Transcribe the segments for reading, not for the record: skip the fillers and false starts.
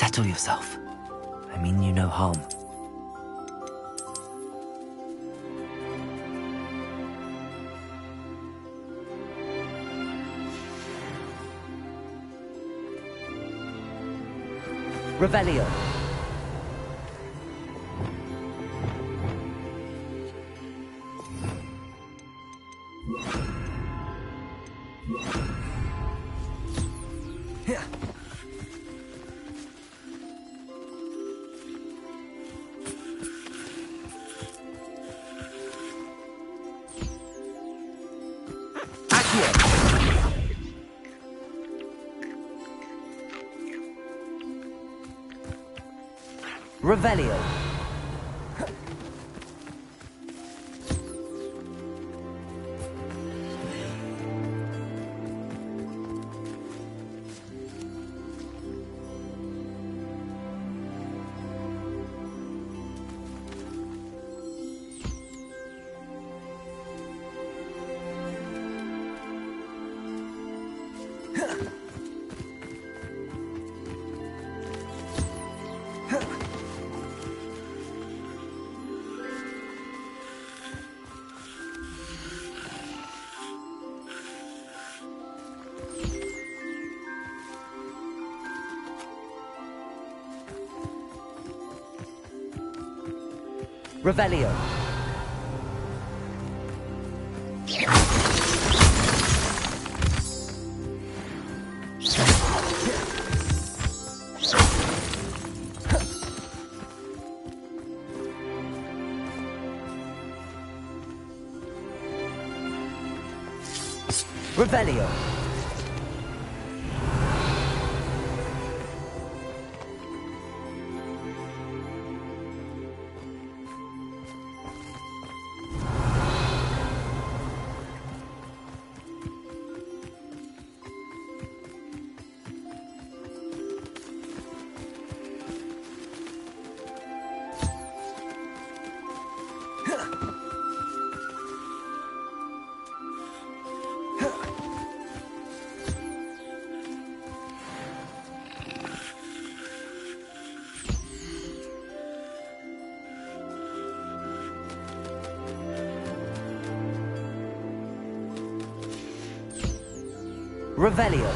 Settle yourself. I mean you no harm. Revelio. Revelio. Revelio. Revelio. Revelio.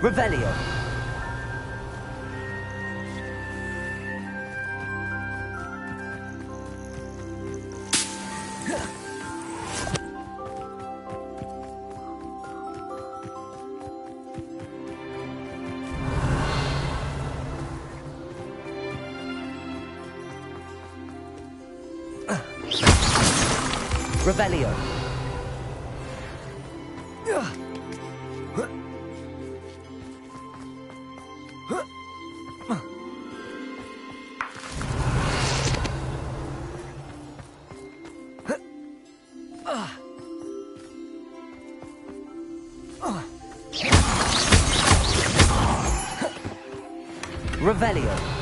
Revelio. Revelio. Revelio.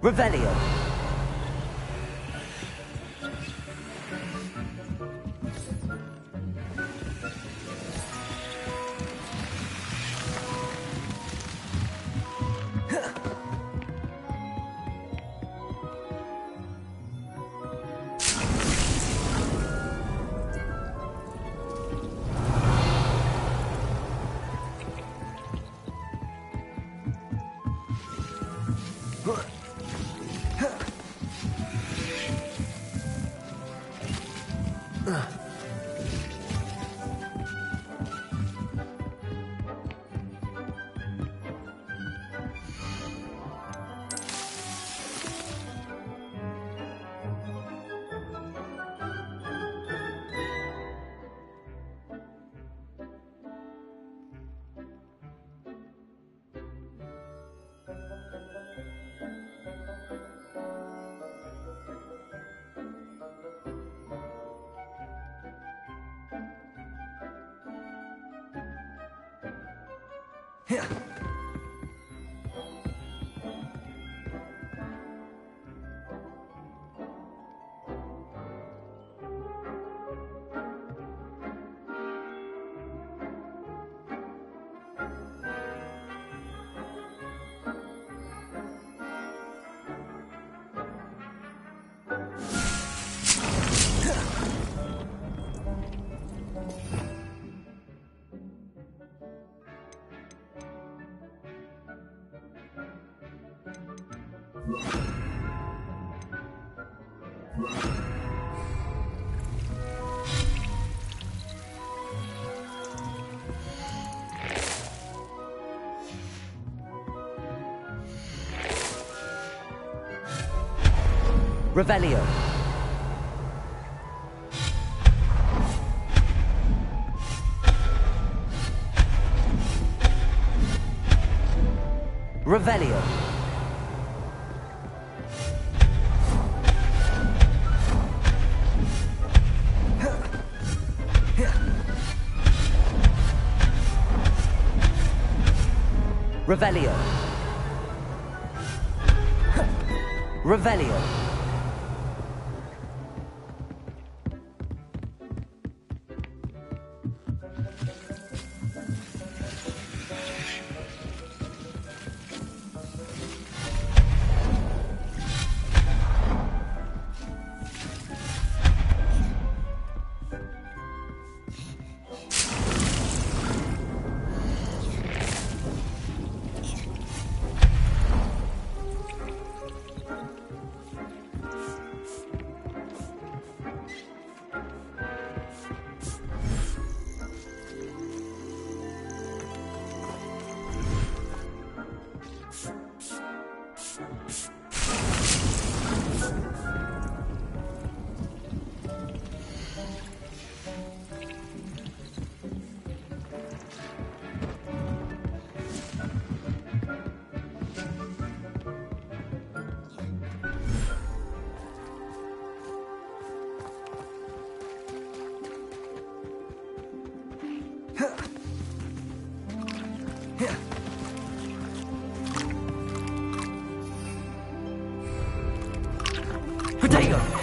Revelio. Revelio. Revelio. Revelio. Revelio. Potato!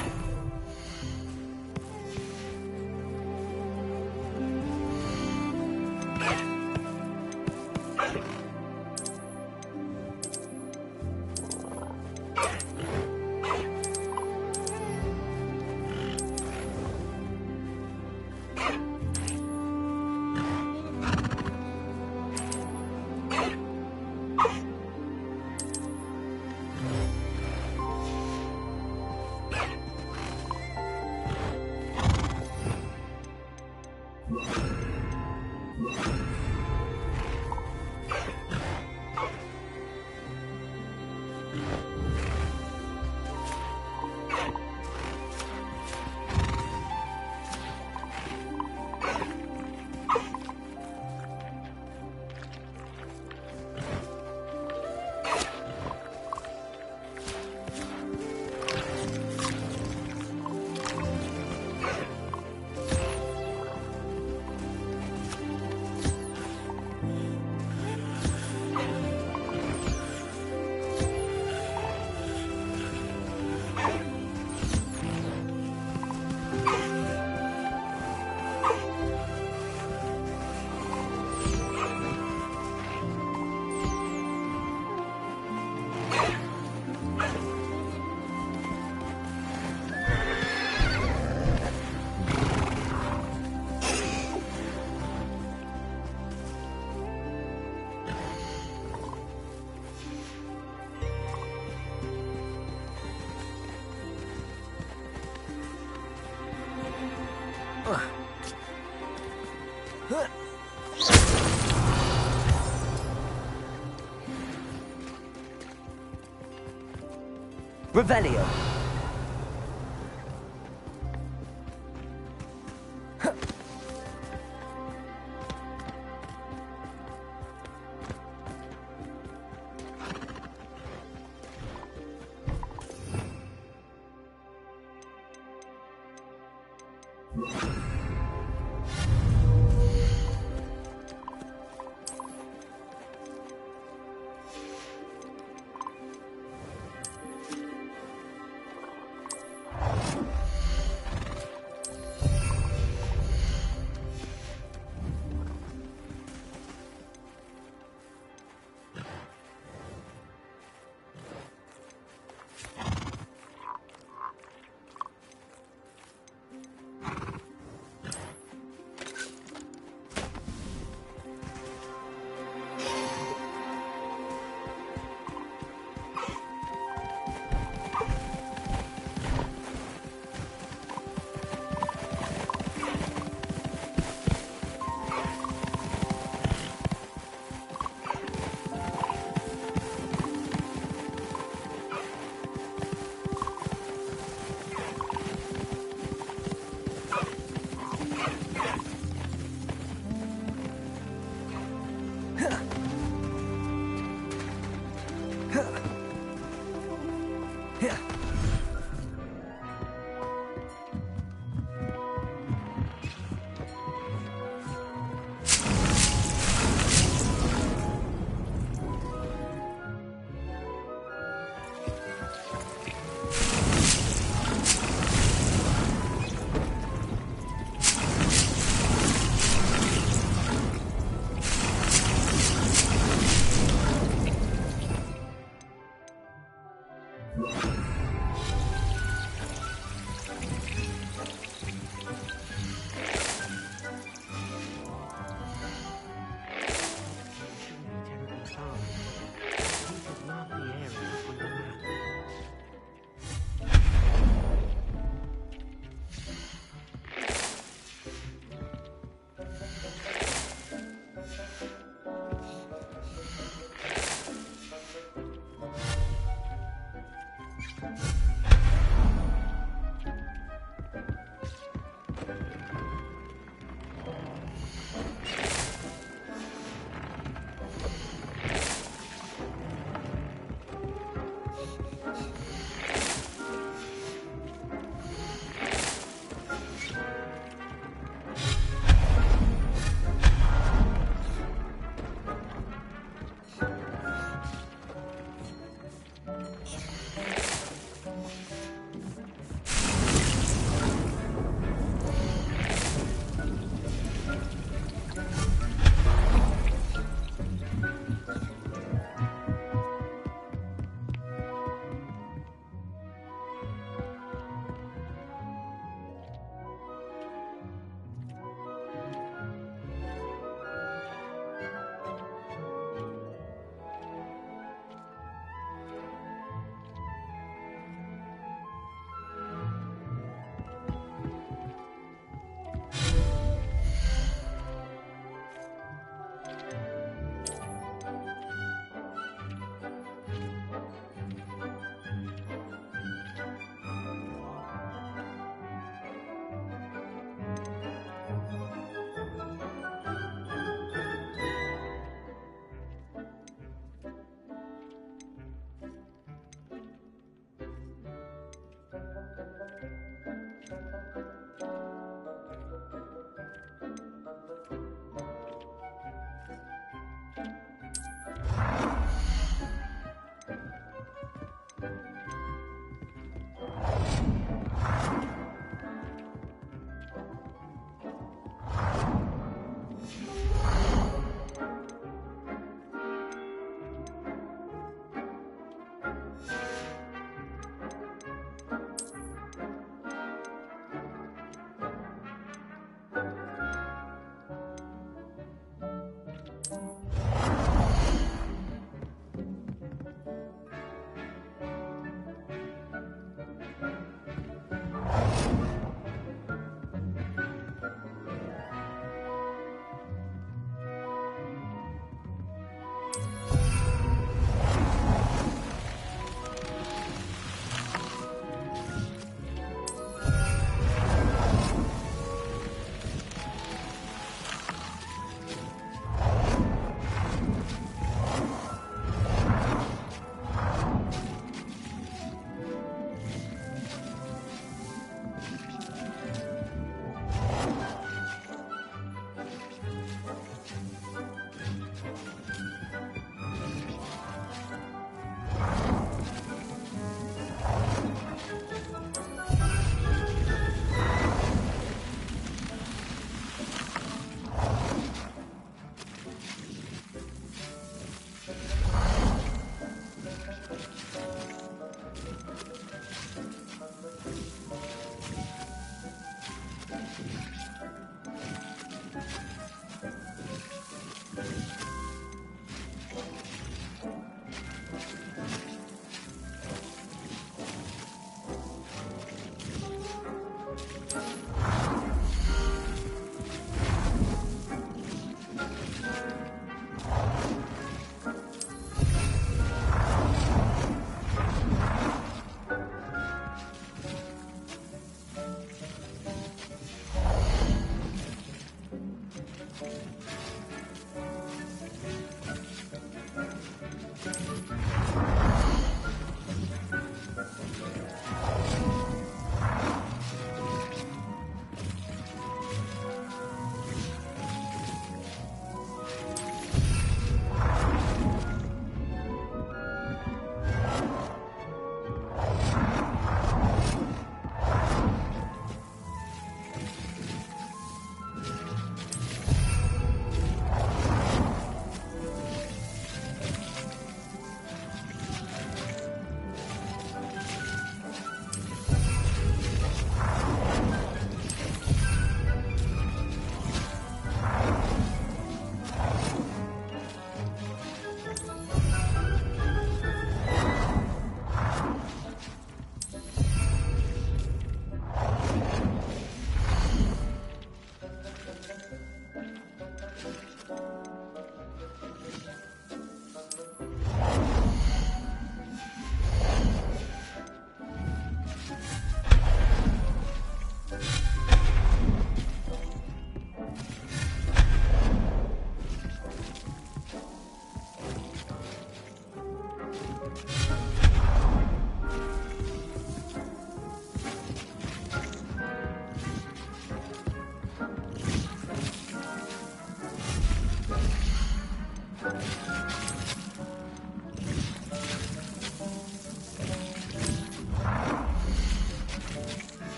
Revelio.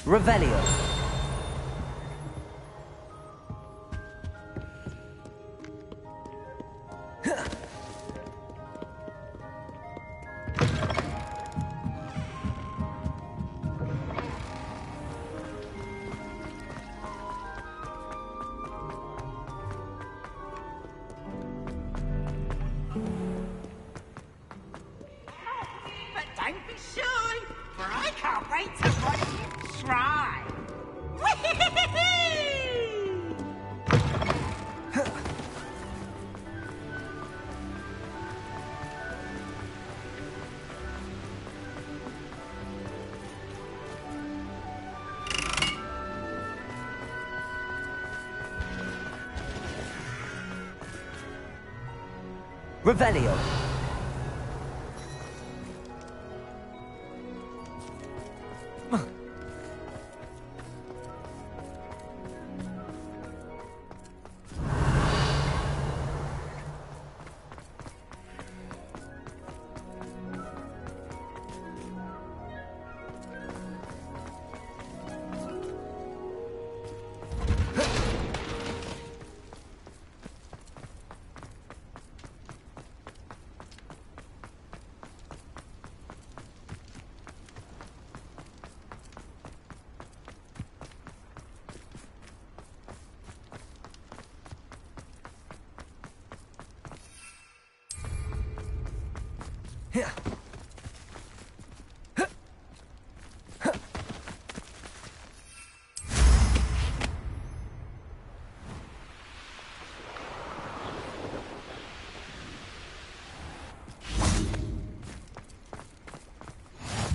Revelio. But don't be shy, for I can't wait to watch you try. Revelio.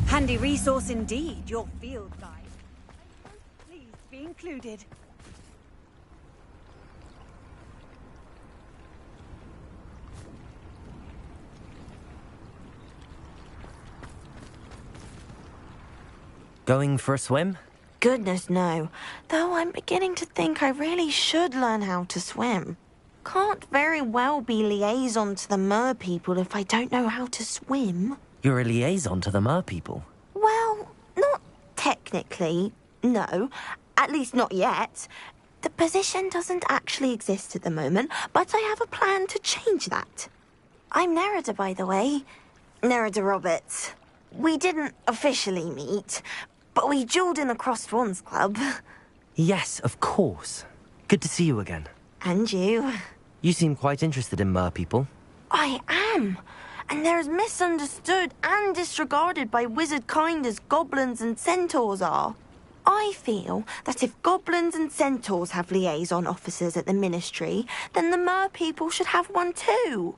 Handy resource indeed, your field guide. Please be included. Going for a swim? Goodness, no. Though I'm beginning to think I really should learn how to swim. Can't very well be liaison to the mer people if I don't know how to swim. You're a liaison to the mer people. Well, not technically, no. At least not yet. The position doesn't actually exist at the moment, but I have a plan to change that. I'm Nerida, by the way. Nerida Roberts. We didn't officially meet, but we duelled in the Crossed Swans Club. Yes, of course. Good to see you again. And you. You seem quite interested in mer people. I am. And they're as misunderstood and disregarded by wizard kind as goblins and centaurs are. I feel that if goblins and centaurs have liaison officers at the ministry, then the mer people should have one too.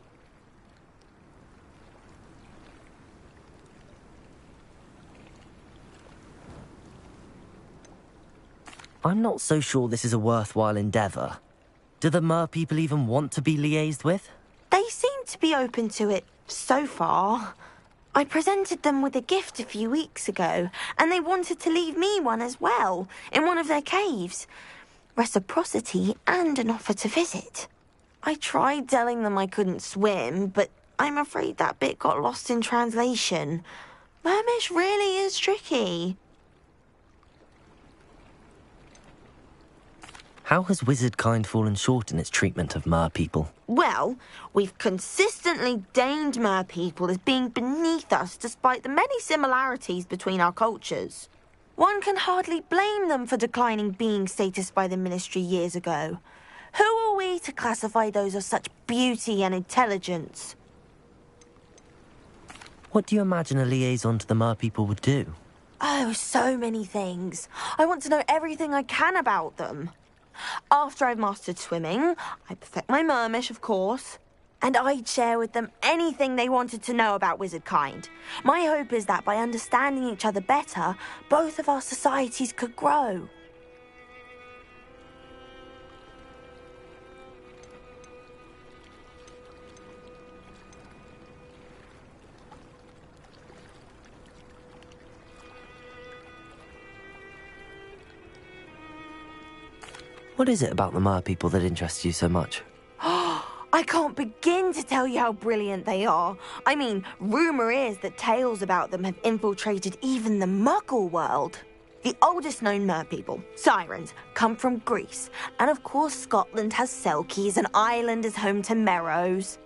I'm not so sure this is a worthwhile endeavour. Do the mer people even want to be liaised with? They seem to be open to it so far. I presented them with a gift a few weeks ago, and they wanted to leave me one as well, in one of their caves. Reciprocity and an offer to visit. I tried telling them I couldn't swim, but I'm afraid that bit got lost in translation. Mermish really is tricky. How has wizard kind fallen short in its treatment of mer people? Well, we've consistently deemed mer people as being beneath us despite the many similarities between our cultures. One can hardly blame them for declining being status by the ministry years ago. Who are we to classify those of such beauty and intelligence? What do you imagine a liaison to the mer people would do? Oh, so many things. I want to know everything I can about them. After I've mastered swimming, I perfect my mermish, of course, and I'd share with them anything they wanted to know about wizard kind. My hope is that by understanding each other better, both of our societies could grow. What is it about the mer people that interests you so much? I can't begin to tell you how brilliant they are. I mean, rumour is that tales about them have infiltrated even the Muggle world. The oldest known merpeople, sirens, come from Greece. And of course Scotland has Selkies and Ireland is home to Merrows.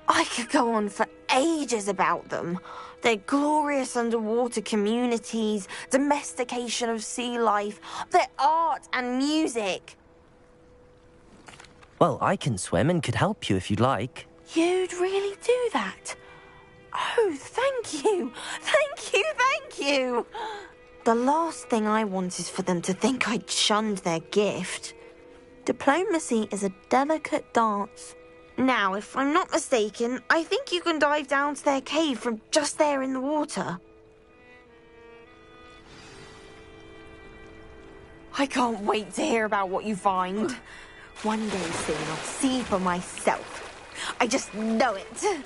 I could go on for ages about them. Their glorious underwater communities, domestication of sea life, their art and music. Well, I can swim and could help you if you'd like. You'd really do that? Oh, thank you. Thank you, thank you. The last thing I want is for them to think I'd shunned their gift. Diplomacy is a delicate dance. Now, if I'm not mistaken, I think you can dive down to their cave from just there in the water. I can't wait to hear about what you find. One day soon I'll see for myself. I just know it.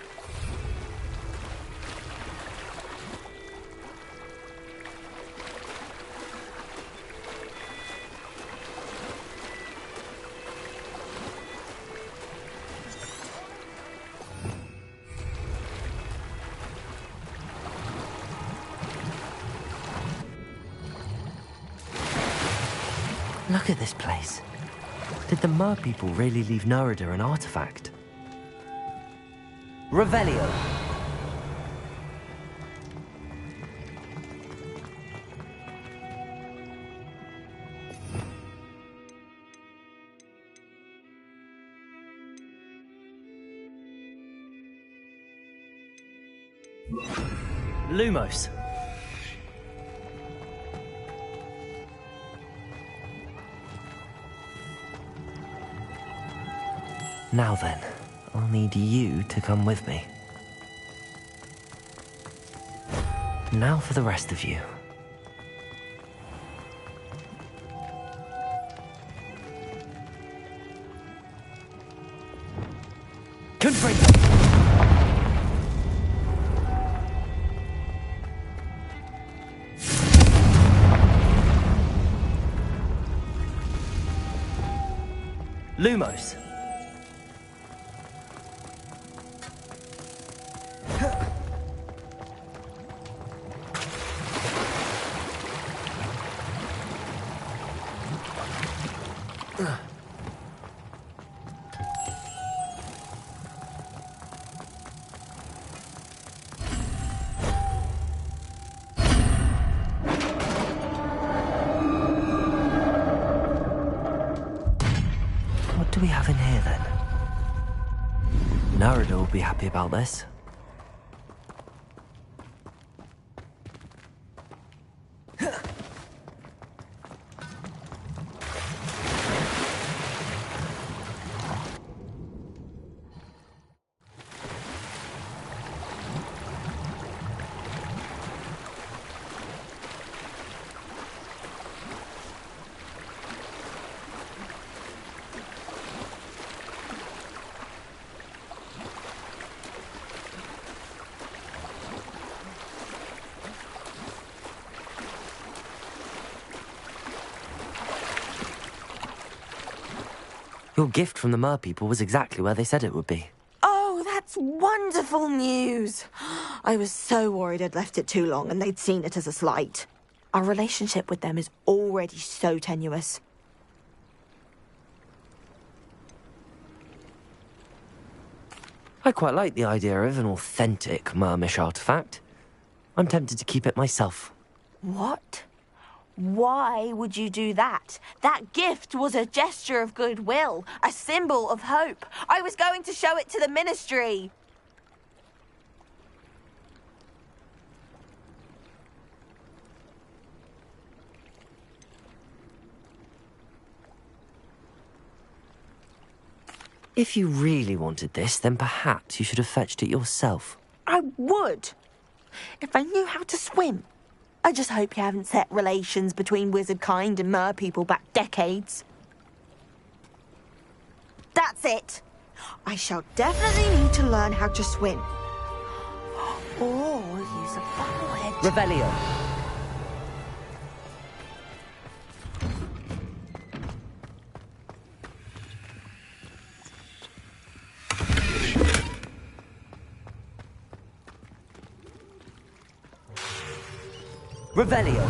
Look at this place. Did the Mer people really leave Nerida an artifact? Revelio! Lumos. Now then, I'll need you to come with me. Now for the rest of you. Confringo! Lumos. What do we have in here then? Nerida will be happy about this. Your gift from the Mer people was exactly where they said it would be. Oh, that's wonderful news. I was so worried I'd left it too long and they'd seen it as a slight. Our relationship with them is already so tenuous. I quite like the idea of an authentic Mermish artifact. I'm tempted to keep it myself. What? Why would you do that? That gift was a gesture of goodwill, a symbol of hope. I was going to show it to the ministry. If you really wanted this, then perhaps you should have fetched it yourself. I would, if I knew how to swim. I just hope you haven't set relations between wizard kind and mer people back decades. That's it. I shall definitely need to learn how to swim. Or use a bubblehead. Revelio. Revelio.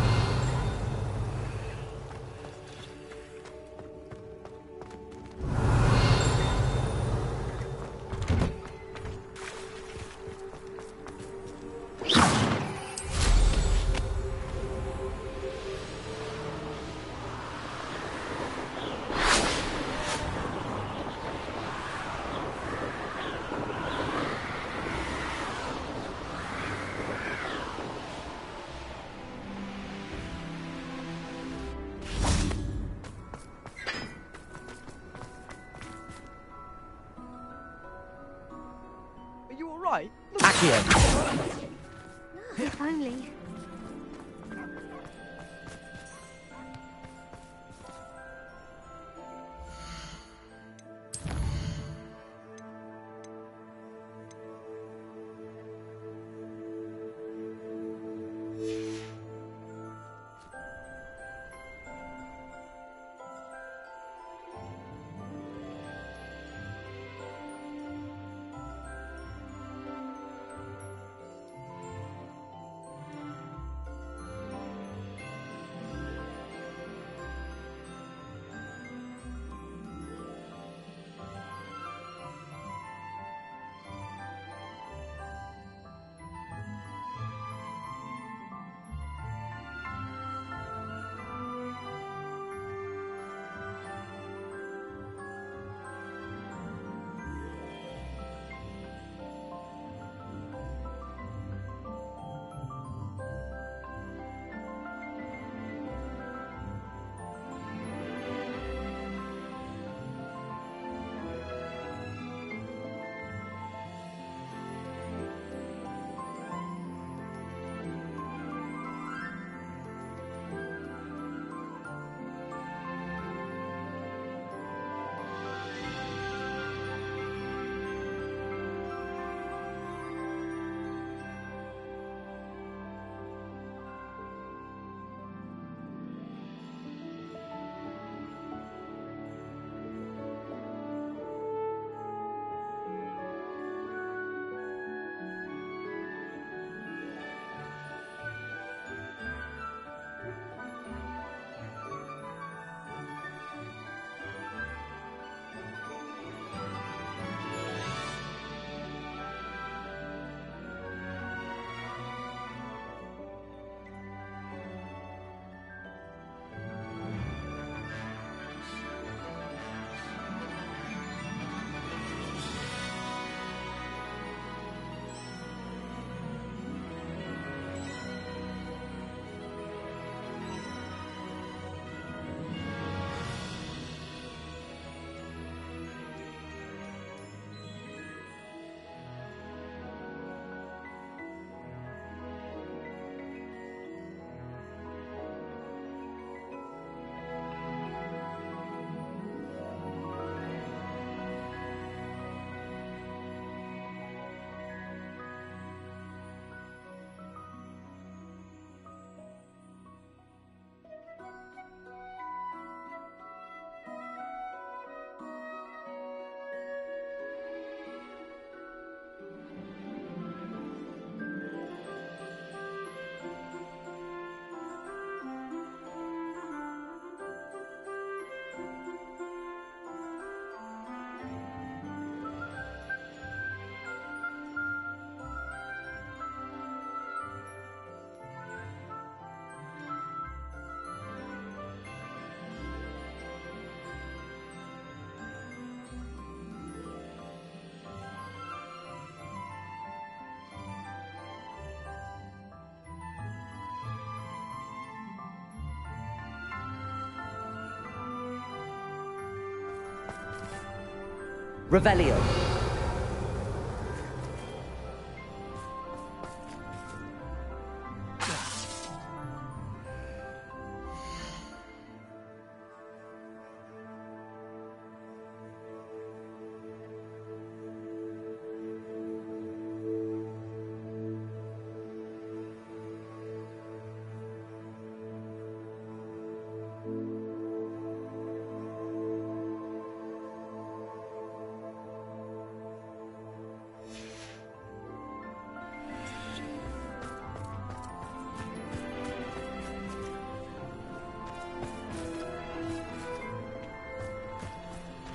Why? Accio. If only. Revelio.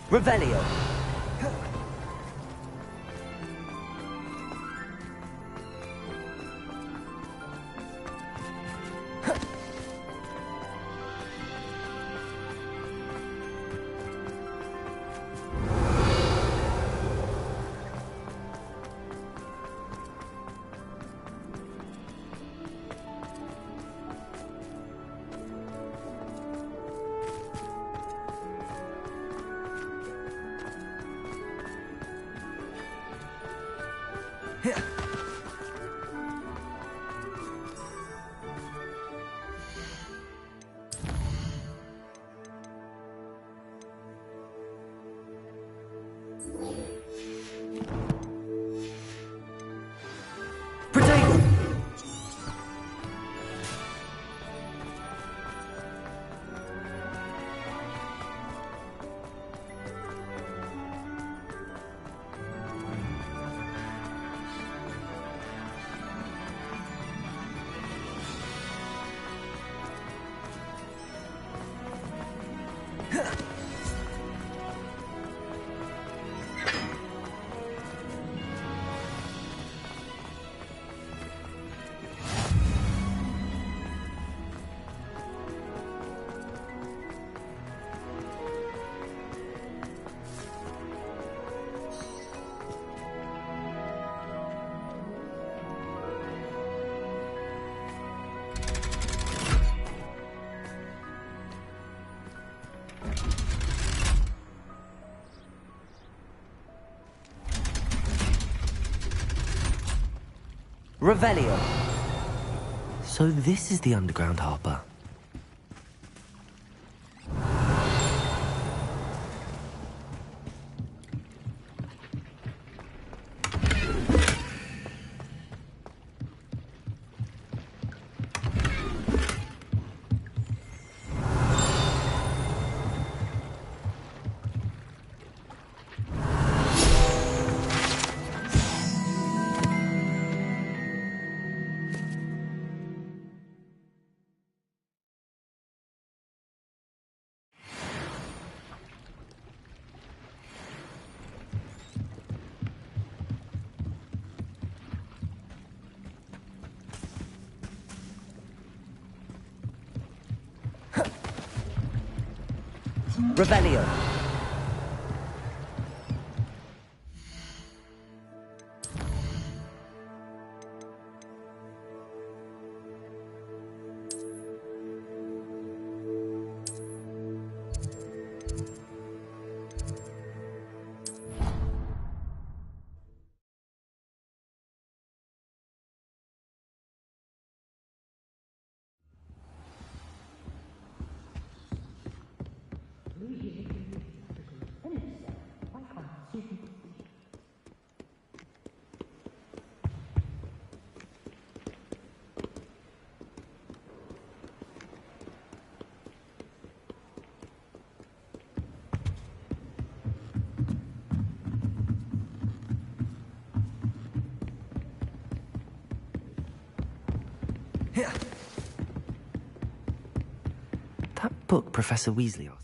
Revelio. Revelio. So this is the underground harbour. Revelio. That book Professor Weasley asked.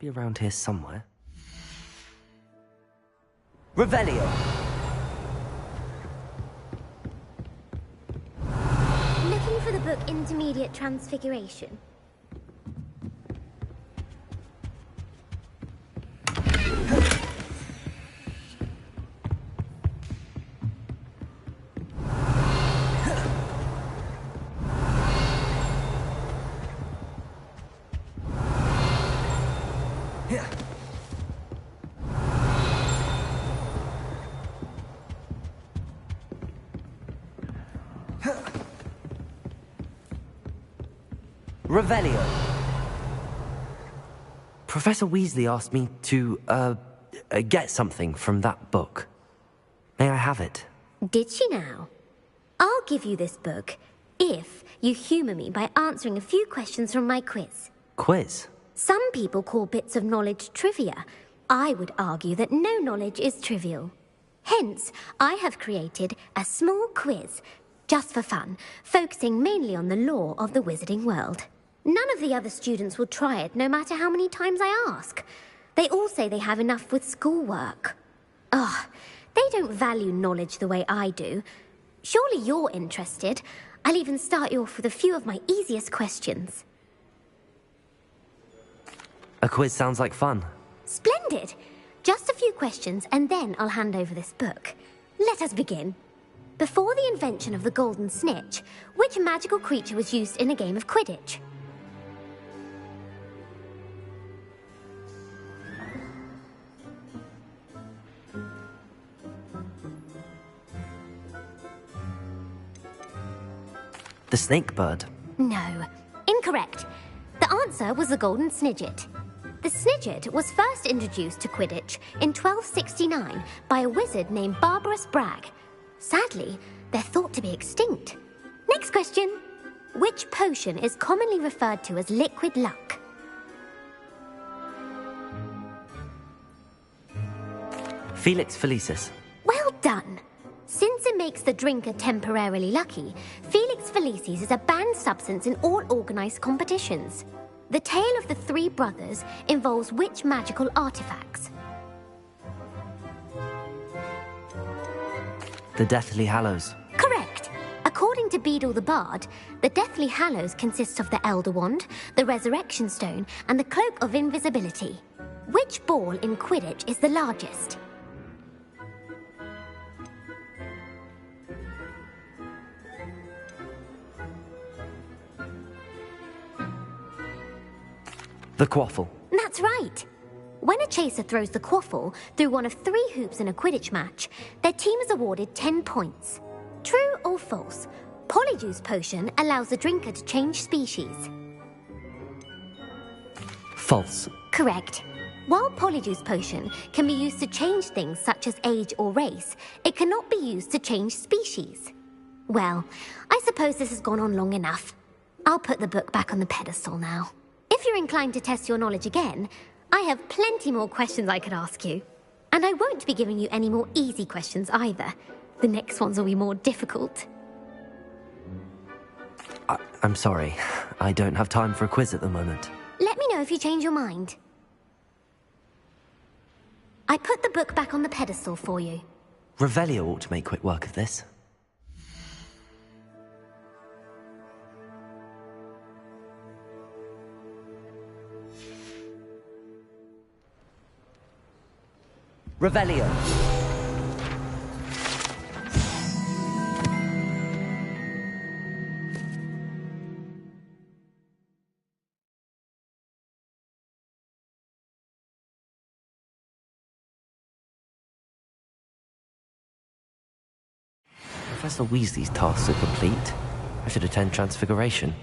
Be around here somewhere. Revelio. Looking for the book Intermediate Transfiguration. Revelio. Professor Weasley asked me to, get something from that book. May I have it? Did she now? I'll give you this book if you humour me by answering a few questions from my quiz. Quiz? Some people call bits of knowledge trivia. I would argue that no knowledge is trivial. Hence, I have created a small quiz, just for fun, focusing mainly on the lore of the wizarding world. None of the other students will try it, no matter how many times I ask. They all say they have enough with schoolwork. Ugh, they don't value knowledge the way I do. Surely you're interested. I'll even start you off with a few of my easiest questions. A quiz sounds like fun. Splendid! Just a few questions, and then I'll hand over this book. Let us begin. Before the invention of the golden snitch, which magical creature was used in a game of Quidditch? The snake bird. No. Incorrect. The answer was the golden snidget. The snidget was first introduced to Quidditch in 1269 by a wizard named Barbarous Bragg. Sadly, they're thought to be extinct. Next question. Which potion is commonly referred to as liquid luck? Felix Felicis. Well done. Since it makes the drinker temporarily lucky, Felix Felicis is a banned substance in all organised competitions. The tale of the three brothers involves which magical artifacts? The Deathly Hallows. Correct. According to Beadle the Bard, the Deathly Hallows consists of the Elder Wand, the Resurrection Stone, and the Cloak of Invisibility. Which ball in Quidditch is the largest? The Quaffle. That's right. When a chaser throws the quaffle through one of 3 hoops in a Quidditch match, their team is awarded 10 points. True or false? Polyjuice Potion allows the drinker to change species. False. Correct. While Polyjuice Potion can be used to change things such as age or race, it cannot be used to change species. Well, I suppose this has gone on long enough. I'll put the book back on the pedestal now. If you're inclined to test your knowledge again, I have plenty more questions I could ask you. And I won't be giving you any more easy questions either. The next ones will be more difficult. I'm sorry. I don't have time for a quiz at the moment. Let me know if you change your mind. I put the book back on the pedestal for you. Revelio ought to make quick work of this. Revelio. Professor Weasley's tasks are complete. I should attend Transfiguration.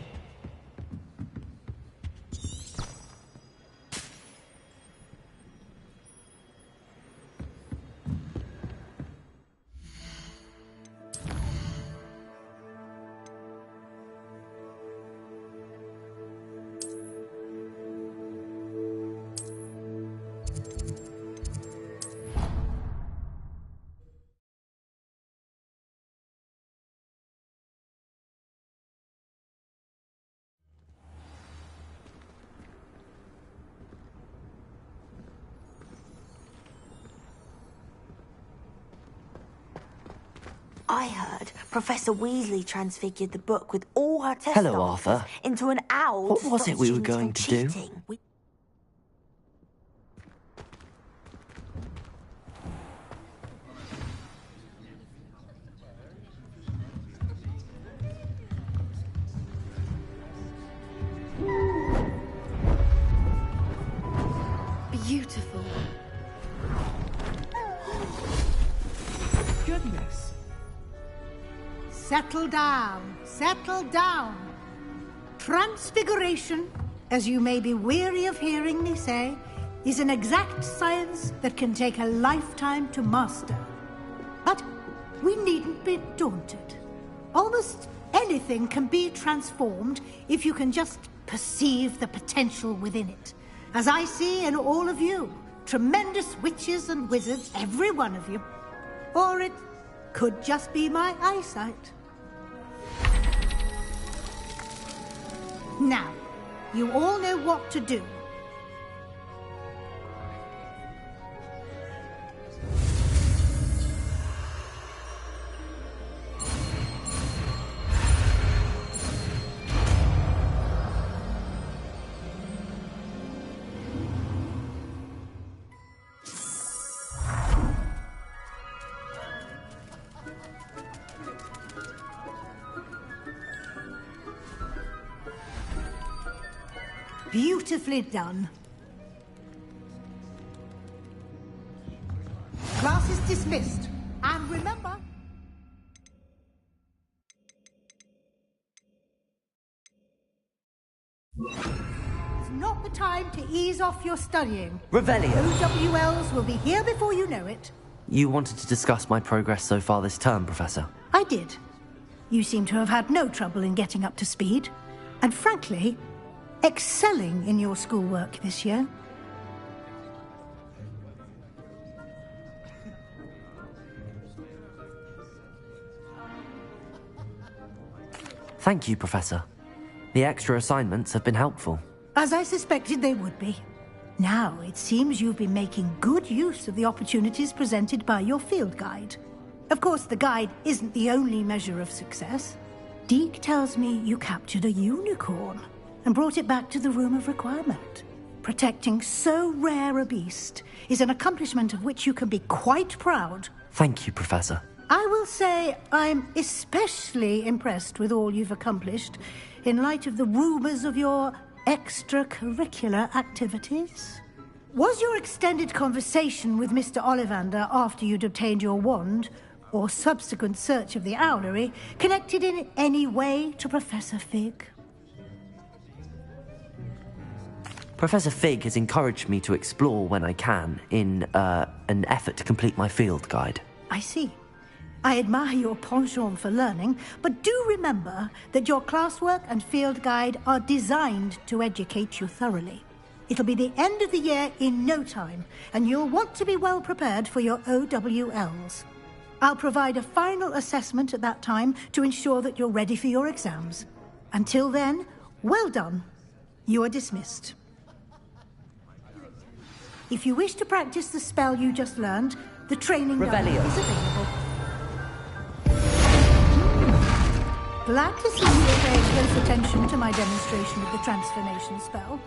I heard Professor Weasley transfigured the book with all her test Hello, answers Arthur. into an owl. What to was stop it we were students going from to do? cheating. Beautiful. Goodness. Settle down, settle down. Transfiguration, as you may be weary of hearing me say, is an exact science that can take a lifetime to master. But we needn't be daunted. Almost anything can be transformed if you can just perceive the potential within it. As I see in all of you, tremendous witches and wizards, every one of you. Or it could just be my eyesight. Now, You all know what to do. Beautifully done. Class is dismissed. And remember... It's not the time to ease off your studying. Revelio. OWLs will be here before you know it. You wanted to discuss my progress so far this term, Professor. I did. You seem to have had no trouble in getting up to speed. And frankly, excelling in your schoolwork this year. Thank you, Professor. The extra assignments have been helpful. As I suspected they would be. Now, it seems you've been making good use of the opportunities presented by your field guide. Of course, the guide isn't the only measure of success. Deke tells me you captured a unicorn and brought it back to the Room of Requirement. Protecting so rare a beast is an accomplishment of which you can be quite proud. Thank you, Professor. I will say I'm especially impressed with all you've accomplished in light of the rumors of your extracurricular activities. Was your extended conversation with Mr. Ollivander after you'd obtained your wand, or subsequent search of the owlery, connected in any way to Professor Fig? Professor Fig has encouraged me to explore when I can in an effort to complete my field guide. I see. I admire your penchant for learning, but do remember that your classwork and field guide are designed to educate you thoroughly. It'll be the end of the year in no time, and you'll want to be well prepared for your OWLs. I'll provide a final assessment at that time to ensure that you're ready for your exams. Until then, well done. You are dismissed. If you wish to practice the spell you just learned, the training guide Revelio. is available. Glad to see you paying close attention to my demonstration of the transformation spell.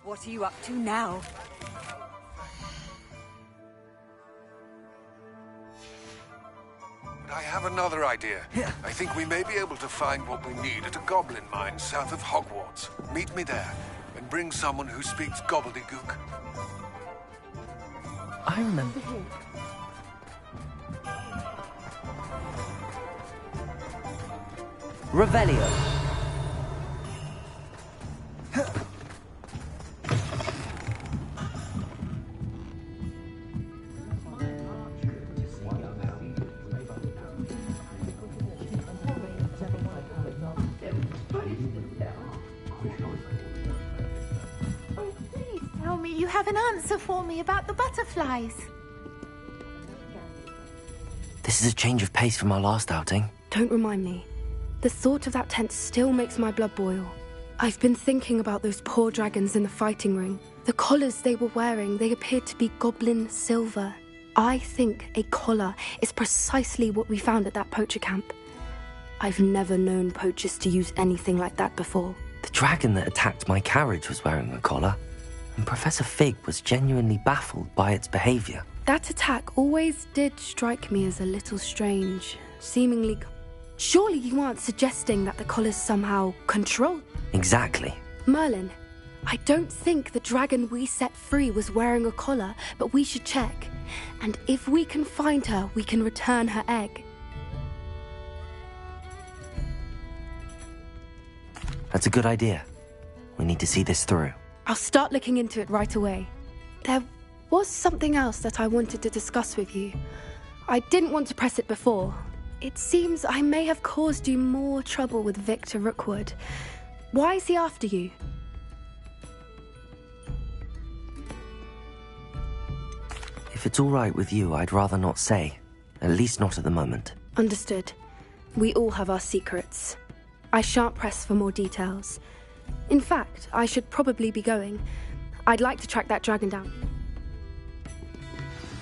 What are you up to now? I have another idea. I think we may be able to find what we need at a goblin mine south of Hogwarts. Meet me there, and bring someone who speaks gobbledygook. I remember him. Revelio. You have an answer for me about the butterflies. This is a change of pace from our last outing. Don't remind me. The thought of that tent still makes my blood boil. I've been thinking about those poor dragons in the fighting ring. The collars they were wearing, they appeared to be goblin silver. I think a collar is precisely what we found at that poacher camp. I've never known poachers to use anything like that before. The dragon that attacked my carriage was wearing a collar, and Professor Fig was genuinely baffled by its behavior. That attack always did strike me as a little strange, seemingly... Surely you aren't suggesting that the collars somehow control... Exactly. Merlin, I don't think the dragon we set free was wearing a collar, but we should check. And if we can find her, we can return her egg. That's a good idea. We need to see this through. I'll start looking into it right away. There was something else that I wanted to discuss with you. I didn't want to press it before. It seems I may have caused you more trouble with Victor Rookwood. Why is he after you? If it's all right with you, I'd rather not say. At least not at the moment. Understood. We all have our secrets. I shan't press for more details. In fact, I should probably be going. I'd like to track that dragon down.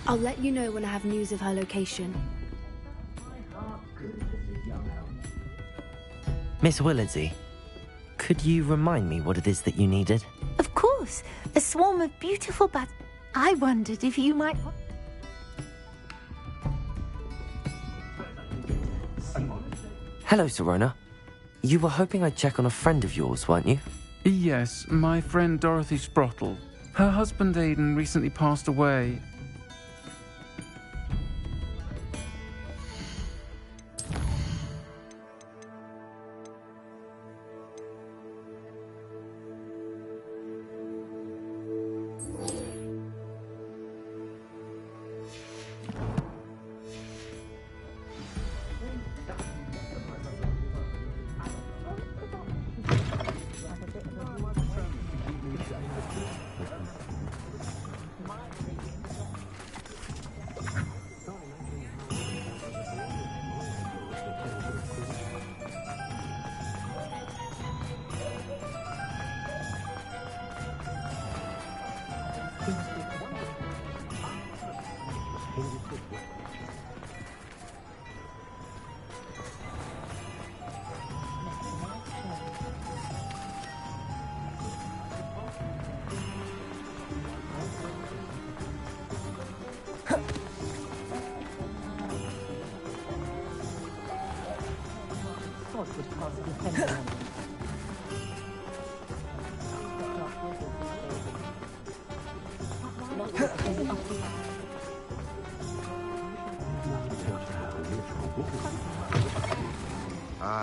I'll let you know when I have news of her location. Miss Willardsey, could you remind me what it is that you needed? Of course, a swarm of beautiful bats. I wondered if you might... Hello, Serona. You were hoping I'd check on a friend of yours, weren't you? Yes, my friend Dorothy Sprottle. Her husband Aidan recently passed away.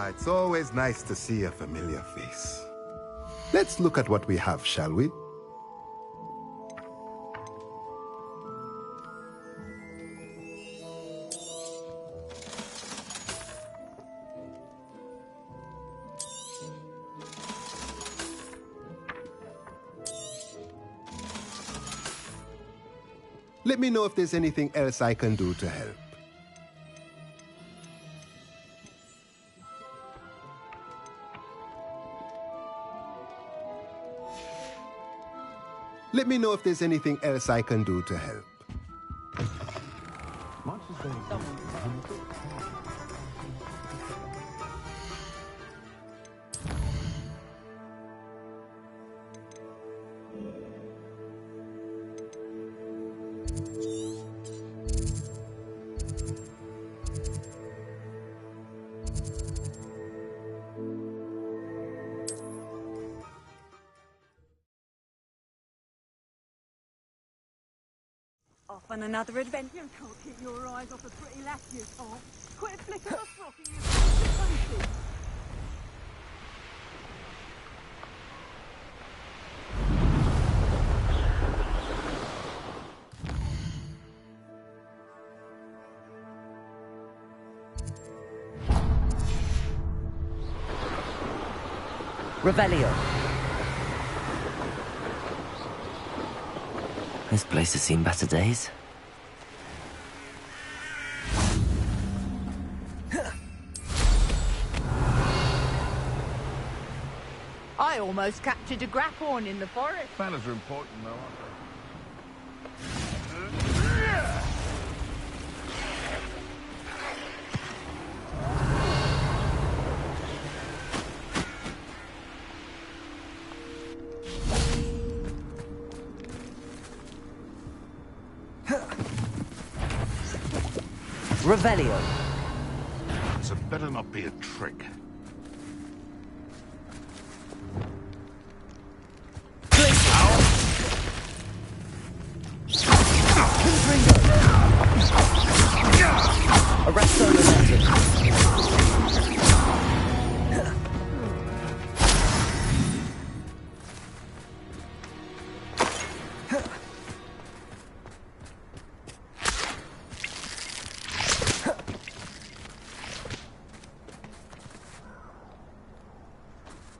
It's always nice to see a familiar face. Let's look at what we have, shall we? Let me know if there's anything else I can do to help. Let me know if there's anything else I can do to help. Off on another adventure. You can't keep your eyes off a pretty lass, you can't. Quit flicking a frock and you fancy. Revelio. This place has seen better days. I almost captured a grapphorn in the forest. Manners are important, though, aren't Revelio. So it better not be a trick.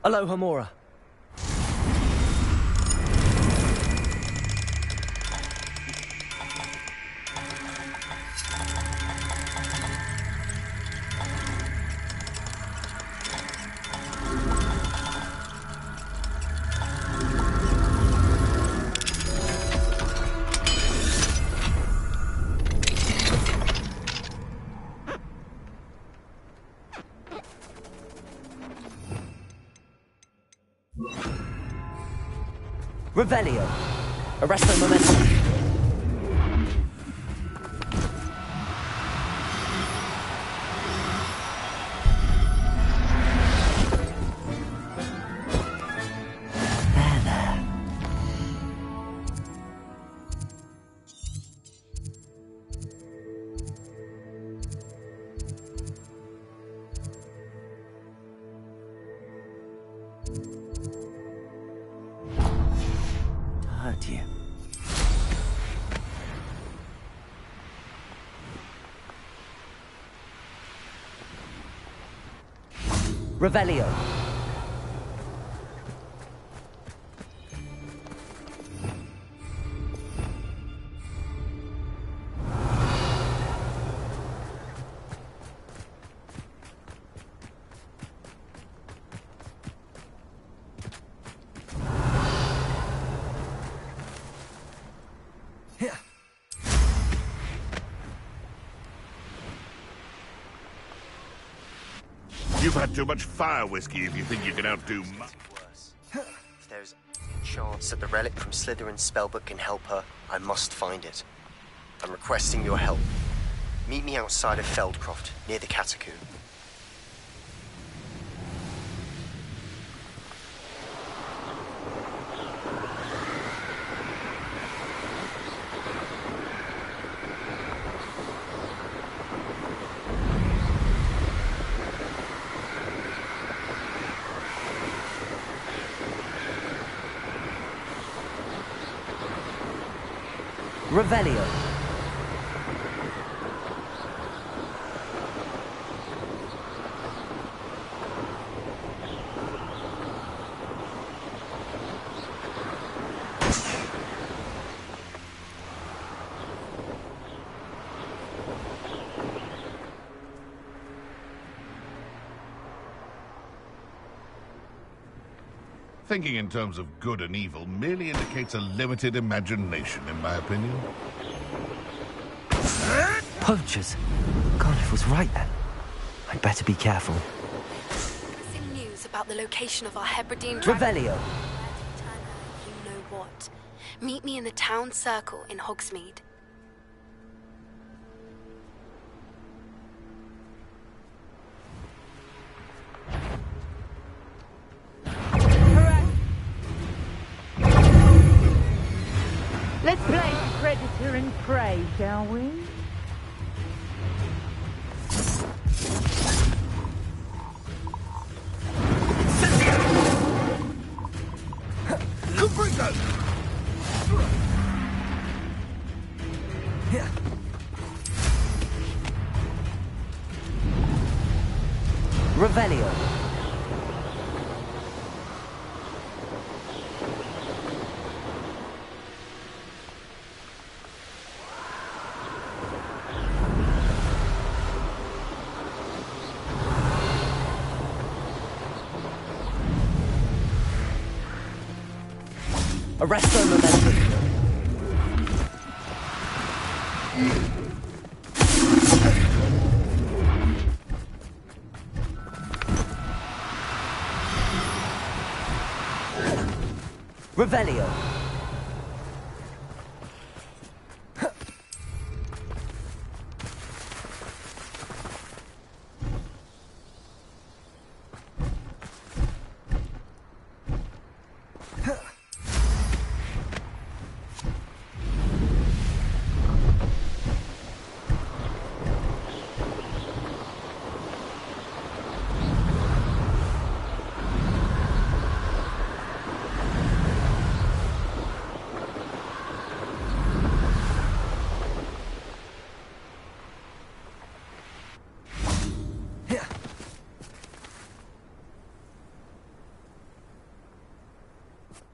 Aloha Mora. Revelio. Arresto momentum. You. Revelio. You've had too much fire whiskey if you think you can outdo worse. If there's any chance that the relic from Slytherin's spellbook can help her, I must find it. I'm requesting your help. Meet me outside of Feldcroft, near the Catacomb. Revelio. Thinking in terms of good and evil merely indicates a limited imagination, in my opinion. Poachers. Cardiff was right then. I'd better be careful. Missing news about the location of our Hebridean Revelio. You know what? Meet me in the town circle in Hogsmeade. Let's play predator and prey, shall we? Revelio. Arresto momentum. Revelio.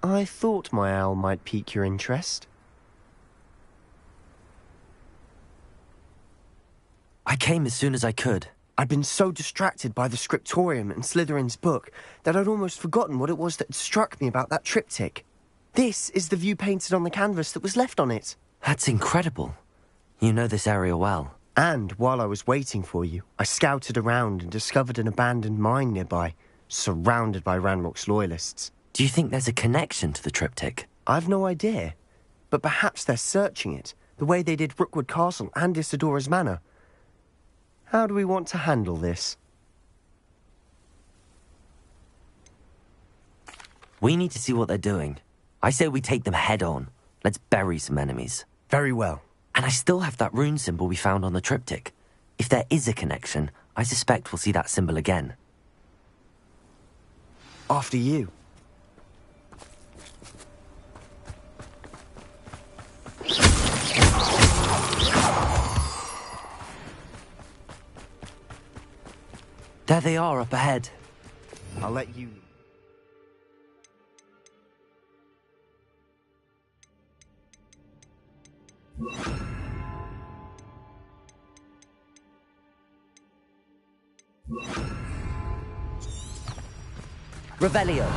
I thought my owl might pique your interest. I came as soon as I could. I'd been so distracted by the scriptorium and Slytherin's book that I'd almost forgotten what it was that struck me about that triptych. This is the view painted on the canvas that was left on it. That's incredible. You know this area well. And while I was waiting for you, I scouted around and discovered an abandoned mine nearby, surrounded by Ranrock's loyalists. Do you think there's a connection to the triptych? I've no idea, but perhaps they're searching it, the way they did Rookwood Castle and Isidora's Manor. How do we want to handle this? We need to see what they're doing. I say we take them head on. Let's bury some enemies. Very well. And I still have that rune symbol we found on the triptych. If there is a connection, I suspect we'll see that symbol again. After you. There they are up ahead. I'll let you... Revelio.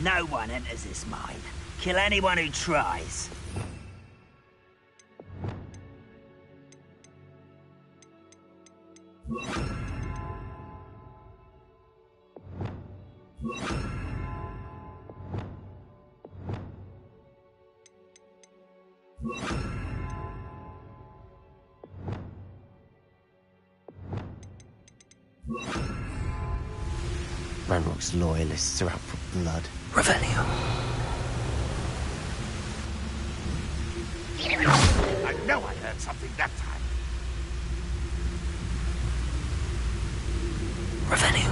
No one enters this mine. Kill anyone who tries. Ranrock's loyalists are out for blood. Revelio. I know I heard something that time. Revelio.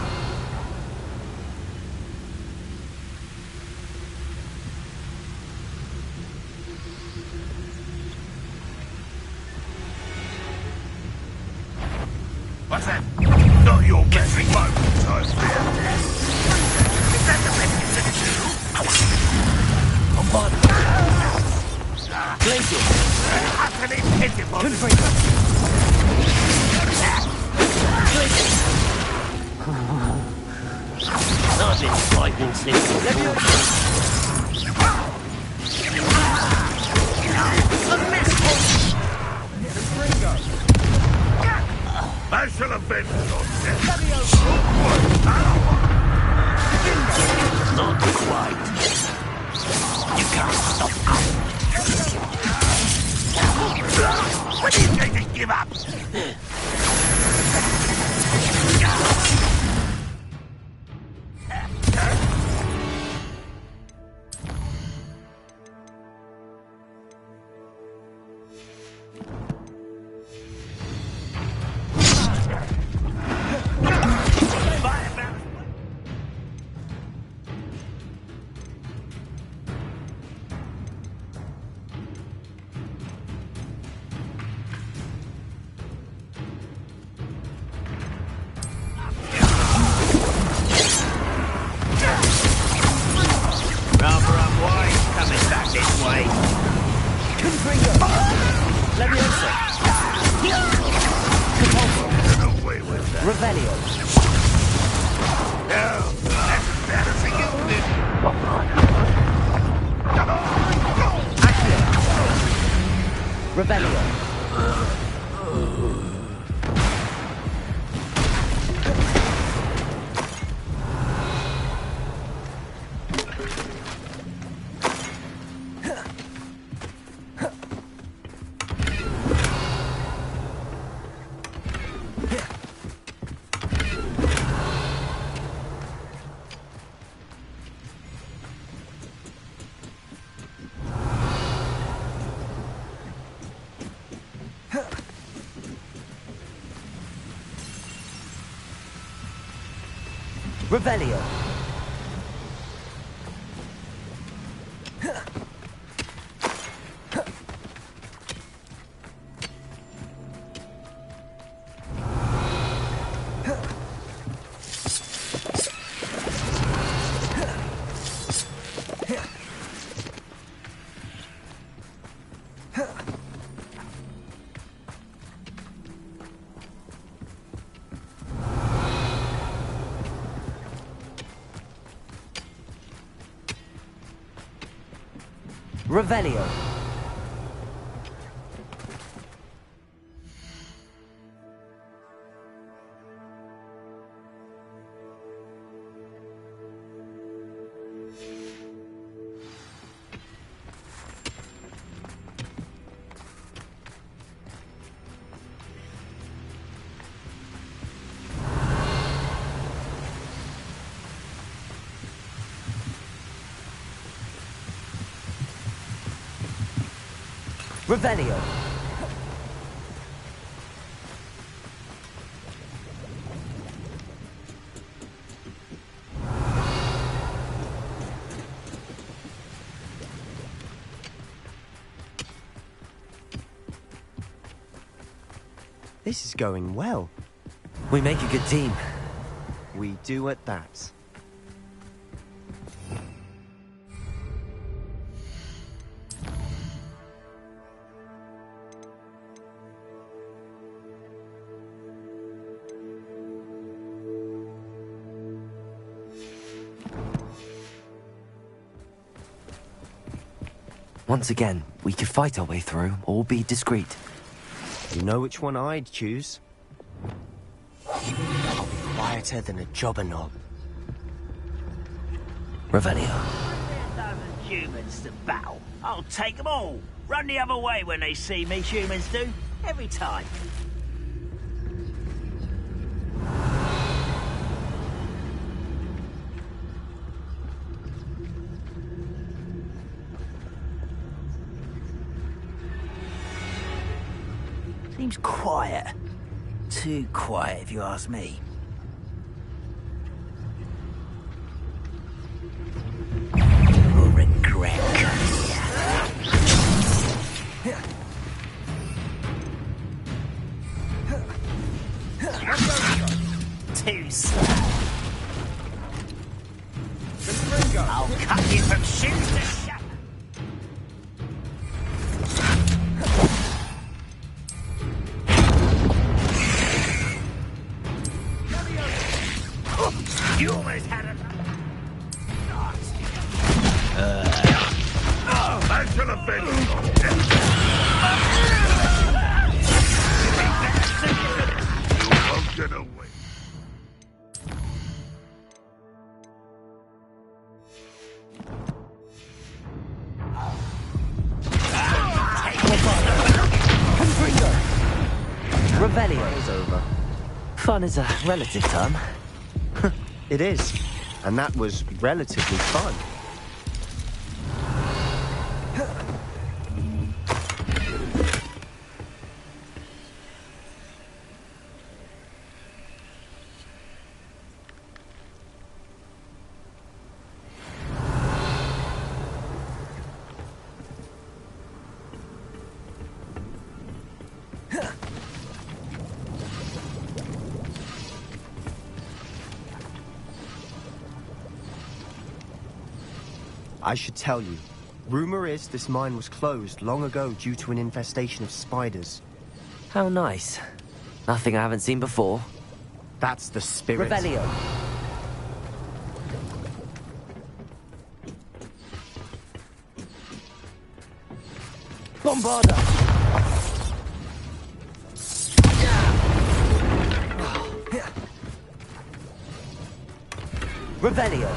What's that? Not your best moment, I fear. Is that the best you can do? Come on. Glacier. Utterly pitiful. I've been fighting since. I shall avenge your death. Not quite. You can't stop us. When are you going to give up? Revelio. Revelio. Revelio. This is going well. We make a good team. We do at that. Once again, we could fight our way through, or be discreet. You know which one I'd choose? Quieter than a jobber knob. Revelio. Humans to battle. I'll take them all. Run the other way when they see me, humans do. Every time. Seems quiet. Too quiet, if you ask me. You'll regret too slow. I'll cut you from shoes to shut. You almost had it. That should have been. You won't get away. Revelio is over. Fun is a relative term. It is. And that was relatively fun. I should tell you. Rumor is this mine was closed long ago due to an infestation of spiders. How nice. Nothing I haven't seen before. That's the spirit. Revelio. Bombarda. Revelio.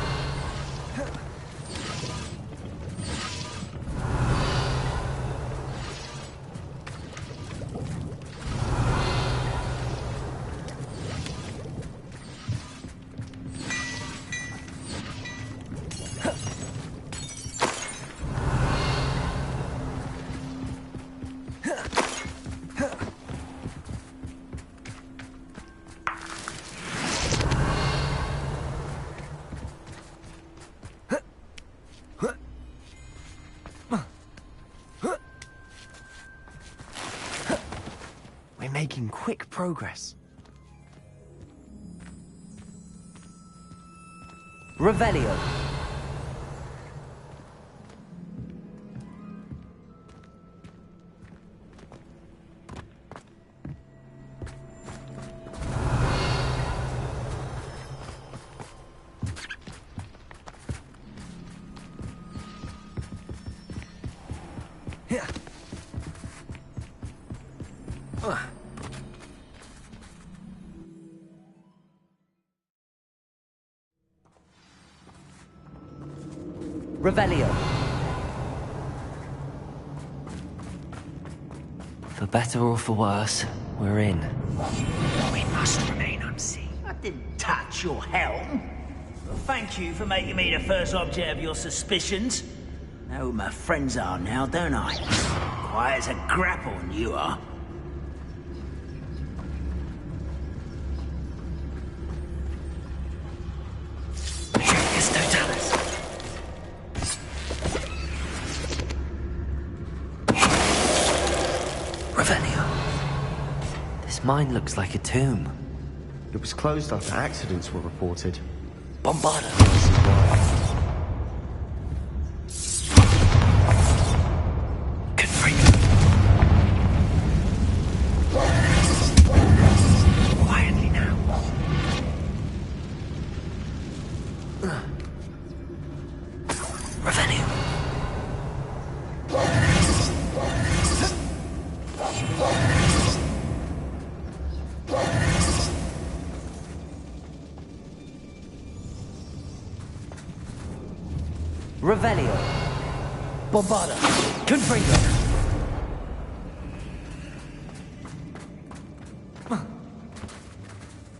Making quick progress. Revelio. Revelio. For better or for worse, we're in. We must remain unseen. I didn't touch your helm. Well, thank you for making me the first object of your suspicions. Know who my friends are now, don't I? Quiet as a grapple, you are. This mine looks like a tomb. It was closed after accidents were reported. Bombarda. Quietly now. Revenue. Revelio. Bombarda. Confringo.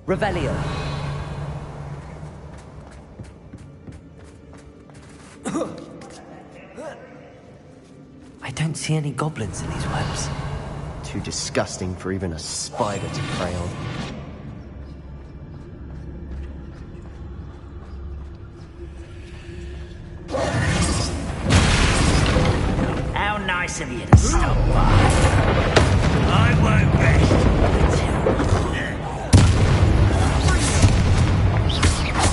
Revelio. I don't see any goblins in these webs. Too disgusting for even a spider to prey on. How nice of you to stop by. I won't rest until...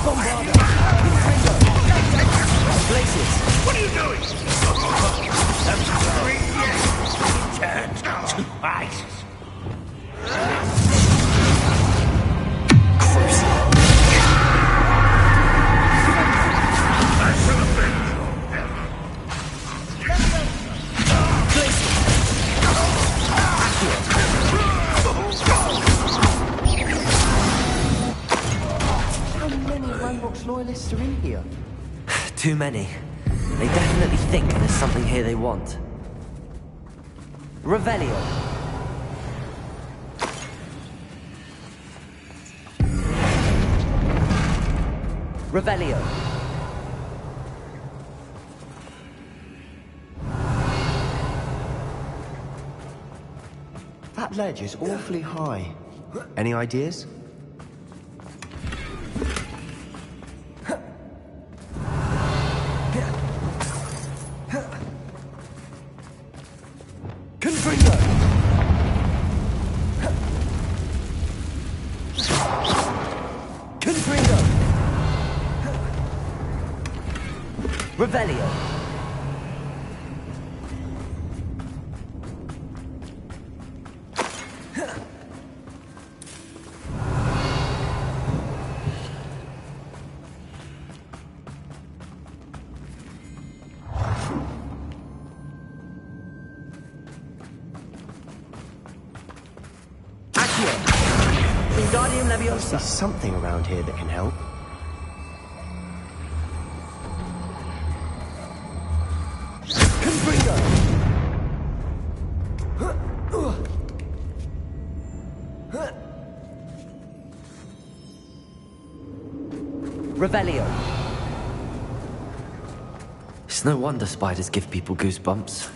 Bombarda! Places! What are you doing? Turned to ice. Loyalists are in here. Too many. They definitely think there's something here they want. Revelio. Revelio. That ledge is awfully high. Any ideas? Revelio. There's something around here that can help. Revelio. It's no wonder spiders give people goosebumps.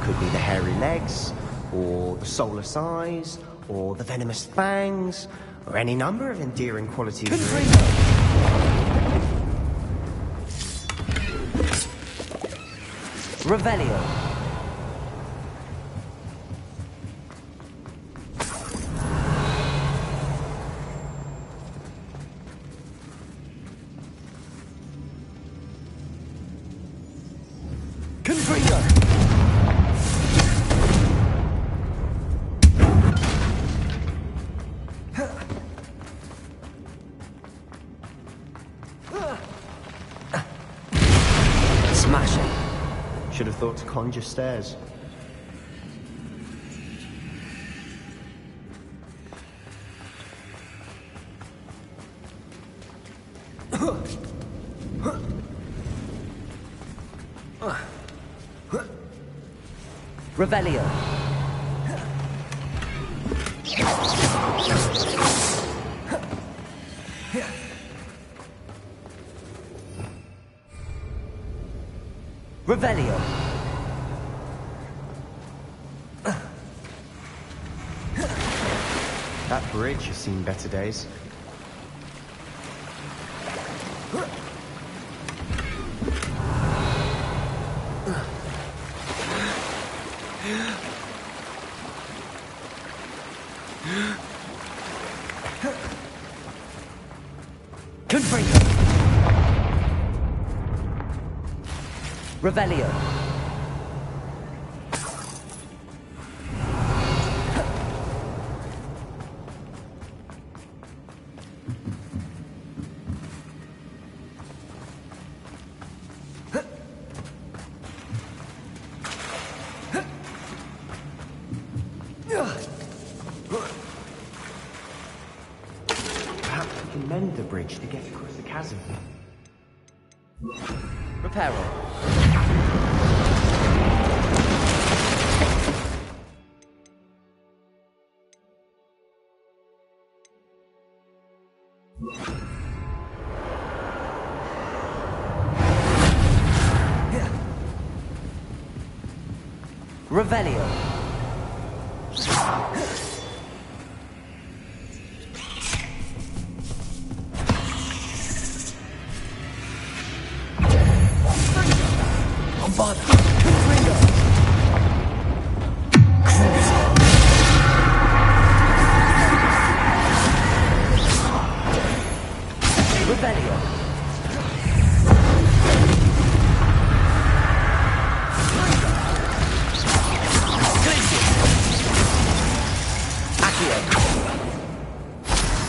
Could be the hairy legs, or the soulless eyes, or the venomous fangs, or any number of endearing qualities. Revelio. Should have thought to conjure stairs. Revelio. Revelio. That bridge has seen better days. Confringo. Revelio. Perhaps we can mend the bridge to get across the chasm. Reparo. Revelio.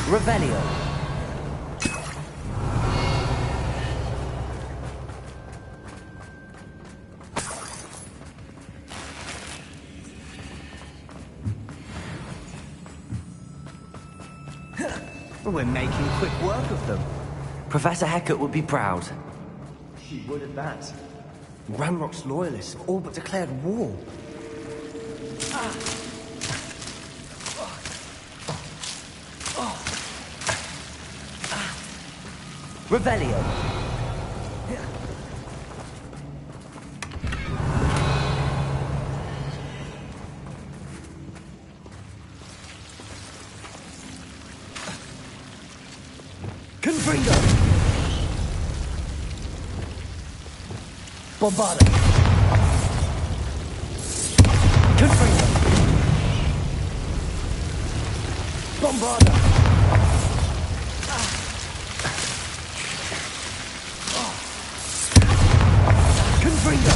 Revelio. We're making quick work of them. Professor Hecat would be proud. She would at that. Ranrock's loyalists have all but declared war. Revelio. Confringo. Bombarda. Confringo. Bombarda. Confringo.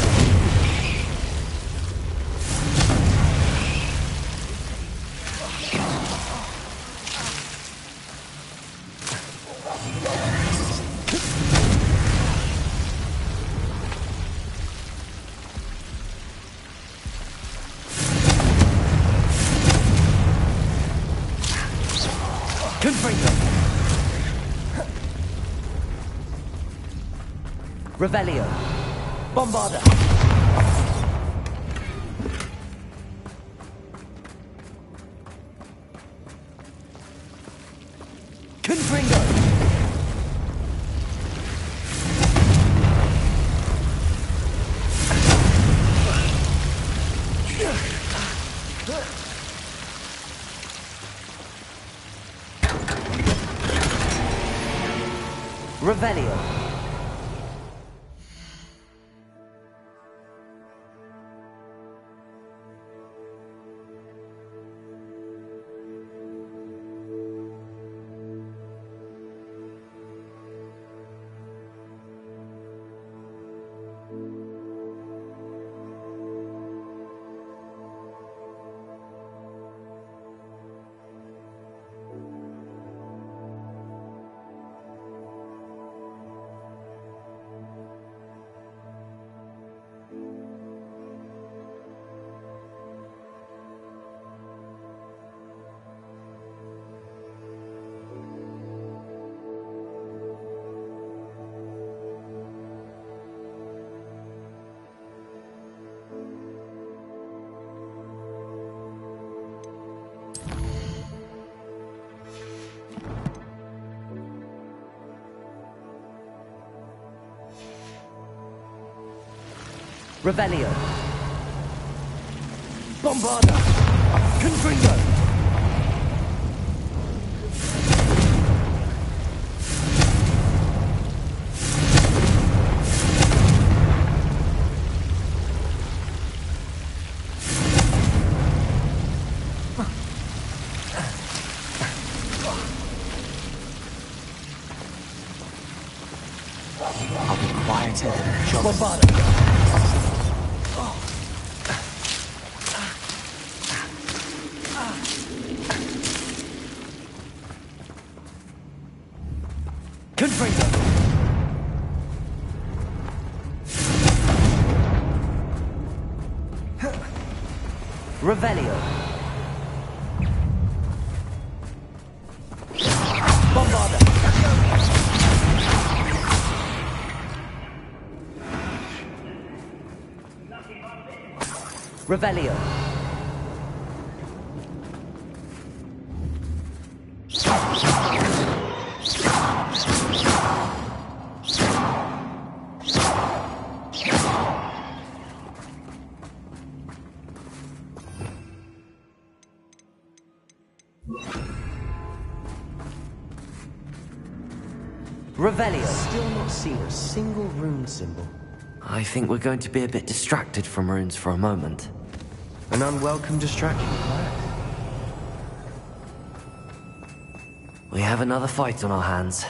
Confringo. Revelio. Bombarda. Confringo. Revelio. Revelio. Bombarda. Confringo. I'll be quieter than a job. Bombarda. Confringo. Revelio. Bombarda. Revelio. Revelio. Still not seen a single rune symbol. I think we're going to be a bit distracted from runes for a moment. An unwelcome distraction, perhaps. We have another fight on our hands.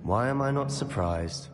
Why am I not surprised?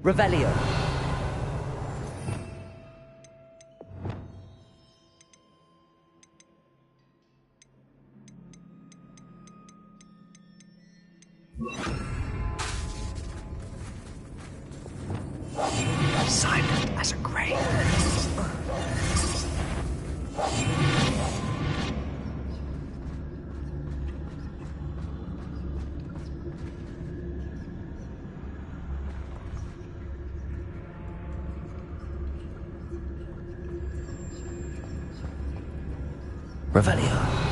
Revelio. Silent as a grave. Revelio.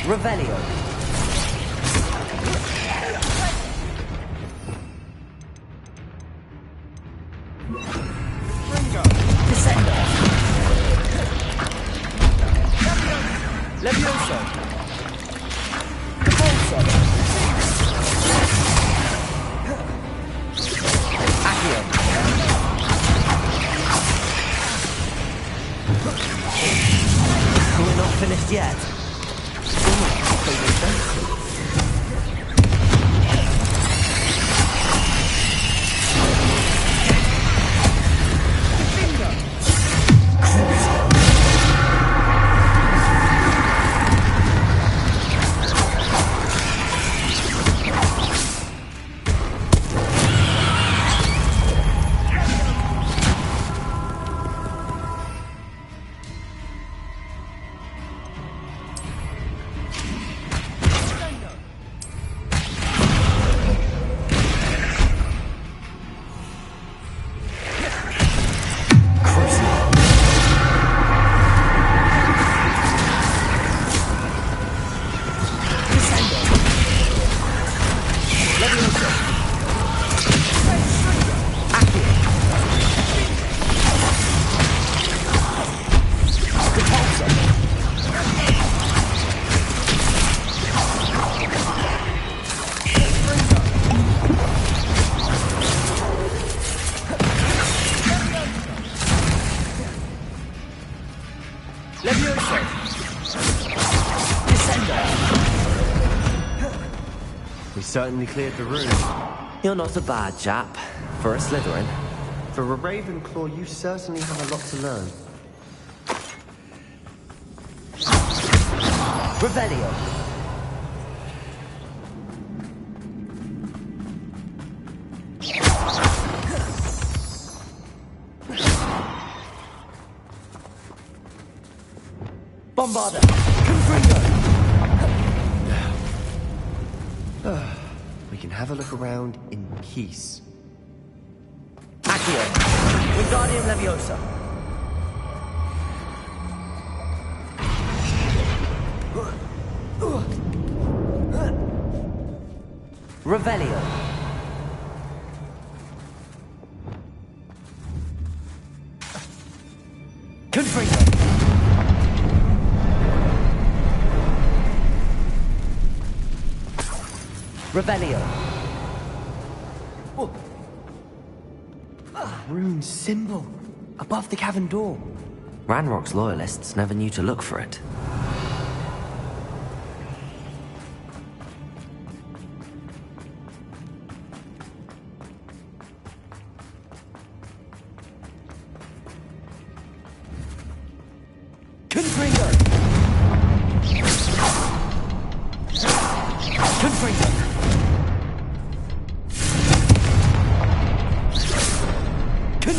Revelio. Descendo. Levioso. Repulso. Accio. We're not finished yet. We certainly cleared the room. You're not a bad chap for a Slytherin. For a Ravenclaw, you certainly have a lot to learn. Revelio. Bombarda. Confringo. We can have a look around in peace. Accio. Wingardium Leviosa. Revelio. Confringo. Revelio. rune symbol above the cavern door. Ranrock's loyalists never knew to look for it.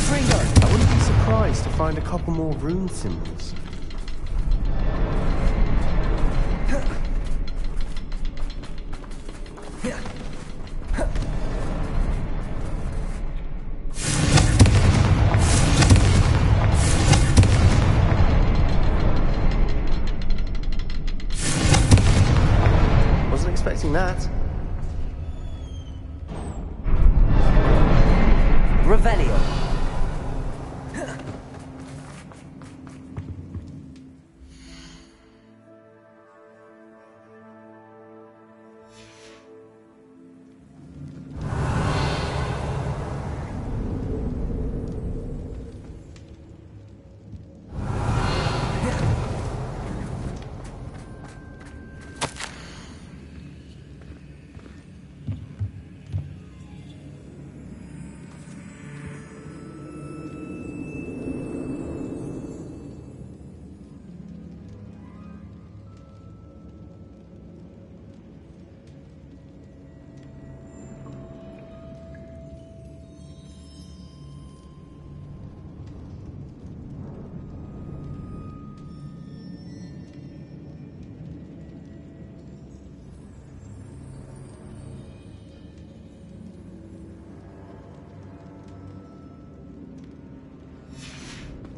I wouldn't be surprised to find a couple more rune symbols. Wasn't expecting that. Revelio.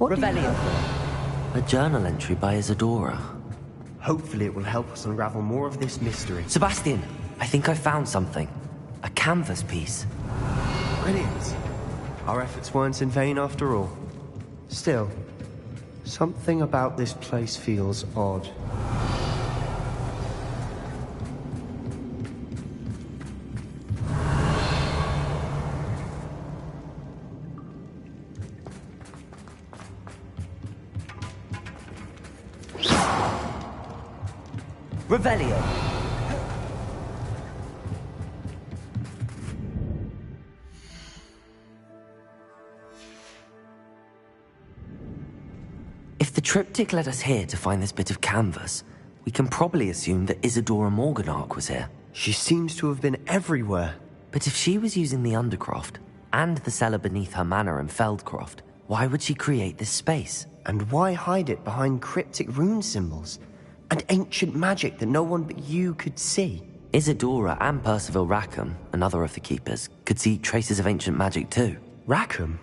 Revelio. A journal entry by Isadora. Hopefully it will help us unravel more of this mystery. Sebastian, I think I found something. A canvas piece. Brilliant. Our efforts weren't in vain after all. Still, something about this place feels odd. Revelio. If the triptych led us here to find this bit of canvas, we can probably assume that Isadora Morganark was here. She seems to have been everywhere. But if she was using the Undercroft, and the cellar beneath her manor in Feldcroft, why would she create this space? And why hide it behind cryptic rune symbols? And ancient magic that no one but you could see? Isadora and Percival Rackham, another of the Keepers, could see traces of ancient magic too. Rackham?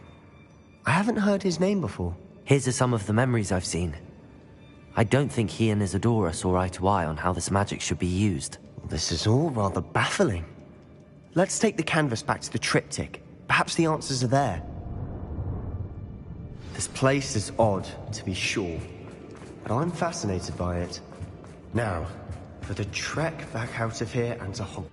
I haven't heard his name before. Here's some of the memories I've seen. I don't think he and Isadora saw eye to eye on how this magic should be used. This is all rather baffling. Let's take the canvas back to the triptych. Perhaps the answers are there. This place is odd, to be sure, but I'm fascinated by it. Now, for the trek back out of here and to Hogwarts.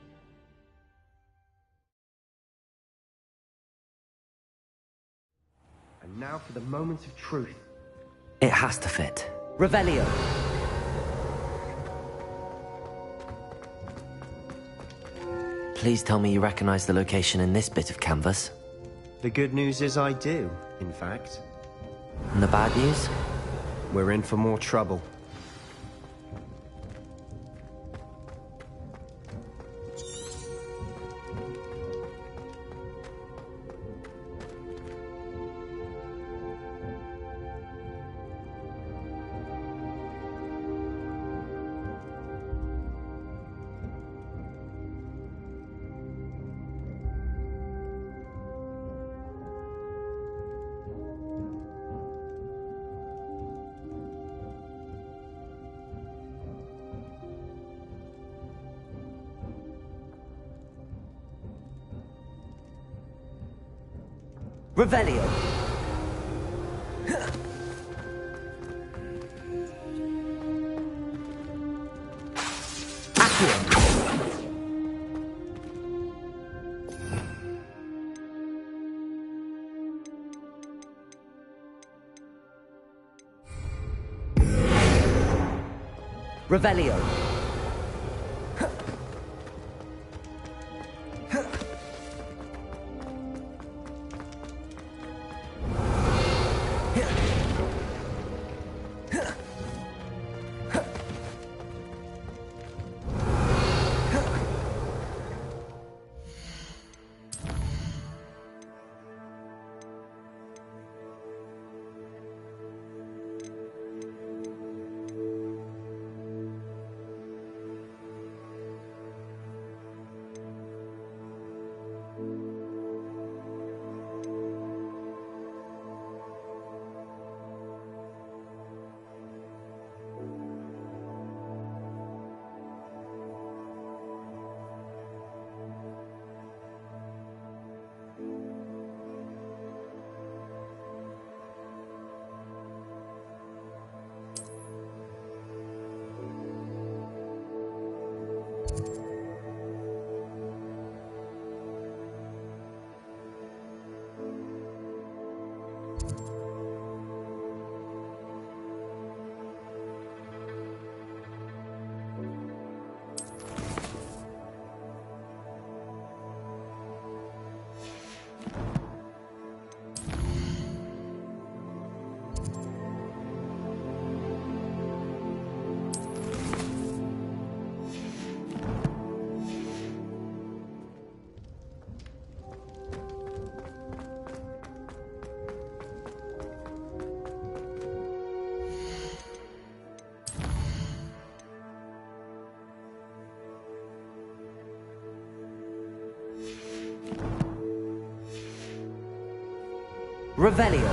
And now for the moment of truth. It has to fit. Revelio. Please tell me you recognize the location in this bit of canvas. The good news is I do, in fact. And the bad news? We're in for more trouble. Revelio. Revelio. Revelio.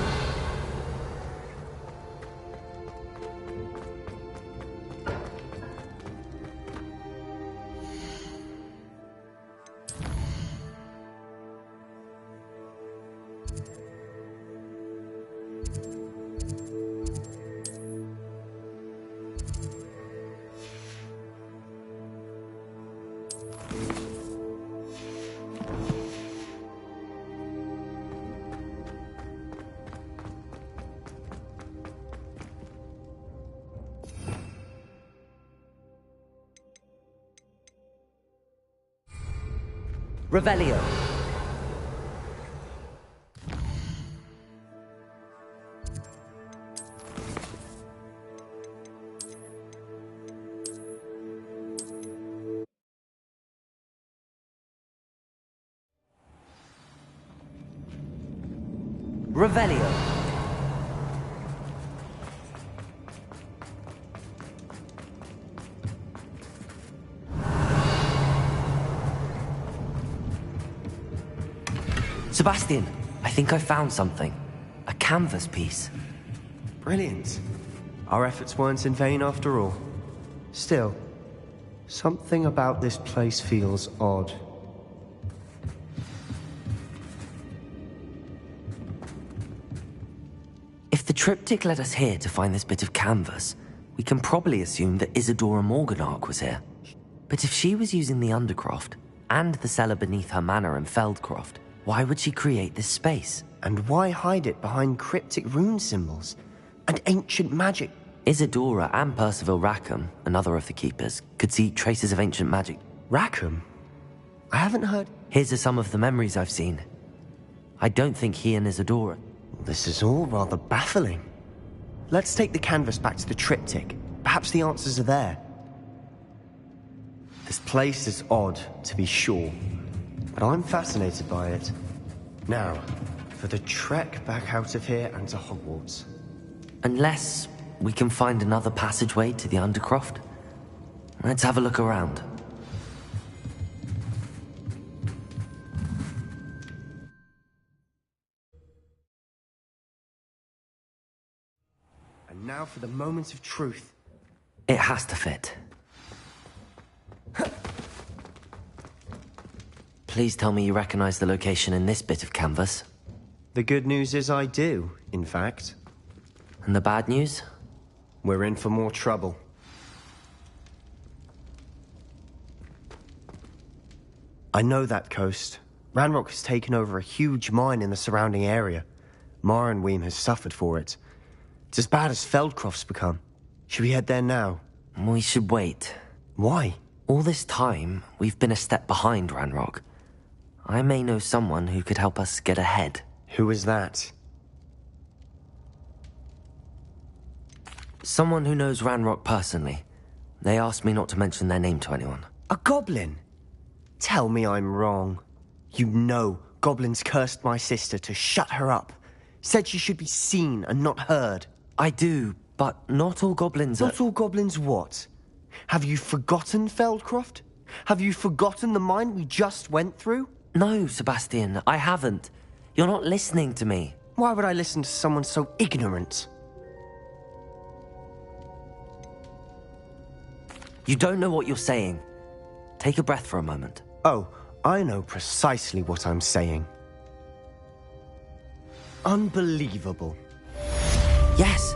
Revelio. Revelio. Sebastian, I think I found something. A canvas piece. Brilliant. Our efforts weren't in vain after all. Still, something about this place feels odd. If the triptych led us here to find this bit of canvas, we can probably assume that Isadora Morganark was here. But if she was using the Undercroft, and the cellar beneath her manor in Feldcroft, why would she create this space? And why hide it behind cryptic rune symbols and ancient magic? Isadora and Percival Rackham, another of the keepers, could see traces of ancient magic. Rackham? I haven't heard... Here's some of the memories I've seen. I don't think he and Isadora... This is all rather baffling. Let's take the canvas back to the triptych. Perhaps the answers are there. This place is odd, to be sure, but I'm fascinated by it. Now, for the trek back out of here and to Hogwarts. Unless we can find another passageway to the Undercroft. Let's have a look around. And now for the moment of truth. It has to fit. Please tell me you recognize the location in this bit of canvas. The good news is I do, in fact. And the bad news? We're in for more trouble. I know that coast. Ranrock has taken over a huge mine in the surrounding area. Marrenweem has suffered for it. It's as bad as Feldcroft's become. Should we head there now? We should wait. Why? All this time, we've been a step behind Ranrock. I may know someone who could help us get ahead. Who is that? Someone who knows Ranrock personally. They asked me not to mention their name to anyone. A goblin? Tell me I'm wrong. You know goblins cursed my sister to shut her up. Said she should be seen and not heard. I do, but not all goblins Not all goblins what? Have you forgotten Feldcroft? Have you forgotten the mine we just went through? No, Sebastian, I haven't. You're not listening to me. Why would I listen to someone so ignorant? You don't know what you're saying. Take a breath for a moment. Oh, I know precisely what I'm saying. Unbelievable. Yes.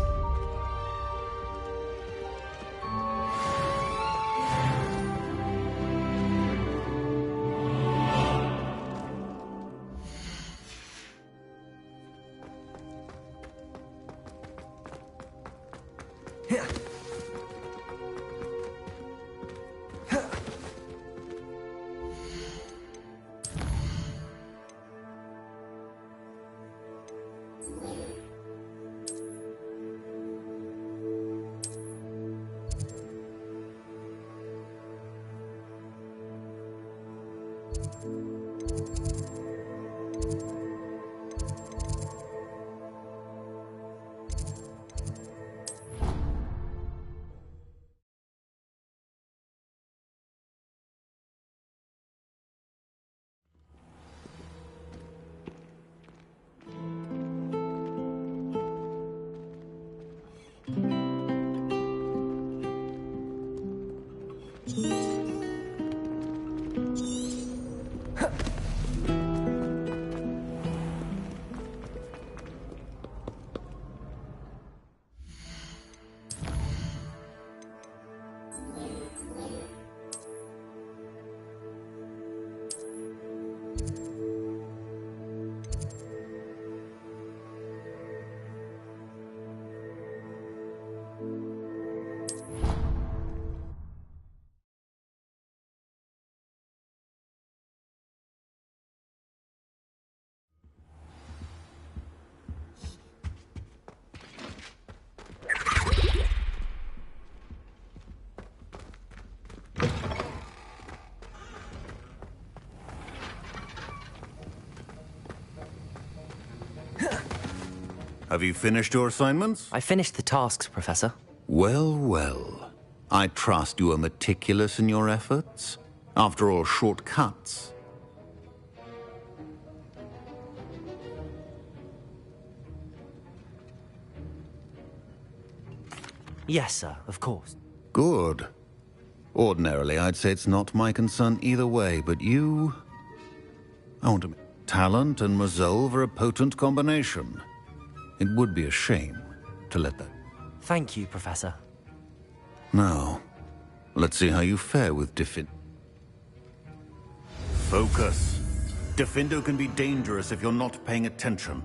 Have you finished your assignments? I finished the tasks, Professor. Well, well. I trust you are meticulous in your efforts. After all, shortcuts. Yes, sir, of course. Good. Ordinarily, I'd say it's not my concern either way, but you... I want to... Talent and resolve are a potent combination. It would be a shame to let that... Thank you, Professor. Now, let's see how you fare with Focus. Diffindo can be dangerous if you're not paying attention.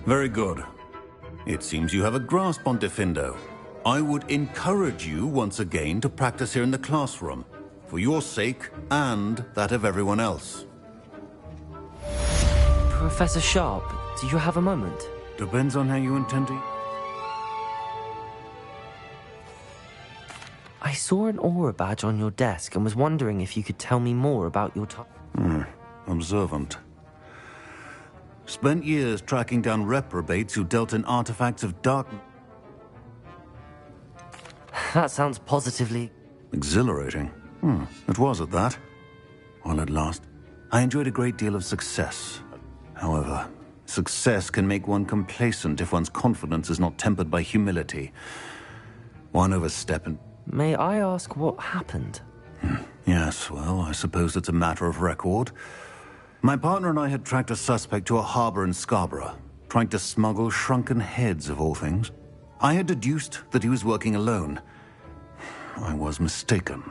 Very good. It seems you have a grasp on Diffindo. I would encourage you once again to practice here in the classroom, for your sake and that of everyone else. Professor Sharp, do you have a moment? Depends on how you intend to... I saw an aura badge on your desk and was wondering if you could tell me more about your time. Observant. Spent years tracking down reprobates who dealt in artifacts of darkness. That sounds positively... Exhilarating. It was at that. While at last, I enjoyed a great deal of success. However, success can make one complacent if one's confidence is not tempered by humility. One overstep and... May I ask what happened? Yes, well, I suppose it's a matter of record. My partner and I had tracked a suspect to a harbor in Scarborough, trying to smuggle shrunken heads of all things. I had deduced that he was working alone. I was mistaken.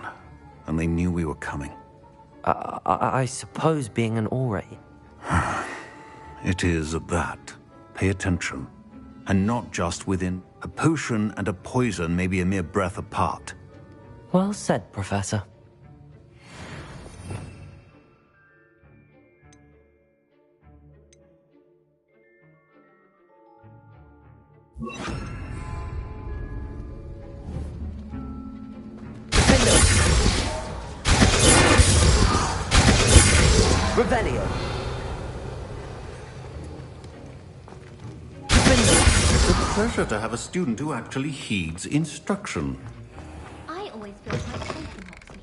and they knew we were coming. I suppose being an Ore. It is at that. Pay attention. And not just within. A potion and a poison may be a mere breath apart. Well said, Professor. Revelio. It's a pleasure to have a student who actually heeds instruction. I always feel like taking Hogsmeade.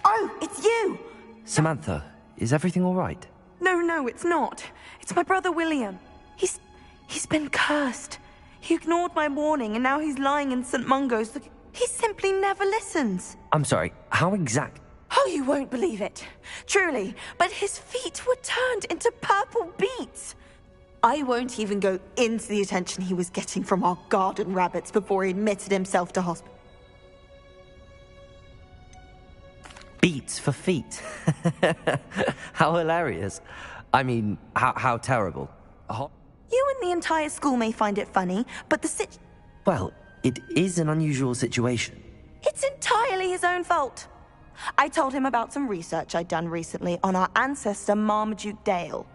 Oh, it's you! Samantha, is everything all right? No, it's not. It's my brother William. He's been cursed. He ignored my warning and now he's lying in St. Mungo's. He simply never listens. I'm sorry, how exact? Oh, you won't believe it. Truly, but his feet were turned into purple beets. I won't even go into the attention he was getting from our garden rabbits before he admitted himself to hospital. Beats for feet. How hilarious. I mean, how terrible. You and the entire school may find it funny, but Well, it is an unusual situation. It's entirely his own fault. I told him about some research I'd done recently on our ancestor Marmaduke Dale.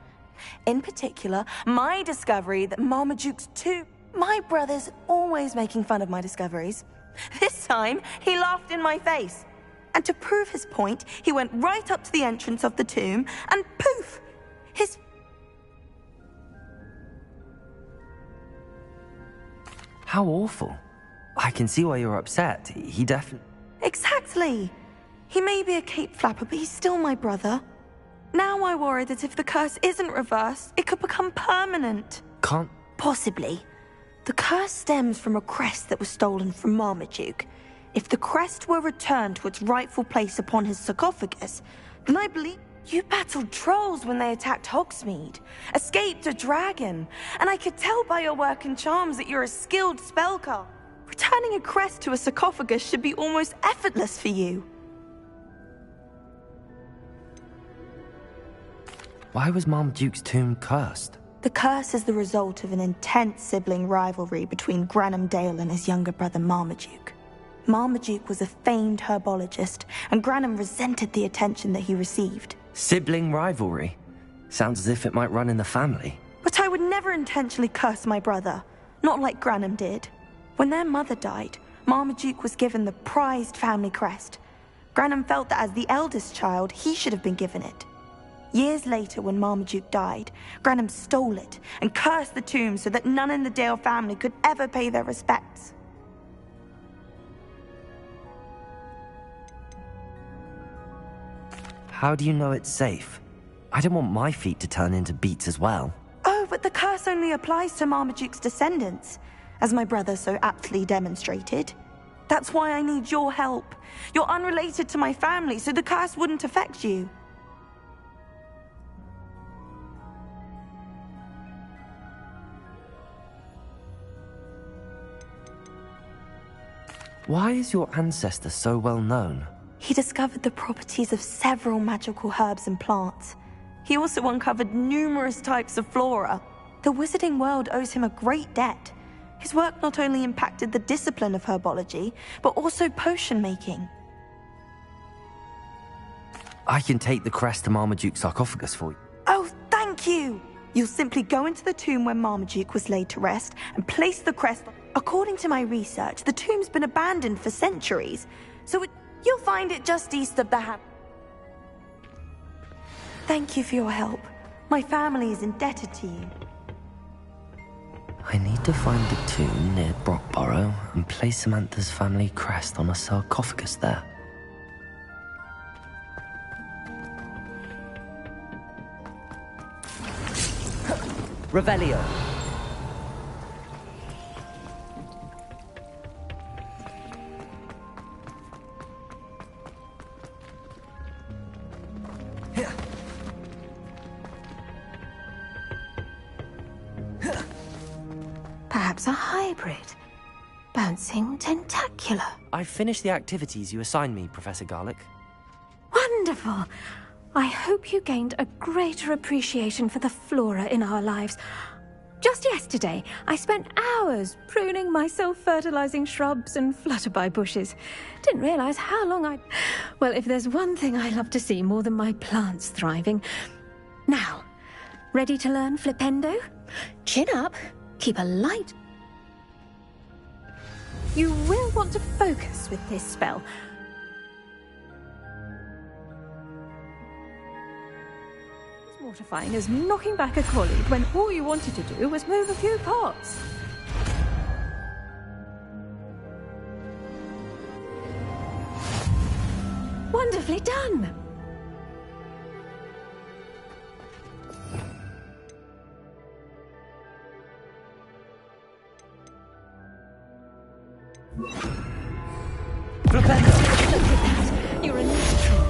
In particular, my discovery that Marmaduke's too... My brother's always making fun of my discoveries. This time, he laughed in my face. And to prove his point, he went right up to the entrance of the tomb, and poof! His... How awful. I can see why you're upset. He definitely... Exactly! He may be a cape flapper, but he's still my brother. Now I worry that if the curse isn't reversed, it could become permanent. Can't... Possibly. The curse stems from a crest that was stolen from Marmaduke. If the crest were returned to its rightful place upon his sarcophagus, then I believe you battled trolls when they attacked Hogsmeade, escaped a dragon, and I could tell by your work and charms that you're a skilled spellcaster. Returning a crest to a sarcophagus should be almost effortless for you. Why was Marmaduke's tomb cursed? The curse is the result of an intense sibling rivalry between Granham Dale and his younger brother Marmaduke. Marmaduke was a famed herbologist, and Granham resented the attention that he received. Sibling rivalry? Sounds as if it might run in the family. But I would never intentionally curse my brother, not like Granham did. When their mother died, Marmaduke was given the prized family crest. Granham felt that as the eldest child, he should have been given it. Years later, when Marmaduke died, Granham stole it and cursed the tomb so that none in the Dale family could ever pay their respects. How do you know it's safe? I don't want my feet to turn into beets as well. Oh, but the curse only applies to Marmaduke's descendants, as my brother so aptly demonstrated. That's why I need your help. You're unrelated to my family, so the curse wouldn't affect you. Why is your ancestor so well known? He discovered the properties of several magical herbs and plants. He also uncovered numerous types of flora. The wizarding world owes him a great debt. His work not only impacted the discipline of herbology, but also potion making. I can take the crest to Marmaduke's sarcophagus for you. Oh, thank you! You'll simply go into the tomb where Marmaduke was laid to rest and place the crest. According to my research, the tomb's been abandoned for centuries, so you'll find it just east of the Thank you for your help. My family is indebted to you. I need to find the tomb near Brockborough and place Samantha's family crest on a sarcophagus there. Revelio. Perhaps a hybrid. Bouncing tentacular. I've finished the activities you assigned me, Professor Garlick. Wonderful! I hope you gained a greater appreciation for the flora in our lives. Just yesterday, I spent hours pruning my self-fertilizing shrubs and flutterby bushes. Didn't realize how long I'd... Well, if there's one thing I love to see more than my plants thriving... Now, ready to learn Flipendo? Chin up, keep a light... You will want to focus with this spell. As mortifying as knocking back a colleague when all you wanted to do was move a few pots. Wonderfully done! Flipendo! Look at that! You're a neutral.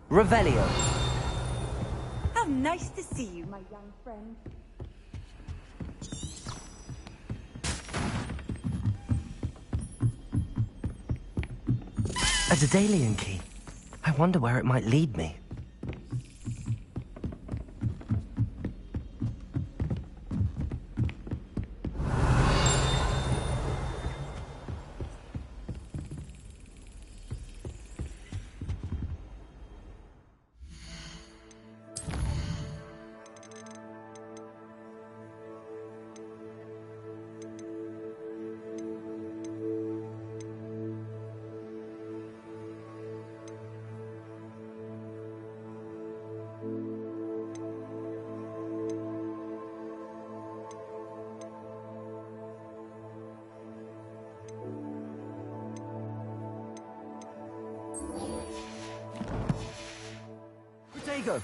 Revelio. How nice to see you, my young friend. A Daedalian key. I wonder where it might lead me. Go.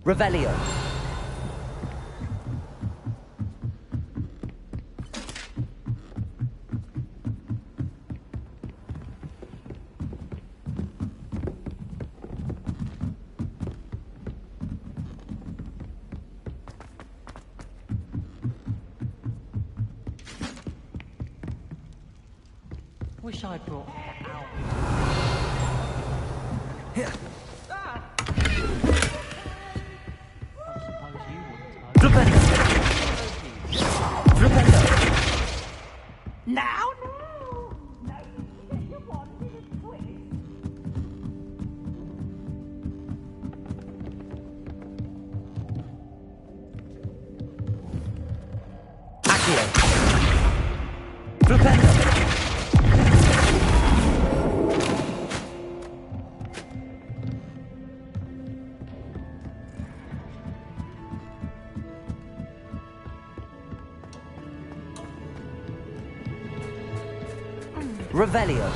Revelio. Wish I brought out. Here. Ah! Flipendo. Flipendo. Now? No, you wanted it quick. Accio. Flipendo. Revelio.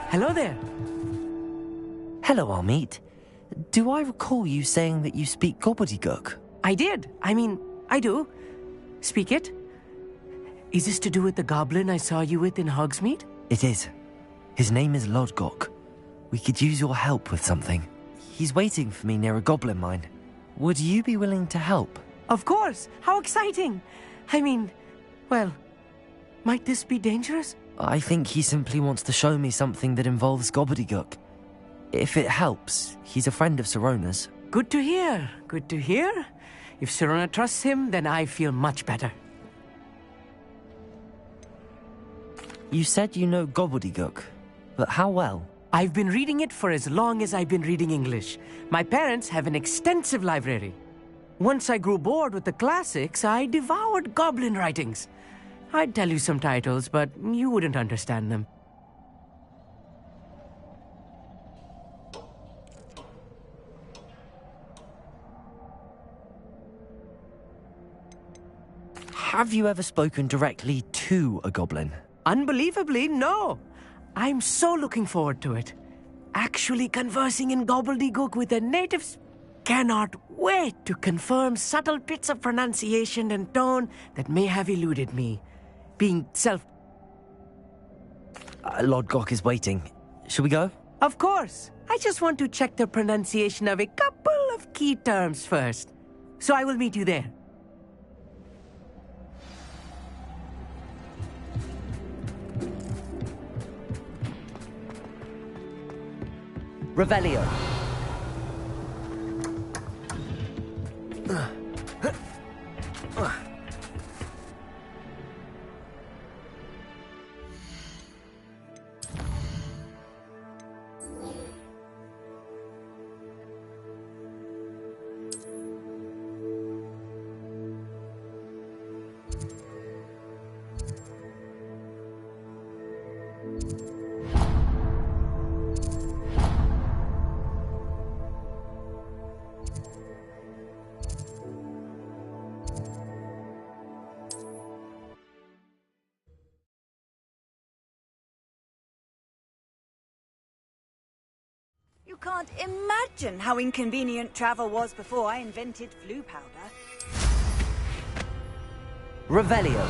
Hello there. Hello, Armeet. Do I recall you saying that you speak gobbledygook? I did. I mean, I do. Speak it. Is this to do with the goblin I saw you with in Hogsmeade? It is. His name is Lodgok. We could use your help with something. He's waiting for me near a goblin mine. Would you be willing to help? Of course! How exciting! I mean, well, might this be dangerous? I think he simply wants to show me something that involves gobbledygook. If it helps, he's a friend of Sirona's. Good to hear. Good to hear. If Sirona trusts him, then I feel much better. You said you know gobbledygook, but how well? I've been reading it for as long as I've been reading English. My parents have an extensive library. Once I grew bored with the classics, I devoured goblin writings. I'd tell you some titles, but you wouldn't understand them. Have you ever spoken directly to a goblin? Unbelievably, no. I'm so looking forward to it. Actually conversing in gobbledygook with the natives. Cannot wait to confirm subtle bits of pronunciation and tone that may have eluded me. Being Lodgok is waiting. Shall we go? Of course. I just want to check the pronunciation of a couple of key terms first. So I will meet you there. Revelio. You can't imagine how inconvenient travel was before I invented flu powder. Revelio.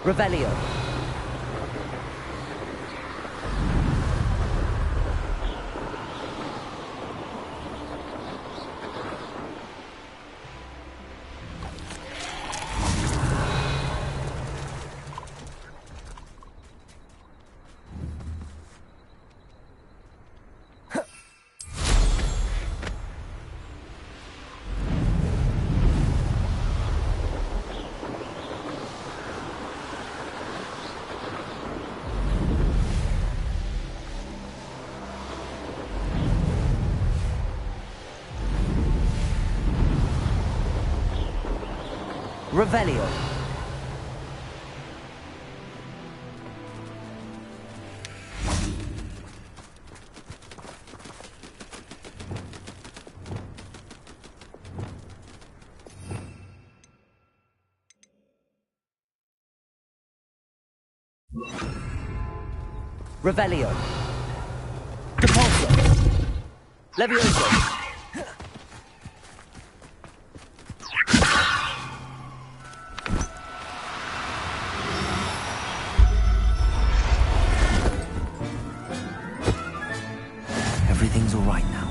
Revelio. Revelio. Revelio. Depulso. Levioso. Everything's all right now.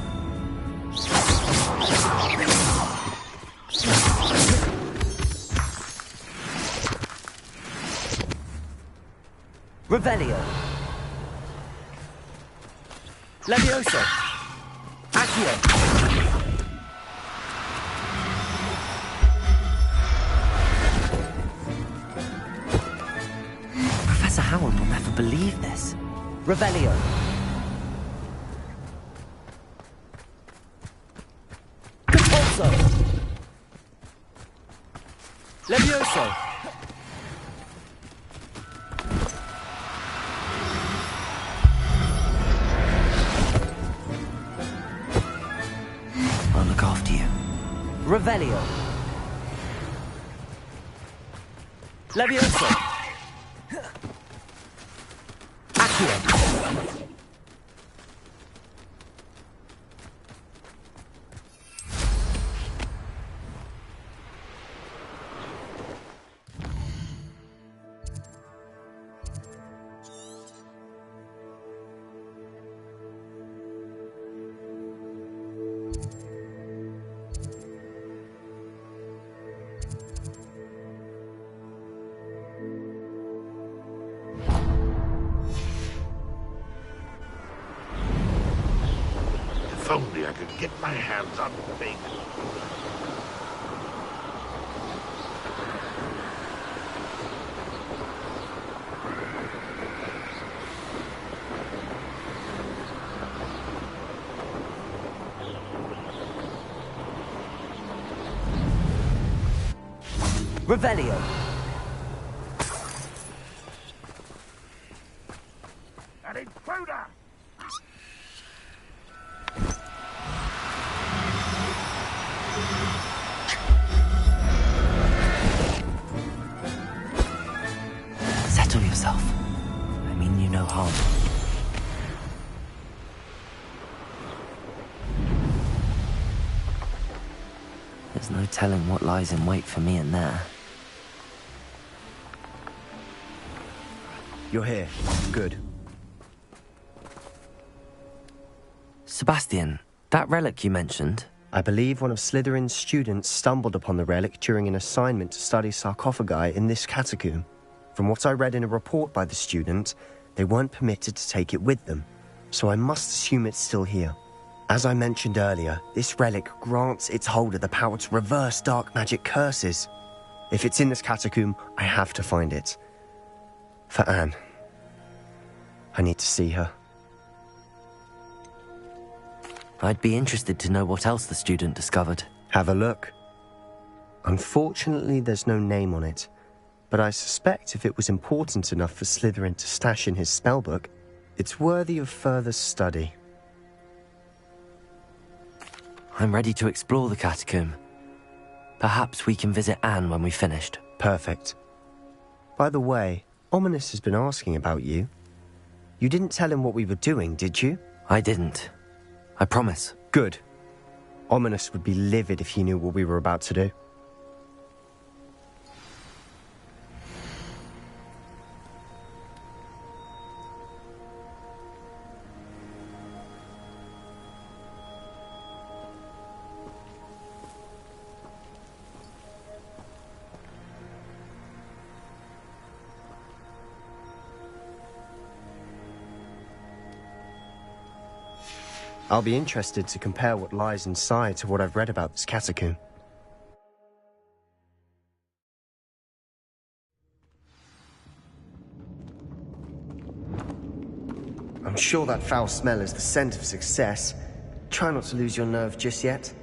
Revelio. Levioso. Accio. Professor Howard will never believe this. Revelio. Levioso! I'll look after you. Revelio! Levioso! Accio! If only I could get my hands on bacon. Revelio! An intruder! Settle yourself. I mean you no harm. There's no telling what lies in wait for me in there. You're here. Good. Sebastian, that relic you mentioned... I believe one of Slytherin's students stumbled upon the relic during an assignment to study sarcophagi in this catacomb. From what I read in a report by the student, they weren't permitted to take it with them, so I must assume it's still here. As I mentioned earlier, this relic grants its holder the power to reverse dark magic curses. If it's in this catacomb, I have to find it. For Anne. I need to see her. I'd be interested to know what else the student discovered. Have a look. Unfortunately, there's no name on it, but I suspect if it was important enough for Slytherin to stash in his spellbook, it's worthy of further study. I'm ready to explore the catacomb. Perhaps we can visit Anne when we've finished. Perfect. By the way, Ominous has been asking about you. You didn't tell him what we were doing, did you? I didn't. I promise. Good. Ominous would be livid if he knew what we were about to do. I'll be interested to compare what lies inside to what I've read about this catacomb. I'm sure that foul smell is the scent of success. Try not to lose your nerve just yet.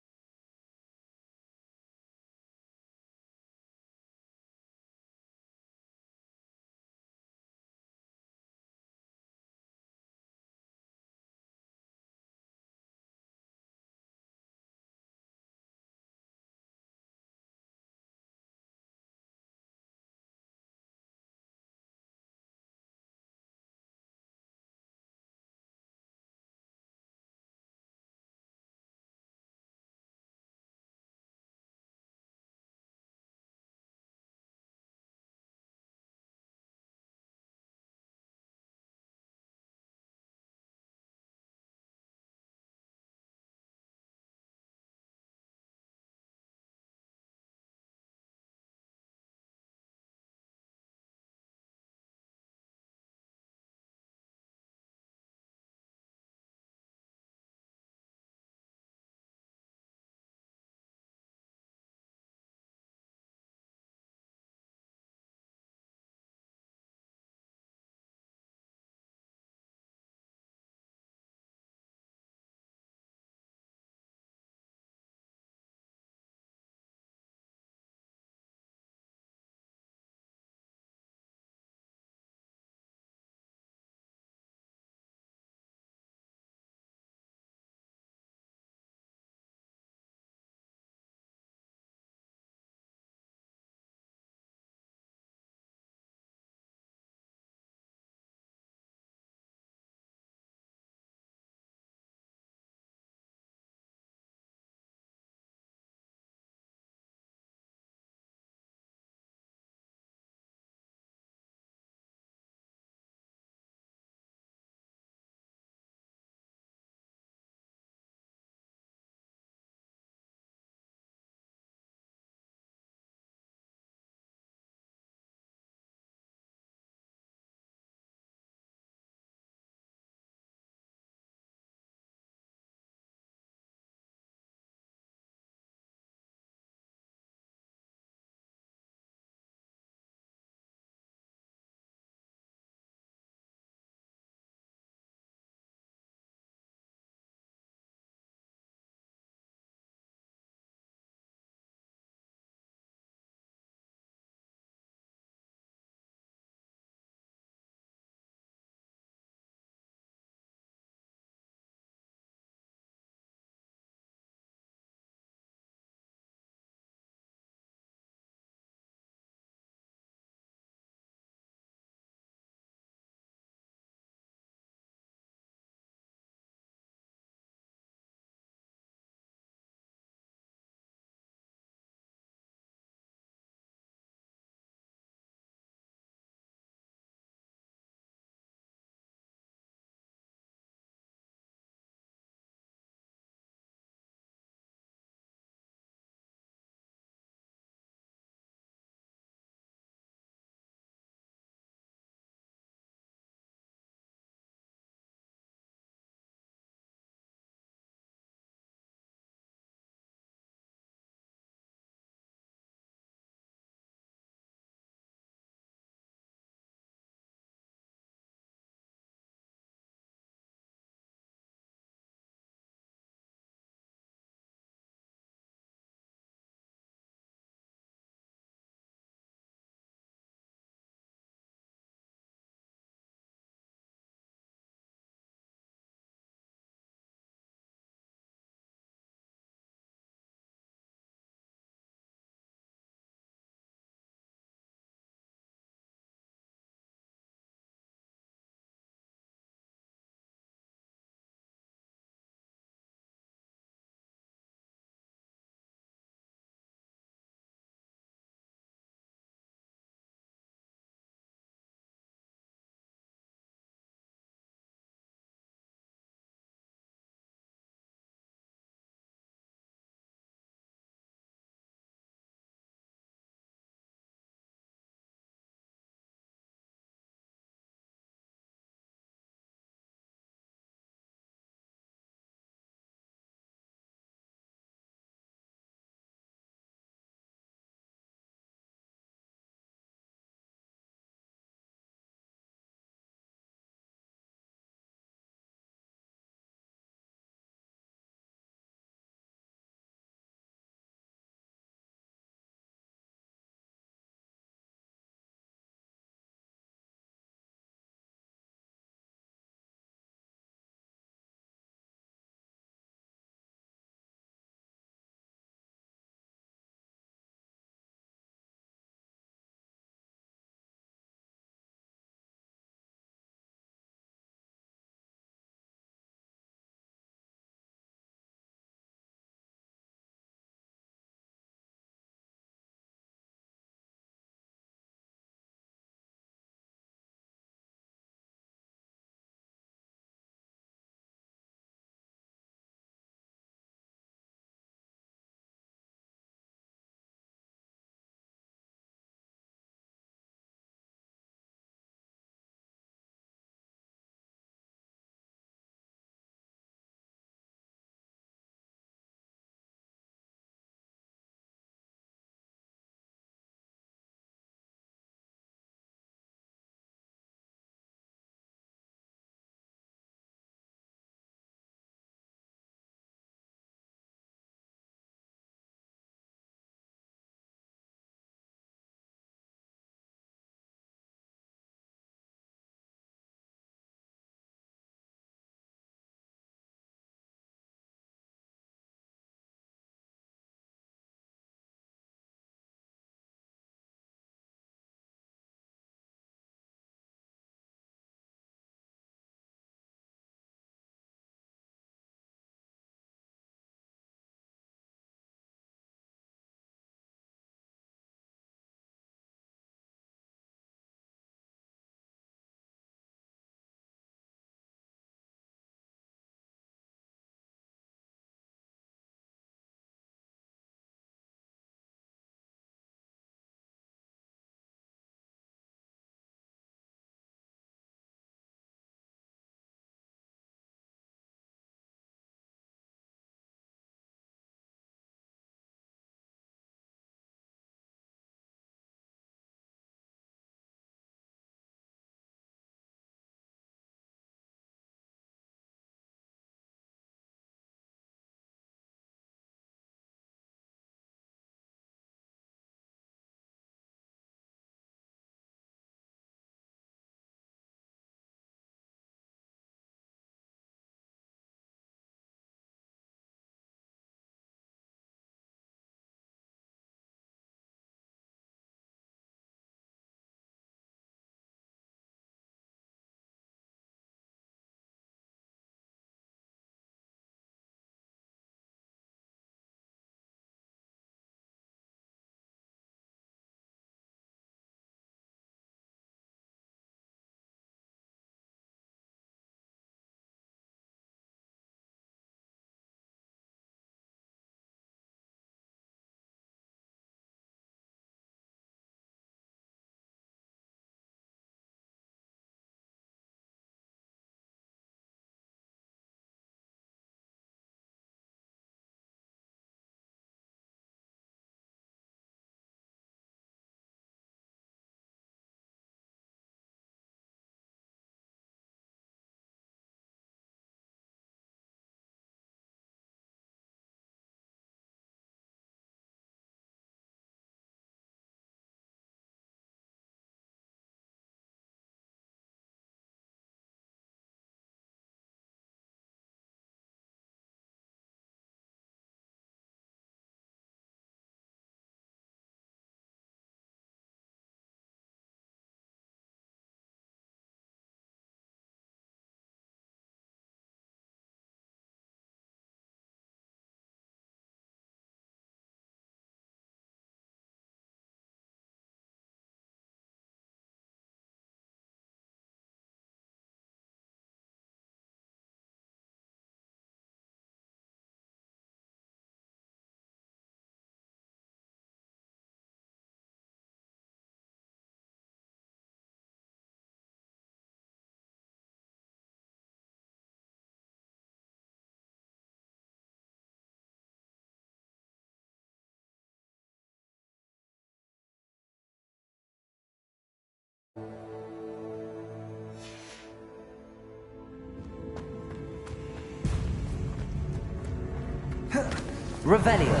Revelio.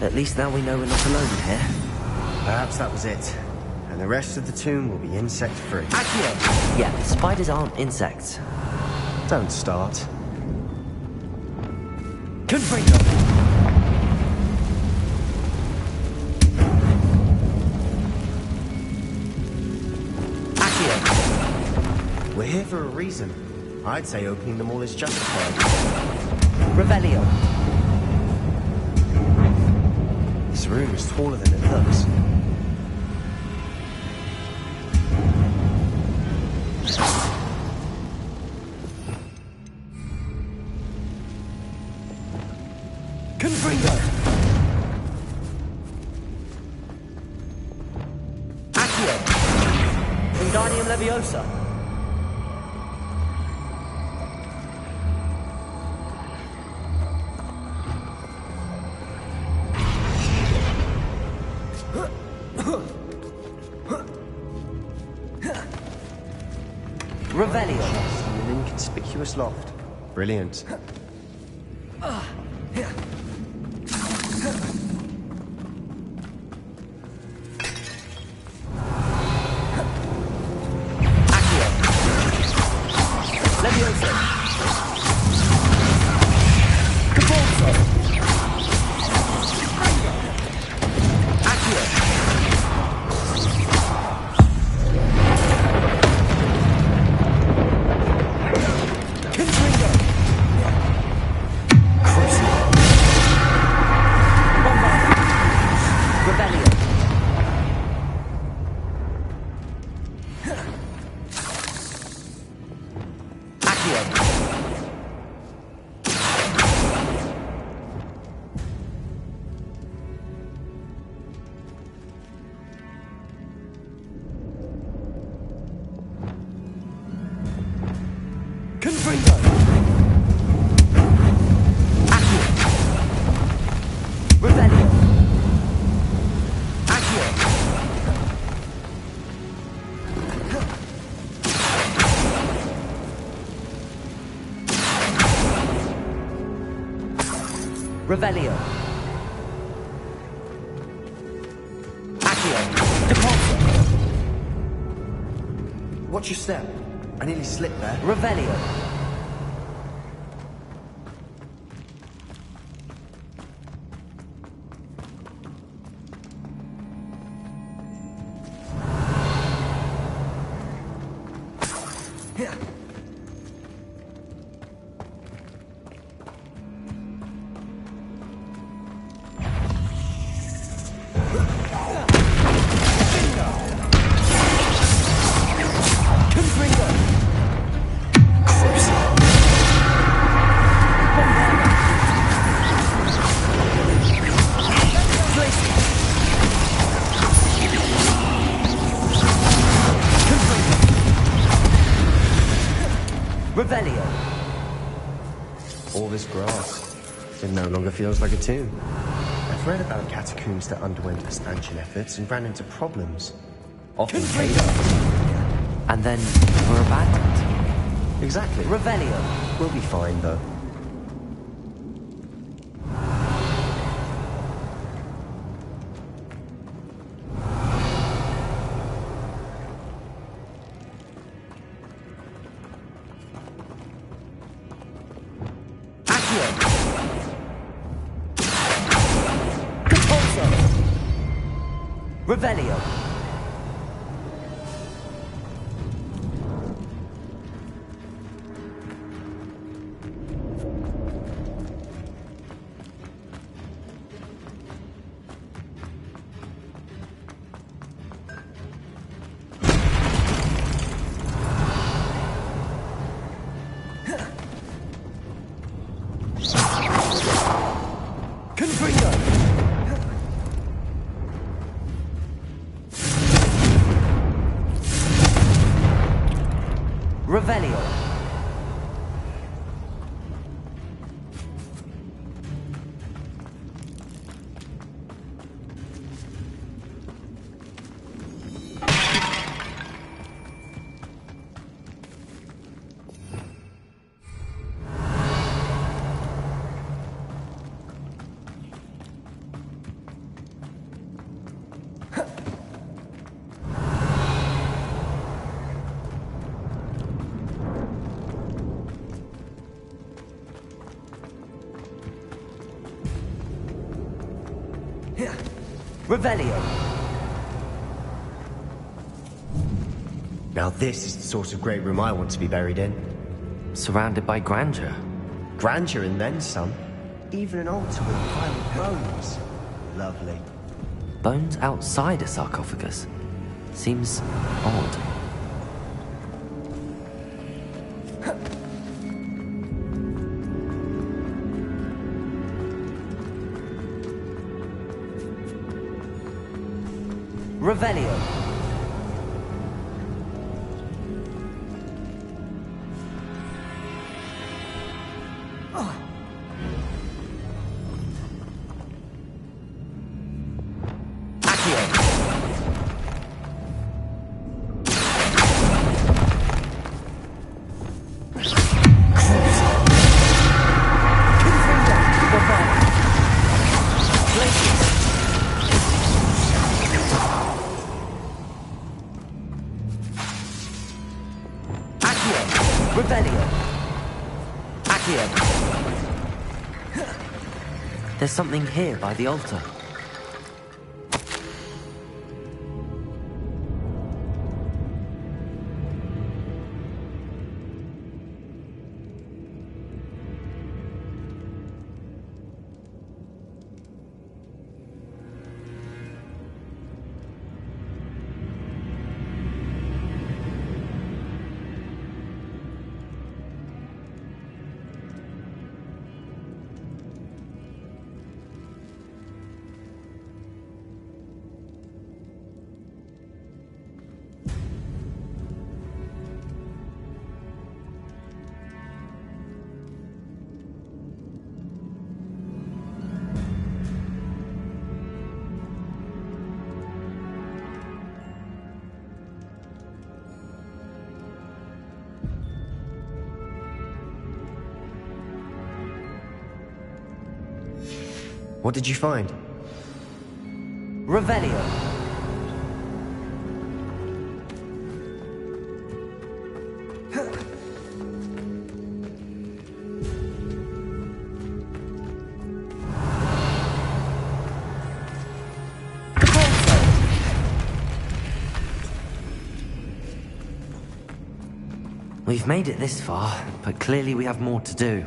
At least now we know we're not alone here. Perhaps that was it. And the rest of the tomb will be insect-free. Accio! Yeah, spiders aren't insects. Don't start. Confringo. Accio! We're here for a reason. I'd say opening them all is justified. Revelio. This room is taller than it looks. Confringo. Accio. Wingardium Leviosa. Revelio. In an inconspicuous loft. Brilliant. Revelio. Accio. Depulso. Watch your step. I nearly slipped there. Revelio. Revelio. All this grass. It no longer feels like a tomb. I've read about catacombs that underwent expansion efforts and ran into problems. Often and then were abandoned. Exactly. Revelio. We'll be fine, though. Revelio. Revelio. Revelio. Now this is the sort of great room I want to be buried in. Surrounded by grandeur. Grandeur and then some. Even an altar with violent bones. Lovely. Bones outside a sarcophagus. Seems odd. Revelio. There's something here by the altar. What did you find? Revelio. We've made it this far, but clearly we have more to do.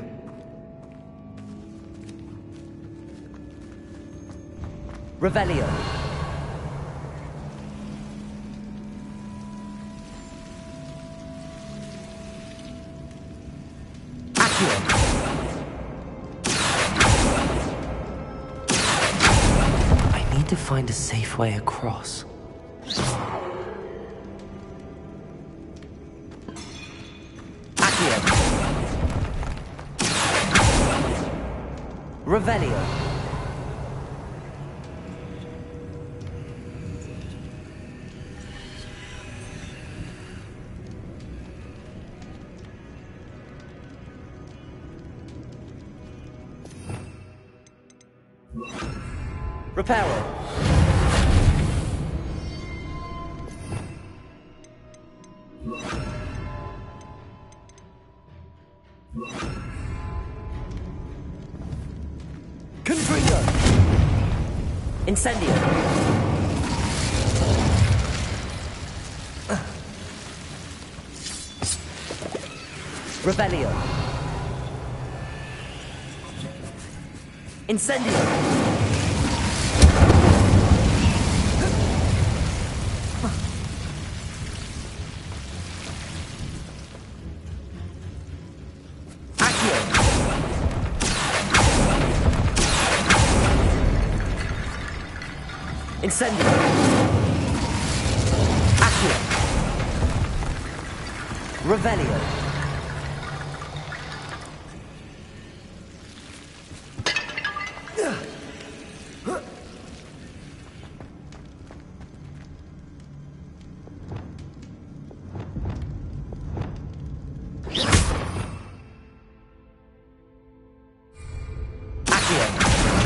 Revelio. I need to find a safe way across. Revelio. Reparo. Confringo. Incendio. Revelio. Incendio. Incendio. Accio. Revelio.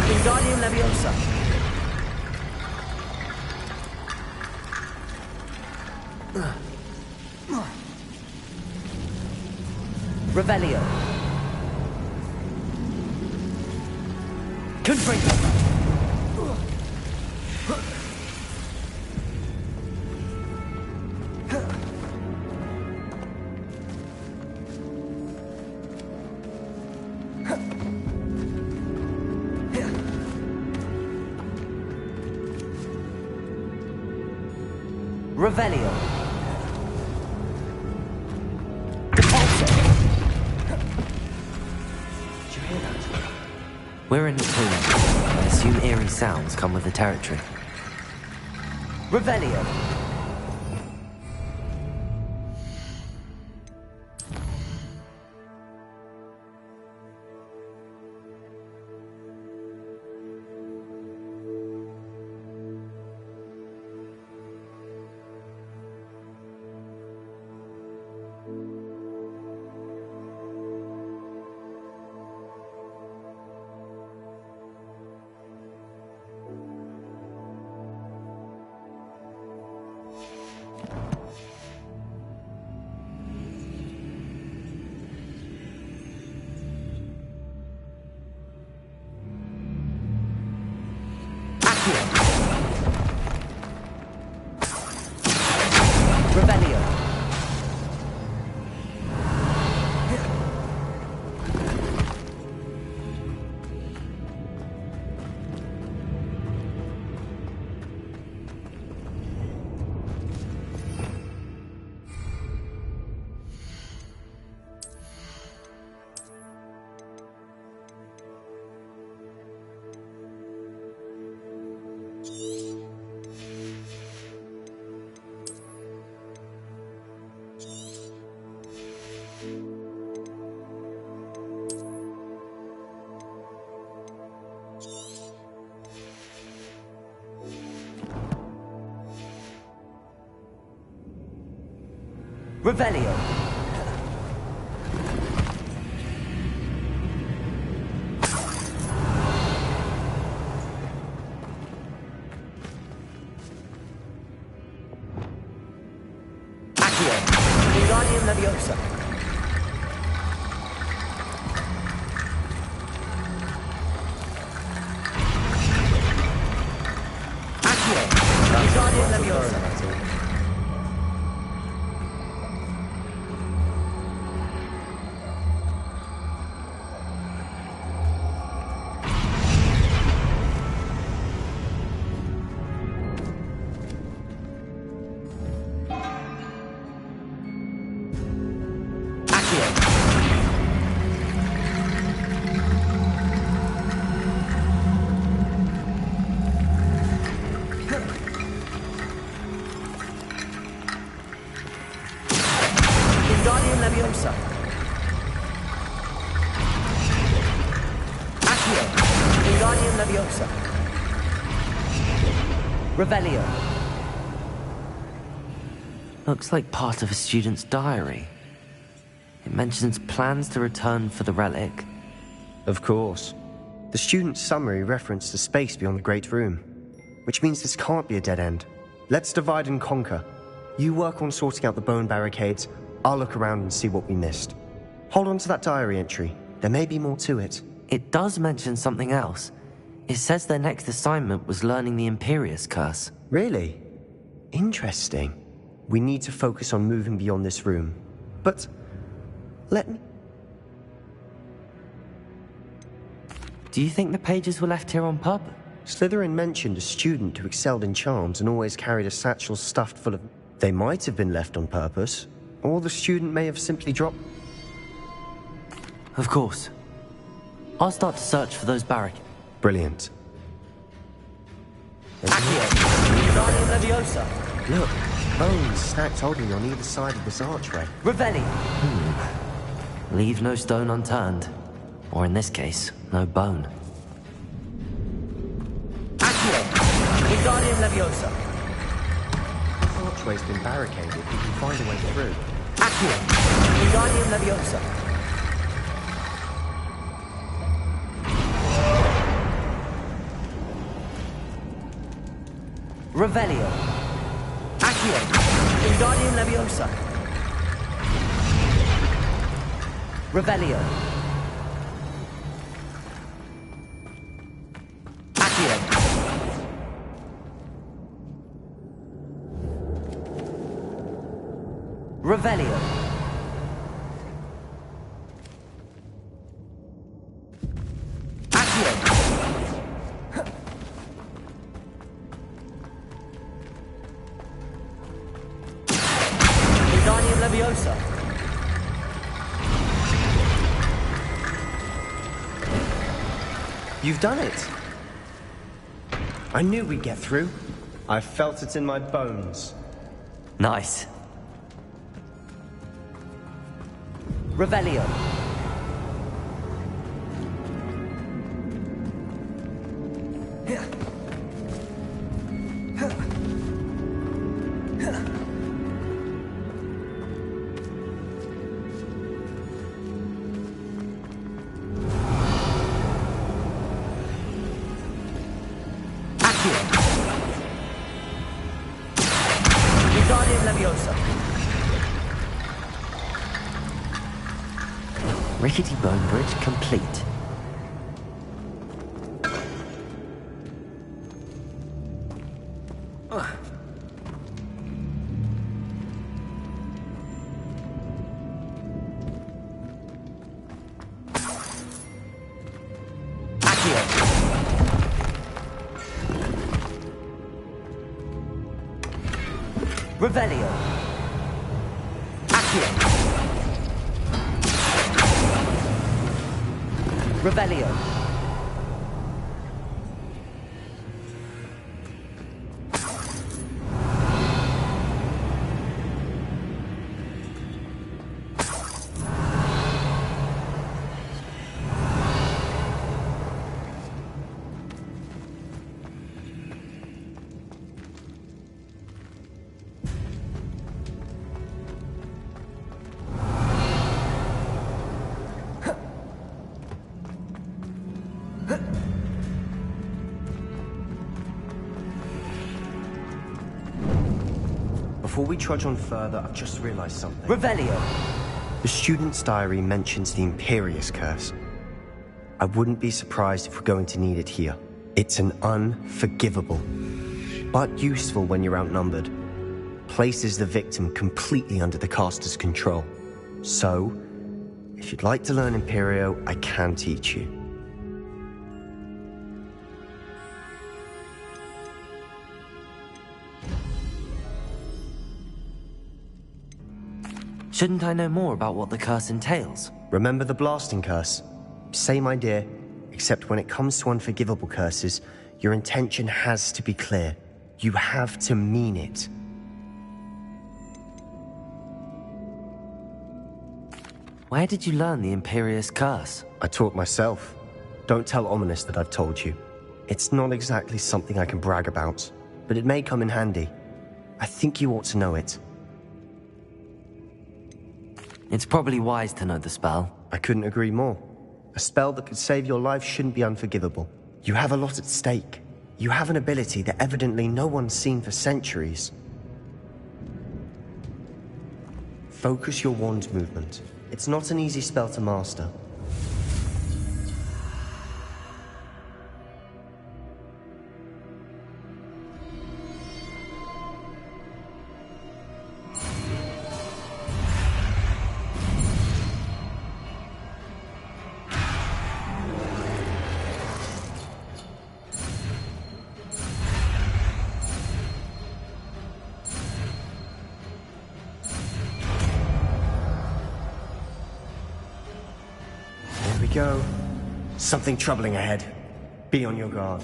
Wingardium Leviosa. Revelio. Confringo. Revelio. We're in the tomb. I assume eerie sounds come with the territory. Revelio. Revelio. Revelio. Accio. Wingardium Leviosa. Accio. Wingardium Leviosa. Wingardium Leviosa. Accio. Wingardium Leviosa. Revelio. Looks like part of a student's diary. It mentions plans to return for the relic. Of course. The student's summary referenced the space beyond the Great Room, which means this can't be a dead end. Let's divide and conquer. You work on sorting out the bone barricades, I'll look around and see what we missed. Hold on to that diary entry. There may be more to it. It does mention something else. It says their next assignment was learning the Imperius Curse. Really? Interesting. We need to focus on moving beyond this room. But let me... Do you think the pages were left here on purpose? Slytherin mentioned a student who excelled in charms and always carried a satchel stuffed full of... They might have been left on purpose, or the student may have simply dropped... Of course. I'll start to search for those barricades. Brilliant. Accio. Wingardium Leviosa. Look, bones stacked oddly on either side of this archway. Revelli! Leave no stone unturned. Or in this case, no bone. Accio! Wingardium Leviosa! This archway's been barricaded. We can find a way through. Accio! Wingardium Leviosa! Revelio! Accio! Wingardium Leviosa! Revelio! Accio! Revelio! Accio! Wingardium Leviosa! You've done it! I knew we'd get through. I felt it in my bones. Nice. Revelio! Wingardium Leviosa! Rickety bone bridge complete. Revelio! Accio! Revelio! Before we trudge on further, I've just realized something. Revelio! The student's diary mentions the Imperious Curse. I wouldn't be surprised if we're going to need it here. It's an unforgivable, but useful when you're outnumbered. Places the victim completely under the caster's control. So, if you'd like to learn Imperio, I can teach you. Shouldn't I know more about what the curse entails? Remember the blasting curse? Same idea, except when it comes to unforgivable curses, your intention has to be clear. You have to mean it. Where did you learn the Imperious Curse? I taught myself. Don't tell Ominous that I've told you. It's not exactly something I can brag about, but it may come in handy. I think you ought to know it. It's probably wise to know the spell. I couldn't agree more. A spell that could save your life shouldn't be unforgivable. You have a lot at stake. You have an ability that evidently no one's seen for centuries. Focus your wand movement. It's not an easy spell to master. Go. Something troubling ahead. Be on your guard.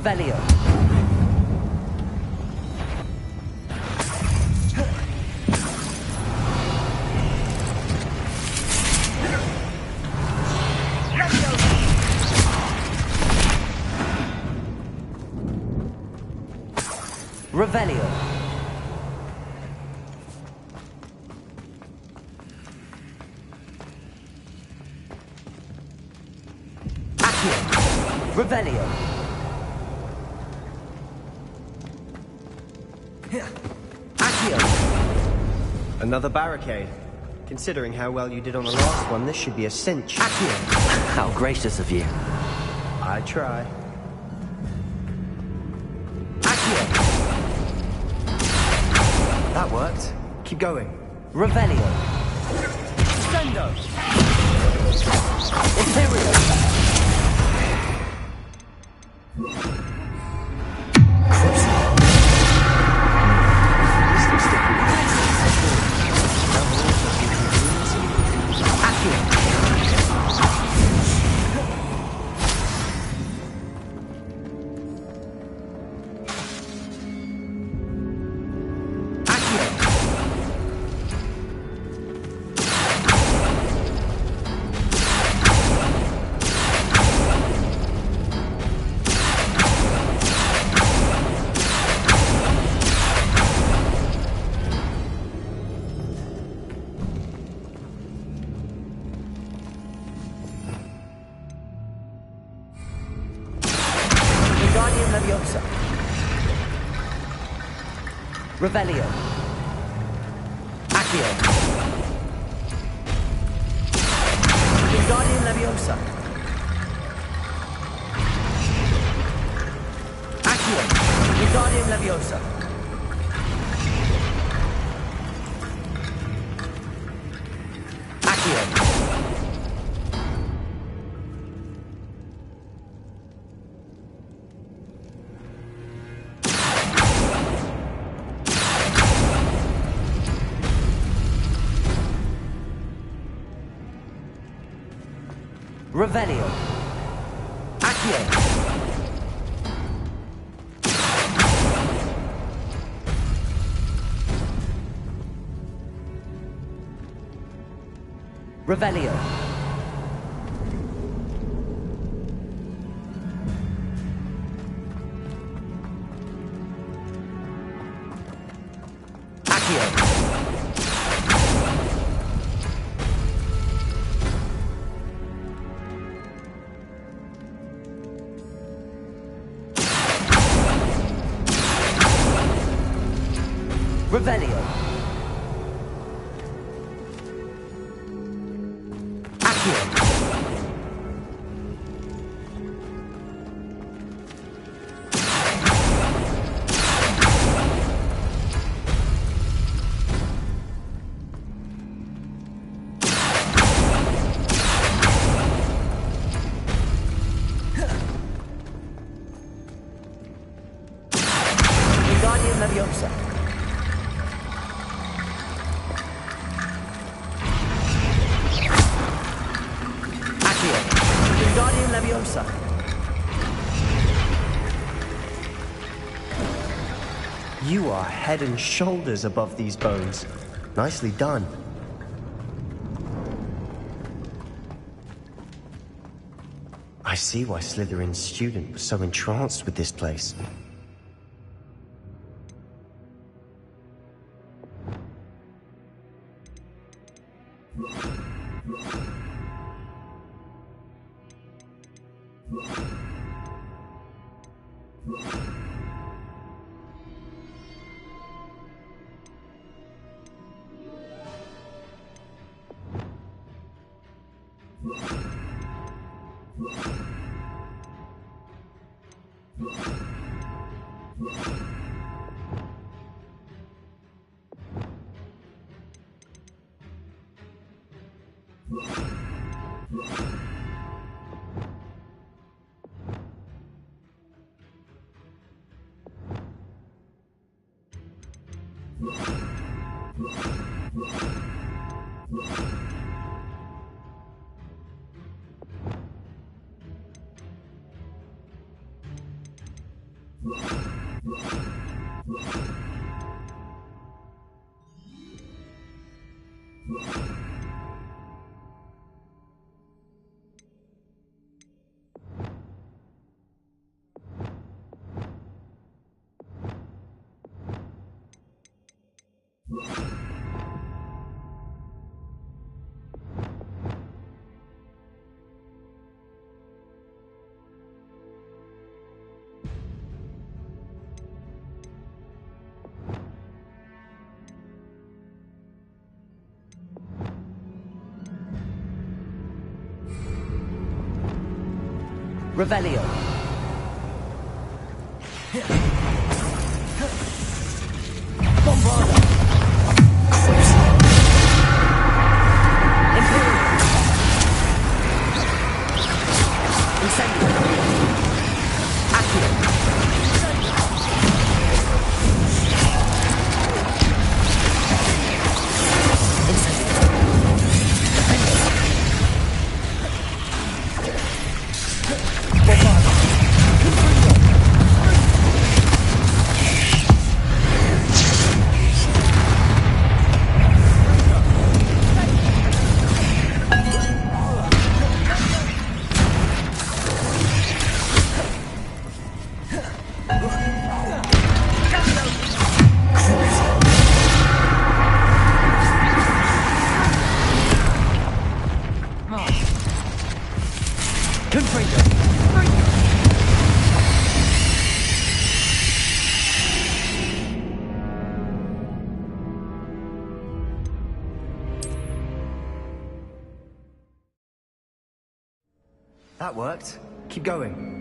Revelio. Revelio. Accio. Revelio. Accio. Another barricade. Considering how well you did on the last one, this should be a cinch. Accio. How gracious of you. I try. That worked. Keep going. Revelio. Sendo. Imperio. Revelio. Accio. Wingardium Leviosa. Accio. Wingardium Leviosa. Accio. Revelio. Accio. Revelio. Accio. Revelio. Accio. Wingardium Leviosa. Wingardium Leviosa. You are head and shoulders above these bones. Nicely done. I see why Slytherin's student was so entranced with this place. Revelio. Bombarda. Imperial. Incendio. Accio. That worked. Keep going.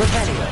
Revelio.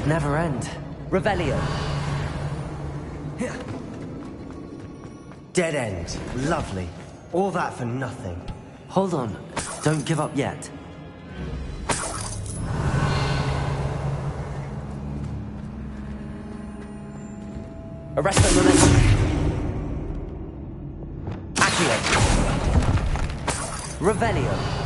Never end. Revelio. Dead end. Lovely. All that for nothing. Hold on. Don't give up yet. Arrest the momentum. Accio. Revelio.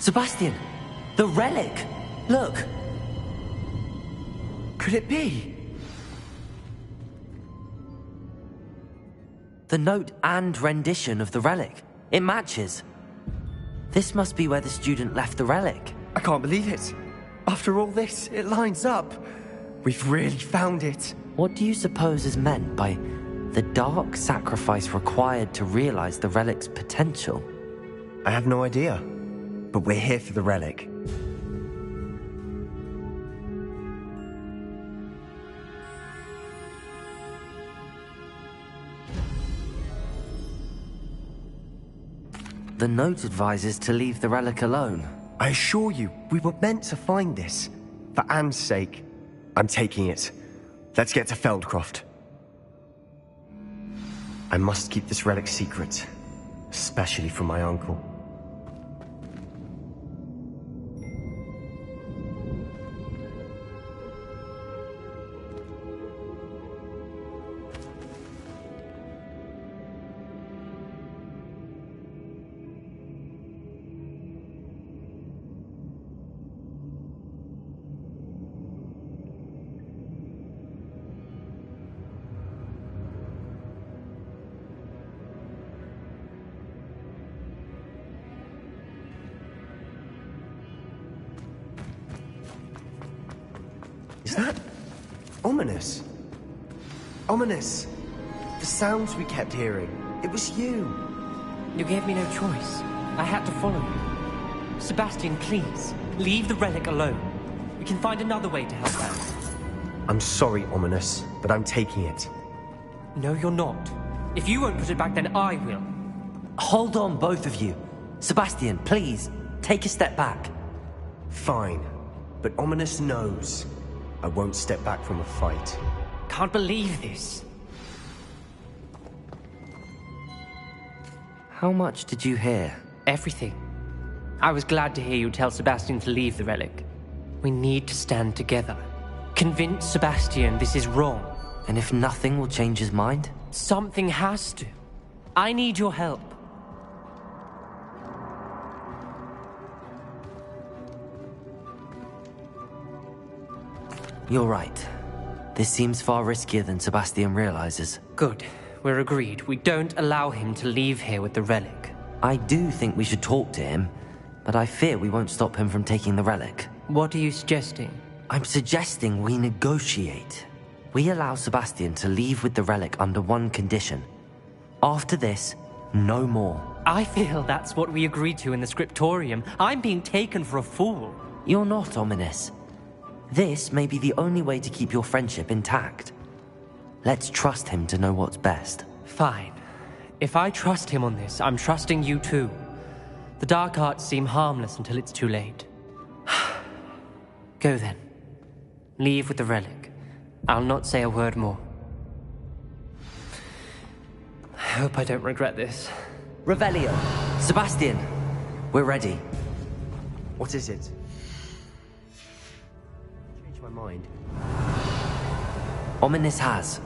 Sebastian! The relic! Look! Could it be? The note and rendition of the relic. It matches. This must be where the student left the relic. I can't believe it. After all this, it lines up. We've really found it. What do you suppose is meant by the dark sacrifice required to realize the relic's potential? I have no idea. But we're here for the relic. The note advises to leave the relic alone. I assure you, we were meant to find this. For Anne's sake, I'm taking it. Let's get to Feldcroft. I must keep this relic secret, especially from my uncle. Is that ominous? Ominous! The sounds we kept hearing. It was you. You gave me no choice. I had to follow you. Sebastian, please. leave the relic alone. We can find another way to help her. I'm sorry, Ominous, but I'm taking it. No, you're not. If you won't put it back, then I will. Hold on, both of you. Sebastian, please, take a step back. Fine, but Ominous knows I won't step back from a fight. Can't believe this. How much did you hear? Everything. I was glad to hear you tell Sebastian to leave the relic. We need to stand together. Convince Sebastian this is wrong. And if nothing will change his mind? Something has to. I need your help. You're right. This seems far riskier than Sebastian realizes. Good. We're agreed. We don't allow him to leave here with the relic. I do think we should talk to him, but I fear we won't stop him from taking the relic. What are you suggesting? I'm suggesting we negotiate. We allow Sebastian to leave with the relic under one condition. After this, no more. I feel that's what we agreed to in the scriptorium. I'm being taken for a fool. You're not, Ominous. This may be the only way to keep your friendship intact. Let's trust him to know what's best. Fine. If I trust him on this, I'm trusting you too. The dark arts seem harmless until it's too late. Go then. Leave with the relic. I'll not say a word more. I hope I don't regret this. Revelio! Sebastian! We're ready. What is it? Change my mind. Ominous has.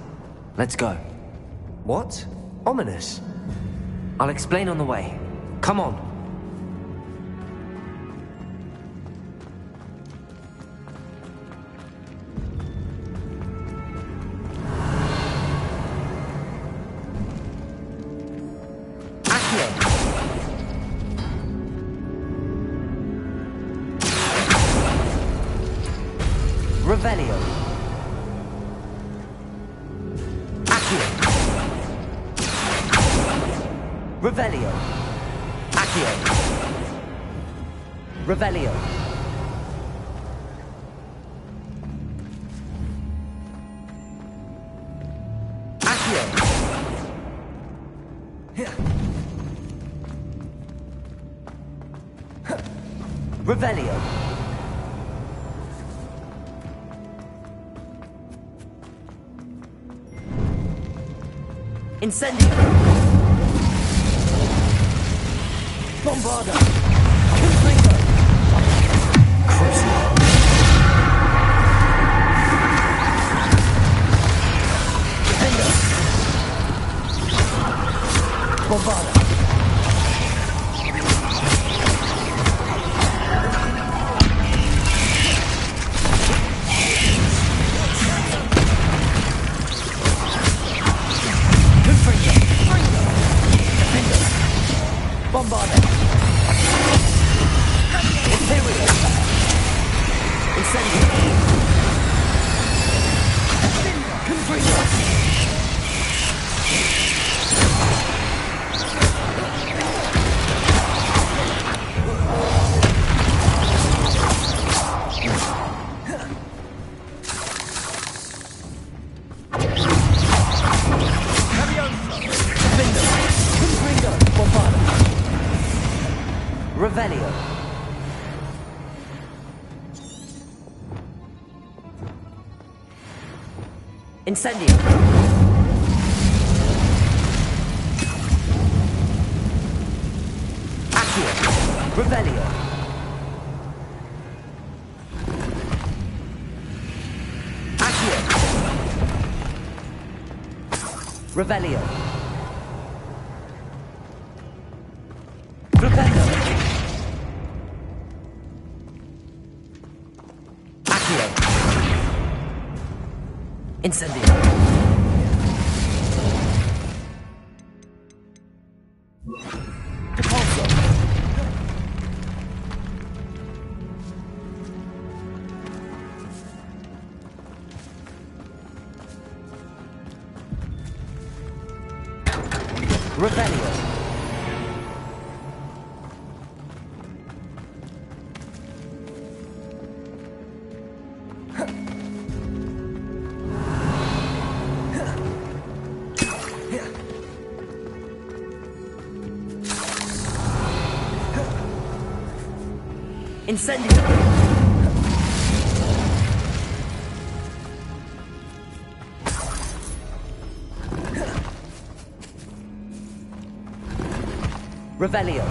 Let's go. What? Ominous? I'll explain on the way. Come on. Revelio. Accio. Revelio. Accio. Revelio. Accio. Revelio. Incendio! Bombarda! Confringo! Crucio! Defender! Bombarda! Bombarda! Imperial! Incendio! Confringo! Revelio. Incendio. Accio. Revelio. Accio. Revelio. Revelio. Incendio. Repulso. Revelio. Incendio! Revelio.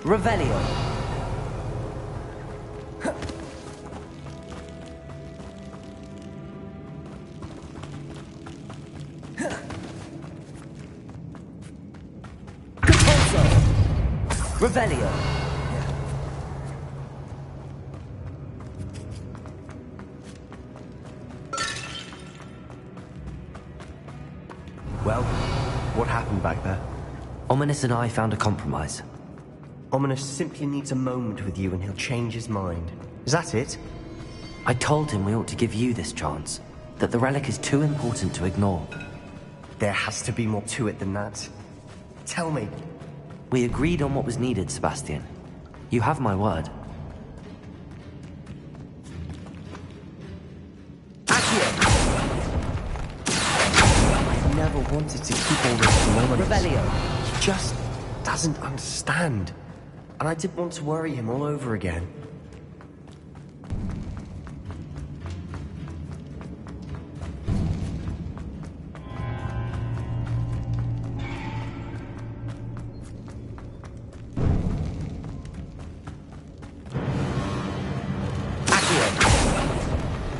Revelio. Capozzo. Revelio. Well, what happened back there? Ominous and I found a compromise. Ominous simply needs a moment with you and he'll change his mind. Is that it? I told him we ought to give you this chance, that the relic is too important to ignore. There has to be more to it than that. Tell me. We agreed on what was needed, Sebastian. You have my word. I never wanted to keep all this from Ominous. Revelio. He just doesn't understand. And I didn't want to worry him all over again.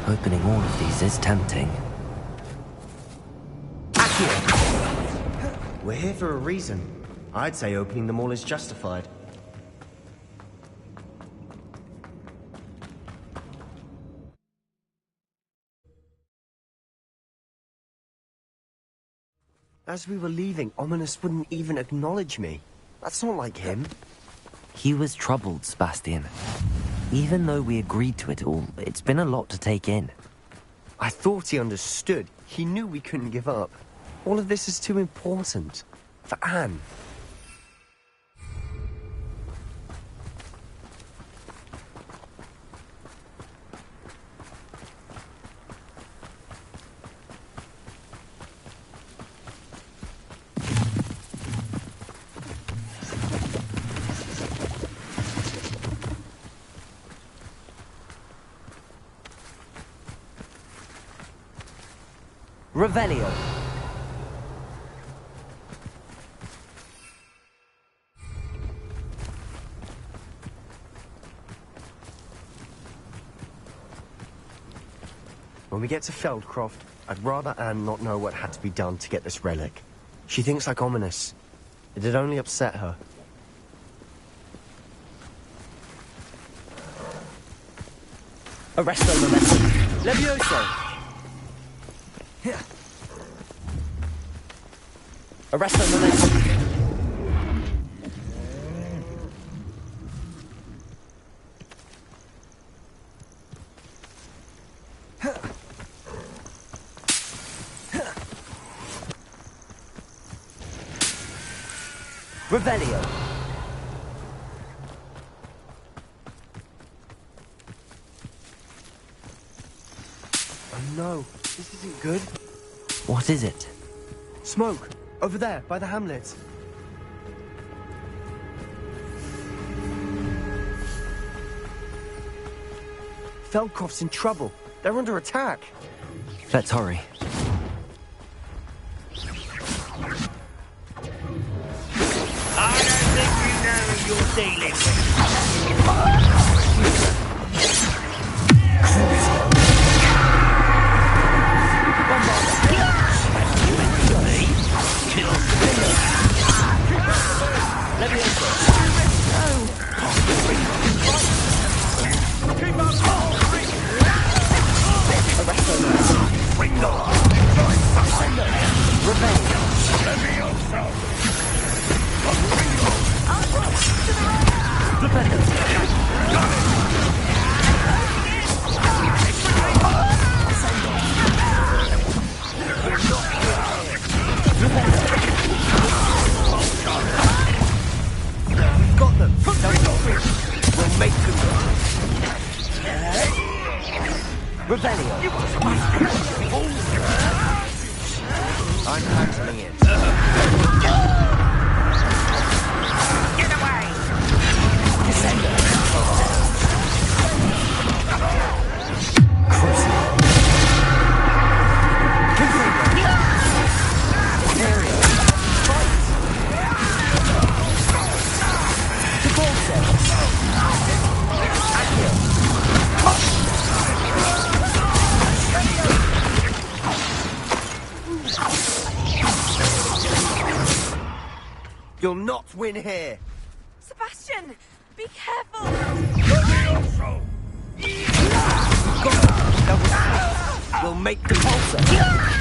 Opening all of these is tempting. We're here for a reason. I'd say opening them all is justified. As we were leaving, Ominous wouldn't even acknowledge me. That's not like him. He was troubled, Sebastian. Even though we agreed to it all, it's been a lot to take in. I thought he understood. He knew we couldn't give up. All of this is too important. For Anne. Revelio. When we get to Feldcroft, I'd rather Anne not know what had to be done to get this relic. She thinks like Ominous. It'd only upset her. Arresto Momentum. Levioso. Arresto Momentum. Revelio. Oh no, this isn't good. What is it? Smoke! Over there, by the hamlet. Feldcroft's in trouble. They're under attack. Let's hurry. I don't think you know who you're dealing with. Bring the We've got them. We'll make them. Revelio. I'm handling it. Get away! Descender. You'll not win here. Sebastian, be careful. We'll make the pulsar.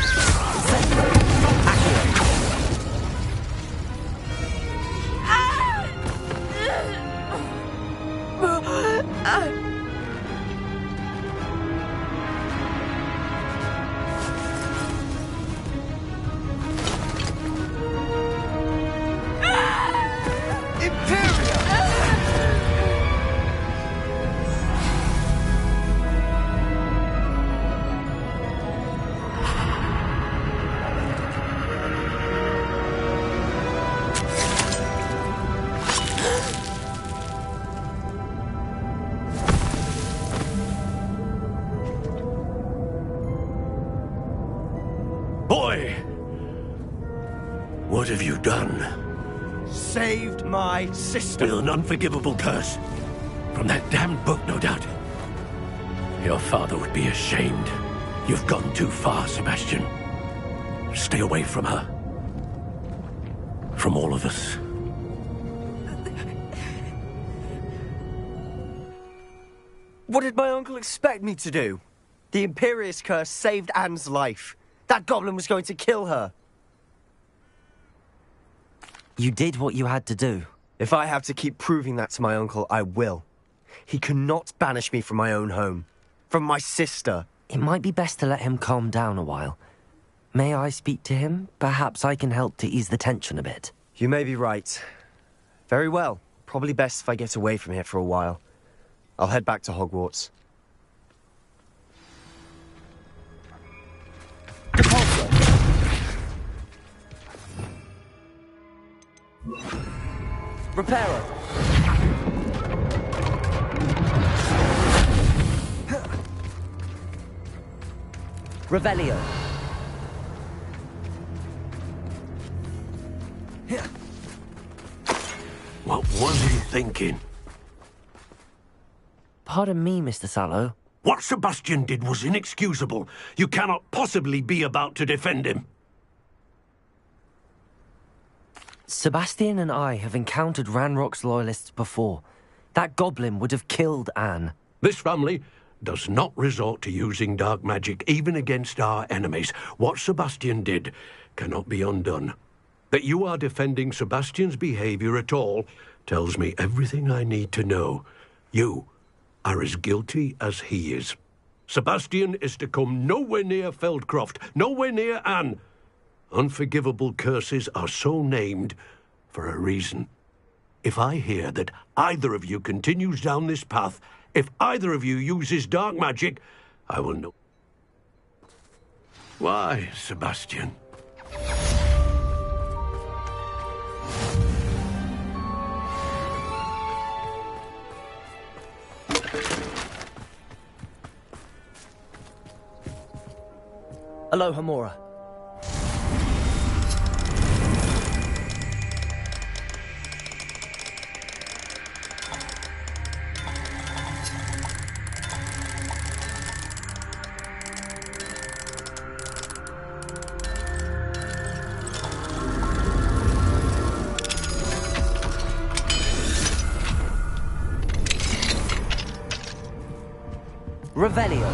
Boy! What have you done? Saved my sister. With an unforgivable curse. From that damned book, no doubt. Your father would be ashamed. You've gone too far, Sebastian. Stay away from her. From all of us. What did my uncle expect me to do? The Imperious curse saved Anne's life. That goblin was going to kill her. You did what you had to do. If I have to keep proving that to my uncle, I will. He cannot banish me from my own home. From my sister. It might be best to let him calm down a while. May I speak to him? Perhaps I can help to ease the tension a bit. You may be right. Very well. Probably best if I get away from here for a while. I'll head back to Hogwarts. Reparo. Revelio. What was he thinking? Pardon me, Mr. Sallow. What Sebastian did was inexcusable. You cannot possibly be about to defend him. Sebastian and I have encountered Ranrock's loyalists before. That goblin would have killed Anne. This family does not resort to using dark magic, even against our enemies. What Sebastian did cannot be undone. That you are defending Sebastian's behavior at all tells me everything I need to know. You are as guilty as he is. Sebastian is to come nowhere near Feldcroft, nowhere near Anne. Unforgivable curses are so named for a reason. If I hear that either of you continues down this path, if either of you uses dark magic, I will know. Why, Sebastian? Aloha, Mora. Revelio.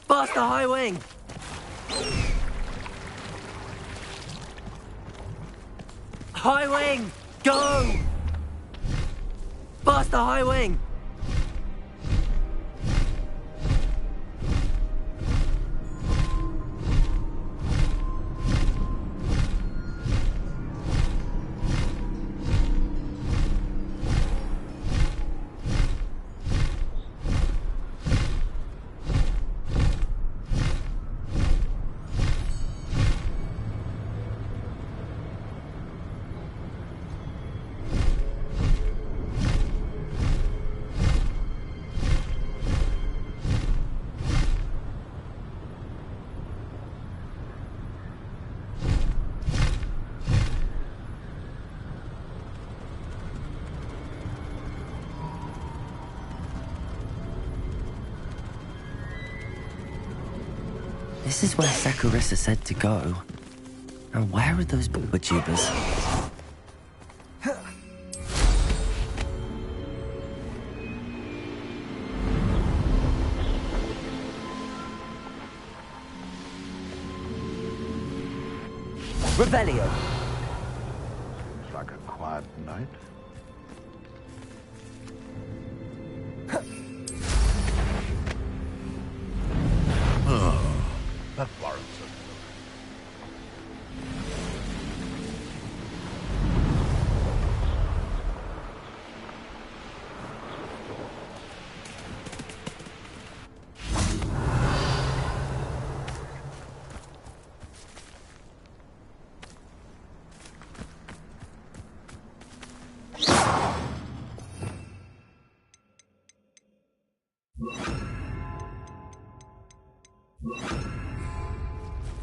Past the high wing! High wing! Go! Past the high wing! This is where Secarissa said to go. Now where are those booba-tubers? Revelio! Looks like a quiet night. That warrants it.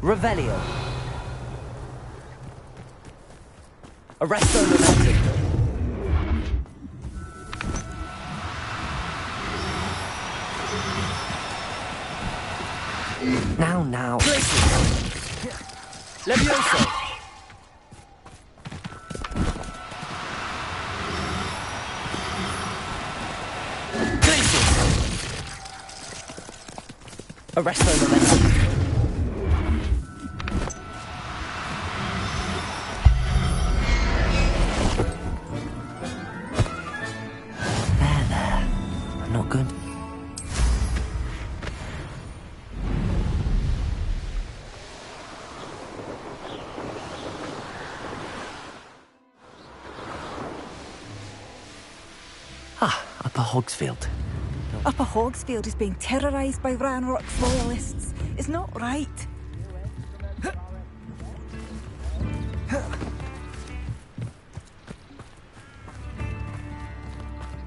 Revelio. Arresto momentum. Now. Levioso! Arresto momentum. There. I'm not good. Upper Hogsfield. Upper Hogsfield is being terrorised by Ranrock's loyalists. It's not right.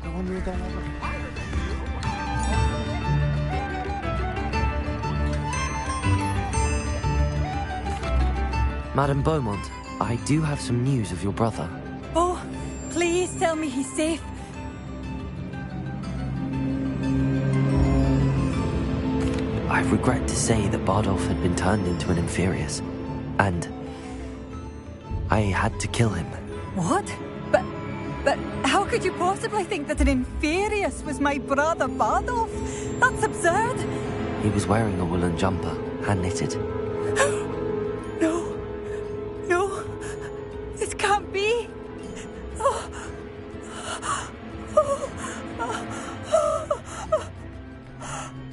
I wonder if they'll ever... Madame Beaumont, I do have some news of your brother. Oh, please tell me he's safe. I regret to say that Bardolph had been turned into an Inferius, and I had to kill him. What? But how could you possibly think that an Inferius was my brother Bardolph? That's absurd. He was wearing a woolen jumper, hand-knitted. No, this can't be.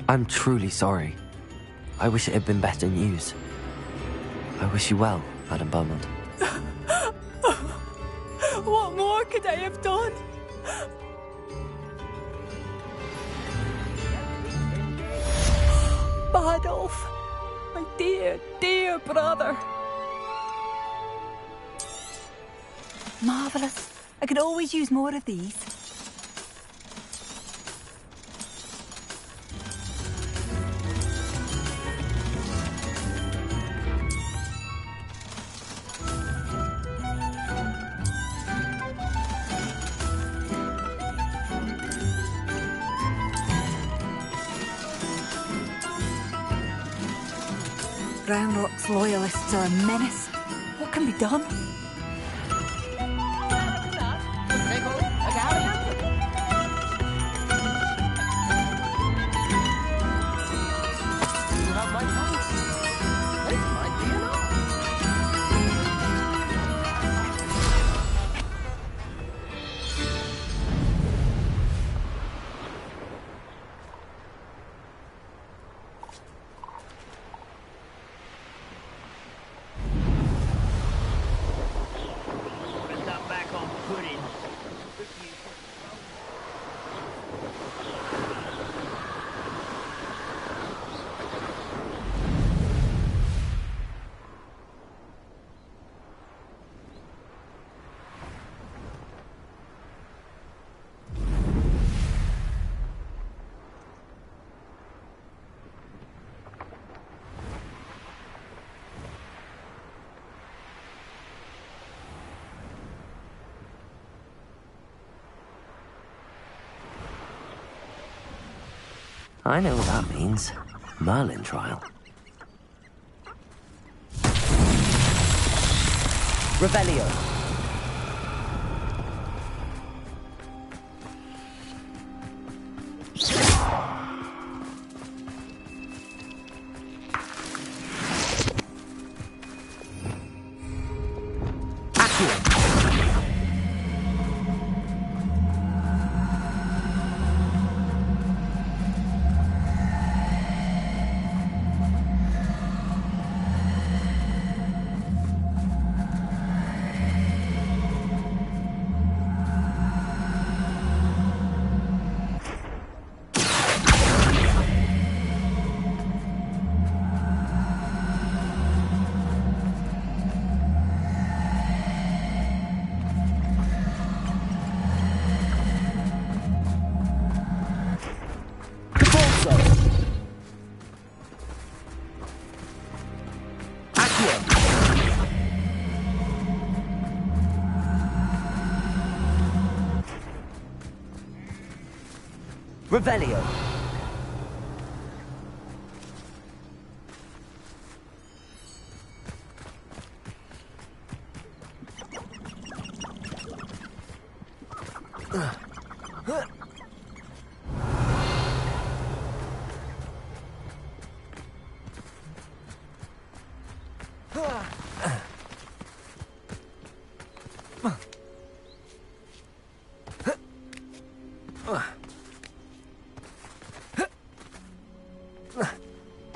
I'm truly sorry. I wish it had been better news. I wish you well, Madam Beaumont. What more could I have done? Bardolph, my dear, dear brother. Marvellous. I could always use more of these. Brown Rock's loyalists are a menace. What can be done? I know what that means. Merlin trial. Revelio. Revelio.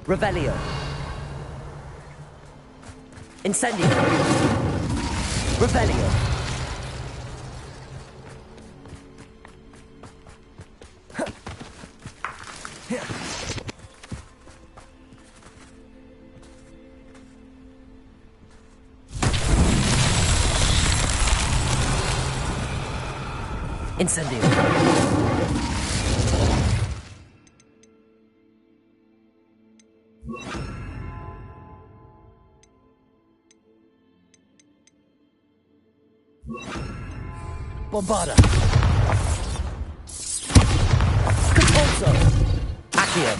Revelio. Incendio. Revelio. Incendio. Bombarda. Capozzo. Accio.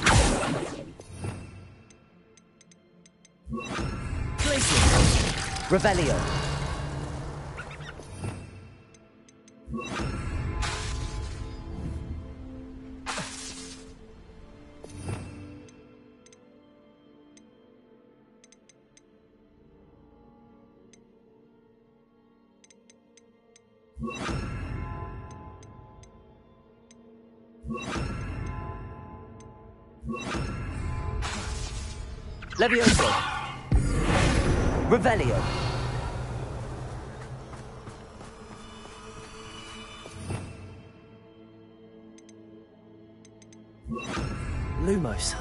Revelio. Levioso. Revelio. Lumos.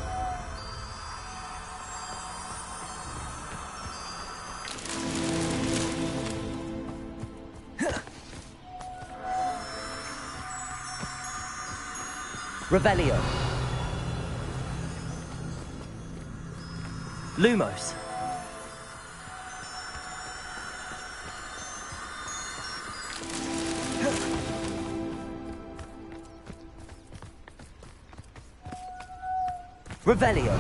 Revelio. Lumos. Revelio.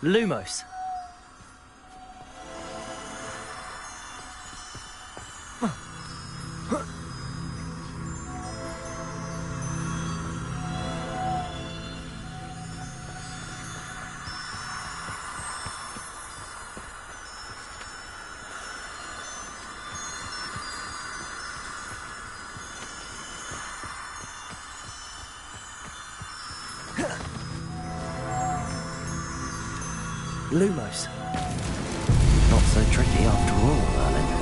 Lumos. Lumos. Not so tricky after all, Merlin.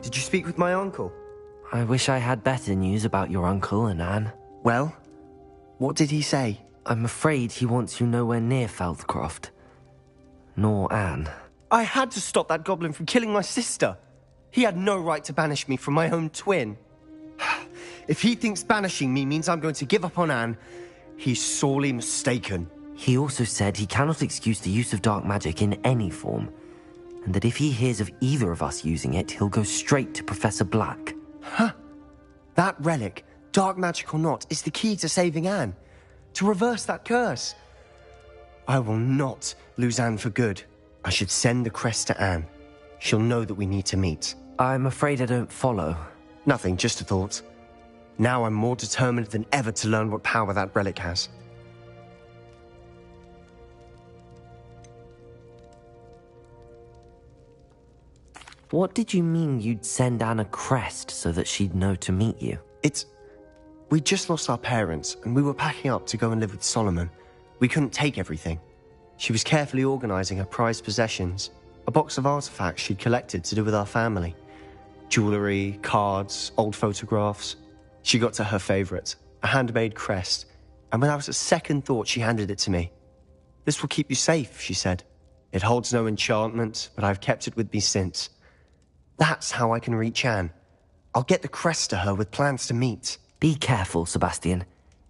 Did you speak with my uncle? I wish I had better news about your uncle and Anne. Well, what did he say? I'm afraid he wants you nowhere near Feldcroft. Nor Anne. I had to stop that goblin from killing my sister. He had no right to banish me from my own twin. If he thinks banishing me means I'm going to give up on Anne, he's sorely mistaken. He also said he cannot excuse the use of dark magic in any form, and that if he hears of either of us using it, he'll go straight to Professor Black. Huh? That relic, dark magic or not, is the key to saving Anne. To reverse that curse. I will not lose Anne for good. I should send the crest to Anne. She'll know that we need to meet. I'm afraid I don't follow. Nothing, just a thought. Now I'm more determined than ever to learn what power that relic has. What did you mean you'd send Anne a crest so that she'd know to meet you? We just lost our parents, and we were packing up to go and live with Solomon. We couldn't take everything. She was carefully organizing her prized possessions, a box of artifacts she'd collected to do with our family. Jewelry, cards, old photographs. She got to her favorite, a handmade crest, and without a second thought, she handed it to me. "This will keep you safe," she said. "It holds no enchantment, but I've kept it with me since. That's how I can reach Anne. I'll get the crest to her with plans to meet." Be careful, Sebastian.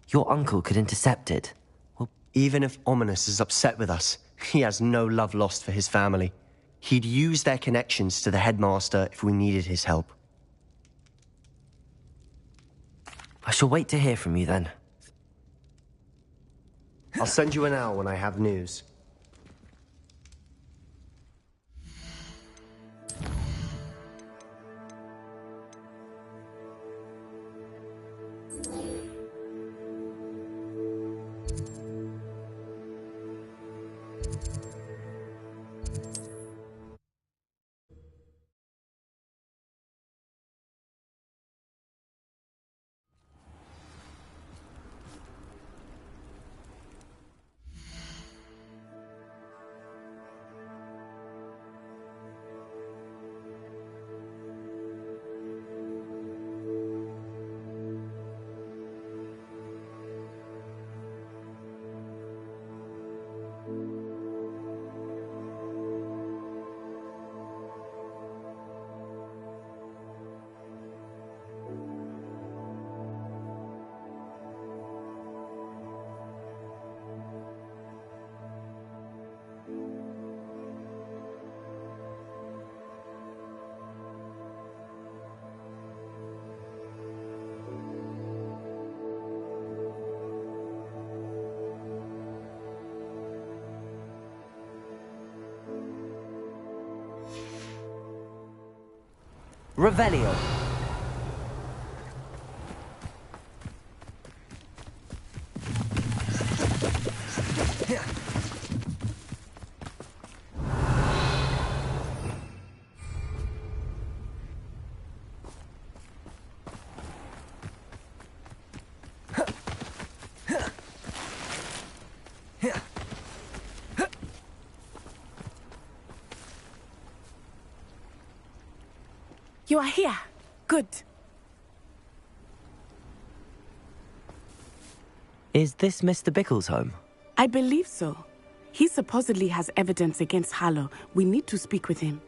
Your uncle could intercept it. Well, even if Ominous is upset with us, he has no love lost for his family. He'd use their connections to the headmaster if we needed his help. I shall wait to hear from you then. I'll send you an hour when I have news. Revelio. You are here. Good. Is this Mr. Bickle's home? I believe so. He supposedly has evidence against Harlow. We need to speak with him.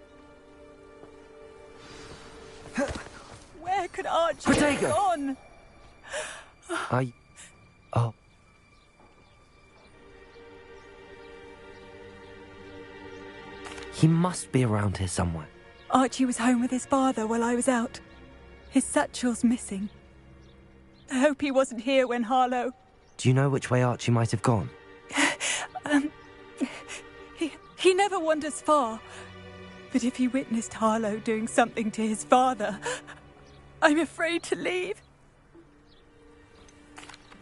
Where could Archie have gone? Oh. He must be around here somewhere. Archie was home with his father while I was out. His satchel's missing. I hope he wasn't here when Harlow... Do you know which way Archie might have gone? He never wanders far. But if he witnessed Harlow doing something to his father, I'm afraid to leave.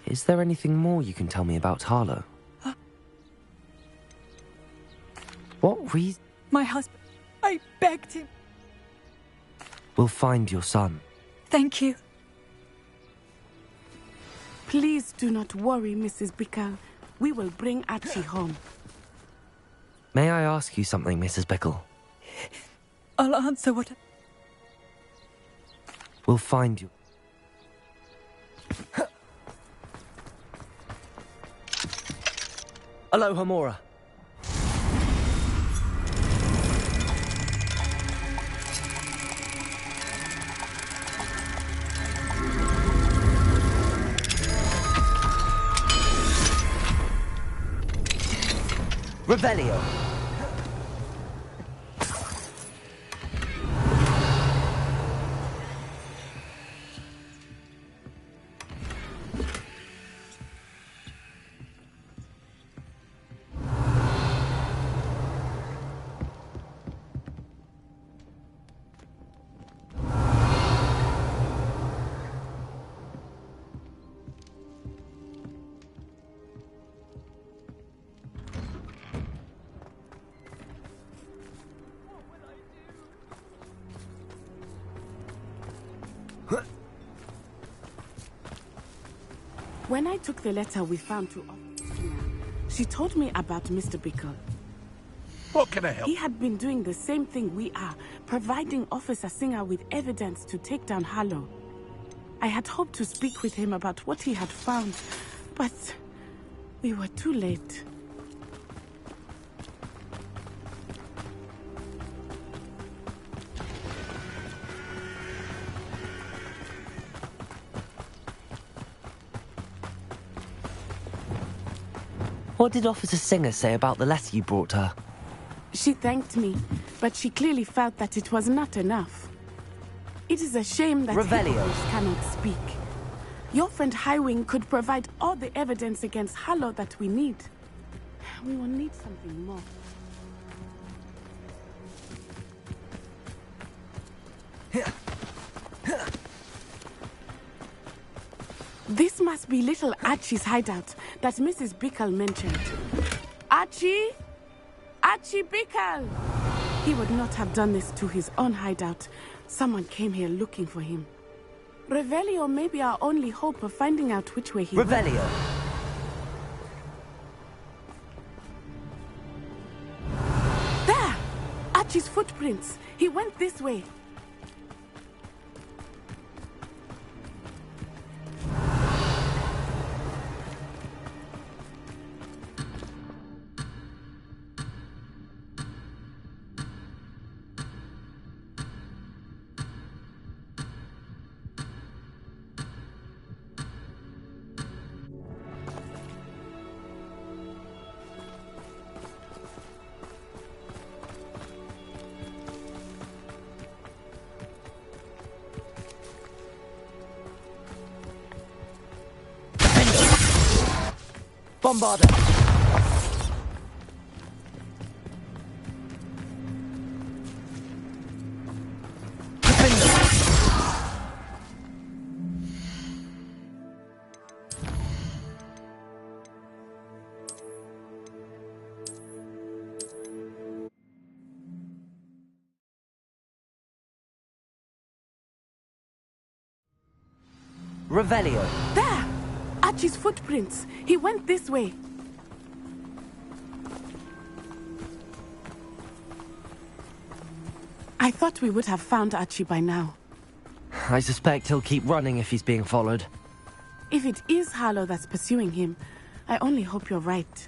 Is there anything more you can tell me about Harlow? What reason? My husband... I begged him. We'll find your son. Thank you. Please do not worry, Mrs. Bickle. We will bring Archie home. May I ask you something, Mrs. Bickle? I'll answer what... We'll find you. Aloha Mora. Revelio. When I took the letter we found to Officer, she told me about Mr. Bickle. What can I help? He had been doing the same thing we are, providing Officer Singer with evidence to take down Harlow. I had hoped to speak with him about what he had found, but we were too late. What did Officer Singer say about the letter you brought her? She thanked me, but she clearly felt that it was not enough. It is a shame that hippogriffs cannot speak. Your friend Highwing could provide all the evidence against Harlow that we need. We will need something more. This must be little Archie's hideout that Mrs. Bickle mentioned. Archie? Archie Bickle! He would not have done this to his own hideout. Someone came here looking for him. Revelio may be our only hope of finding out which way he went. Revelio! There! Archie's footprints. He went this way. Bombarder! Defender! Revelio. There! Archie's footprints. He went this way. I thought we would have found Archie by now. I suspect he'll keep running if he's being followed. If it is Harlow that's pursuing him, I only hope you're right.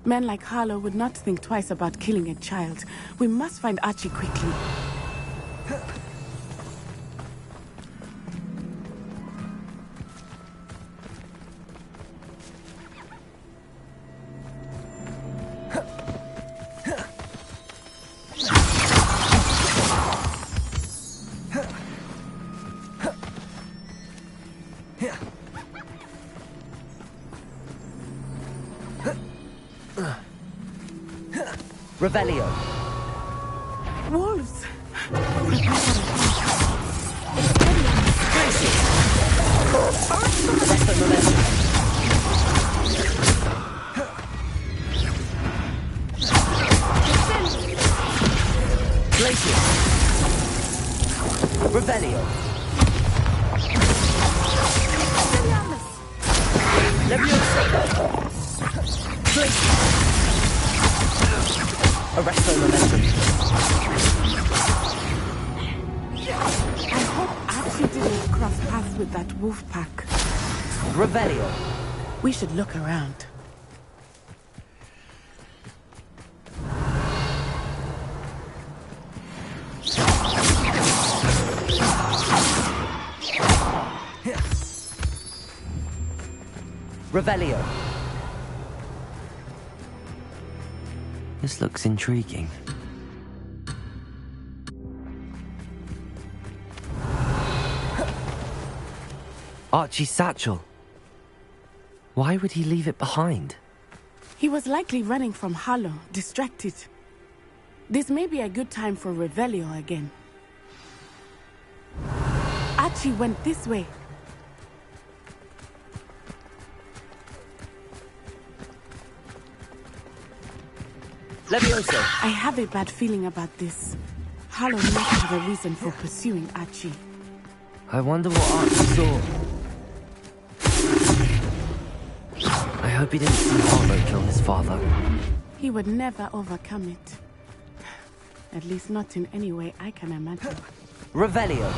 Men like Harlow would not think twice about killing a child. We must find Archie quickly. Revelio. Wolves! Glacier. Revelio. Leviosa. Glacier. Arresto momentum. I hope Archie didn't cross paths with that wolf pack. Revelio. We should look around. Revelio. This looks intriguing. Archie's satchel. Why would he leave it behind? He was likely running from Harlow, distracted. This may be a good time for Revelio again. Archie went this way. Levioso. I have a bad feeling about this. Harlow must have a reason for pursuing Archie. I wonder what Archie saw. I hope he didn't see Harlow kill his father. He would never overcome it. At least not in any way I can imagine. Revelio.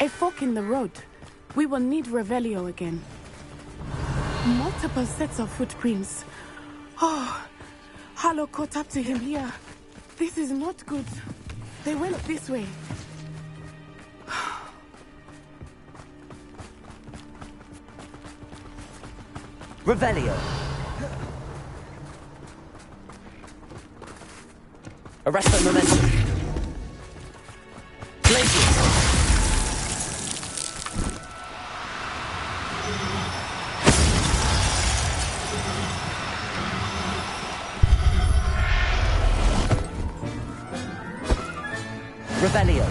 A fork in the road. We will need Revelio again. Multiple sets of footprints. Oh, Harlow caught up to him here. This is not good. They went this way. Revelio. Arresto momentum. Glacier. Revelio.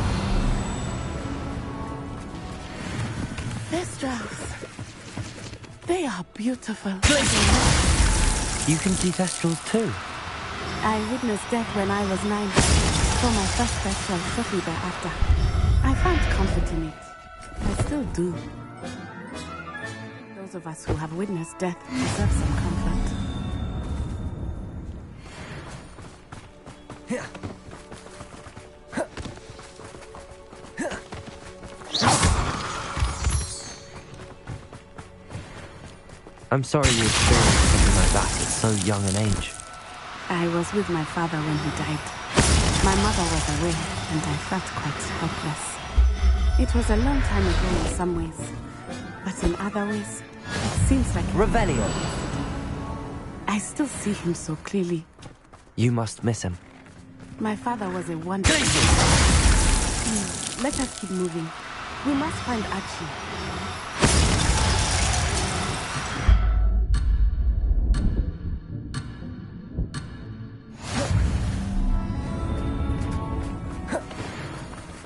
Thestrals. They are beautiful. You can see Thestrals too. I witnessed death when I was 9. Saw my first Thestral shortly thereafter. I found comfort in it. I still do. Those of us who have witnessed death deserve some comfort. I'm sorry you experienced something like that at so young an age. I was with my father when he died. My mother was away, and I felt quite helpless. It was a long time ago in some ways, but in other ways, it seems like... Revelio. I still see him so clearly. You must miss him. My father was a wonder. Let us keep moving. We must find Archie.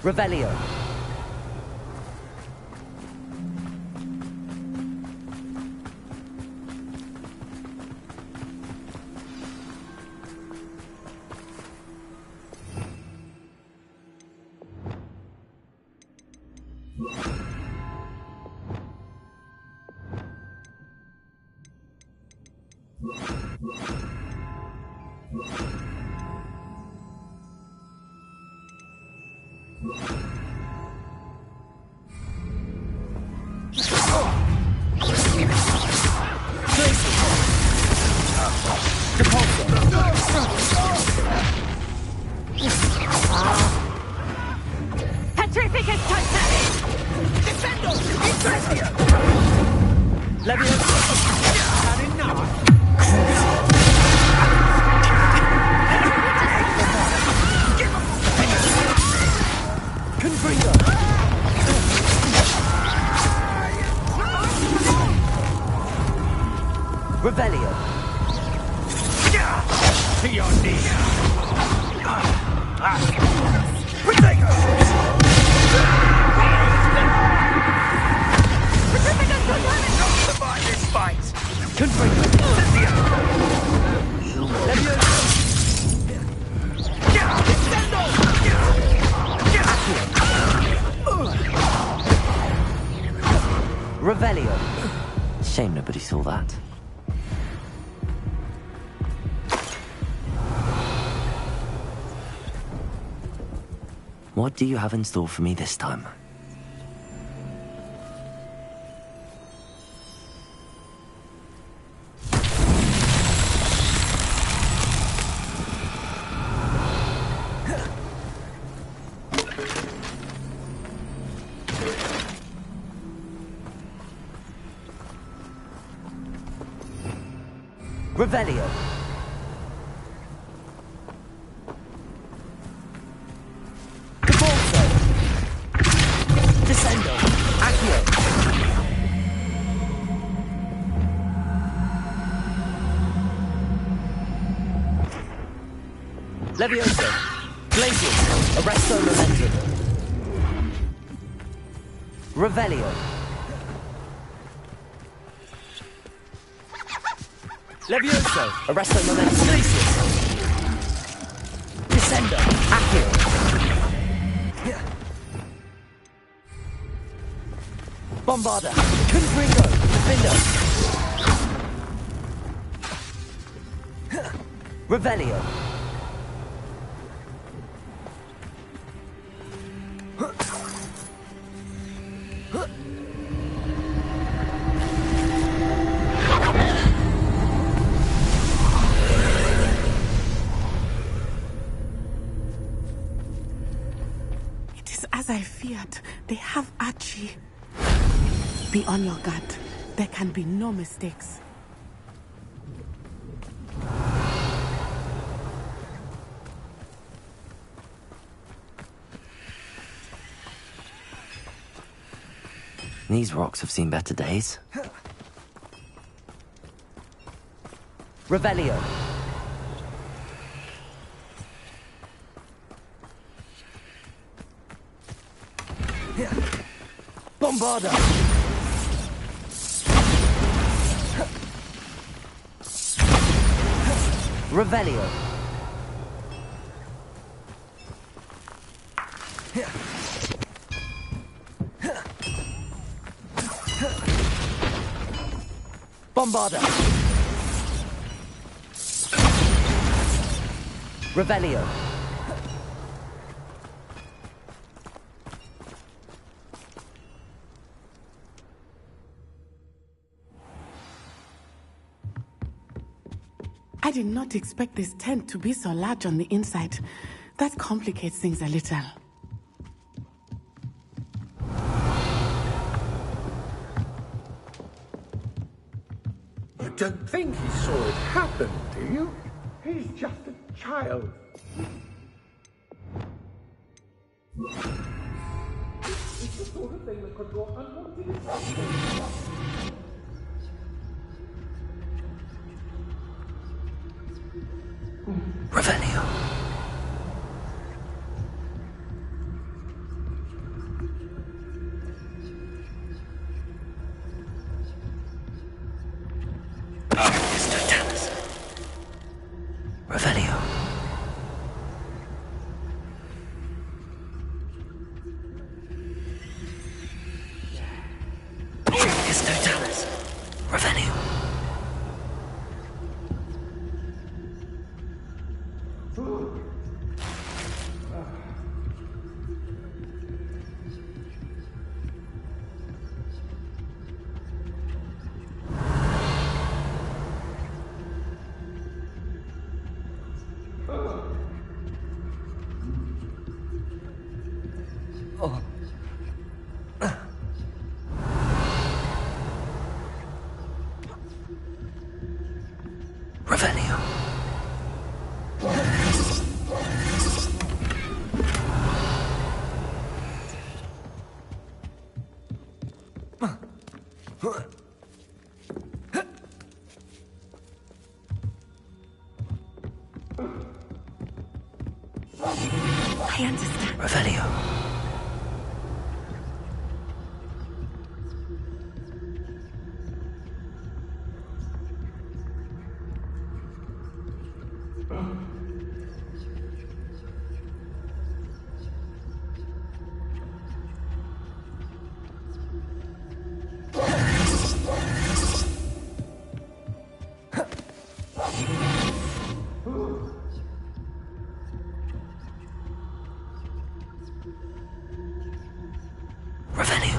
Revelio. Petrificus Titanic! Defendo! Incendio! Leviosa! Had enough! Confringo! Revelio! To your knees! Retake survive this fight! Confringo! Leviosa! Revelio. Shame nobody saw that. What do you have in store for me this time? Revelio. Cabalzo. Descendo. Accio. Levioso. Glacius. Arresto momentum. Revelio. Levioso! Arresto momentum. Glacius! Descendo! Accio! Bombarda! Confringo! Defendo! Revelio! As I feared, they have Archie. Be on your guard. There can be no mistakes. These rocks have seen better days. Revelio. Bombarda! Revelio. Bombarda! Revelio. I did not expect this tent to be so large on the inside. That complicates things a little. You don't think he saw it happen, do you? He's just a child. It's the sort of thing that could go unwanted. Revelio. Revelio. Petrificus totalis. Revelio. Revelio. I understand. Revelio. Revelio.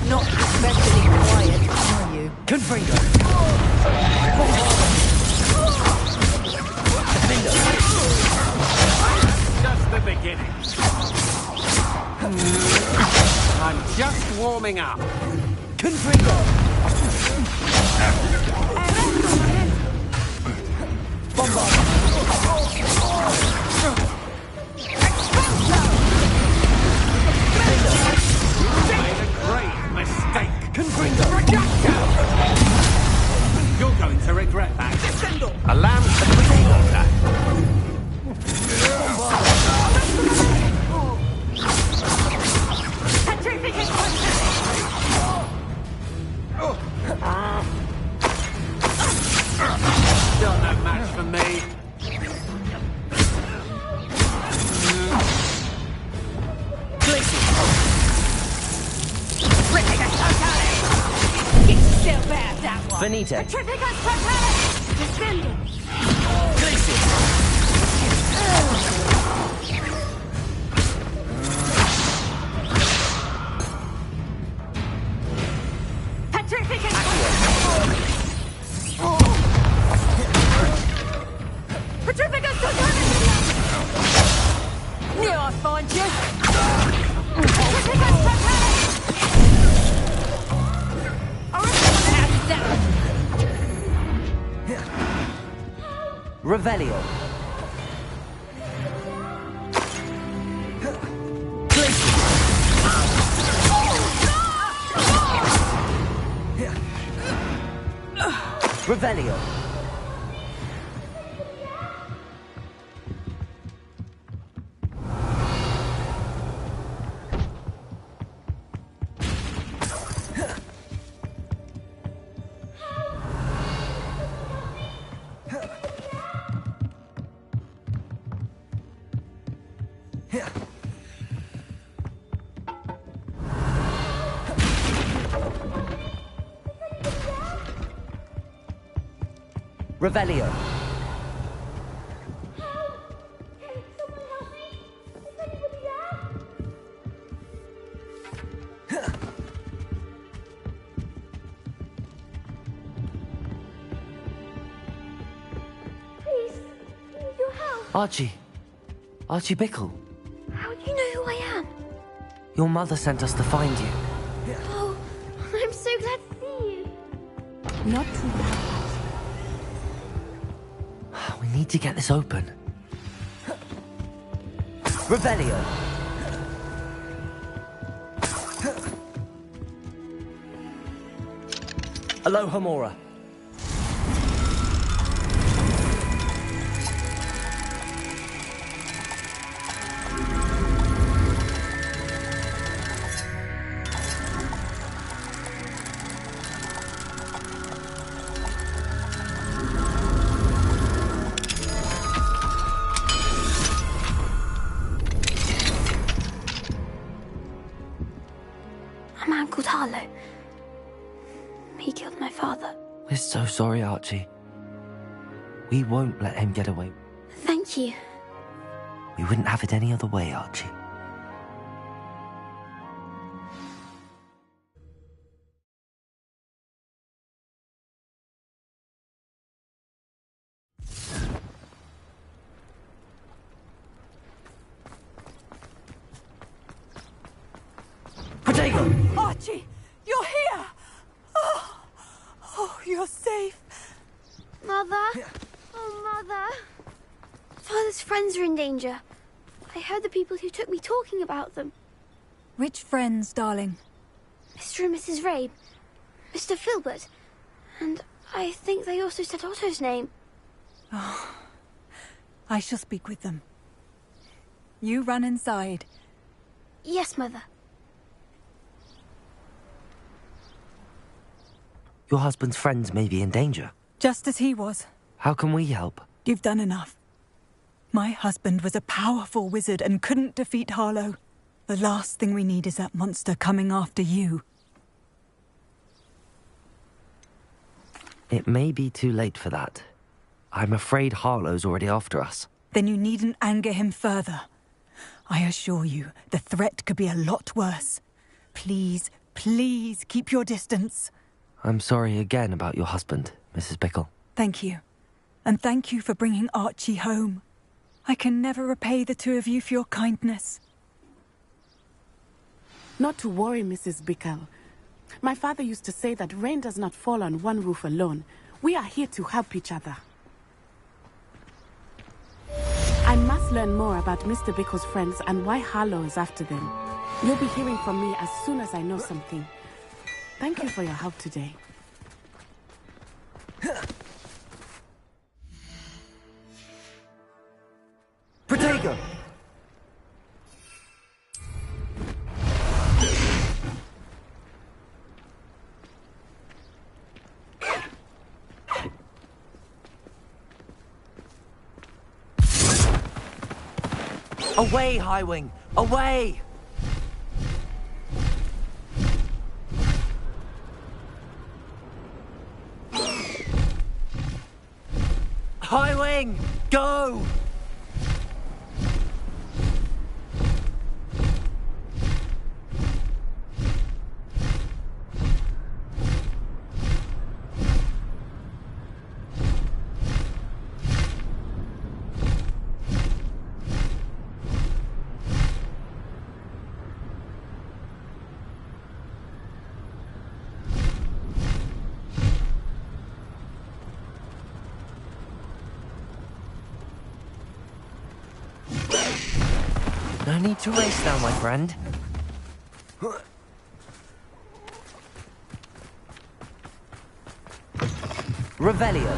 Not especially quiet, are you? Confringo. Just the beginning. I'm just warming up. Confringo. Made a great mistake. Confringo. You're going to regret that. A lamb to the water. Still no match for me. Still bad, that one. Finito. Petrificus totalis. Descending. Petrificus Petrificus totalis. Knew I'd find you. Petrificus totalis. Revelio. Revelio. Revelio. Please, need your help. Archie. Archie Bickle. How do you know who I am? Your mother sent us to find you. Oh, I'm so glad to see you. Not too bad. need to get this open. Revelio! Aloha Mora. A man called Harlow. He killed my father. We're so sorry, Archie. We won't let him get away. Thank you. We wouldn't have it any other way, Archie. Protego! Archie, you're here! Oh, you're safe. Mother? Oh, Mother. Father's friends are in danger. I heard the people who took me talking about them. Which friends, darling? Mr. and Mrs. Rabe. Mr. Filbert. And I think they also said Otto's name. Oh, I shall speak with them. You run inside. Yes, Mother. Your husband's friends may be in danger. Just as he was. How can we help? You've done enough. My husband was a powerful wizard and couldn't defeat Harlow. The last thing we need is that monster coming after you. It may be too late for that. I'm afraid Harlow's already after us. Then you needn't anger him further. I assure you, the threat could be a lot worse. Please, please keep your distance. I'm sorry again about your husband, Mrs. Bickle. Thank you. And thank you for bringing Archie home. I can never repay the two of you for your kindness. Not to worry, Mrs. Bickle. My father used to say that rain does not fall on one roof alone. We are here to help each other. I must learn more about Mr. Bickle's friends and why Harlow is after them. You'll be hearing from me as soon as I know something. Thank you for your help today. Protego! Away, Highwing! Away! Highwing! Go! No need to race now, my friend. Revelio.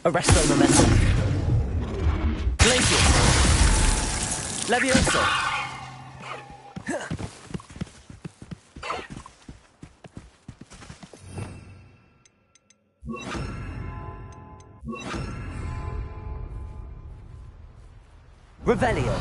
Arresto momentum. Glacius. Levioso. Revelio.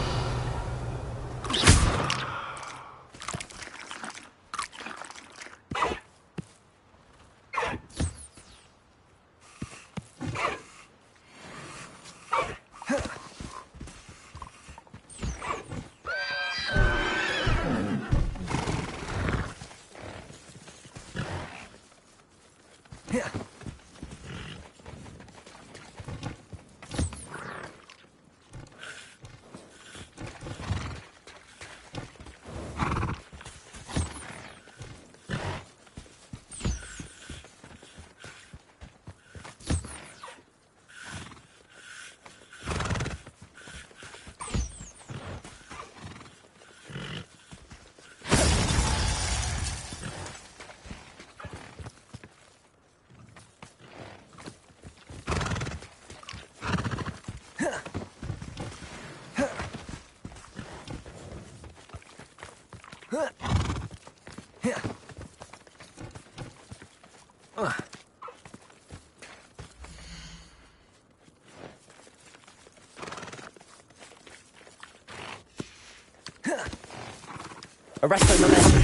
Arresto momentum.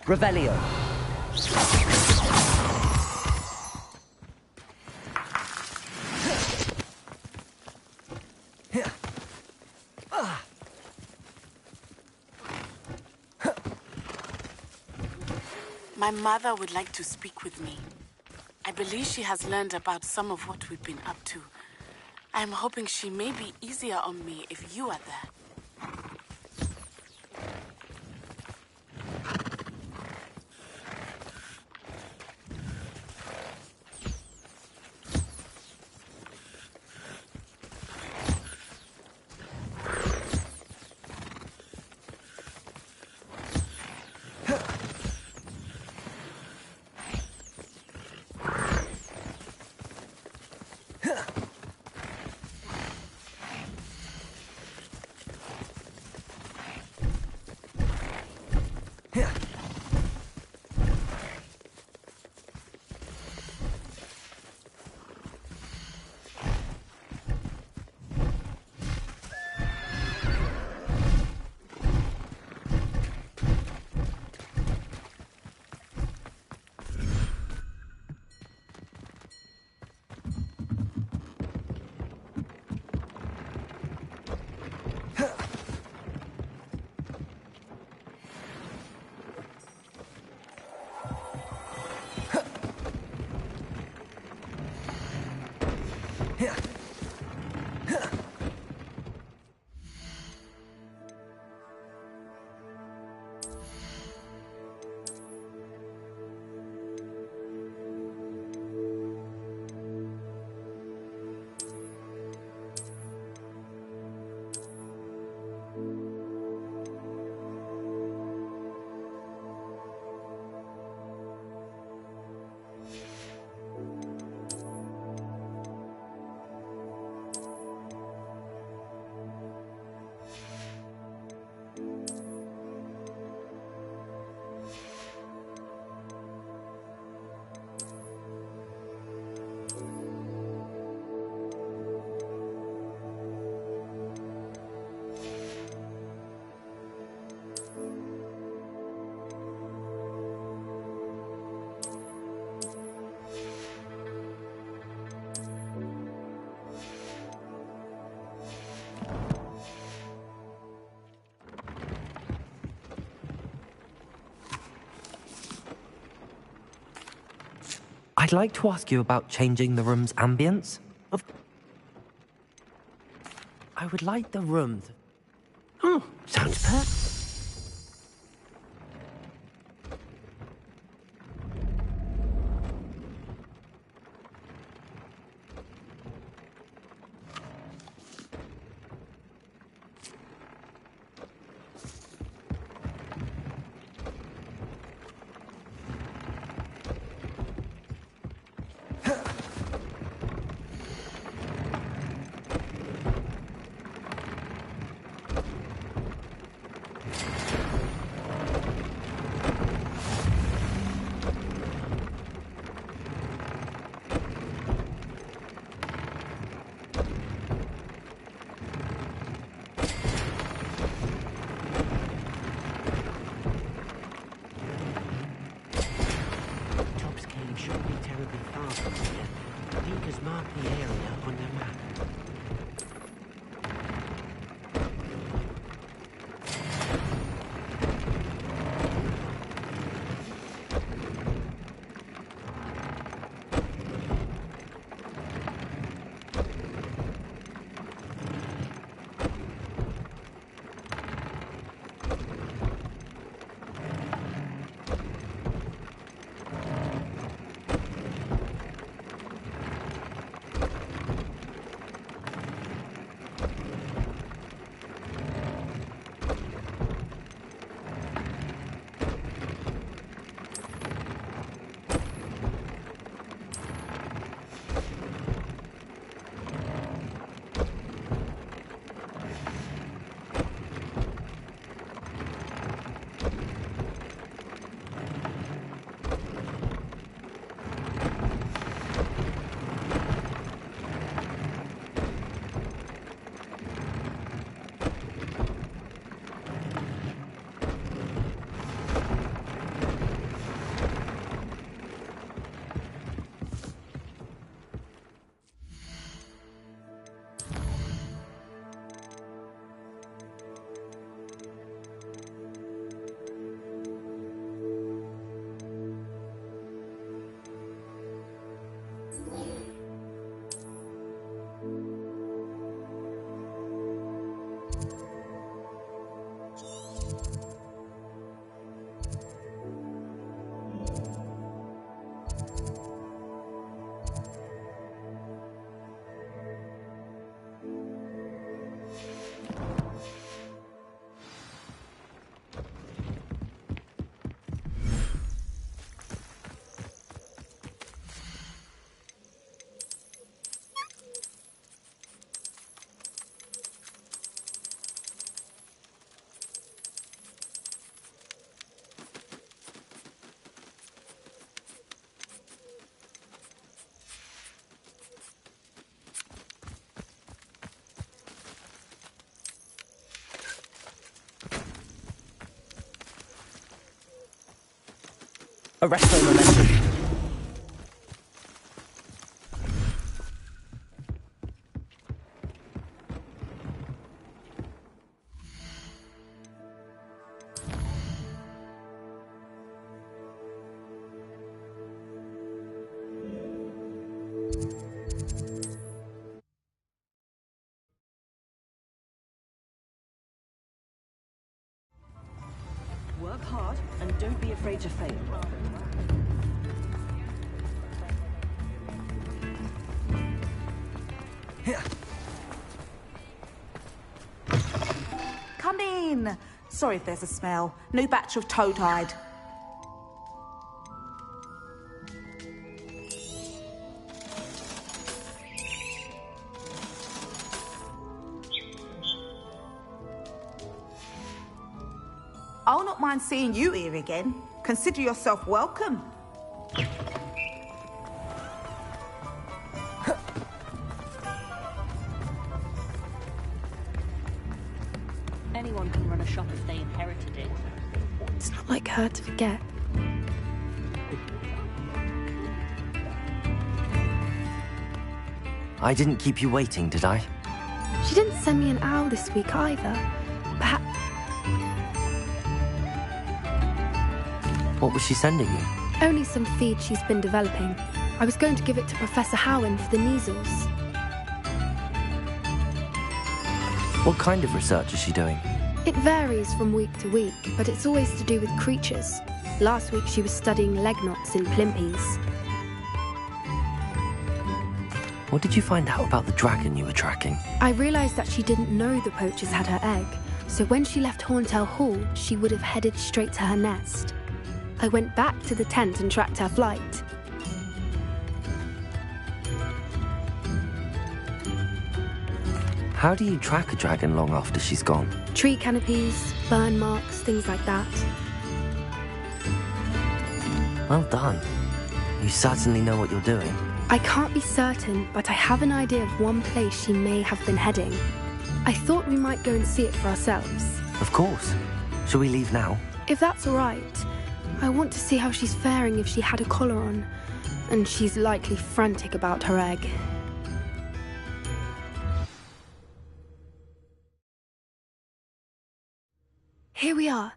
Revelio. My mother would like to speak with me. I believe she has learned about some of what we've been up to. I'm hoping she may be easier on me if you are there. I'd like to ask you about changing the room's ambience. I would like the room to... Oh, sounds perfect. Arresto momentum. Work hard and don't be afraid to fail. Come in. Sorry if there's a smell. New batch of toad-hide. I'll not mind seeing you here again. Consider yourself welcome. Anyone can run a shop if they inherited it. It's not like her to forget. I didn't keep you waiting, did I? She didn't send me an owl this week either. Perhaps... What was she sending you? Only some feed she's been developing. I was going to give it to Professor Howen for the measles. What kind of research is she doing? It varies from week to week, but it's always to do with creatures. Last week she was studying leg knots in plimpies. What did you find out about the dragon you were tracking? I realised that she didn't know the poachers had her egg, so when she left Horntail Hall, she would have headed straight to her nest. I went back to the tent and tracked her flight. How do you track a dragon long after she's gone? Tree canopies, burn marks, things like that. Well done. You certainly know what you're doing. I can't be certain, but I have an idea of one place she may have been heading. I thought we might go and see it for ourselves. Of course. Shall we leave now? If that's all right. I want to see how she's faring if she had a collar on. And she's likely frantic about her egg. Here we are.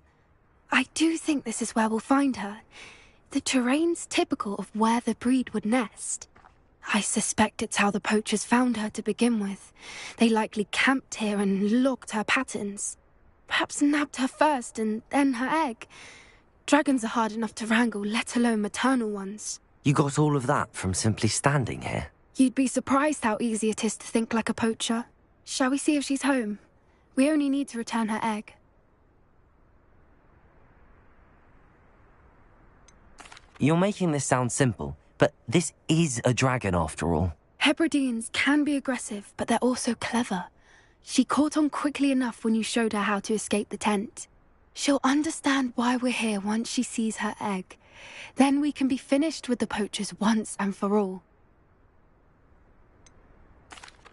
I do think this is where we'll find her. The terrain's typical of where the breed would nest. I suspect it's how the poachers found her to begin with. They likely camped here and logged her patterns. Perhaps nabbed her first and then her egg. Dragons are hard enough to wrangle, let alone maternal ones. You got all of that from simply standing here? You'd be surprised how easy it is to think like a poacher. Shall we see if she's home? We only need to return her egg. You're making this sound simple, but this is a dragon after all. Hebrideans can be aggressive, but they're also clever. She caught on quickly enough when you showed her how to escape the tent. She'll understand why we're here once she sees her egg. Then we can be finished with the poachers once and for all.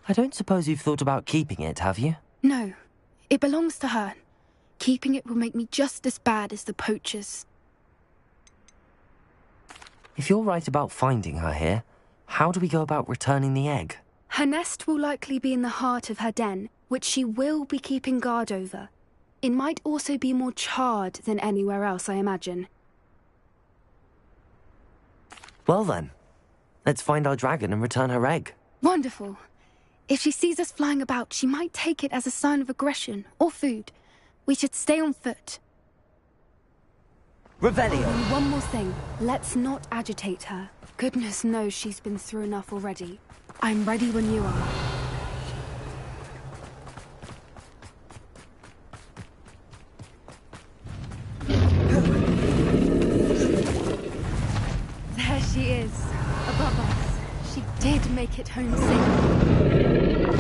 I don't suppose you've thought about keeping it, have you? No, it belongs to her. Keeping it will make me just as bad as the poachers. If you're right about finding her here, how do we go about returning the egg? Her nest will likely be in the heart of her den, which she will be keeping guard over. It might also be more charred than anywhere else, I imagine. Well then, let's find our dragon and return her egg. Wonderful. If she sees us flying about, she might take it as a sign of aggression or food. We should stay on foot. Revelio. And one more thing. Let's not agitate her. Goodness knows she's been through enough already. I'm ready when you are. There she is, above us. She did make it home safe.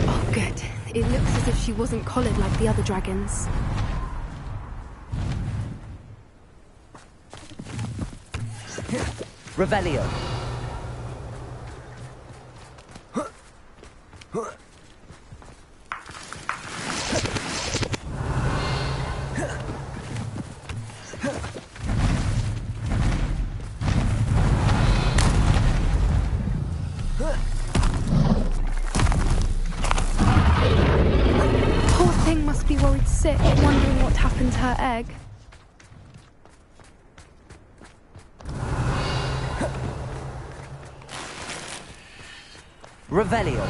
Oh, good. It looks as if she wasn't collared like the other dragons. Revelio. worried sick, wondering what happened to her egg. Revelio.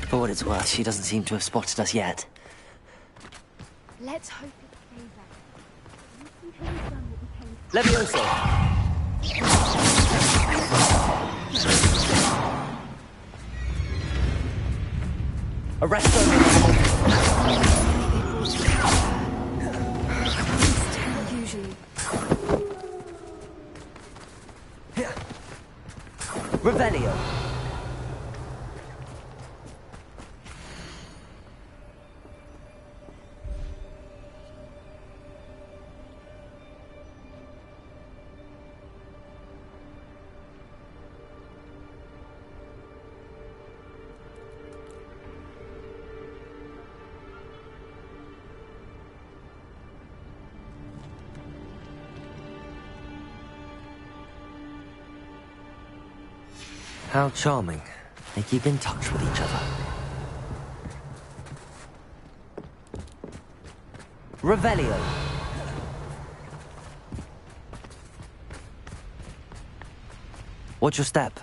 For what it's worth, she doesn't seem to have spotted us yet. Let's hope it stays there. Levioso! Arresto! Usually. Revelio! How charming. They keep in touch with each other. Revelio. Watch your step.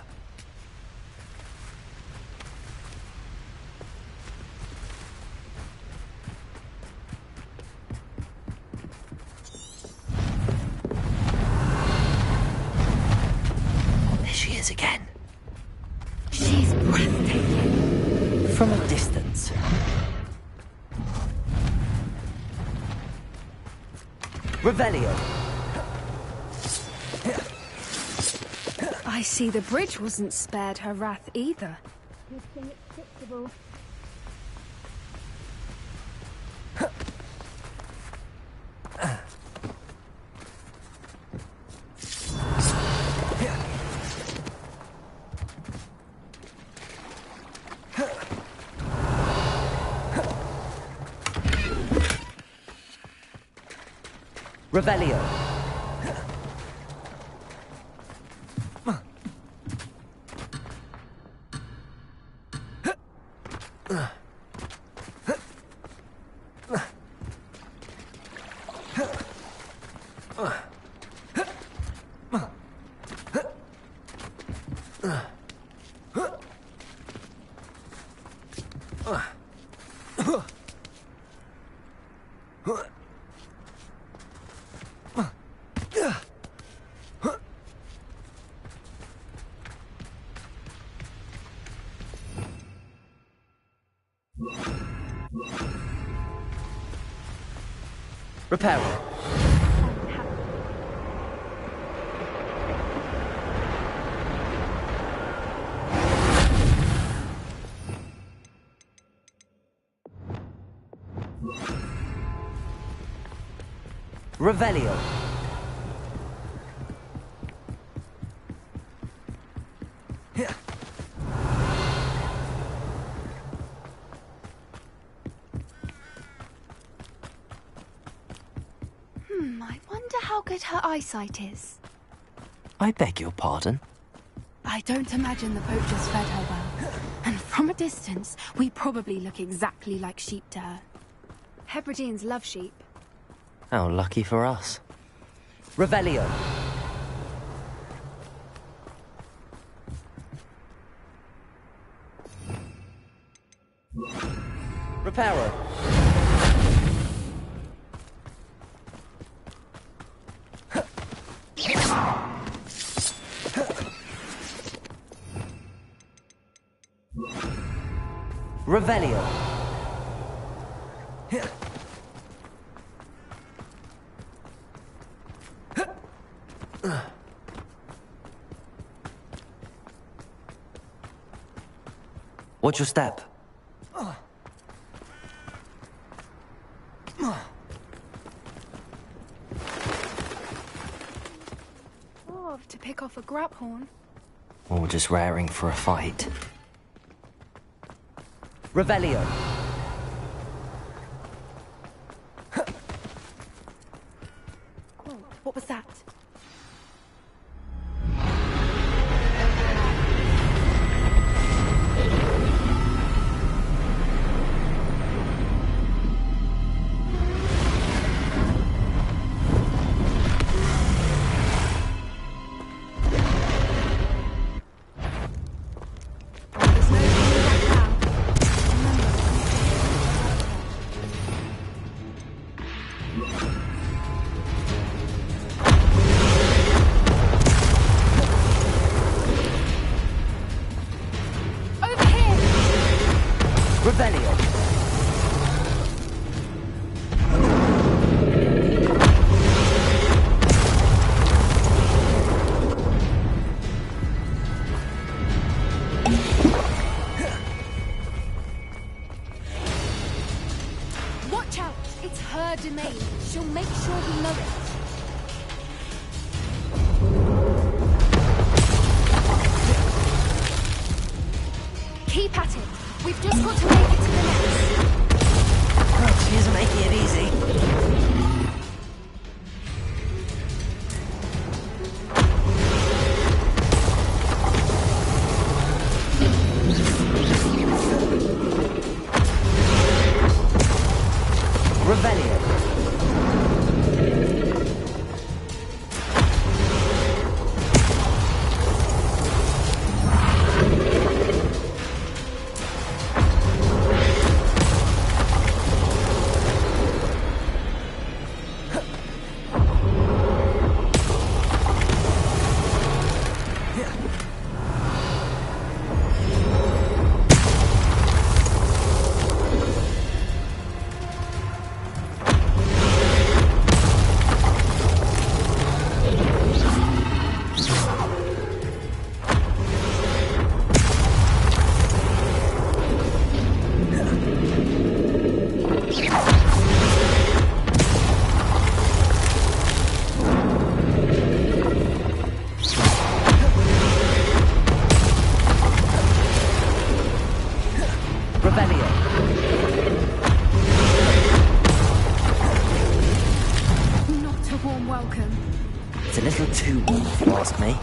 There she is again. She's breathtaking. From a distance. Revelio. I see the bridge wasn't spared her wrath either. Good thing it's fixable. Revelio. Reparo. Revelio. I wonder how good her eyesight is. I beg your pardon? I don't imagine the poachers fed her well. And from a distance, we probably look exactly like sheep to her. Hebrideans love sheep. How lucky for us. Revelio. Reparo. Revelio. Watch your step. Oh, to pick off a grab-horn. Or just raring for a fight. Revelio. Oh, what was that? Revelio. Watch out! It's her domain. She'll make sure we know it. Keep at it. We've just got to make it to the next. Oh, she isn't making it easy. It's a little too warm, if you ask me.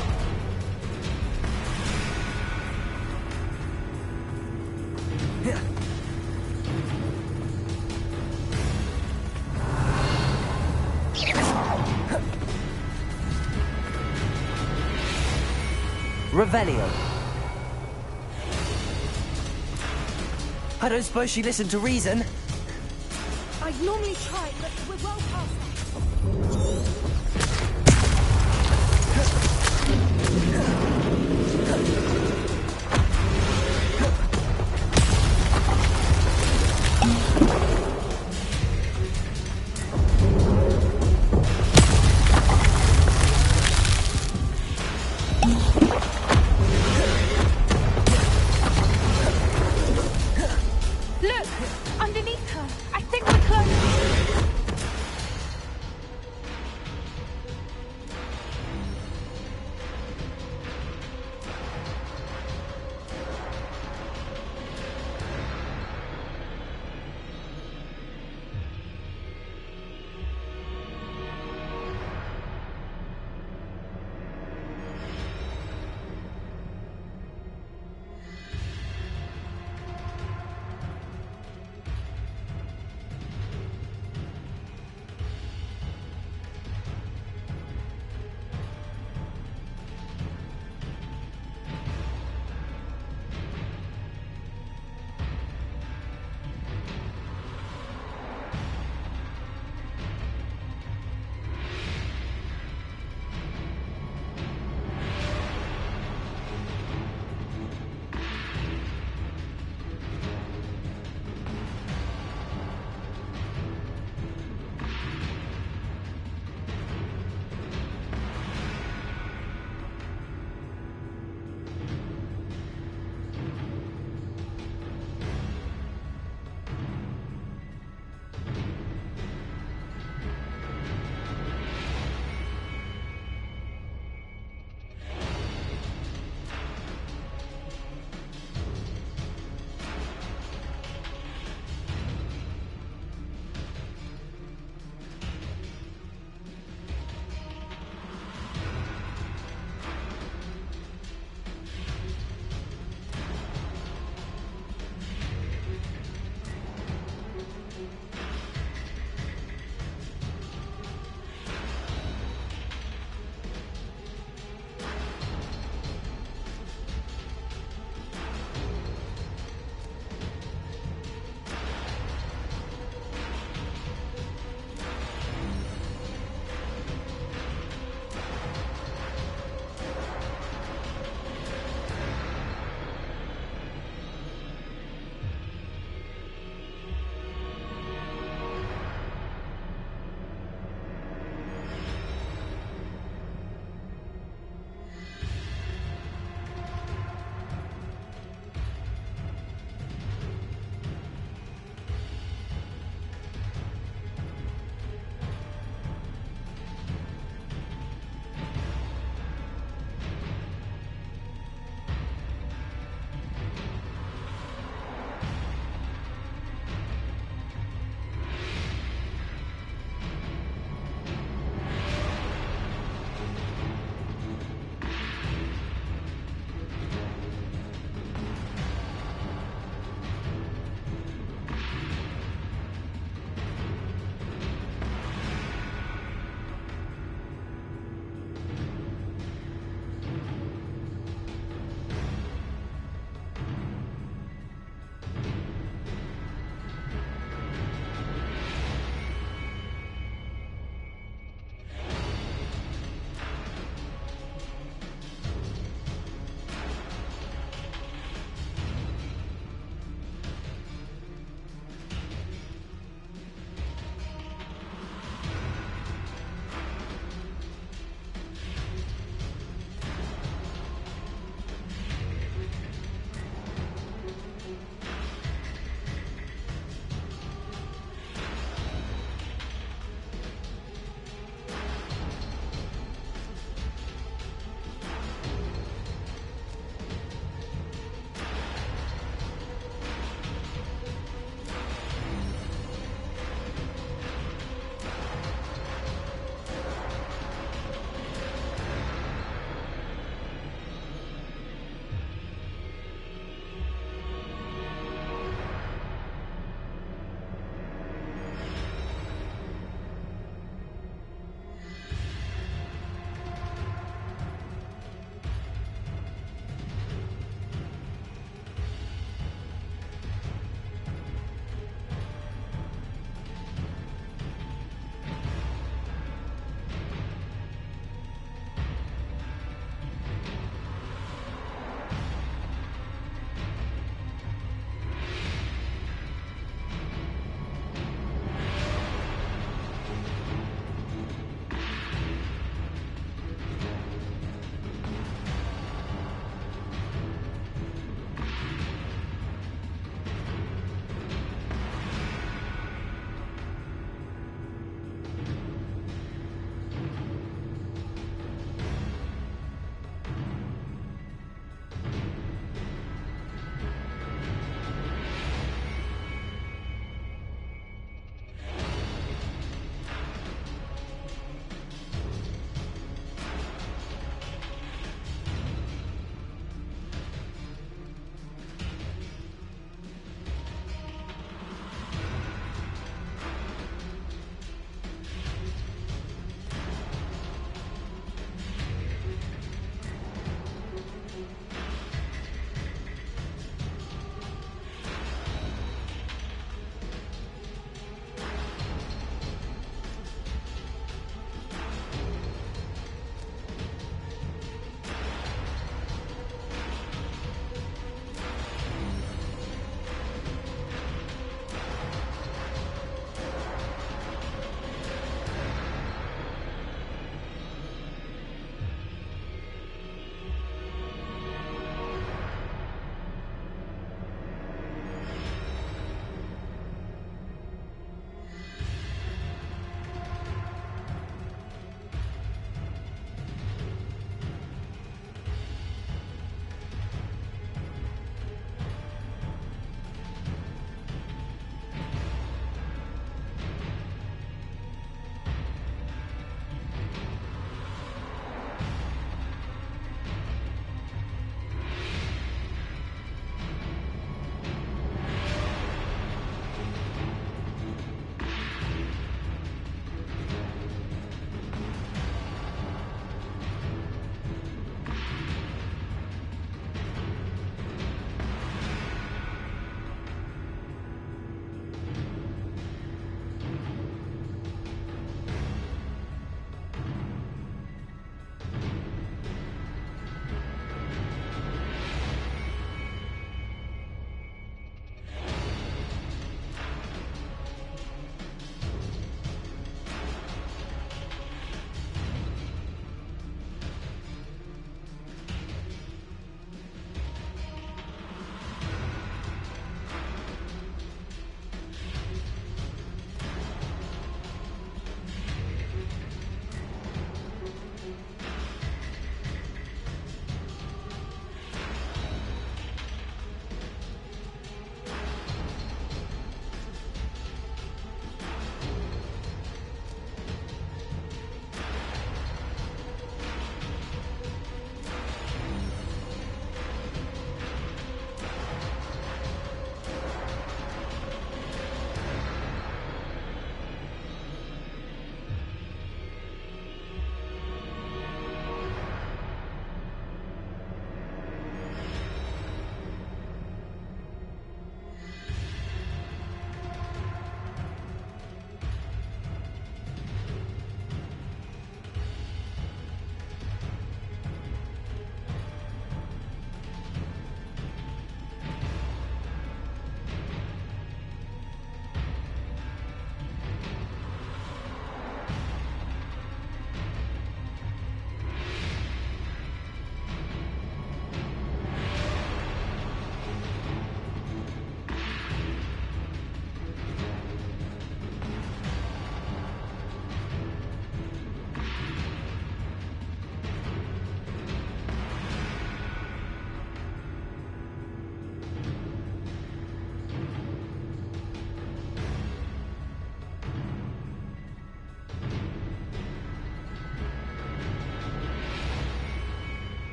Revelio. I don't suppose she listened to reason. I'd normally try, but we're well past that. Look! Underneath her! I think we're close!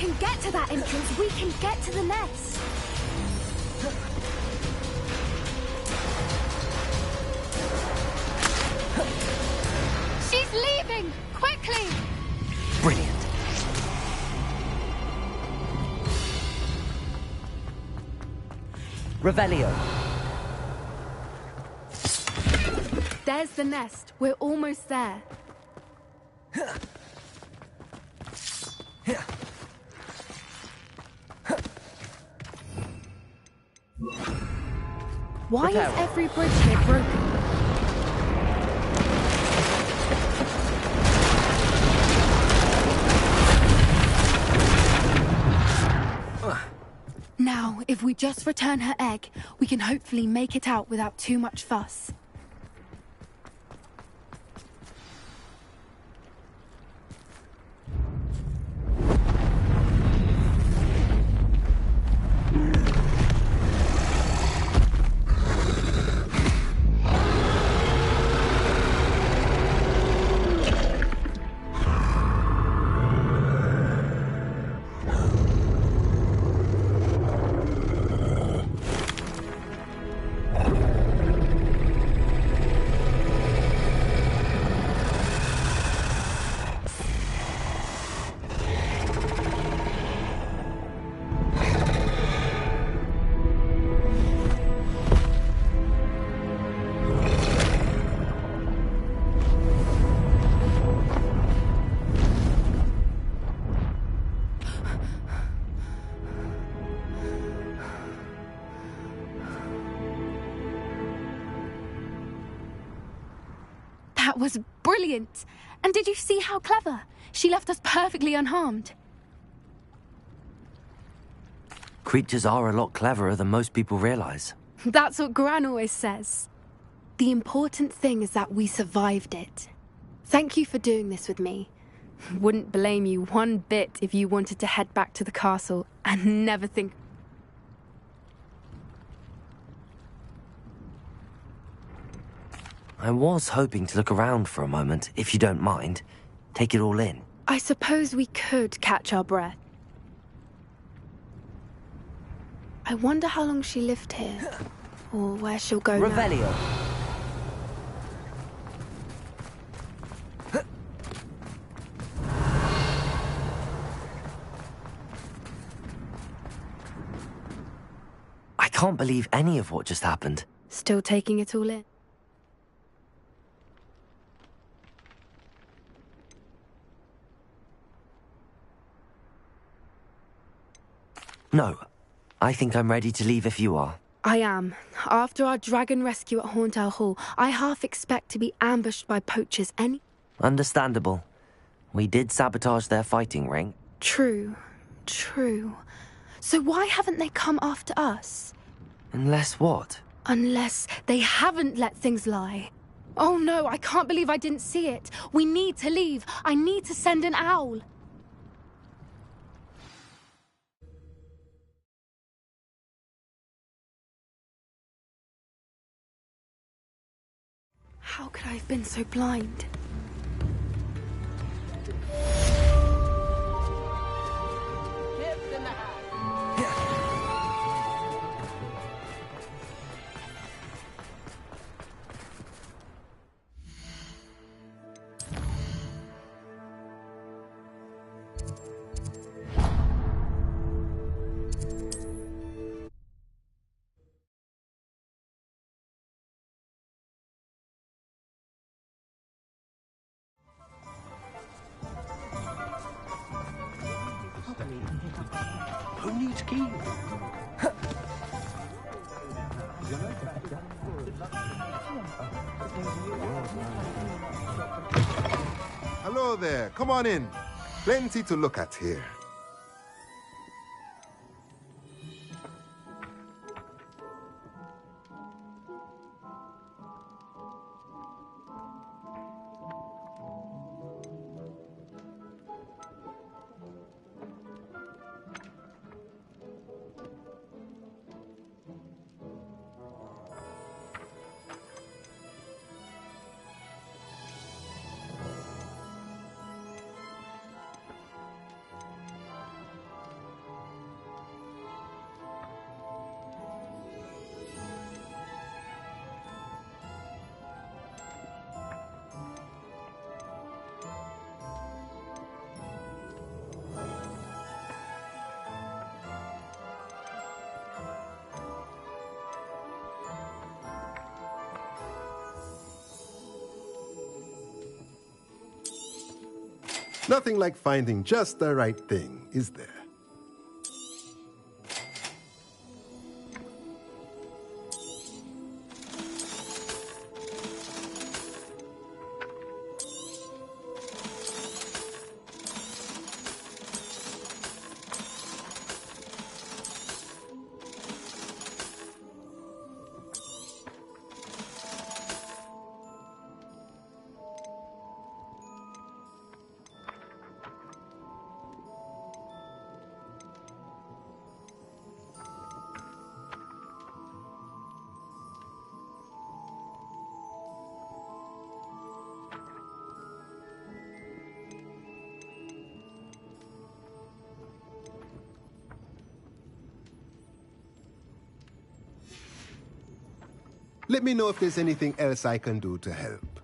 can get to that entrance. We can get to the nest. She's leaving! Quickly! Brilliant. Revelio. There's the nest. We're almost there. Why is every bridge here broken? Now, if we just return her egg, we can hopefully make it out without too much fuss. That was brilliant! And did you see how clever? She left us perfectly unharmed. Creatures are a lot cleverer than most people realize. That's what Gran always says. The important thing is that we survived it. Thank you for doing this with me. Wouldn't blame you one bit if you wanted to head back to the castle and never think... I was hoping to look around for a moment, if you don't mind. Take it all in. I suppose we could catch our breath. I wonder how long she lived here, or where she'll go Revelio. now. I can't believe any of what just happened. Still taking it all in. No, I think I'm ready to leave if you are. I am. After our dragon rescue at Hauntowl Hall, I half expect to be ambushed by poachers any... Understandable. We did sabotage their fighting ring. True. So why haven't they come after us? Unless what? Unless they haven't let things lie. Oh no, I can't believe I didn't see it. We need to leave. I need to send an owl. How could I have been so blind? Who needs keys? Hello there. Come on in. Plenty to look at here. Nothing like finding just the right thing, is there? Let me know if there's anything else I can do to help.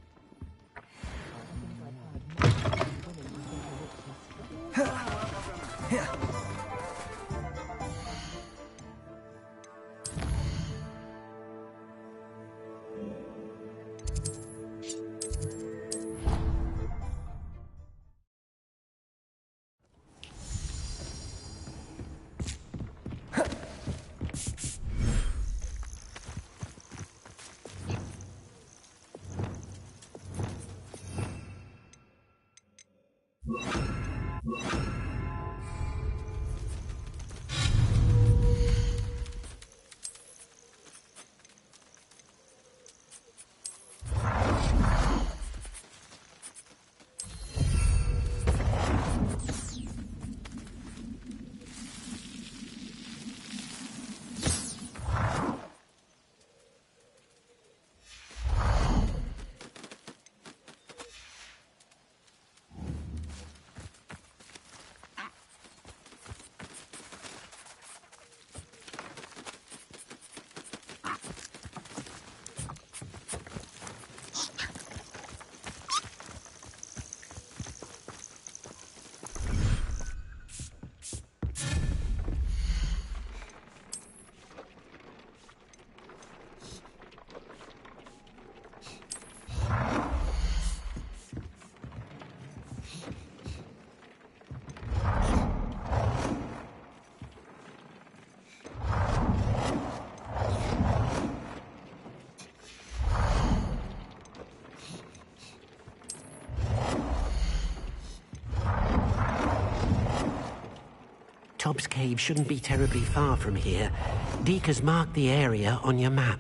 Tobbs Cave shouldn't be terribly far from here. Deke has marked the area on your map.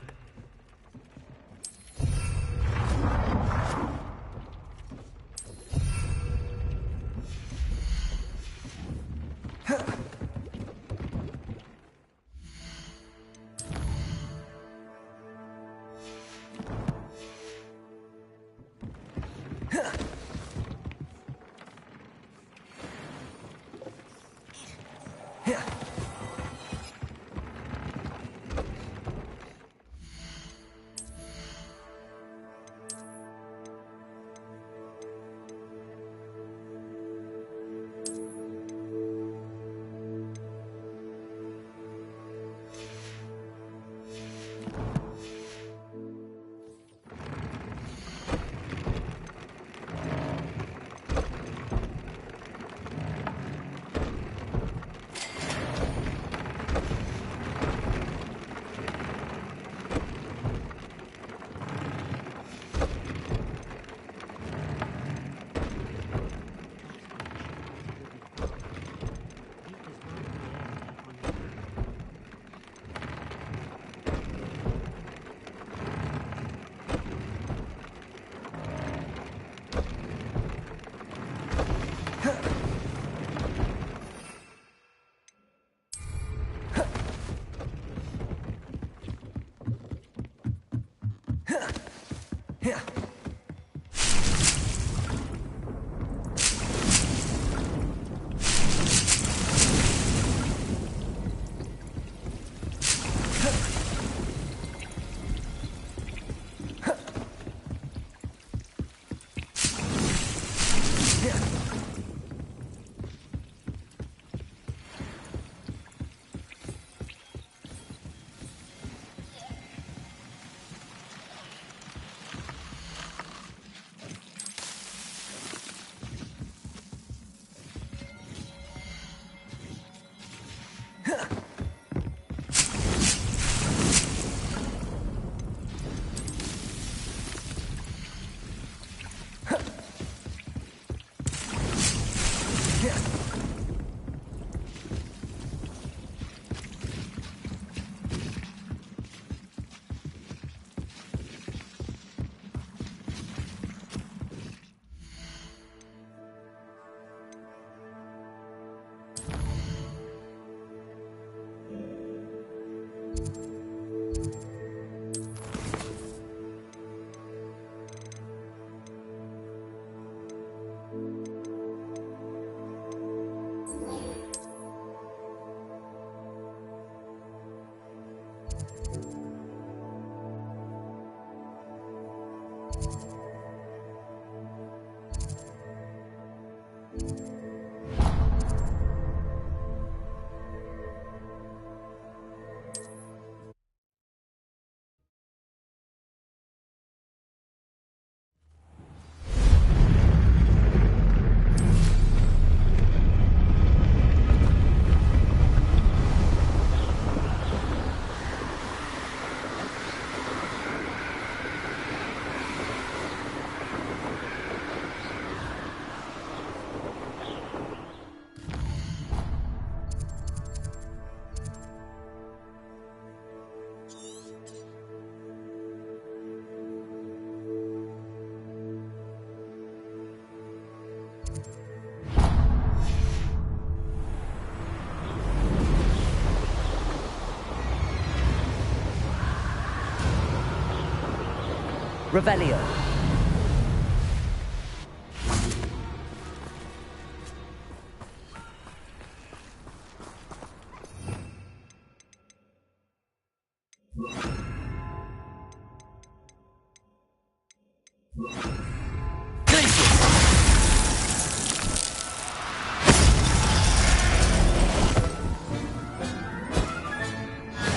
Revelio.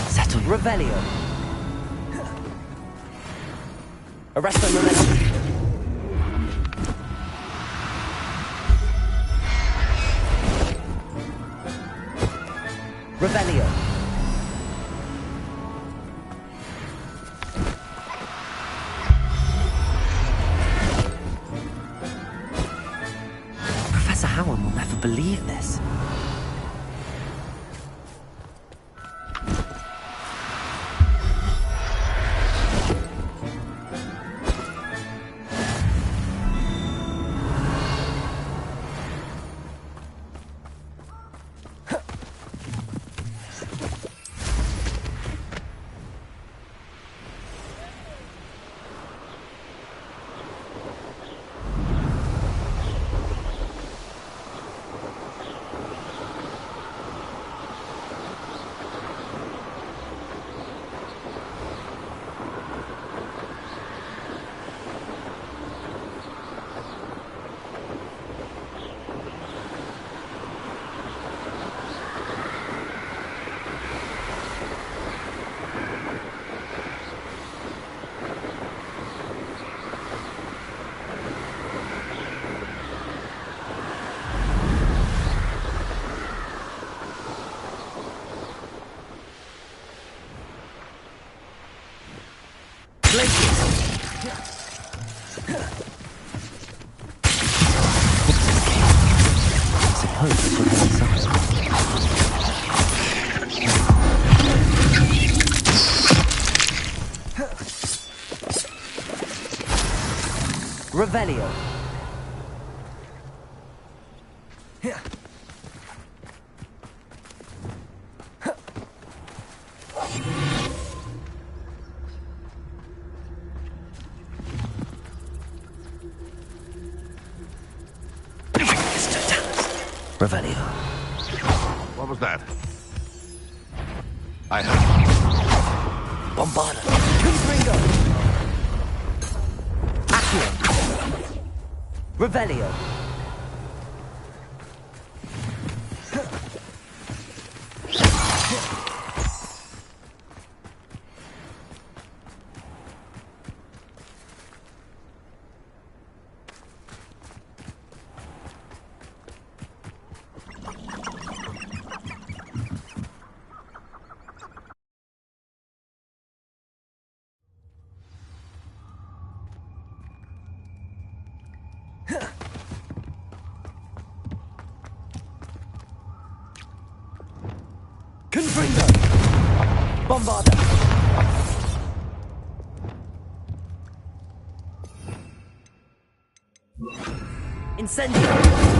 Settle. Revelio. Arresto momentum. Revelio. Professor Howard will never believe this. Revelio. Revelio. What was that? I heard. Bombarda. Ringo. Accio. Revelio. Confringo! Bombarda! Incendio!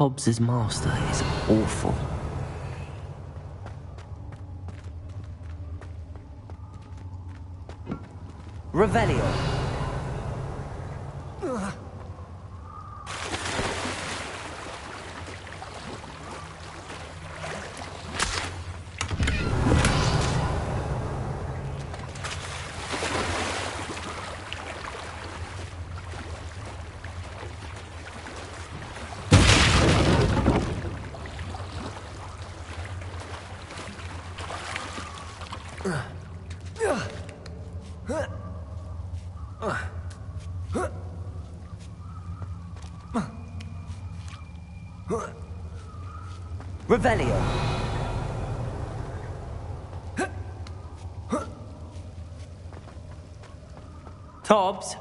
Hobbs's master is awful. Revelio. Revelio. Tobbs?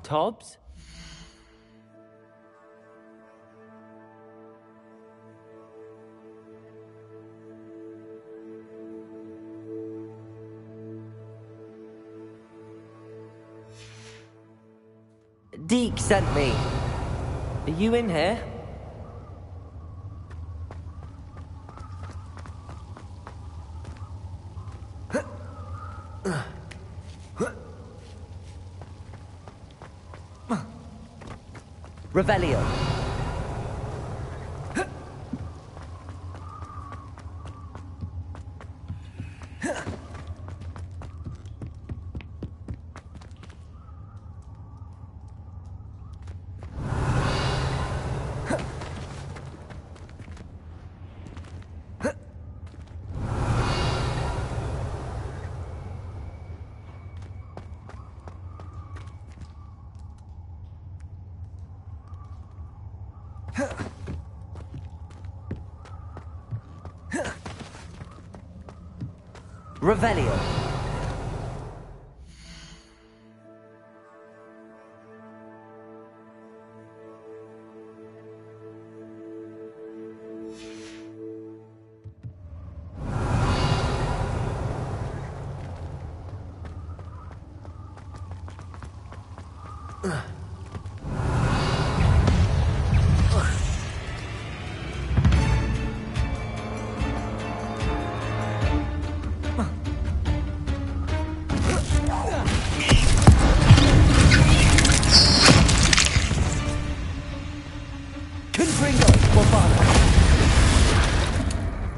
Tobbs? Deke sent me. Are you in here? Revelio. Revelio.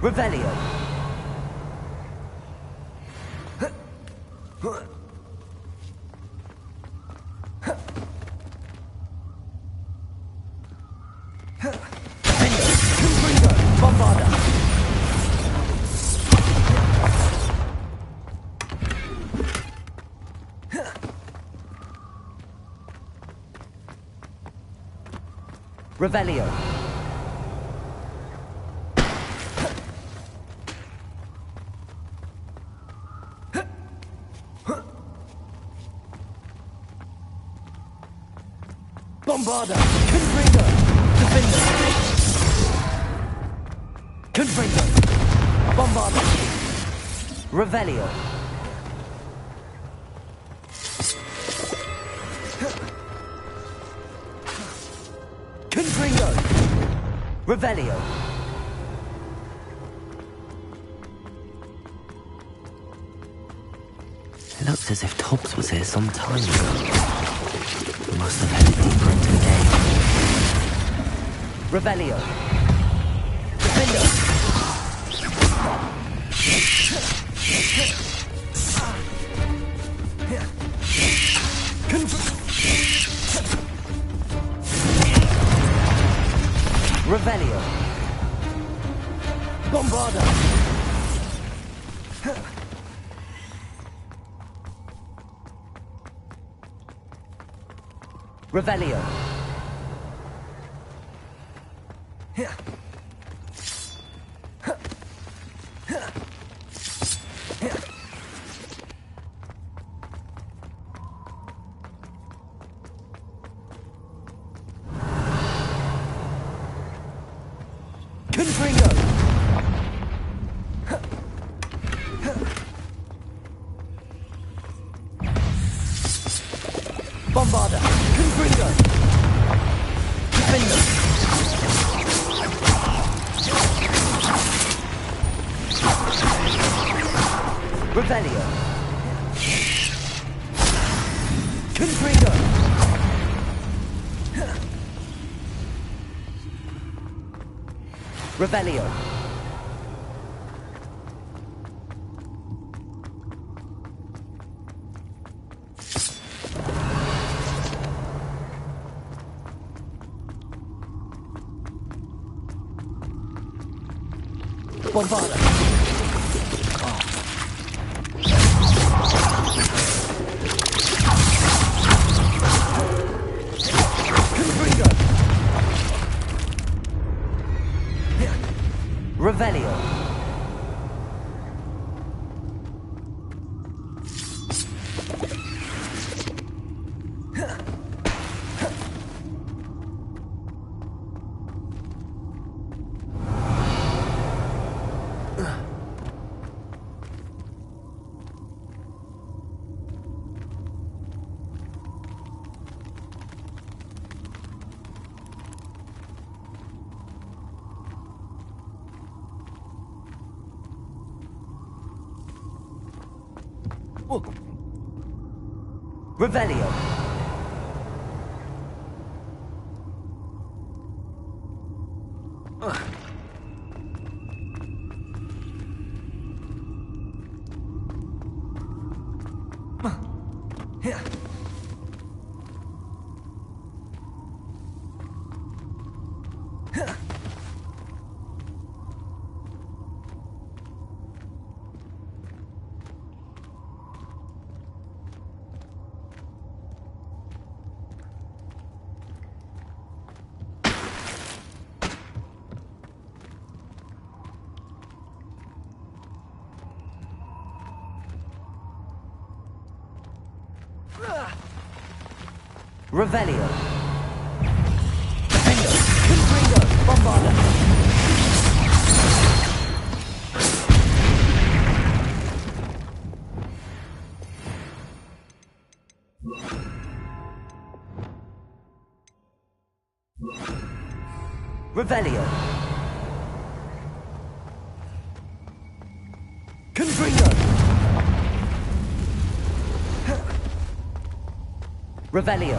Revelio. Revelio. Bombarda. Confringo. Defender. Confringo. Bombarda. Revelio. Confringo. Revelio. It looks as if Tobbs was here some time ago. He must have headed deeper into the game. Revelio. Defender. Revelio. Bombarda. Revelio. Confringo. Bombarda. Confringo. Defender. Revelio. Confringo. Revelio. Bombarda. Confringo. Revelio. Revelio. Revelio. Defendo. Confringo. Bombarda. Revelio. Confringo. Revelio.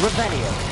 Revelio.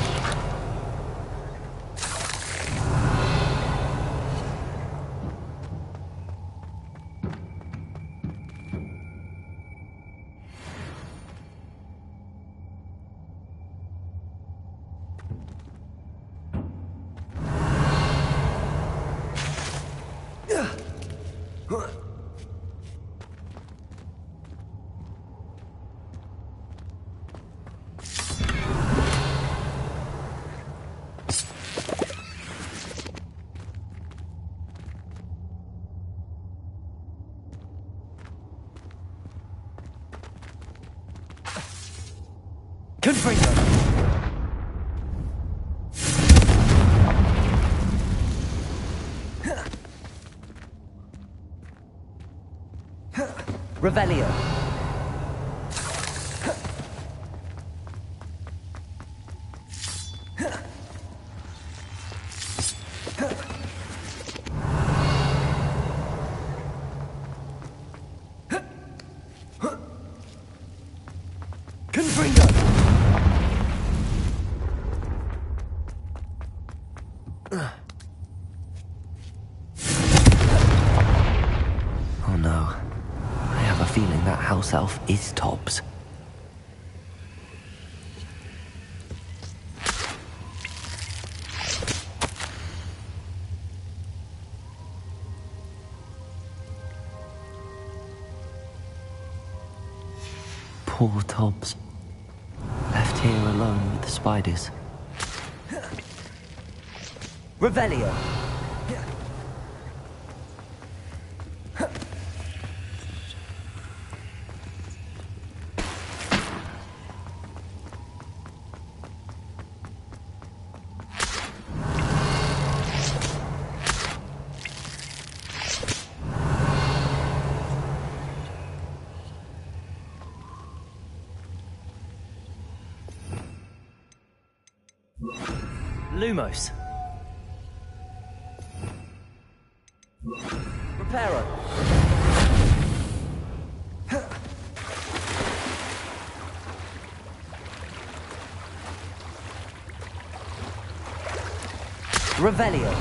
Confringo. Revelio. Confringo. Oh no. I have a feeling that house elf is Tobbs. Poor Tobbs. Left here alone with the spiders. Revelio. Lumos. Reparo. Revelio.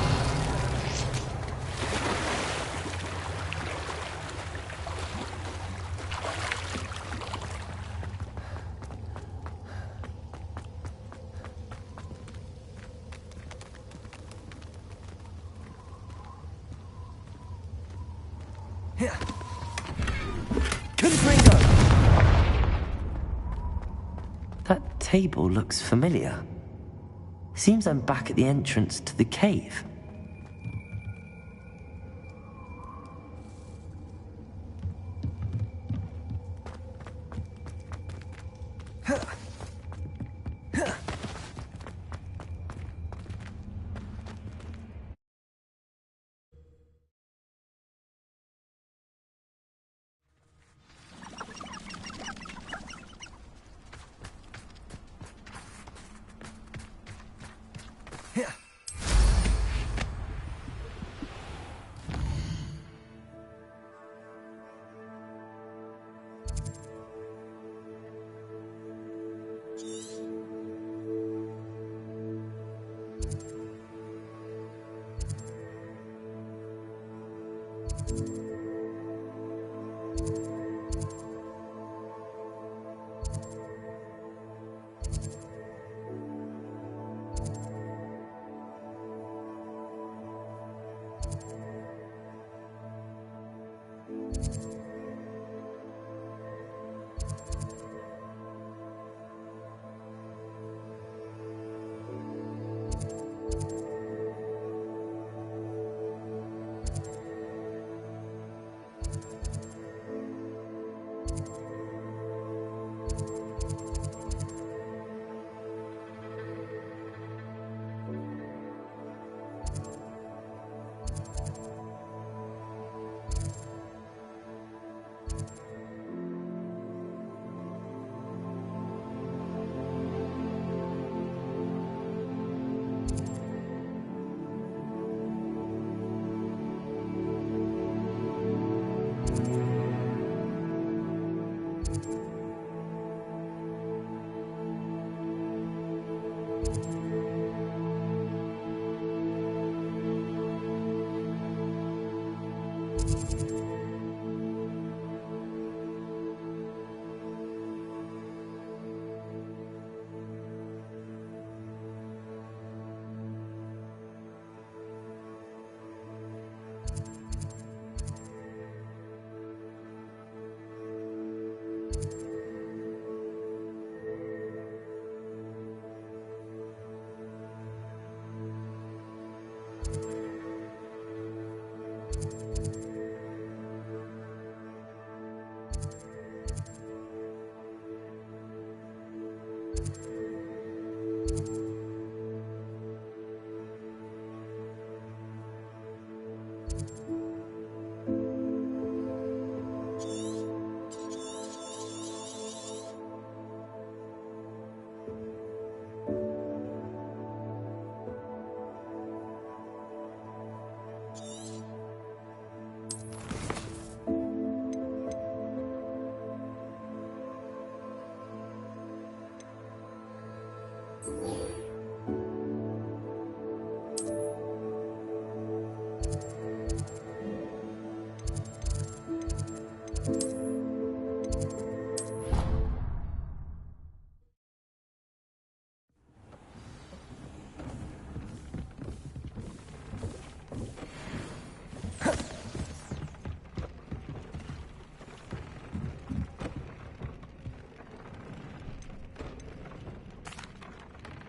Confringo. That table looks familiar. Seems I'm back at the entrance to the cave.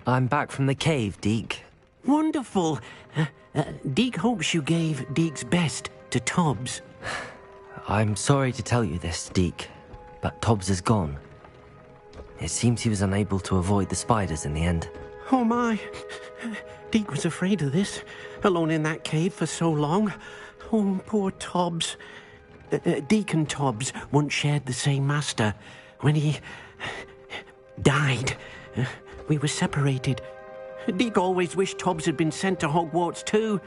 I'm back from the cave, Deke. Wonderful. Deke hopes you gave Deke's best to Tobbs. I'm sorry to tell you this, Deke, but Tobbs is gone. It seems he was unable to avoid the spiders in the end. Oh my. Deke was afraid of this, alone in that cave for so long. Oh, poor Tobbs. Deke and Tobbs once shared the same master. When he died, we were separated. Deke always wished Tobbs had been sent to Hogwarts too.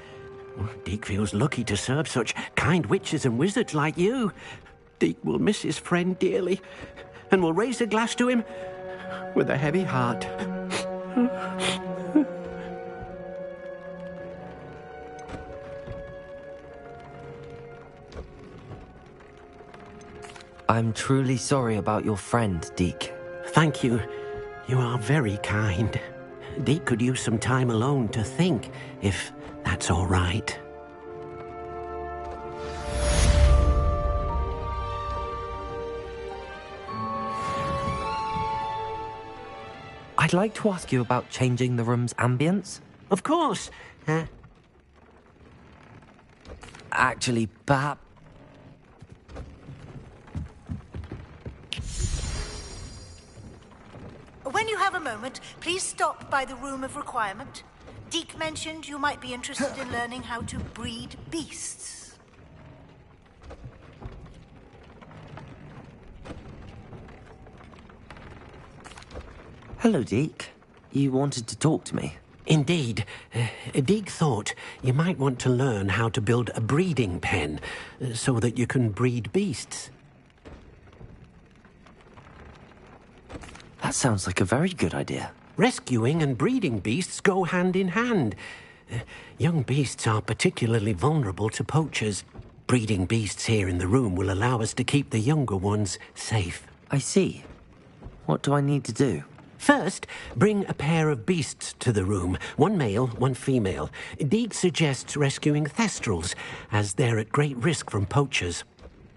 Deke feels lucky to serve such kind witches and wizards like you. Deke will miss his friend dearly, and will raise a glass to him with a heavy heart. I'm truly sorry about your friend, Deke. Thank you. You are very kind. Deke could use some time alone to think, if that's all right. I'd like to ask you about changing the room's ambience. Of course. Actually, perhaps... When you have a moment, please stop by the Room of Requirement. Deke mentioned you might be interested in learning how to breed beasts. Hello, Deke. You wanted to talk to me? Indeed. Deke thought you might want to learn how to build a breeding pen so that you can breed beasts. That sounds like a very good idea. Rescuing and breeding beasts go hand in hand. Young beasts are particularly vulnerable to poachers. Breeding beasts here in the room will allow us to keep the younger ones safe. I see. What do I need to do? First, bring a pair of beasts to the room. One male, one female. Deke suggests rescuing thestrals, as they're at great risk from poachers.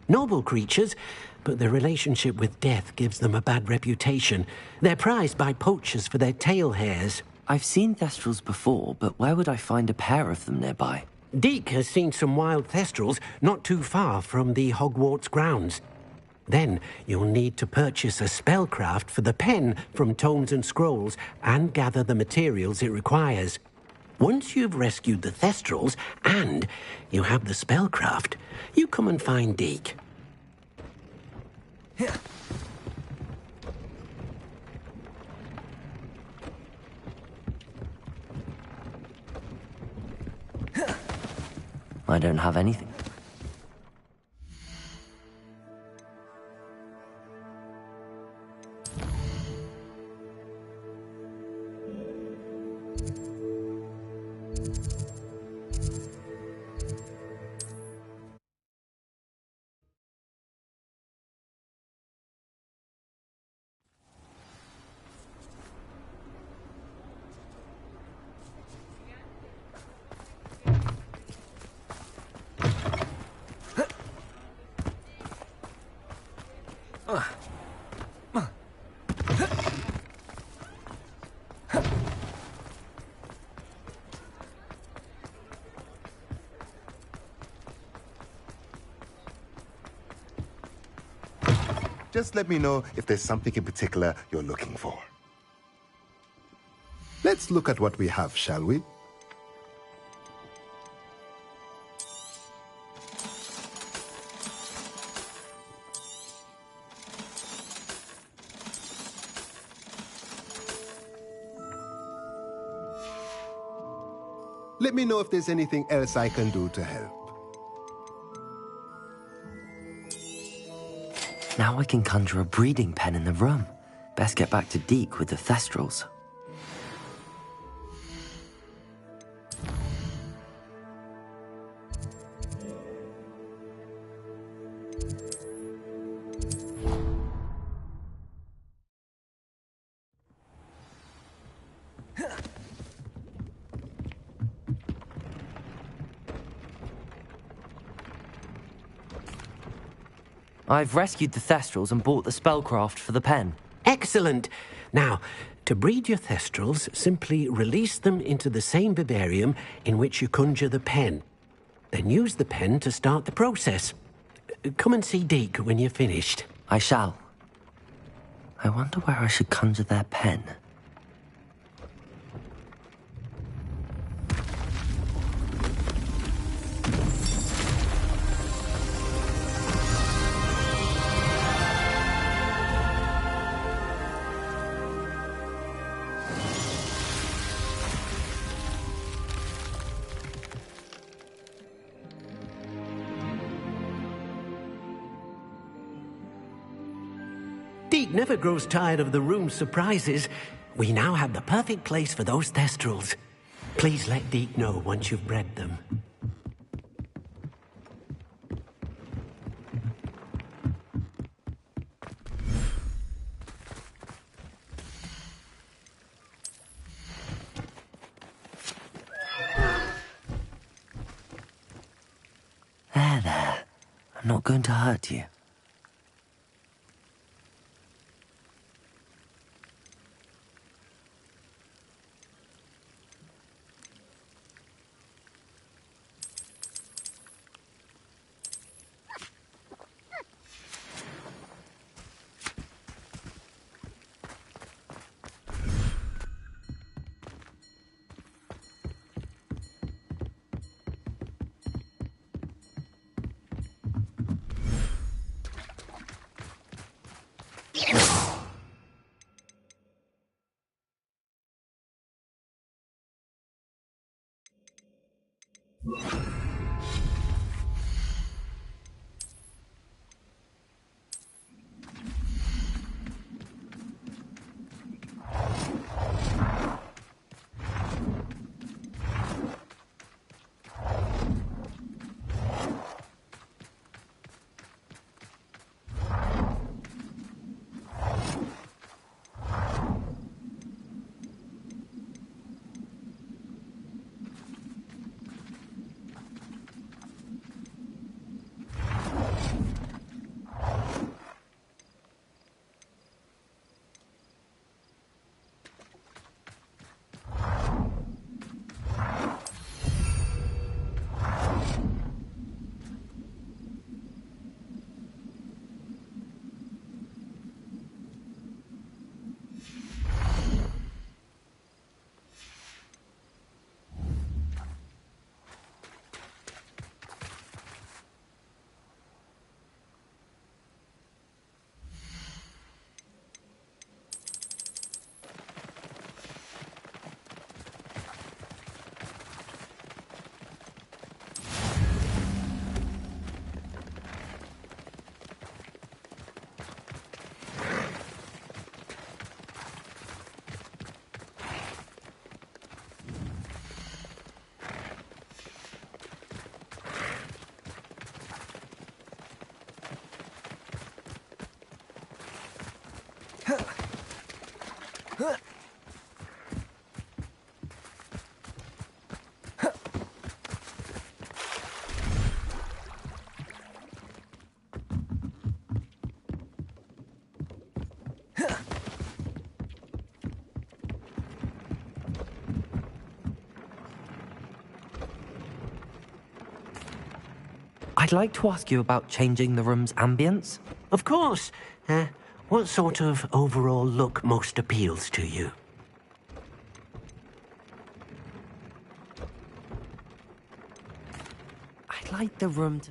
Noble creatures, but their relationship with death gives them a bad reputation. They're prized by poachers for their tail hairs. I've seen thestrals before, but where would I find a pair of them nearby? Deke has seen some wild thestrals not too far from the Hogwarts grounds. Then you'll need to purchase a spellcraft for the pen from Tomes and Scrolls and gather the materials it requires. Once you've rescued the thestrals and you have the spellcraft, you come and find Deke. I don't have anything. Just let me know if there's something in particular you're looking for. Let's look at what we have, shall we? Let me know if there's anything else I can do to help. Now I can conjure a breeding pen in the room. Best get back to Deke with the thestrals. I've rescued the thestrals and bought the spellcraft for the pen. Excellent! Now, to breed your thestrals, simply release them into the same vivarium in which you conjure the pen. Then use the pen to start the process. Come and see Deke when you're finished. I shall. I wonder where I should conjure their pen. Deke never grows tired of the room's surprises. We now have the perfect place for those thestrals. Please let Deke know once you've bred them. There. I'm not going to hurt you. I'd like to ask you about changing the room's ambience. Of course. What sort of overall look most appeals to you? I'd like the room to...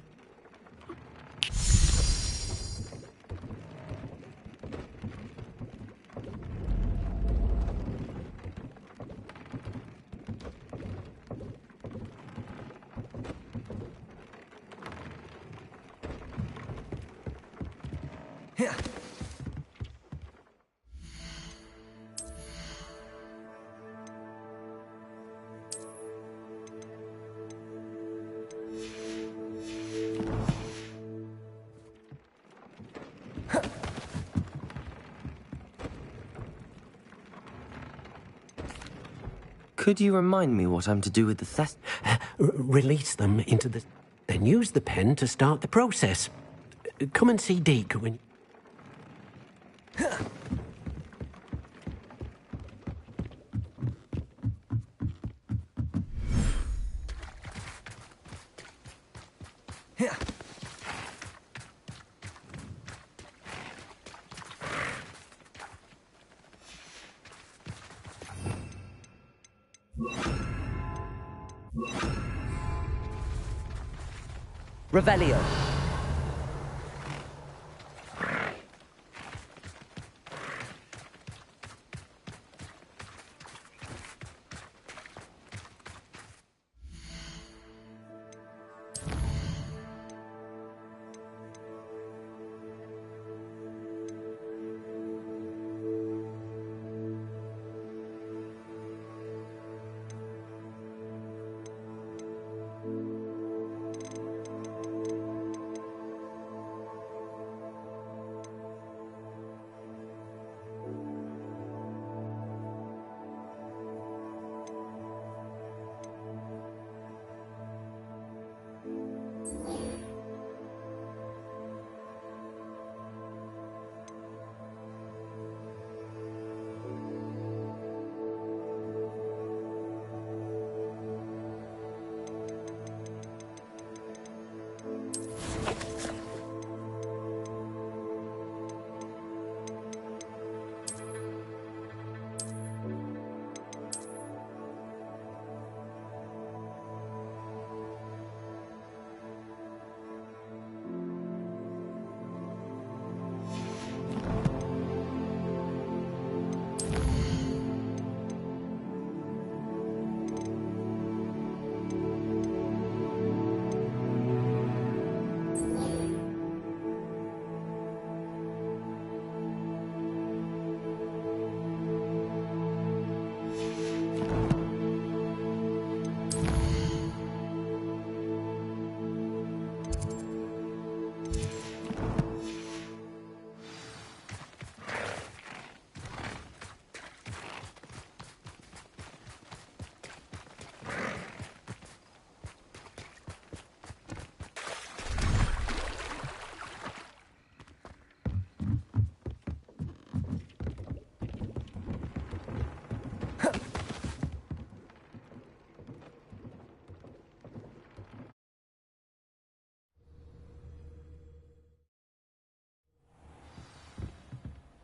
Could you remind me what I'm to do with the thest... Release them into the... Then use the pen to start the process. Come and see Deke when... Revelio.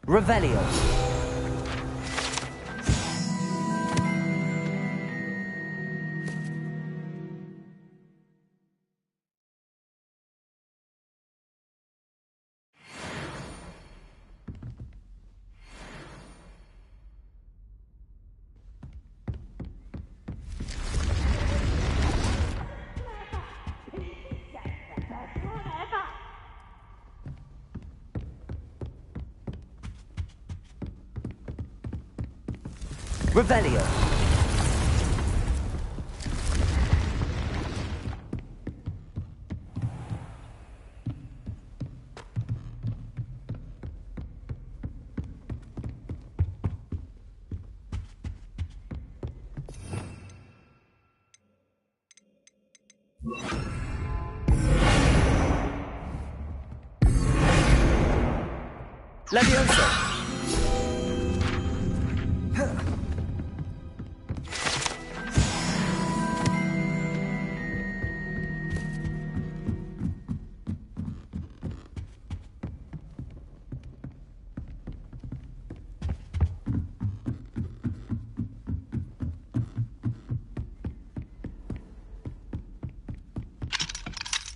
Revelio. Revelio. Levioso.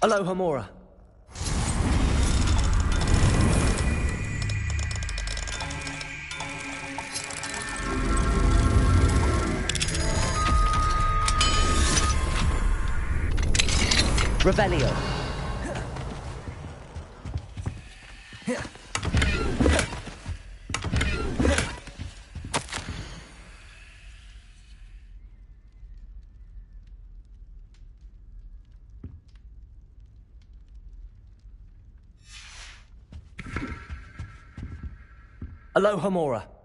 Aloha Mora. Revelio. Aloha Mora.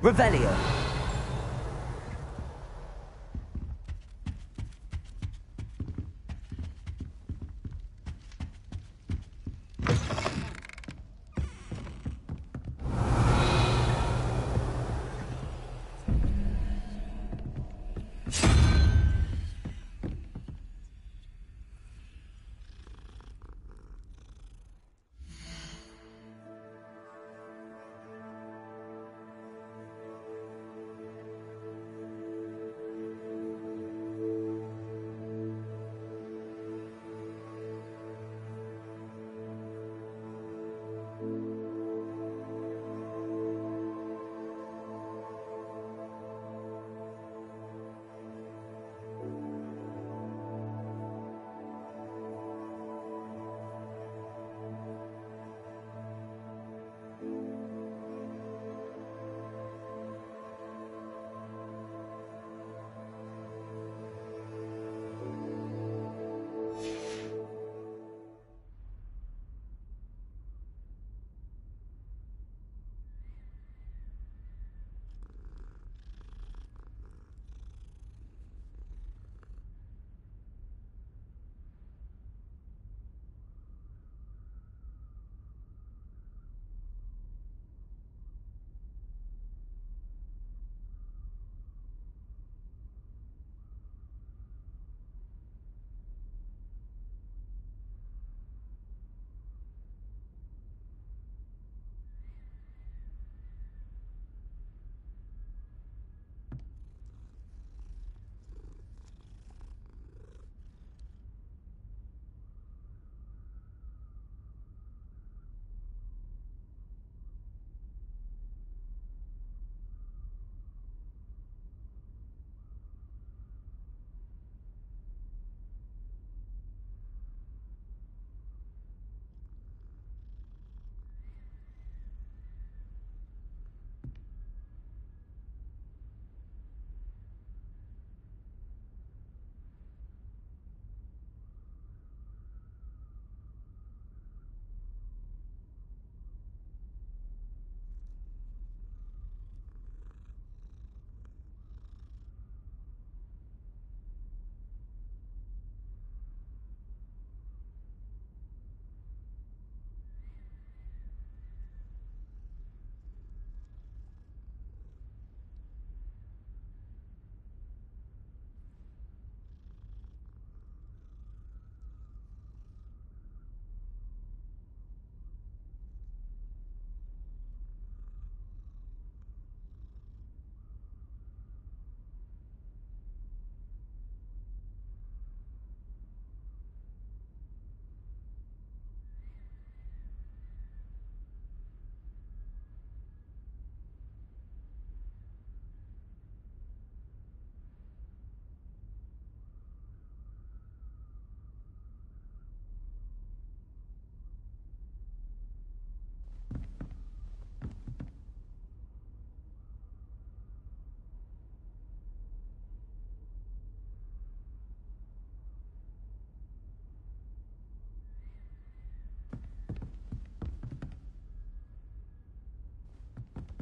Revelio.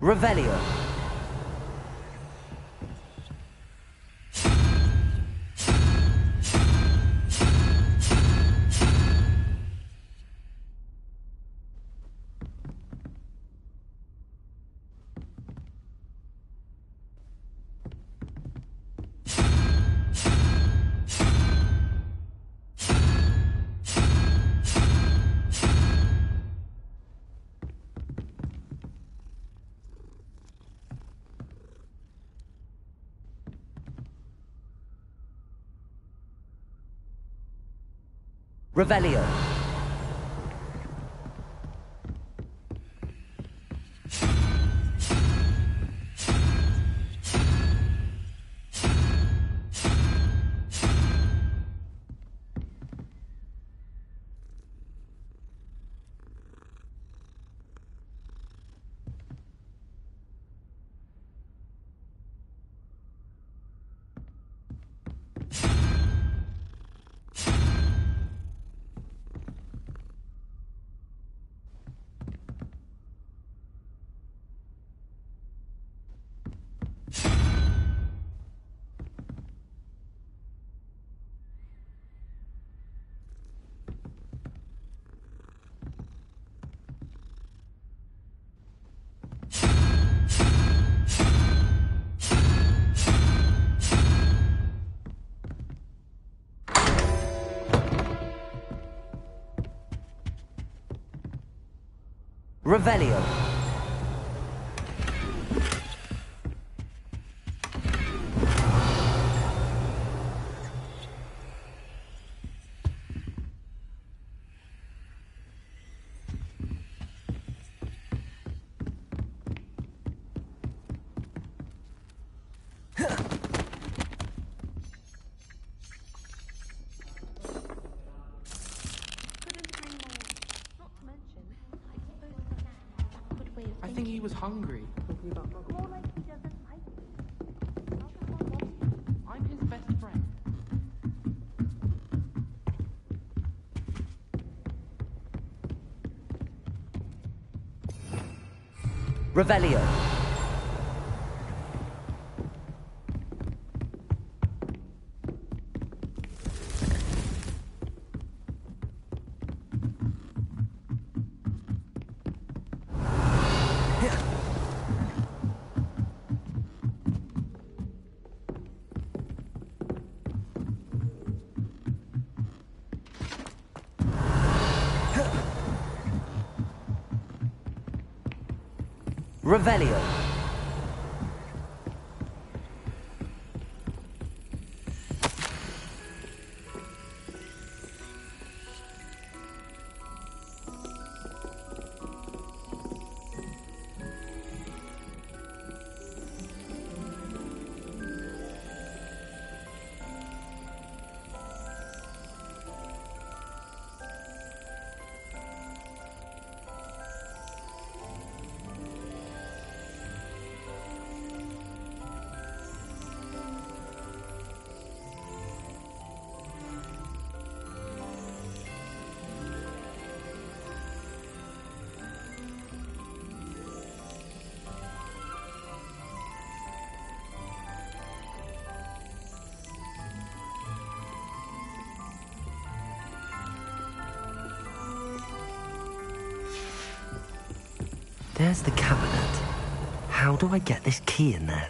Revelio. Revelio. Revelio. I think he was hungry. I'm his best friend. Revelio. Revelio. There's the cabinet. How do I get this key in there?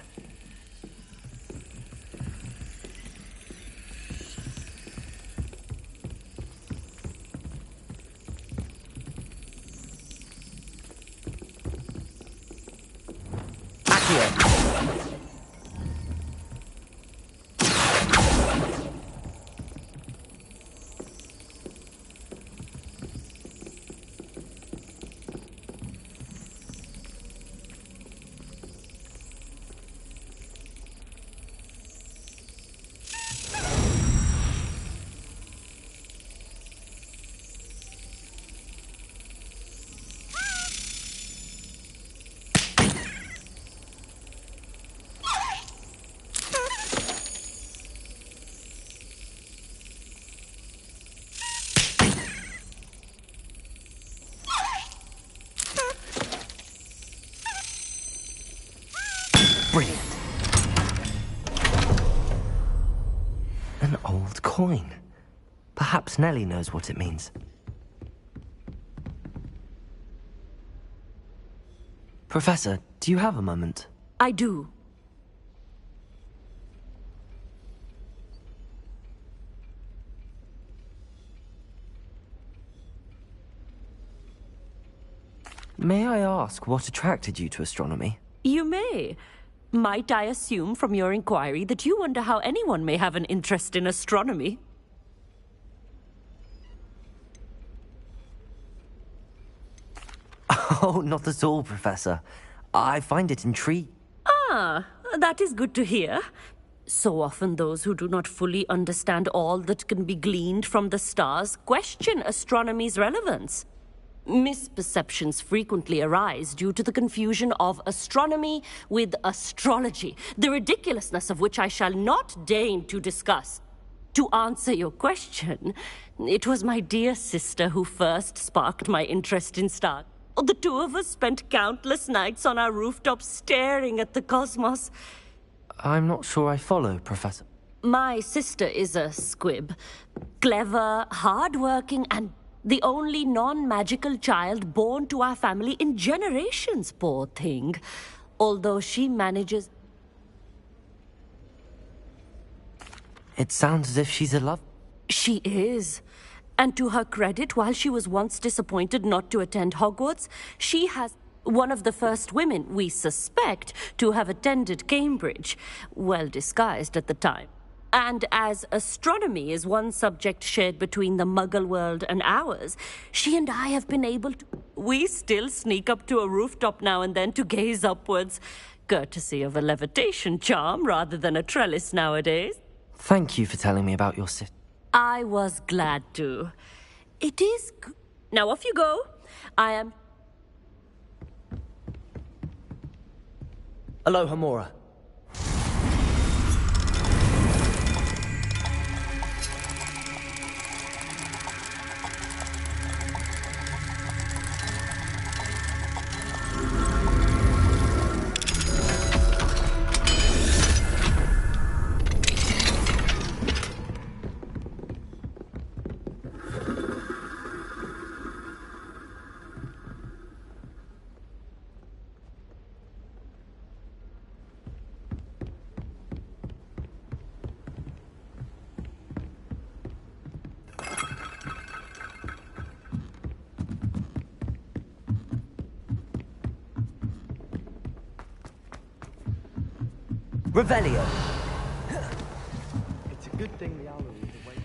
coin. Perhaps Nellie knows what it means. Professor, do you have a moment? I do. May I ask what attracted you to astronomy? You may. Might I assume from your inquiry that you wonder how anyone may have an interest in astronomy? Oh, not at all, Professor. I find it intriguing. Ah, that is good to hear. So often those who do not fully understand all that can be gleaned from the stars question astronomy's relevance. Misperceptions frequently arise due to the confusion of astronomy with astrology, the ridiculousness of which I shall not deign to discuss. To answer your question, it was my dear sister who first sparked my interest in stars. The two of us spent countless nights on our rooftop staring at the cosmos. I'm not sure I follow, Professor. My sister is a squib. Clever, hard-working, and the only non-magical child born to our family in generations, poor thing. Although she manages... It sounds as if she's a love... She is. And to her credit, while she was once disappointed not to attend Hogwarts, she has... one of the first women, we suspect, to have attended Cambridge. Well disguised at the time. And as astronomy is one subject shared between the Muggle world and ours, she and I have been able to... We still sneak up to a rooftop now and then to gaze upwards, courtesy of a levitation charm rather than a trellis nowadays. Thank you for telling me about your sister. I was glad to. It is... Now off you go. I am... Aloha, Mora. Revelio. It's a good thing the owl is away.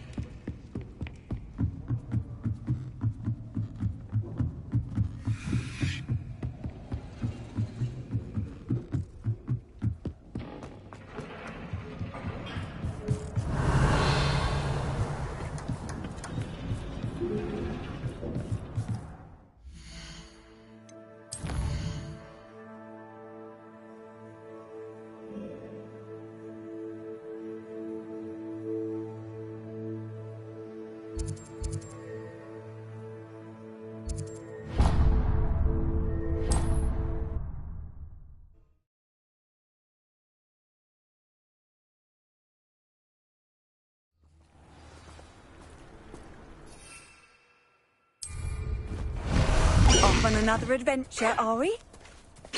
Off on another adventure, are we?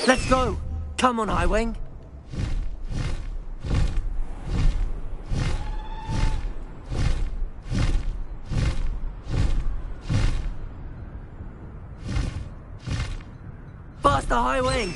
Let's go! Come on, Highwing. Faster, Highwing!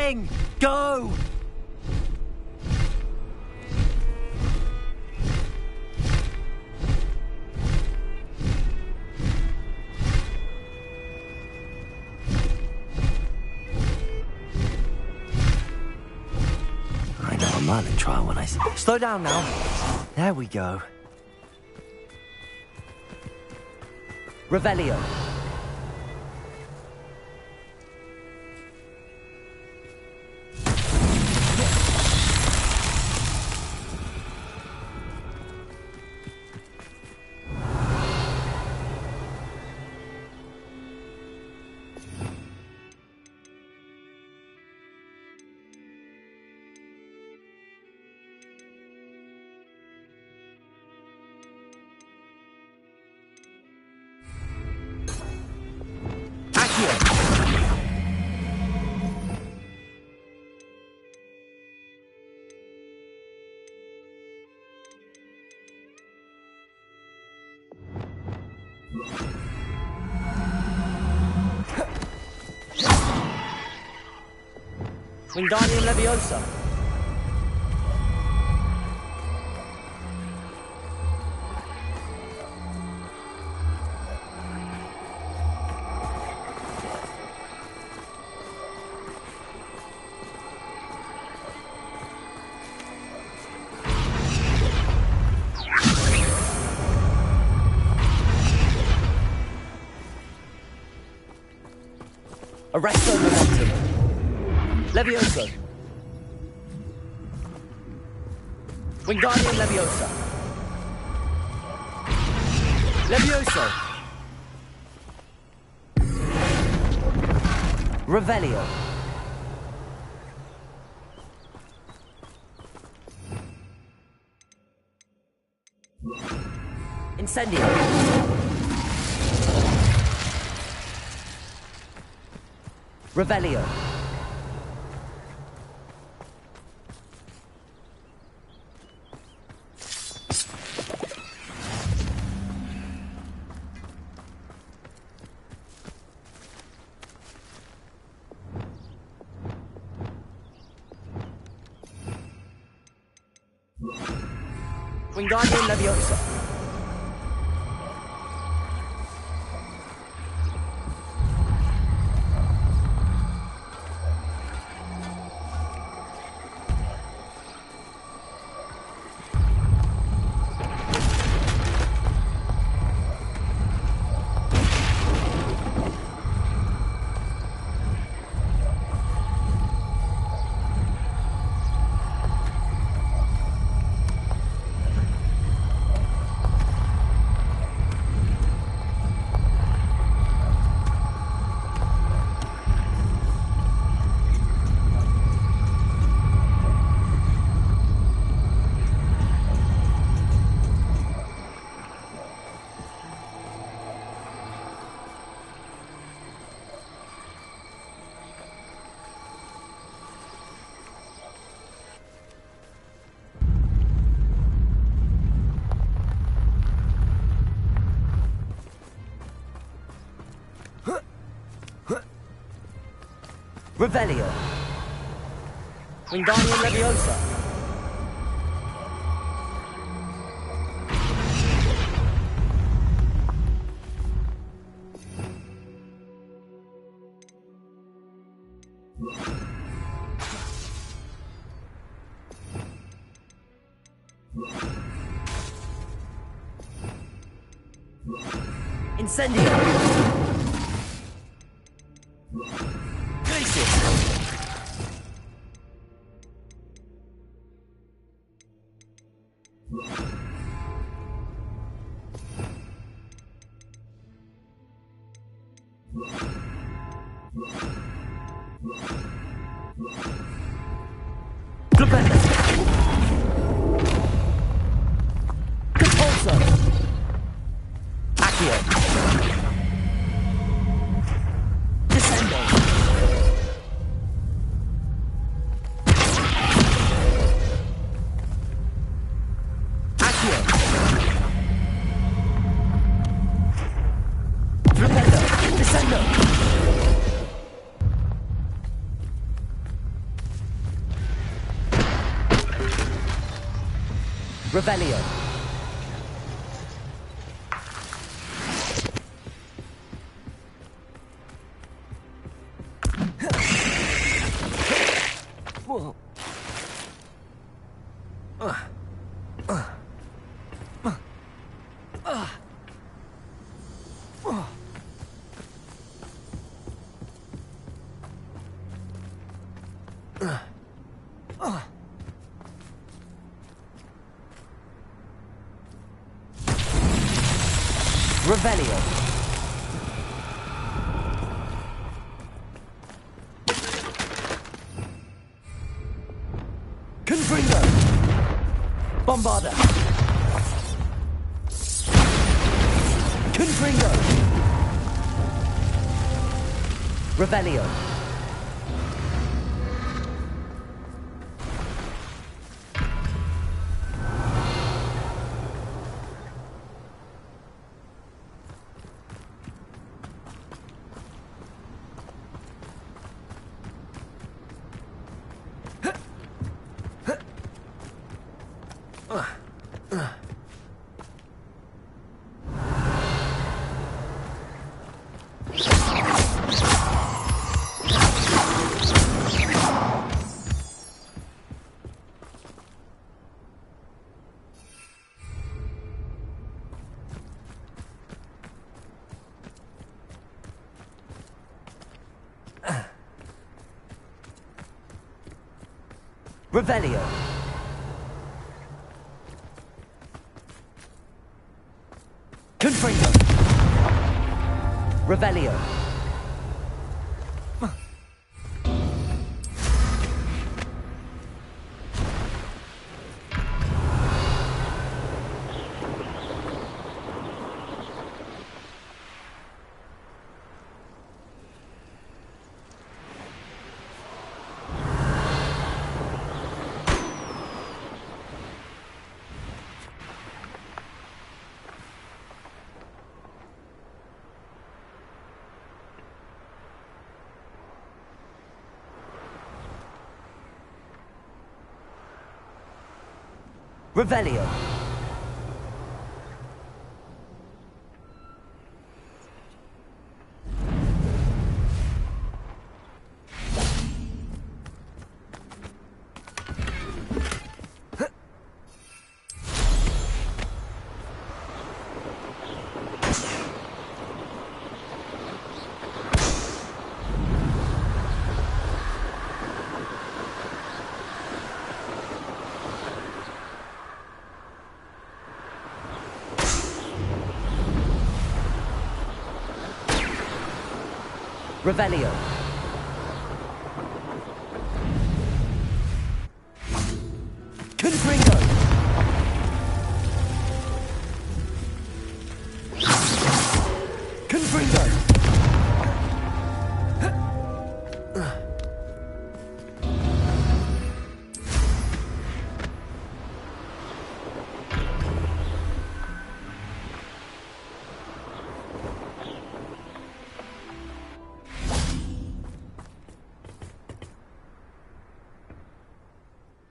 Coming! Go! I know a Merlin trial when I see... Slow down now. There we go. Revelio. Wingardium Leviosa. Arresto Momentum. Levioso. Wingardium Leviosa. Levioso. Revelio. Incendio. Revelio. Wingardium Leviosa. Revelio. Wingardium Leviosa. Incendio. Revelio. Whoa. Revelio. Confringo. Bombarda. Confringo. Revelio. Revelio. Confringo. Revelio. Revelio. Revelio. Confringo. Confringo.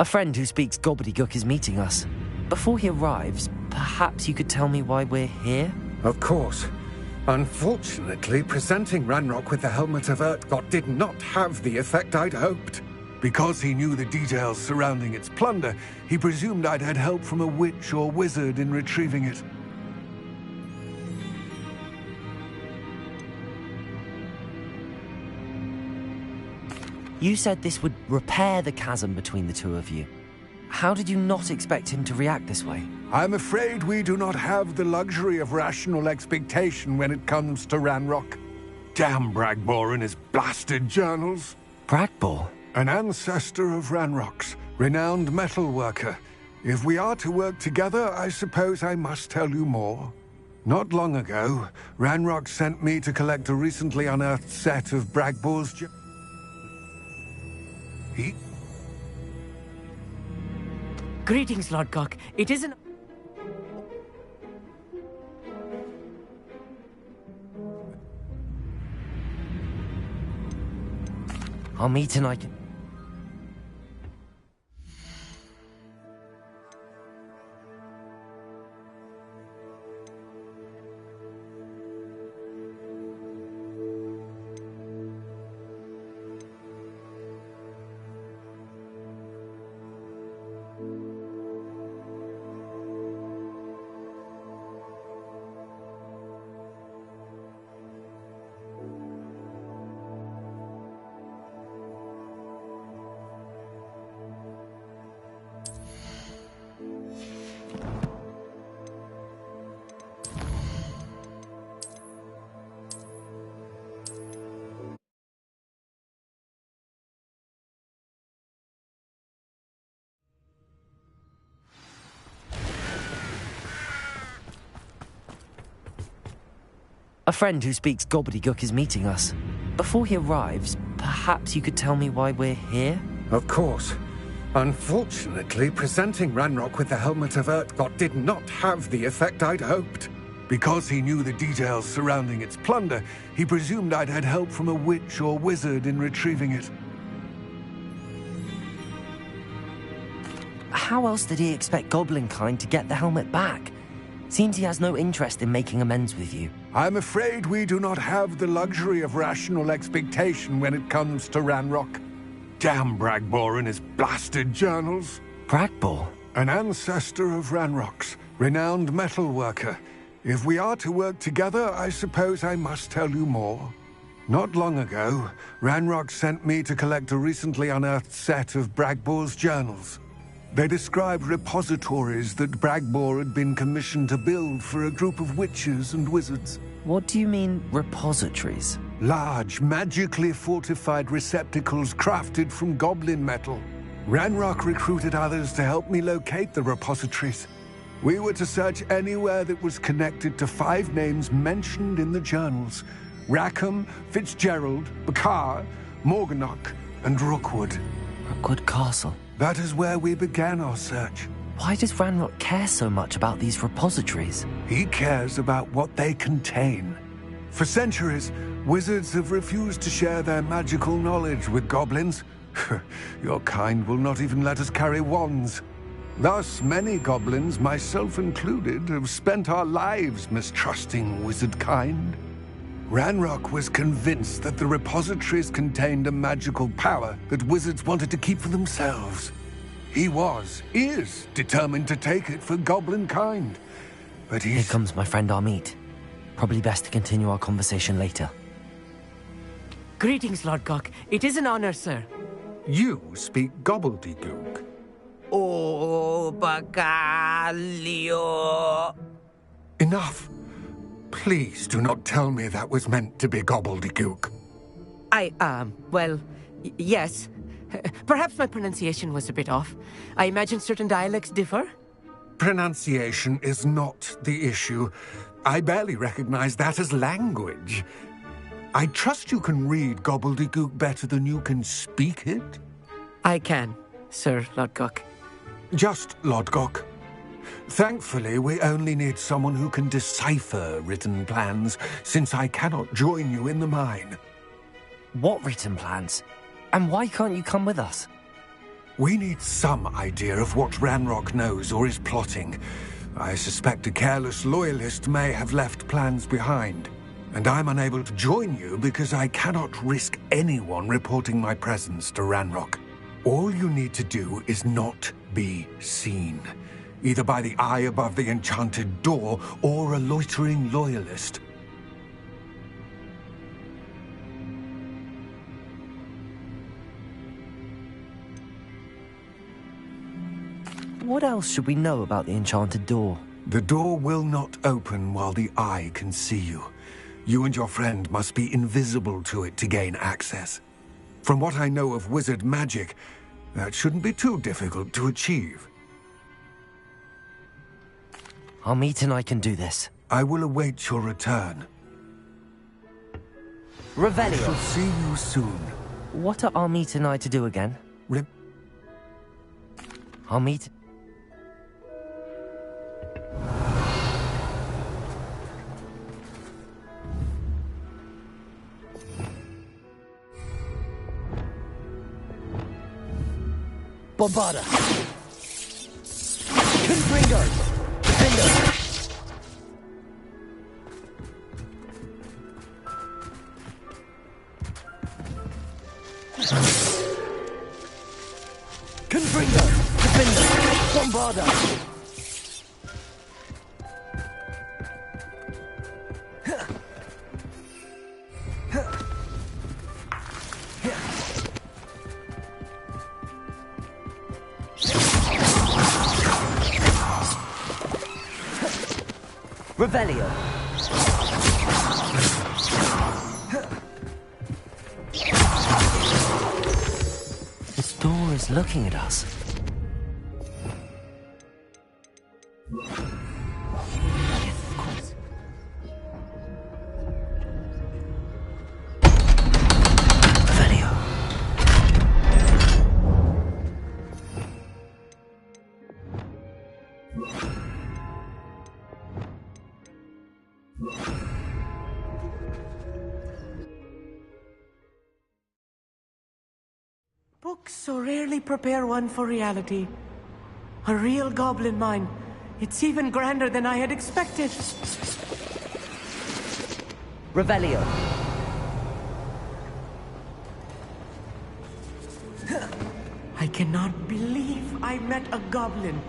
A friend who speaks gobbledygook is meeting us. Before he arrives, perhaps you could tell me why we're here? Of course. Unfortunately, presenting Ranrock with the Helmet of Urtkot did not have the effect I'd hoped. Because he knew the details surrounding its plunder, he presumed I'd had help from a witch or wizard in retrieving it. You said this would repair the chasm between the two of you. How did you not expect him to react this way? I'm afraid we do not have the luxury of rational expectation when it comes to Ranrock. Damn Bragbor and his blasted journals. Bragbor? An ancestor of Ranrock's, renowned metal worker. If we are to work together, I suppose I must tell you more. Not long ago, Ranrock sent me to collect a recently unearthed set of Bragbor's Greetings, Lord Cock. It isn't... I'll meet and I can... friend who speaks gobbledygook is meeting us. Before he arrives, perhaps you could tell me why we're here? Of course. Unfortunately, presenting Ranrock with the helmet of Urtkot did not have the effect I'd hoped. Because he knew the details surrounding its plunder, he presumed I'd had help from a witch or wizard in retrieving it. How else did he expect Goblinkind to get the helmet back? Seems he has no interest in making amends with you. I'm afraid we do not have the luxury of rational expectation when it comes to Ranrock. Damn Bragbor and his blasted journals. Bragbor? An ancestor of Ranrock's, renowned metalworker. If we are to work together, I suppose I must tell you more. Not long ago, Ranrock sent me to collect a recently unearthed set of Bragbor's journals. They described repositories that Bragbor had been commissioned to build for a group of witches and wizards. What do you mean, repositories? Large, magically fortified receptacles crafted from goblin metal. Ranrock recruited others to help me locate the repositories. We were to search anywhere that was connected to 5 names mentioned in the journals: Rackham, Fitzgerald, Bakar, Morganach, and Rookwood. Rookwood Castle. That is where we began our search. Why does Ranrock care so much about these repositories? He cares about what they contain. For centuries, wizards have refused to share their magical knowledge with goblins. Your kind will not even let us carry wands. Thus, many goblins, myself included, have spent our lives mistrusting wizard kind. Ranrock was convinced that the repositories contained a magical power that wizards wanted to keep for themselves. He is determined to take it for goblin kind. But Here comes my friend Amit. Probably best to continue our conversation later. Greetings, Lord Gok. It is an honor, sir. You speak gobbledygook. Oh, Bacalio. Enough. Please do not tell me that was meant to be gobbledygook. Well, yes. Perhaps my pronunciation was a bit off. I imagine certain dialects differ? Pronunciation is not the issue. I barely recognize that as language. I trust you can read gobbledygook better than you can speak it? I can, Sir Lodgok. Just Lodgok. Thankfully, we only need someone who can decipher written plans, since I cannot join you in the mine. What written plans? And why can't you come with us? We need some idea of what Ranrock knows or is plotting. I suspect a careless loyalist may have left plans behind. And I'm unable to join you because I cannot risk anyone reporting my presence to Ranrock. All you need to do is not be seen, either by the eye above the enchanted door or a loitering loyalist. What else should we know about the enchanted door? The door will not open while the eye can see you. You and your friend must be invisible to it to gain access. From what I know of wizard magic, that shouldn't be too difficult to achieve. Amit and I can do this. I will await your return. Revelio. I shall see you soon. What are Amit and I to do again? Amit? Bombarda! Confringo! Defender! Confringo! Defender! Bombarda! Revelio. This door is looking at us. Yes, of course. Books so rarely prepare one for reality. A real goblin mine. It's even grander than I had expected. Revelio. I cannot believe I met a goblin.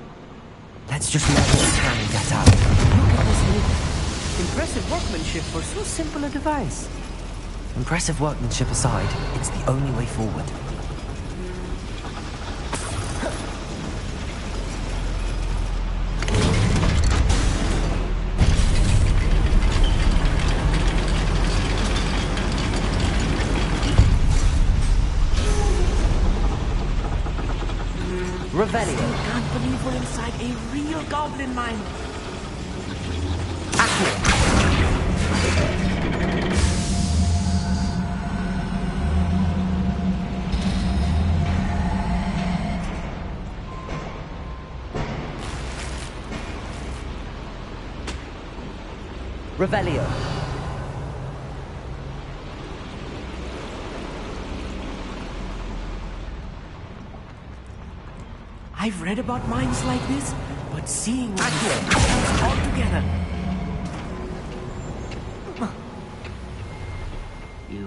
Let's just level what we can and get out. Look at this look. Impressive workmanship for so simple a device. Impressive workmanship aside, it's the only way forward. Revelio. I can't believe we're inside a real goblin mine. Revelio. I've read about mines like this, but seeing one is altogether. You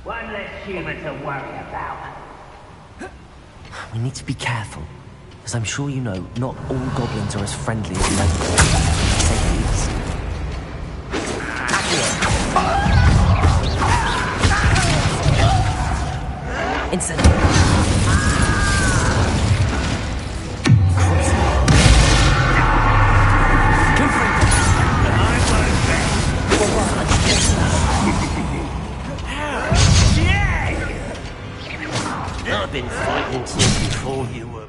one less human to worry about. We need to be careful, as I'm sure you know, not all goblins are as friendly as you like to say the least. Instant. I've been fighting since before you were.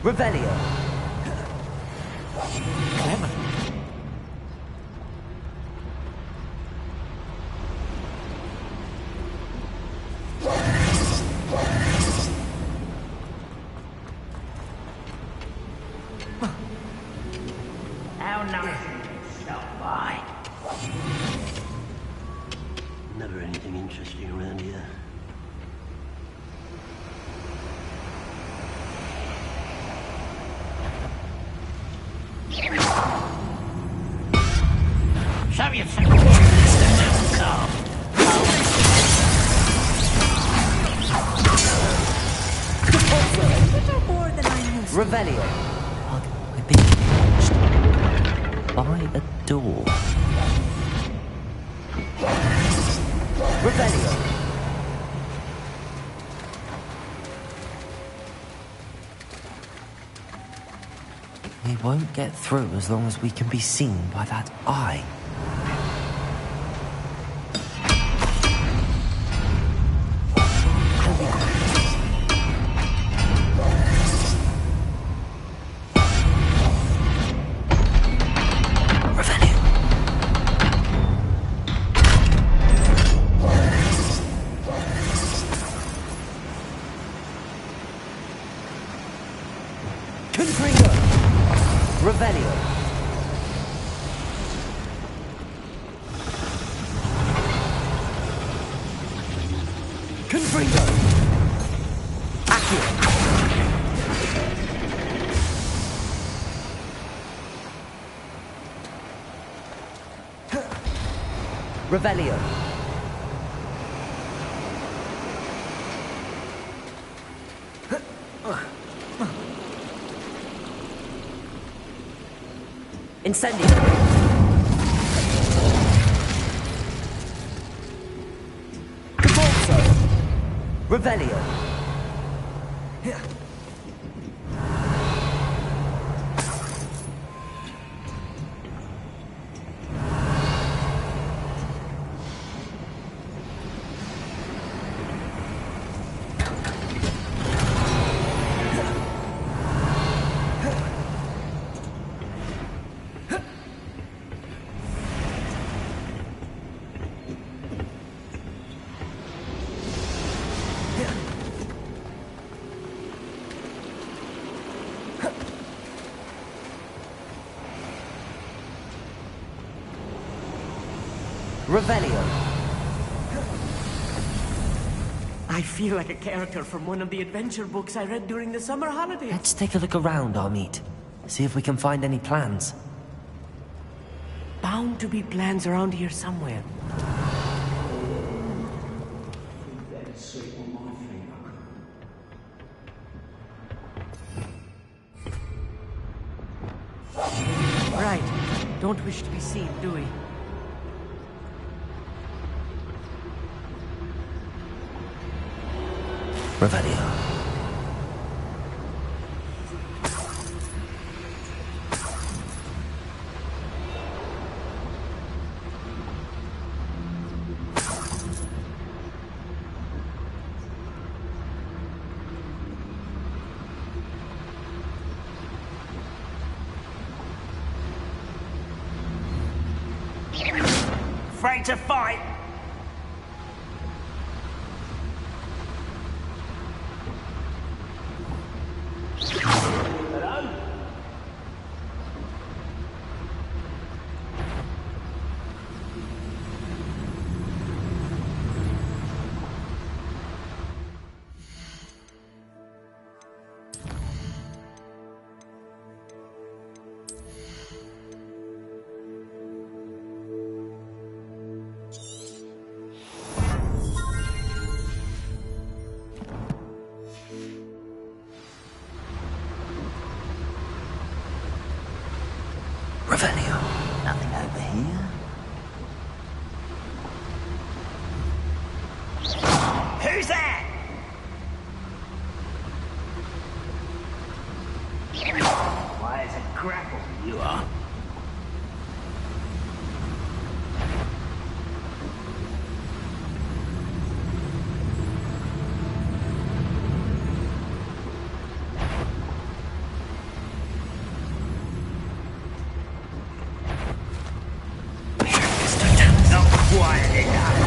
Revelio. Clever. How nice of you to stop by. Never anything interesting around here. Show yourself. Revelio. We're being watched by a door. Revelio. We won't get through as long as we can be seen by that eye. Revelio. Confringo. Accio. Revelio. Incendio. Cabalso. Revelio. Revelio. I feel like a character from one of the adventure books I read during the summer holidays. Let's take a look around, Amit. See if we can find any plans. Bound to be plans around here somewhere. Right. Don't wish to be seen, do we? Revelio. Afraid to fight? Hello? Revelio. Nothing over here. Who's that? Why, it's a grapple, you are. Not quiet enough.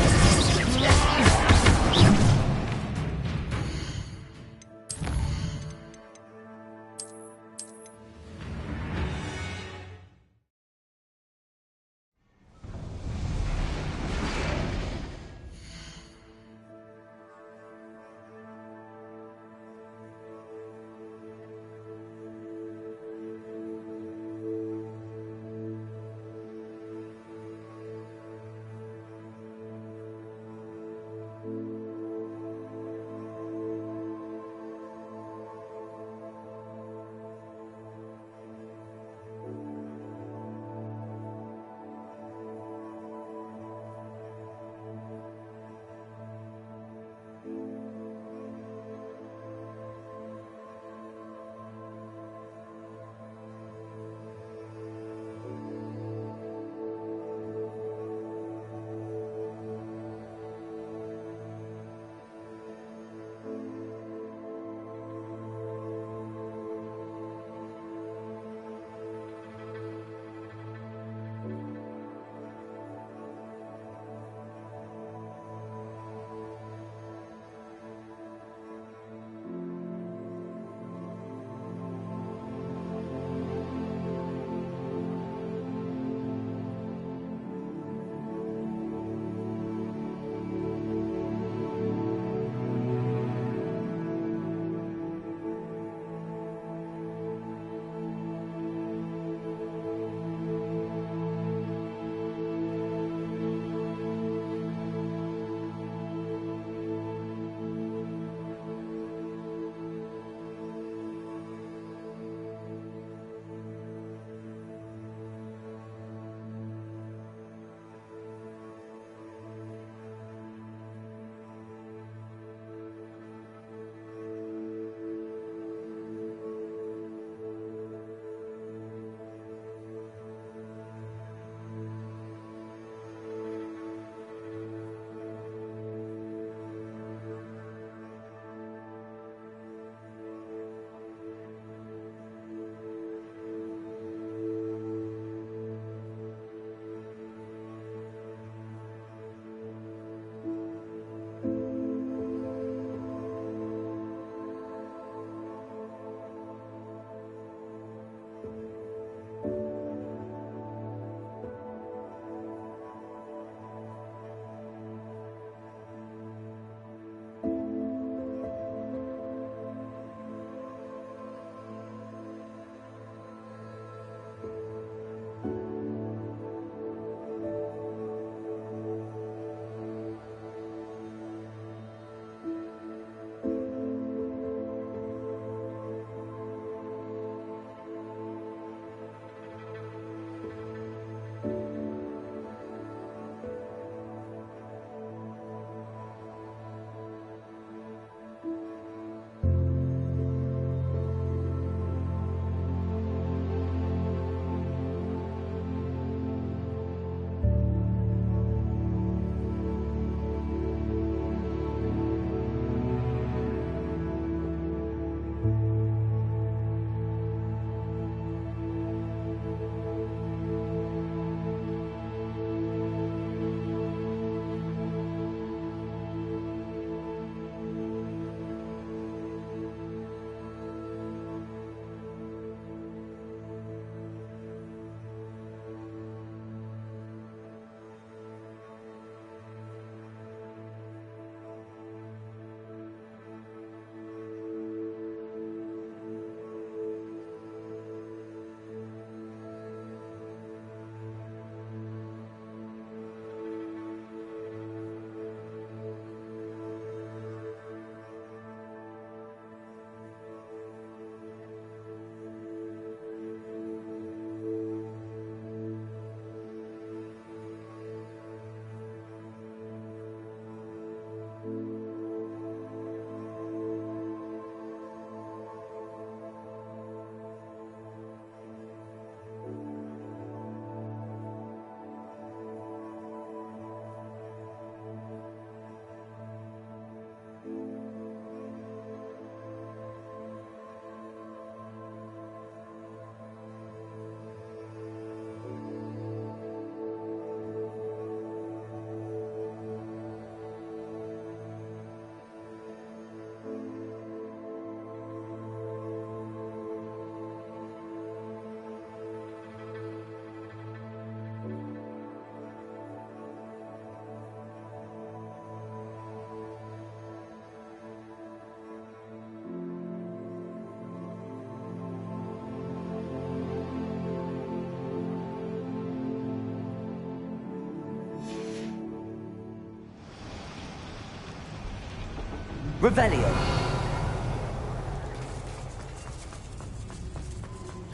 Revelio.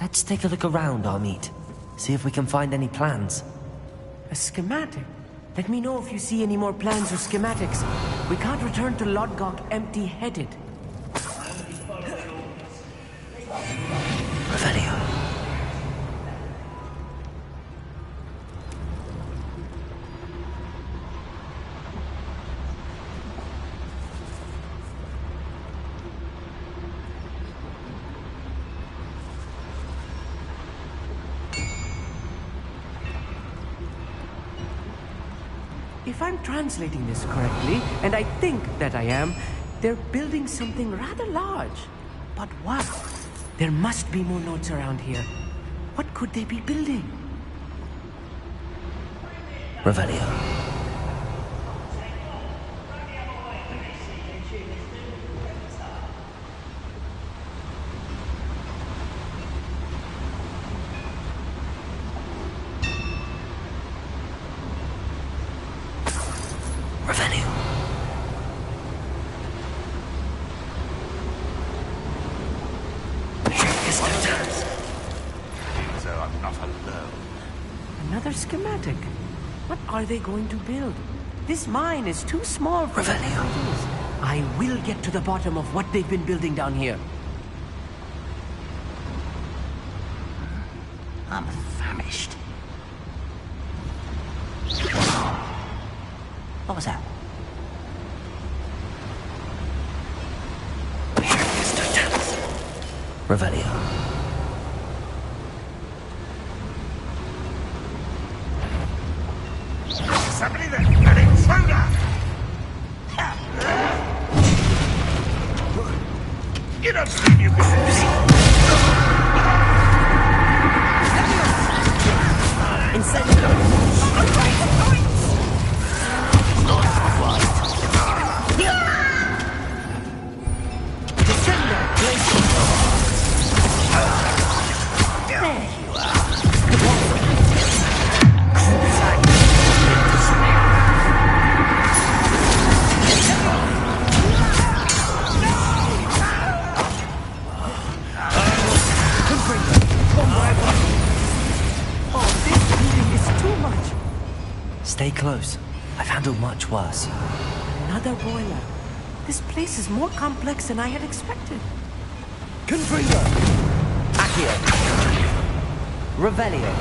Let's take a look around, Amit. See if we can find any plans. A schematic? Let me know if you see any more plans or schematics. We can't return to Lodgok empty-headed. Revelio. If I'm translating this correctly, and I think that I am, they're building something rather large. But what? There must be more notes around here. What could they be building? Revelio. Another schematic. What are they going to build? This mine is too small for what it is. I will get to the bottom of what they've been building down here. I'm famished. What was that? Revelio. Somebody there! An intruder! You don't believe you can... Stay close. I've handled much worse. Another boiler. This place is more complex than I had expected. Confringo! Accio! Revelio!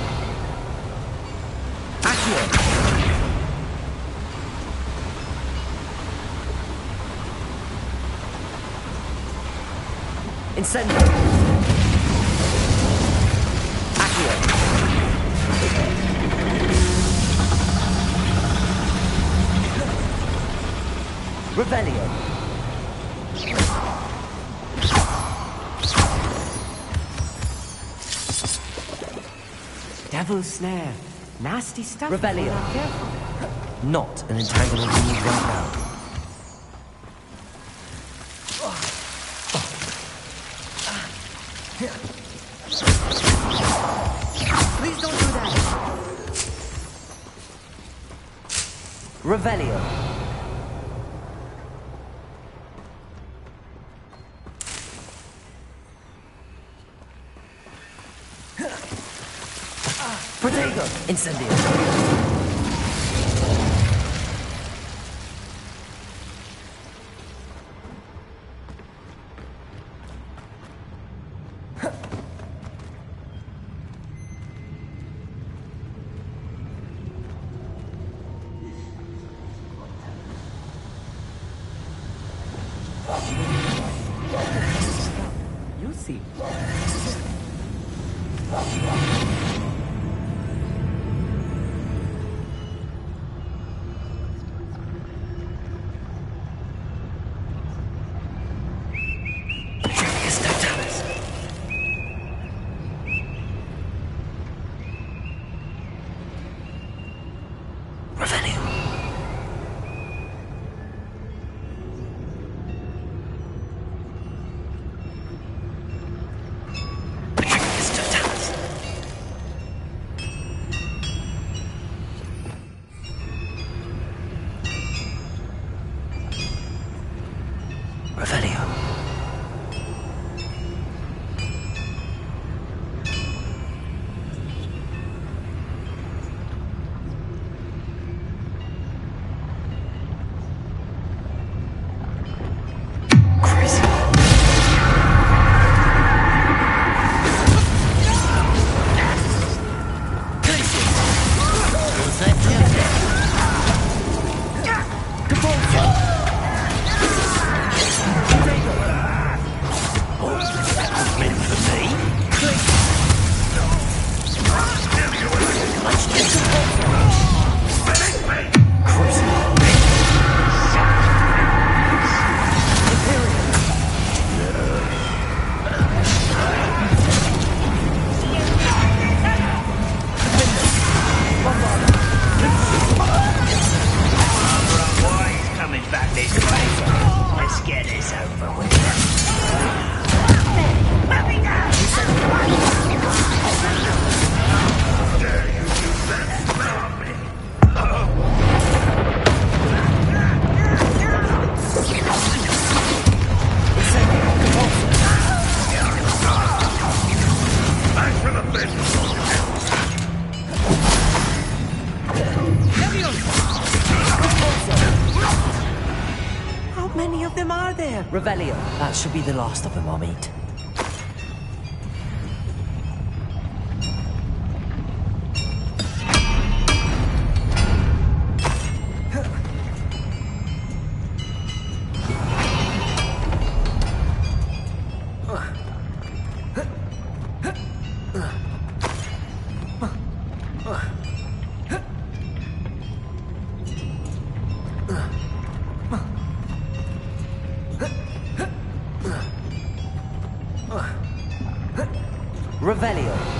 Accio! Incendio! Accio! Revelio. Devil's snare. Nasty stuff. Revelio. Not careful. Not an entanglement we need right now. Please don't do that. Revelio. Protego! Incendio! You see. Revelio. That should be the last of them, Amit. Revelio.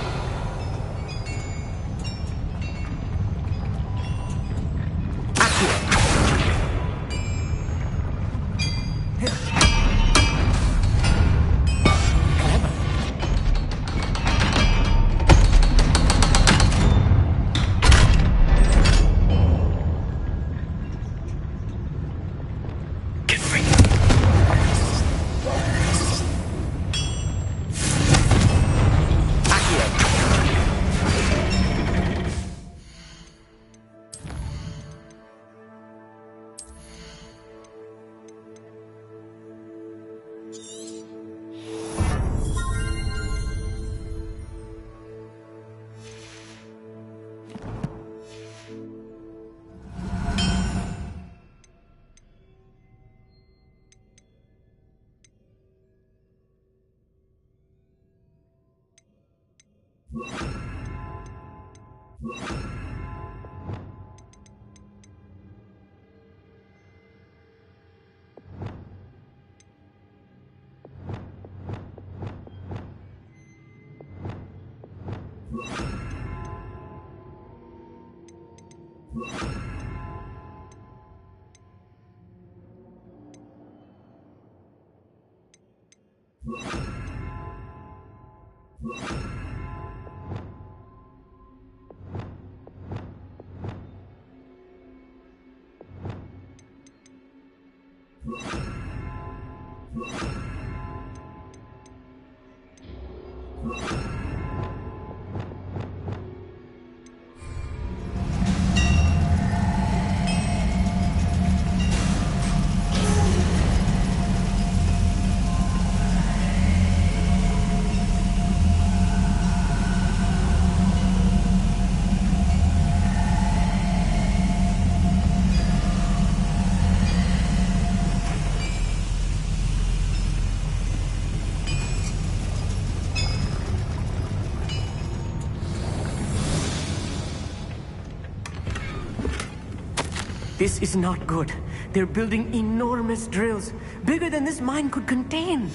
This is not good. They're building enormous drills, bigger than this mine could contain.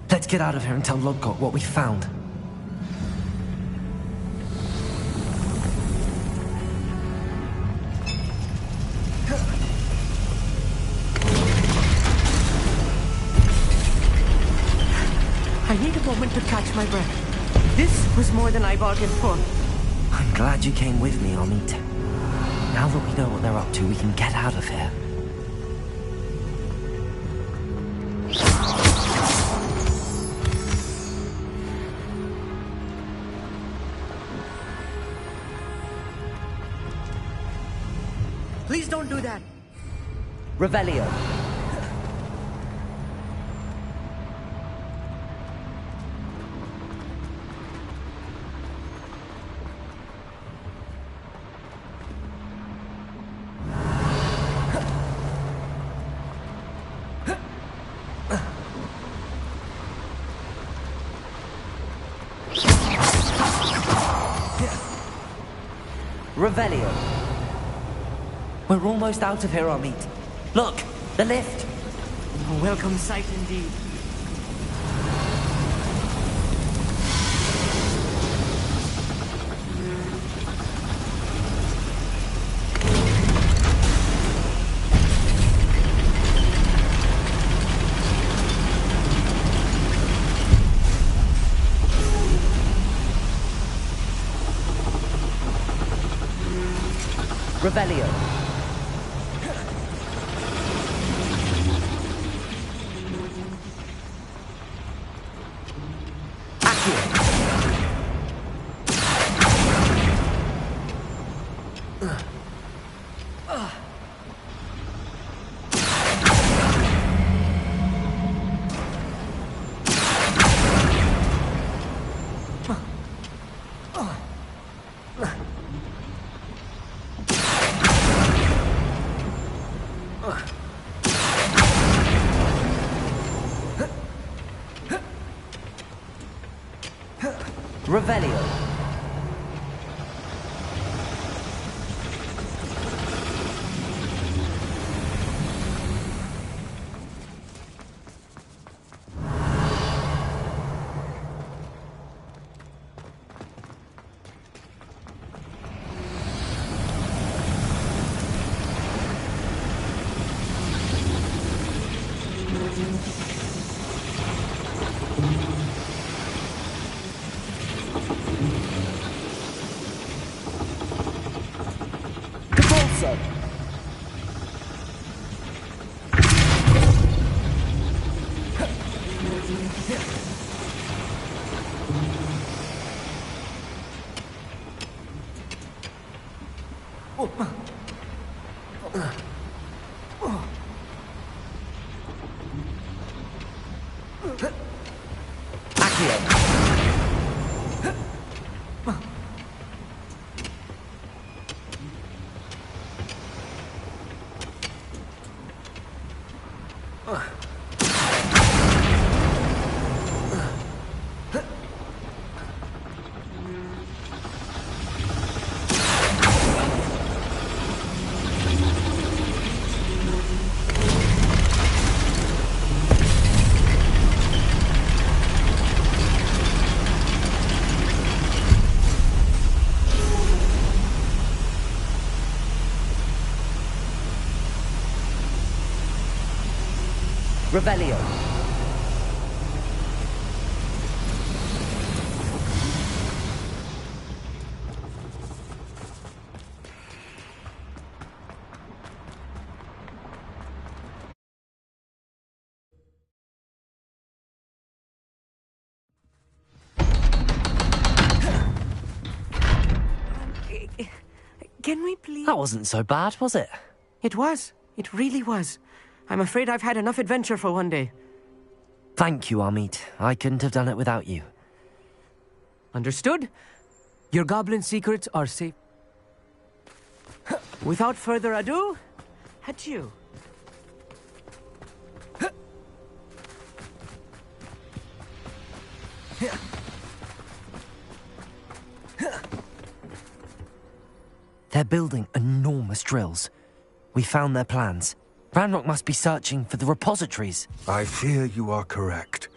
Let's get out of here and tell Lodgott what we found. I need a moment to catch my breath. This was more than I bargained for. I'm glad you came with me, Amit. Now that we know what they're up to, we can get out of here. Please don't do that. Revelio. Revelio. We're almost out of here, Amit. Look, the lift. A welcome sight indeed. Revelio. said. Revelio. Can we please... That wasn't so bad, was it? It was. It really was. I'm afraid I've had enough adventure for one day. Thank you, Amit. I couldn't have done it without you. Understood? Your goblin secrets are safe. Without further ado, adieu. They're building enormous drills. We found their plans. Ranrock must be searching for the repositories. I fear you are correct.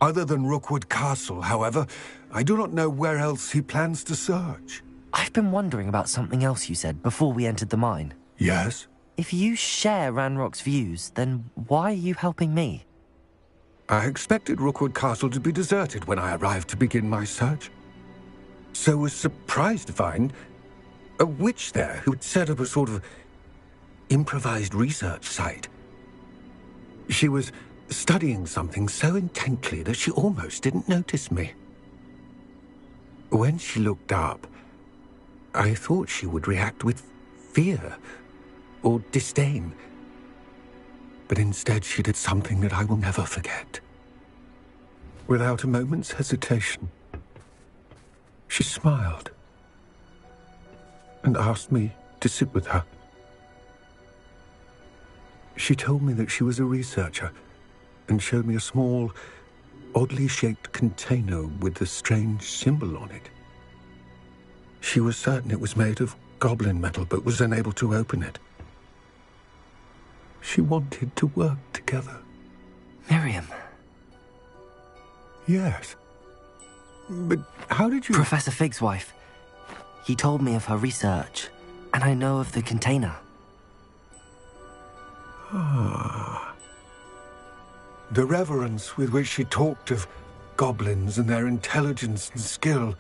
Other than Rookwood Castle, however, I do not know where else he plans to search. I've been wondering about something else you said before we entered the mine. Yes? If you share Ranrock's views, then why are you helping me? I expected Rookwood Castle to be deserted when I arrived to begin my search. So was surprised to find a witch there who had set up a sort of improvised research site. She was studying something so intently that she almost didn't notice me. When she looked up, I thought she would react with fear or disdain. But instead she did something that I will never forget. Without a moment's hesitation, she smiled and asked me to sit with her. She told me that she was a researcher and showed me a small, oddly shaped container with a strange symbol on it. She was certain it was made of goblin metal, but was unable to open it. She wanted to work together. Miriam. Yes. But how did you... Professor Fig's wife. He told me of her research, and I know of the container. Ah. The reverence with which she talked of goblins and their intelligence and skill,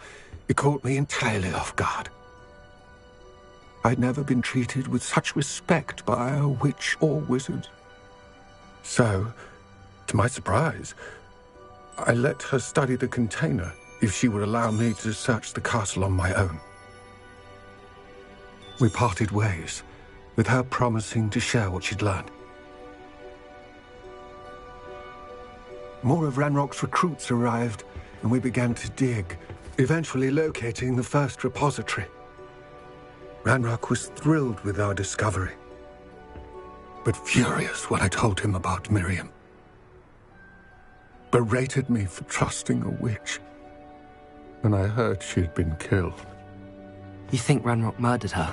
it caught me entirely off guard. I'd never been treated with such respect by a witch or wizard. So, to my surprise, I let her study the container if she would allow me to search the castle on my own. We parted ways, with her promising to share what she'd learned. More of Ranrock's recruits arrived, and we began to dig, eventually locating the first repository. Ranrock was thrilled with our discovery, but furious when I told him about Miriam. Berated me for trusting a witch when I heard she had been killed. You think Ranrock murdered her?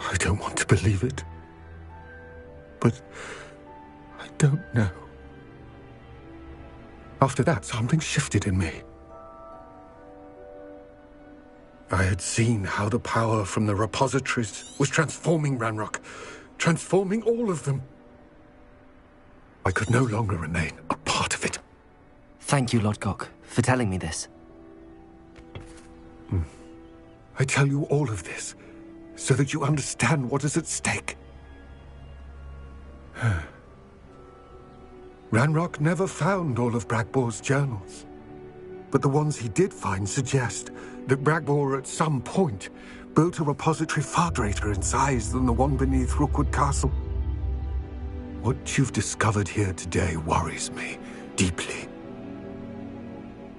I don't want to believe it, but I don't know. After that, something shifted in me. I had seen how the power from the repositories was transforming Ranrock, transforming all of them. I could no longer remain a part of it. Thank you, Lodgok, for telling me this. I tell you all of this so that you understand what is at stake. Ranrock never found all of Bragbor's journals, but the ones he did find suggest that Bragbor at some point built a repository far greater in size than the one beneath Rookwood Castle. What you've discovered here today worries me deeply.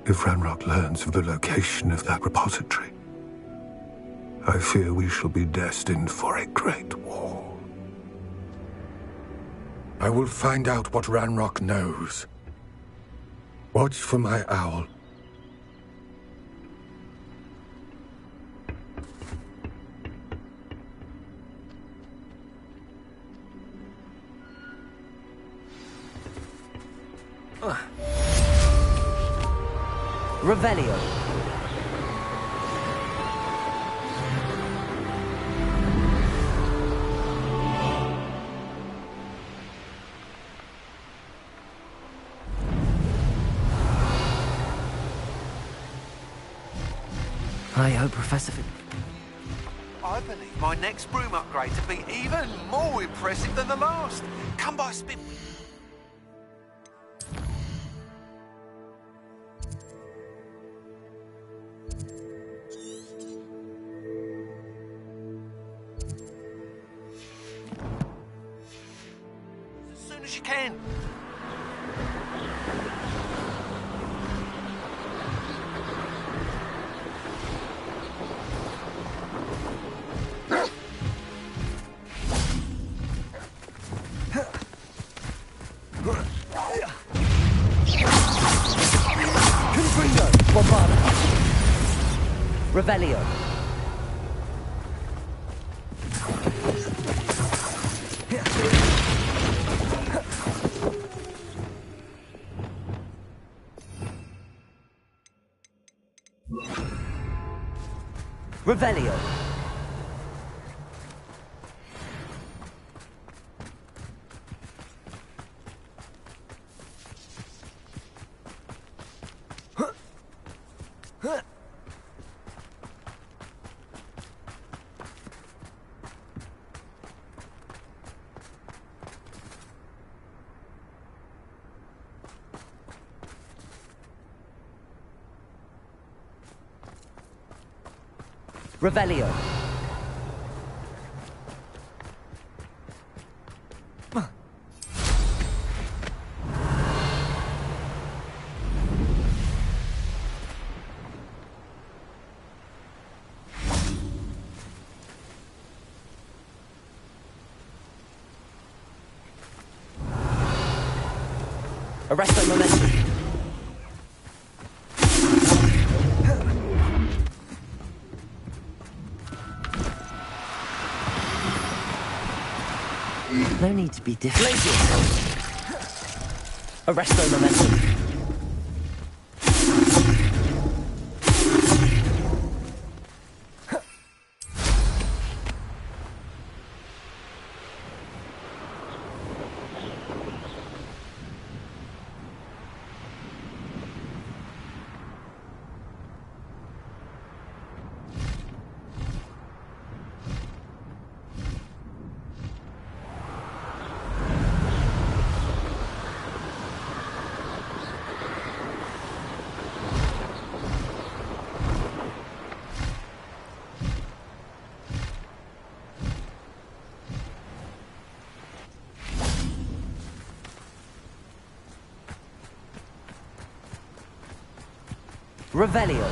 If Ranrock learns of the location of that repository, I fear we shall be destined for a great war. I will find out what Ranrock knows. Watch for my owl. Revelio. I hope Professor I believe my next broom upgrade to be even more impressive than the last. Come by spin. As soon as you can. Revelio. Revelio. Revelio. Arresto momentum. No need to be deflated. Arresto momentum. Revelio.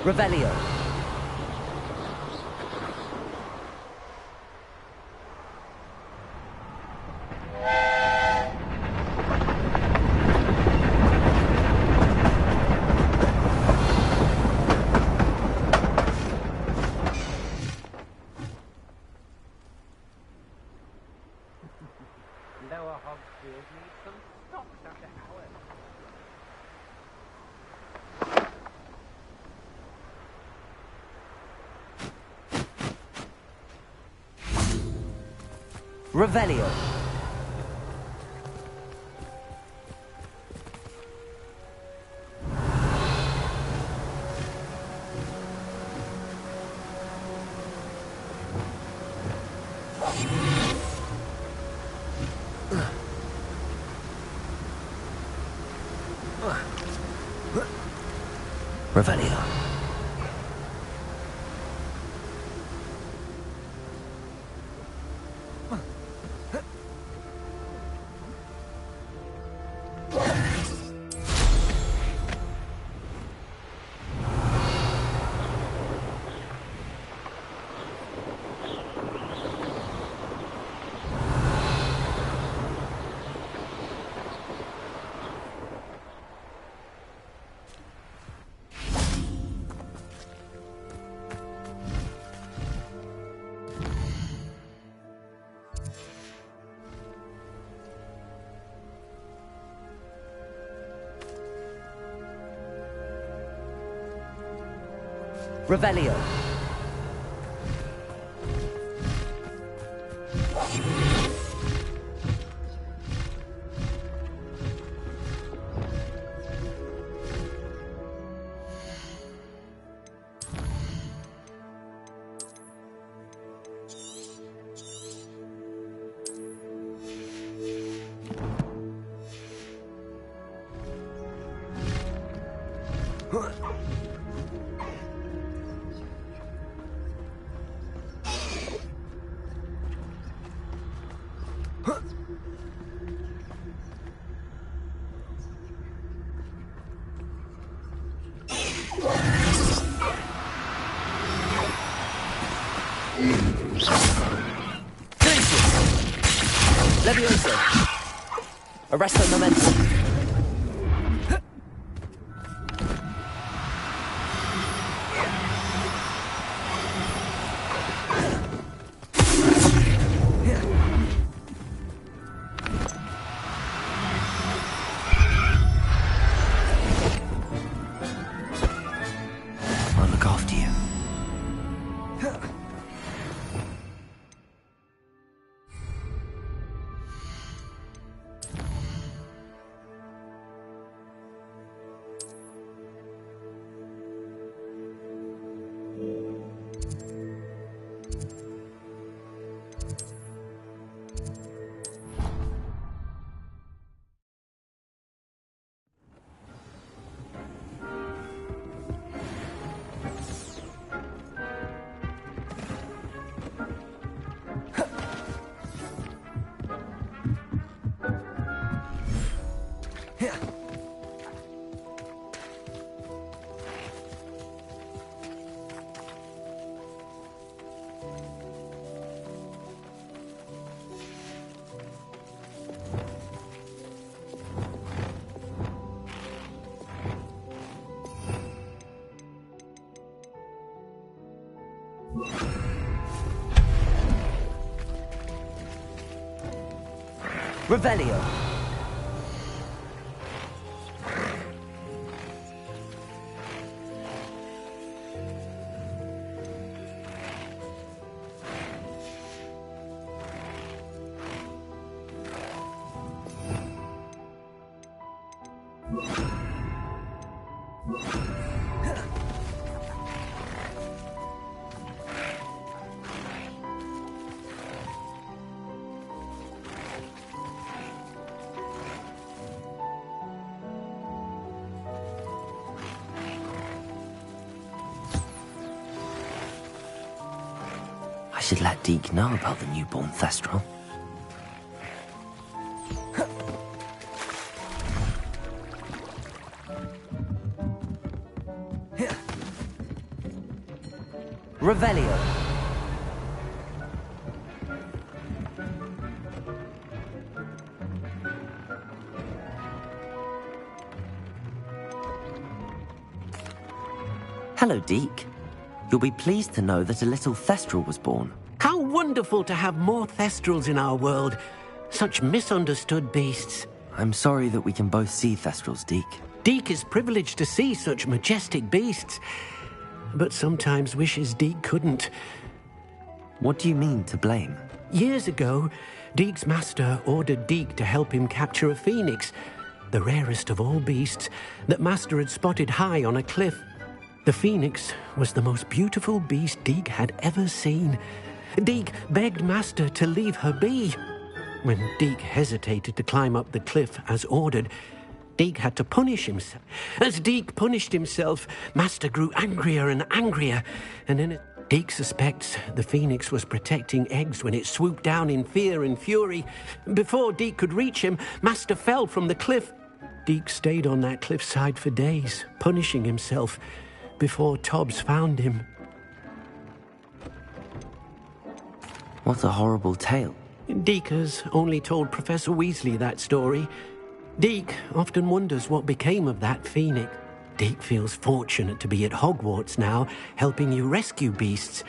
Revelio. Lower Hogsfield needs some stocks after hours. Revelio. Revelio. Revelio. Levioso. Arresto momentum. I'll look after you. Revelio. I should let Deke know about the newborn Thestral. Revelio. Hello, Deke. You'll be pleased to know that a little Thestral was born. How wonderful to have more Thestrals in our world. Such misunderstood beasts. I'm sorry that we can both see Thestrals, Deke. Deke is privileged to see such majestic beasts, but sometimes wishes Deke couldn't. What do you mean, to blame? Years ago, Deke's master ordered Deke to help him capture a phoenix, the rarest of all beasts, that master had spotted high on a cliff. The phoenix was the most beautiful beast Deke had ever seen. Deke begged master to leave her be. When Deke hesitated to climb up the cliff as ordered, Deke had to punish himself. As Deke punished himself, master grew angrier and angrier, and in it, Deke suspects the phoenix was protecting eggs when it swooped down in fear and fury. Before Deke could reach him, master fell from the cliff. Deke stayed on that cliffside for days, punishing himself, before Tobbs found him. What a horrible tale. Deke has only told Professor Weasley that story. Deke often wonders what became of that phoenix. Deke feels fortunate to be at Hogwarts now, helping you rescue beasts.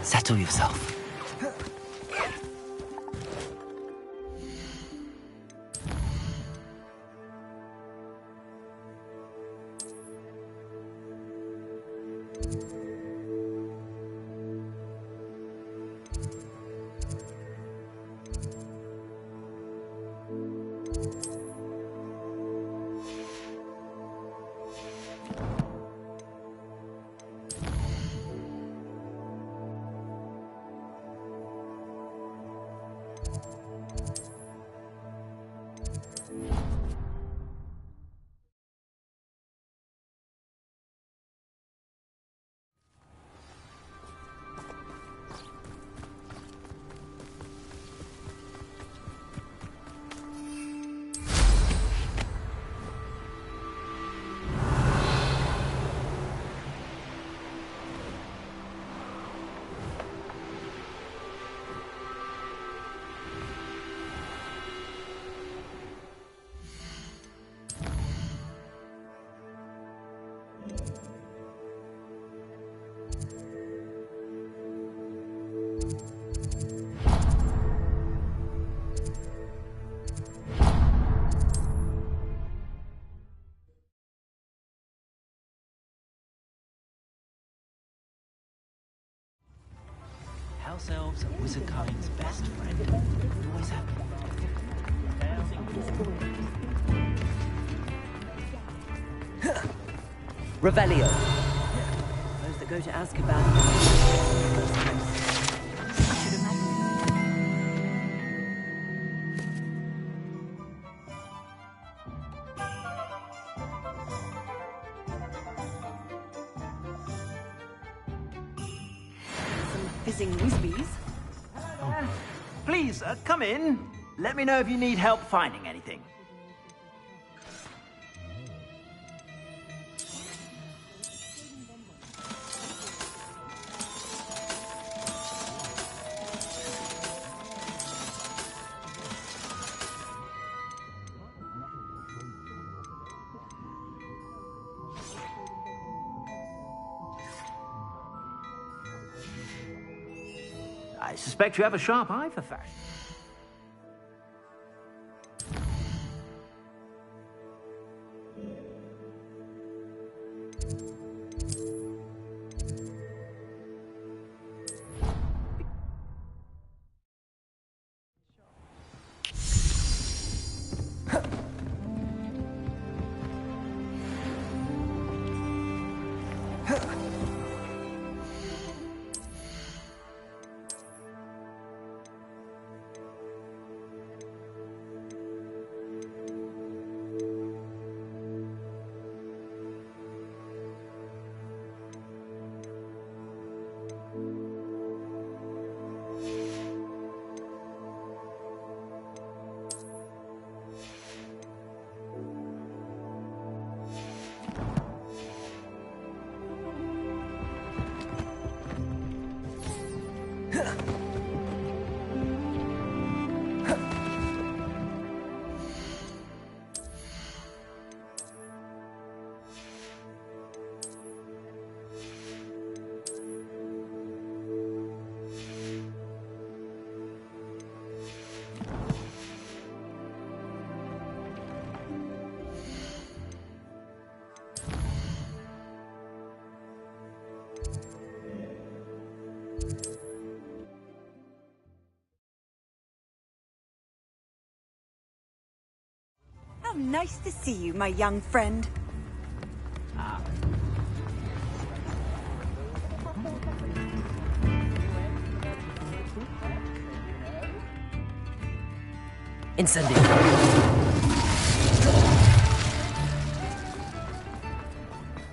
Settle yourself. House elves are wizardkind's best friend. Always have been. Revelio. Those that go to Azkaban. I should imagine. Some fizzing whizbees. Please, come in. Let me know if you need help finding anything. I suspect you have a sharp eye for fashion. How nice to see you, my young friend. Incendio.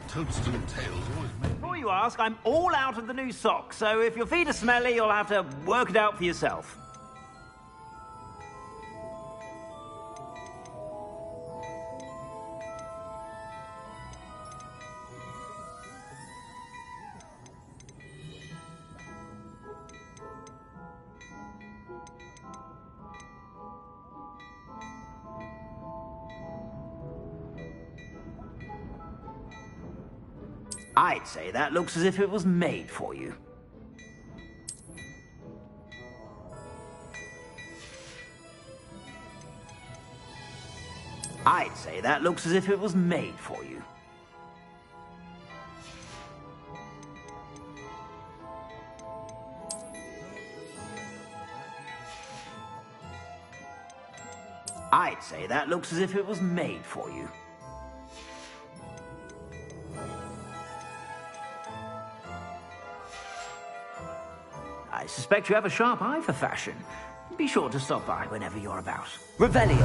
Toadstool tails always make. Before you ask, I'm all out of the new socks, so if your feet are smelly, you'll have to work it out for yourself. I'd say that looks as if it was made for you. I'd say that looks as if it was made for you. I'd say that looks as if it was made for you. I suspect you have a sharp eye for fashion. Be sure to stop by whenever you're about. Revelio.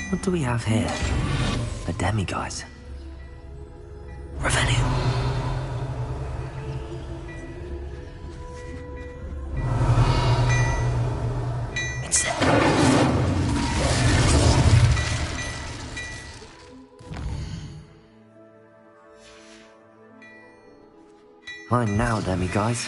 What do we have here? A demiguise. Revelio. It's there. Mine now, demiguise.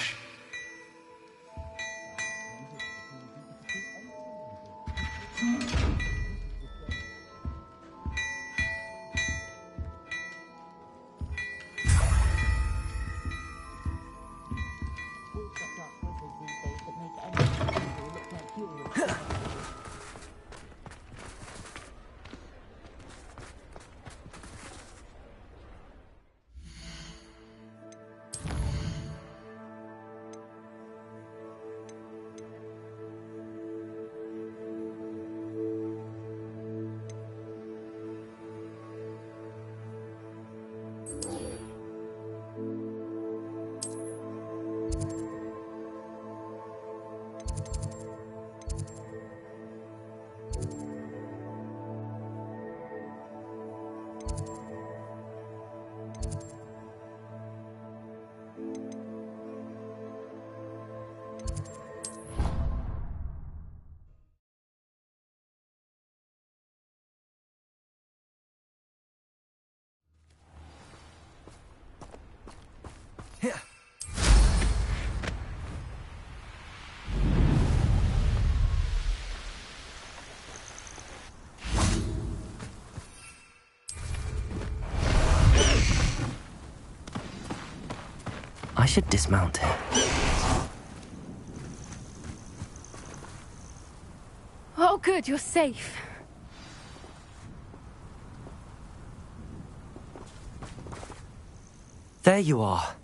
Here. I should dismount here. Oh, good, you're safe. There you are.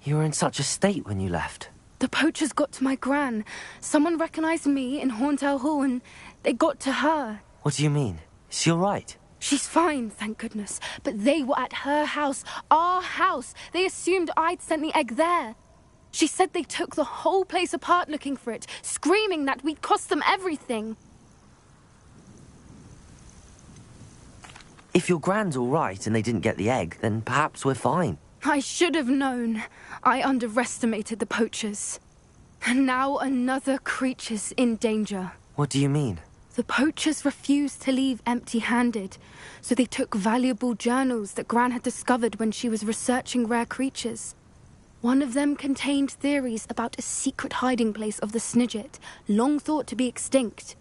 You were in such a state when you left. The poachers got to my gran. Someone recognized me in Horntail Hall and they got to her. What do you mean? Is she all right? She's fine, thank goodness. But they were at her house, our house. They assumed I'd sent the egg there. She said they took the whole place apart looking for it, screaming that we'd cost them everything. If your gran's all right and they didn't get the egg, then perhaps we're fine. I should have known. I underestimated the poachers. And now another creature's in danger. What do you mean? The poachers refused to leave empty-handed, so they took valuable journals that Gran had discovered when she was researching rare creatures. One of them contained theories about a secret hiding place of the Snidget, long thought to be extinct.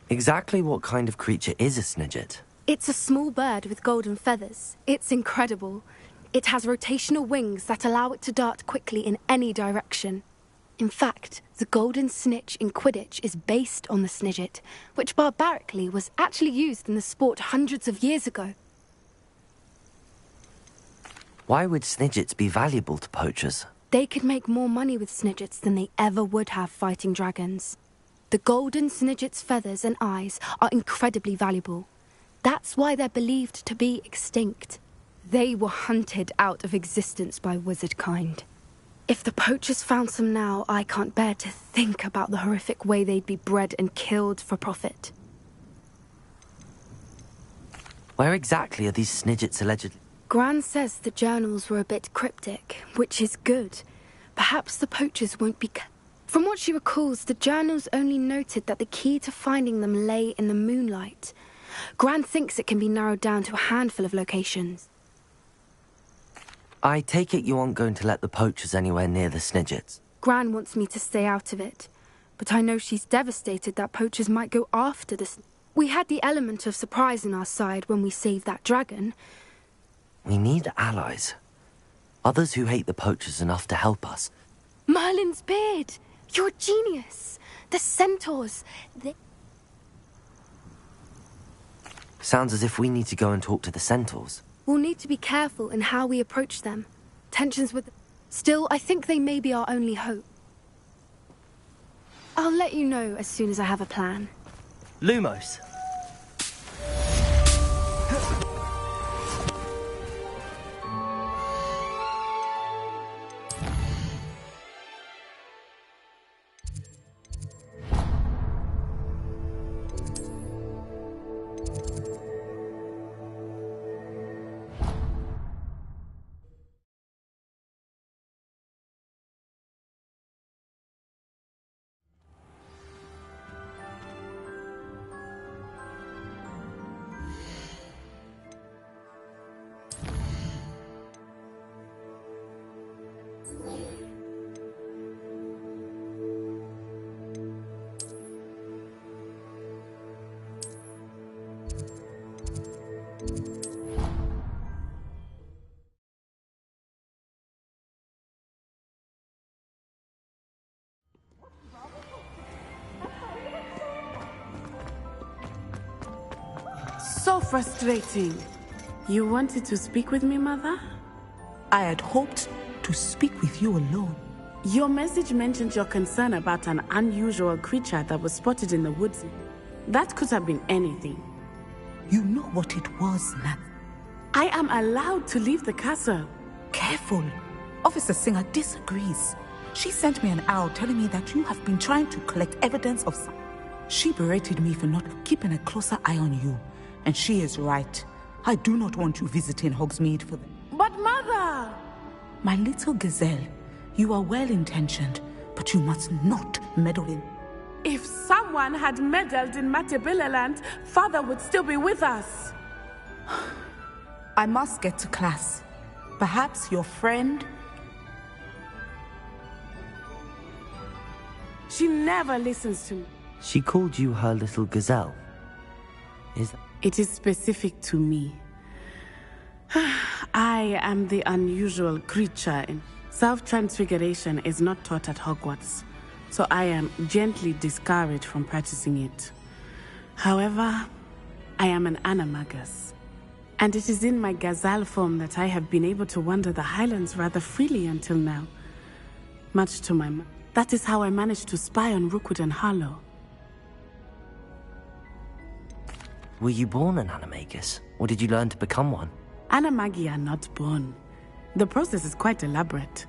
Exactly what kind of creature is a Snidget? It's a small bird with golden feathers. It's incredible. It has rotational wings that allow it to dart quickly in any direction. In fact, the golden snitch in Quidditch is based on the Snidget, which barbarically was actually used in the sport hundreds of years ago. Why would Snidgets be valuable to poachers? They could make more money with Snidgets than they ever would have fighting dragons. The golden Snidget's feathers and eyes are incredibly valuable. That's why they're believed to be extinct. They were hunted out of existence by wizard kind. If the poachers found some now, I can't bear to think about the horrific way they'd be bred and killed for profit. Where exactly are these Snidgets allegedly? Gran says the journals were a bit cryptic, which is good. Perhaps the poachers won't be... From what she recalls, the journals only noted that the key to finding them lay in the moonlight. Gran thinks it can be narrowed down to a handful of locations. I take it you aren't going to let the poachers anywhere near the Snidgets? Gran wants me to stay out of it, but I know she's devastated that poachers might go after the... We had the element of surprise on our side when we saved that dragon. We need allies. Others who hate the poachers enough to help us. Merlin's beard! You're a genius! The centaurs, they... Sounds as if we need to go and talk to the centaurs. We'll need to be careful in how we approach them. Tensions with... Still, I think they may be our only hope. I'll let you know as soon as I have a plan. Lumos. So frustrating. You wanted to speak with me, Mother? I had hoped to speak with you alone. Your message mentioned your concern about an unusual creature that was spotted in the woods. That could have been anything. You know what it was, Nat. I am allowed to leave the castle. Careful. Officer Singer disagrees. She sent me an owl telling me that you have been trying to collect evidence of some. She berated me for not keeping a closer eye on you. And she is right. I do not want you visiting Hogsmeade for them. But Mother! My little gazelle, you are well-intentioned, but you must not meddle in. If someone had meddled in Matabeleland, Father would still be with us. I must get to class. Perhaps your friend... She never listens to me. She called you her little gazelle. It is specific to me. I am the unusual creature. Self-transfiguration is not taught at Hogwarts, so I am gently discouraged from practicing it. However, I am an animagus, and it is in my gazelle form that I have been able to wander the Highlands rather freely until now. Much to my that is how I managed to spy on Rookwood and Harlow. Were you born an animagus, or did you learn to become one? Animagi are not born. The process is quite elaborate.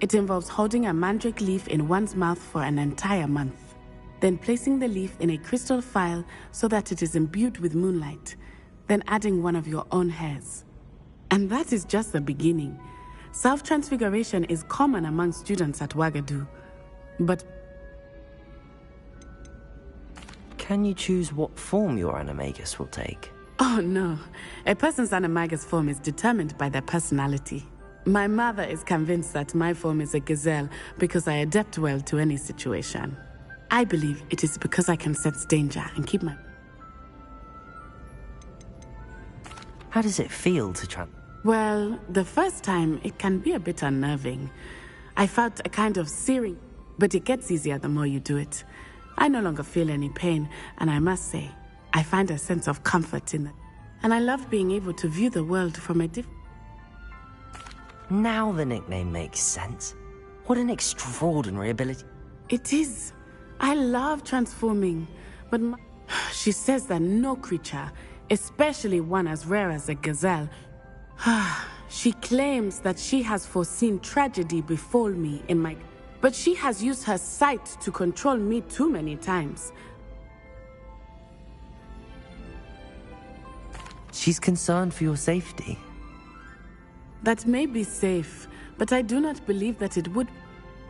It involves holding a mandrake leaf in one's mouth for an entire month, then placing the leaf in a crystal phial so that it is imbued with moonlight, then adding one of your own hairs. And that is just the beginning. Self-transfiguration is common among students at Wagadu, but... Can you choose what form your animagus will take? Oh no, a person's animagus form is determined by their personality. My mother is convinced that my form is a gazelle because I adapt well to any situation. I believe it is because I can sense danger and keep my... How does it feel to Well, the first time it can be a bit unnerving. I felt a kind of searing, but it gets easier the more you do it. I no longer feel any pain, and I must say, I find a sense of comfort in it. And I love being able to view the world from a different... Now the nickname makes sense. What an extraordinary ability. It is. I love transforming, but she says that no creature, especially one as rare as a gazelle, she claims that she has foreseen tragedy befall me in my... But she has used her sight to control me too many times. She's concerned for your safety. That may be safe, but I do not believe that it would.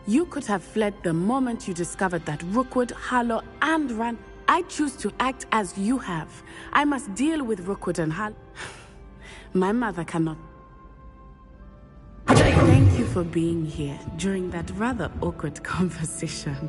You could have fled the moment you discovered that Rookwood, Harlow, and Ran... I choose to act as you have. I must deal with Rookwood and Harlow. My mother cannot... Thank you for being here during that rather awkward conversation.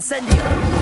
Incendio!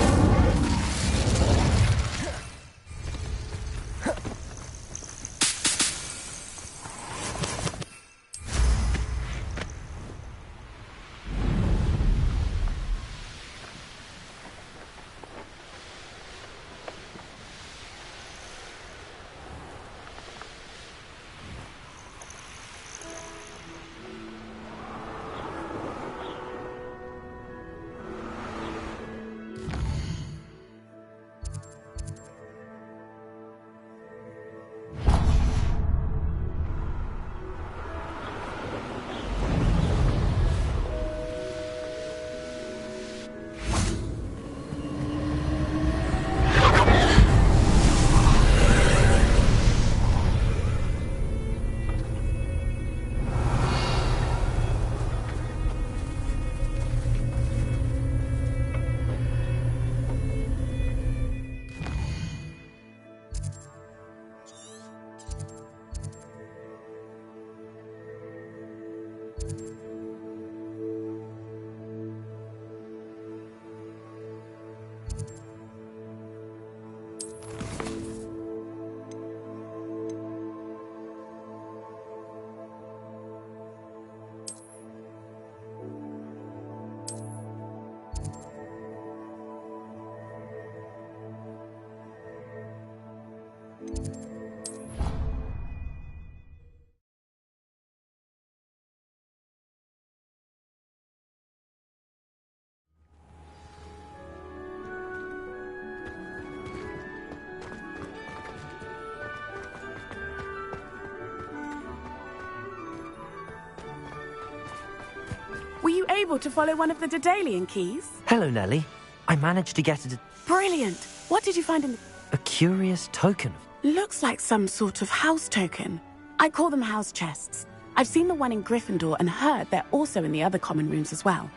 Were you able to follow one of the Daedalian keys? Hello, Nellie. I managed to get it. Brilliant. What did you find in the... A curious token. Looks like some sort of house token. I call them house chests. I've seen the one in Gryffindor and heard they're also in the other common rooms as well.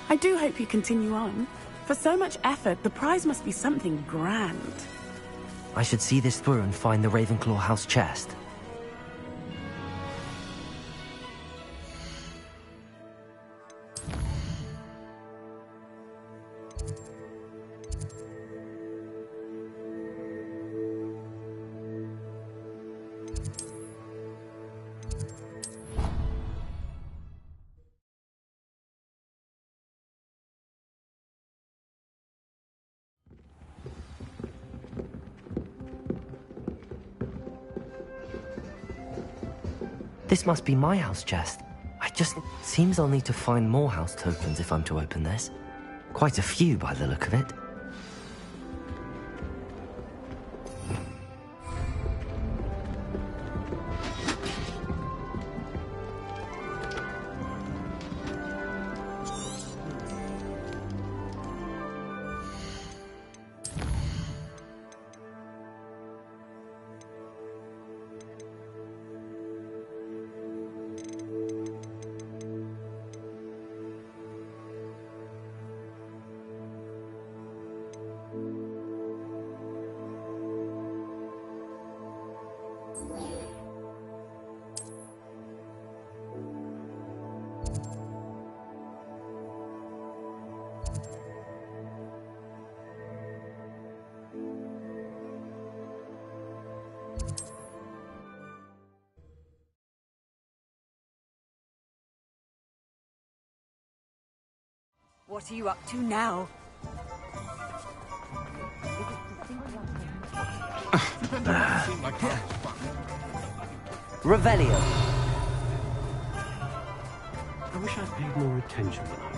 I do hope you continue on. For so much effort, the prize must be something grand. I should see this through and find the Ravenclaw house chest. This must be my house chest. Seems I'll need to find more house tokens if I'm to open this. Quite a few by the look of it. What are you up to now? Revelio. I wish I'd paid more attention than I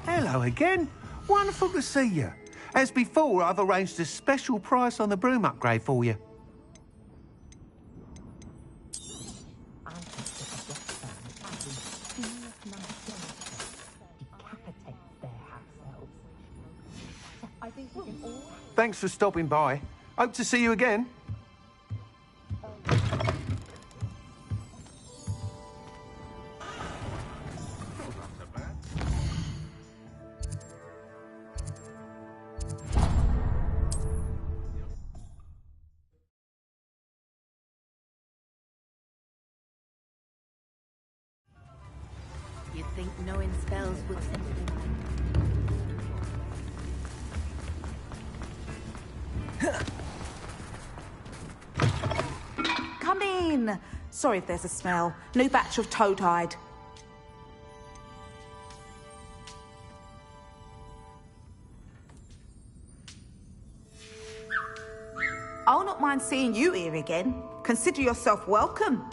Hello again. Wonderful to see you. As before, I've arranged a special price on the broom upgrade for you. Thanks for stopping by. Hope to see you again. think knowing spells would Come in. Sorry if there's a smell. New batch of toad-hide. I'll not mind seeing you here again. Consider yourself welcome.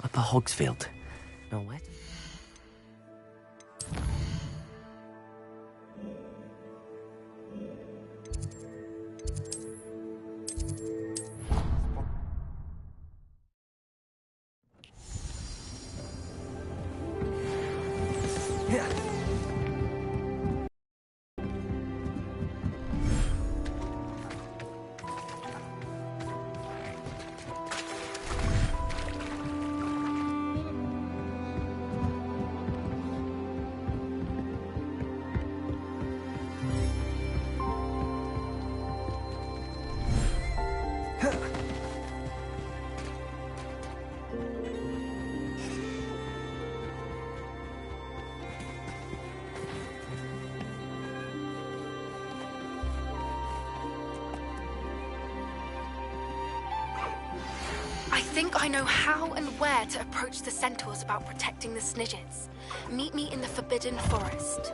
Upper Hogsfield. Now where? I think I know how and where to approach the centaurs about protecting the Snidgets. Meet me in the Forbidden Forest.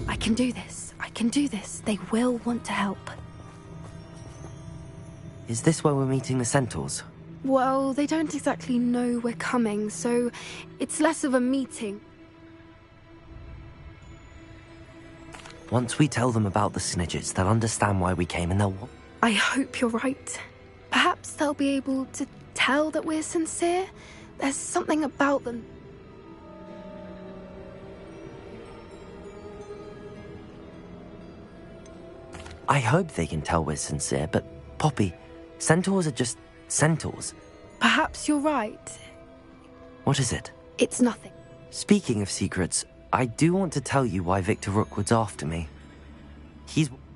I can do this. I can do this. They will want to help. Is this where we're meeting the centaurs? Well, they don't exactly know we're coming, so it's less of a meeting. Once we tell them about the Snidgets, they'll understand why we came and they'll... I hope you're right. Perhaps they'll be able to tell that we're sincere. There's something about them. I hope they can tell we're sincere, but Poppy, centaurs are just centaurs. Perhaps you're right. What is it? It's nothing. Speaking of secrets, I do want to tell you why Victor Rookwood's after me.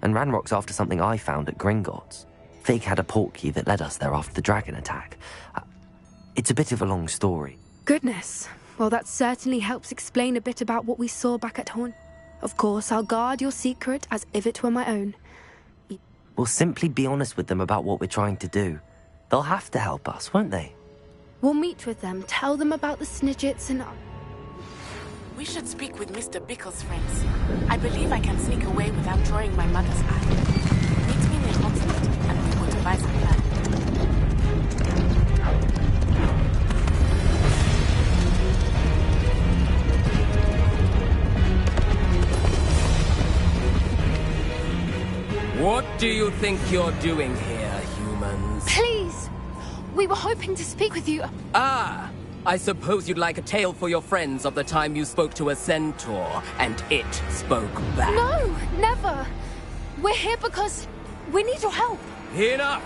And Ranrock's after something I found at Gringotts. Fig had a portkey that led us there after the dragon attack. It's a bit of a long story. Goodness. Well, that certainly helps explain a bit about what we saw back at Horn. Of course, I'll guard your secret as if it were my own. We'll simply be honest with them about what we're trying to do. They'll have to help us, won't they? We'll meet with them, tell them about the Snidgets and... We should speak with Mr. Bickle's friends. I believe I can sneak away without drawing my mother's eye. Meet me near Hogsfield, and we will devise a plan. What do you think you're doing here, humans? Please! We were hoping to speak with you. Ah! I suppose you'd like a tale for your friends of the time you spoke to a centaur, and it spoke back. No! Never! We're here because we need your help. Enough!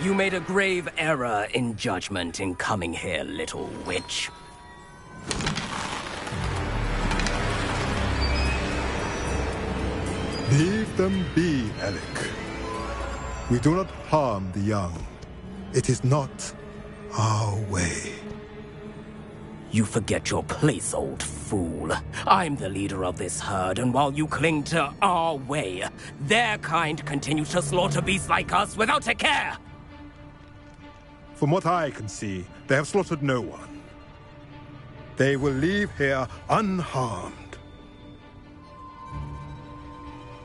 You made a grave error in judgment in coming here, little witch. Leave them be, Alec. We do not harm the young. It is not our way. You forget your place, old fool. I'm the leader of this herd, and while you cling to our way, their kind continue to slaughter beasts like us without a care! From what I can see, they have slaughtered no one. They will leave here unharmed.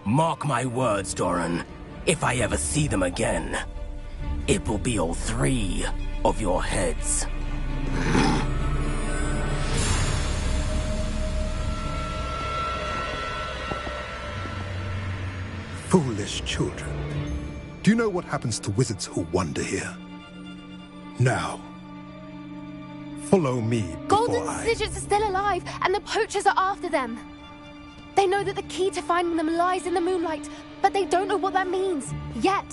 Mark my words, Doran. If I ever see them again, it will be all 3 of your heads. Foolish children. Do you know what happens to wizards who wander here? Now, follow me Golden before I... Snidgets are still alive, and the poachers are after them. They know that the key to finding them lies in the moonlight, but they don't know what that means, yet.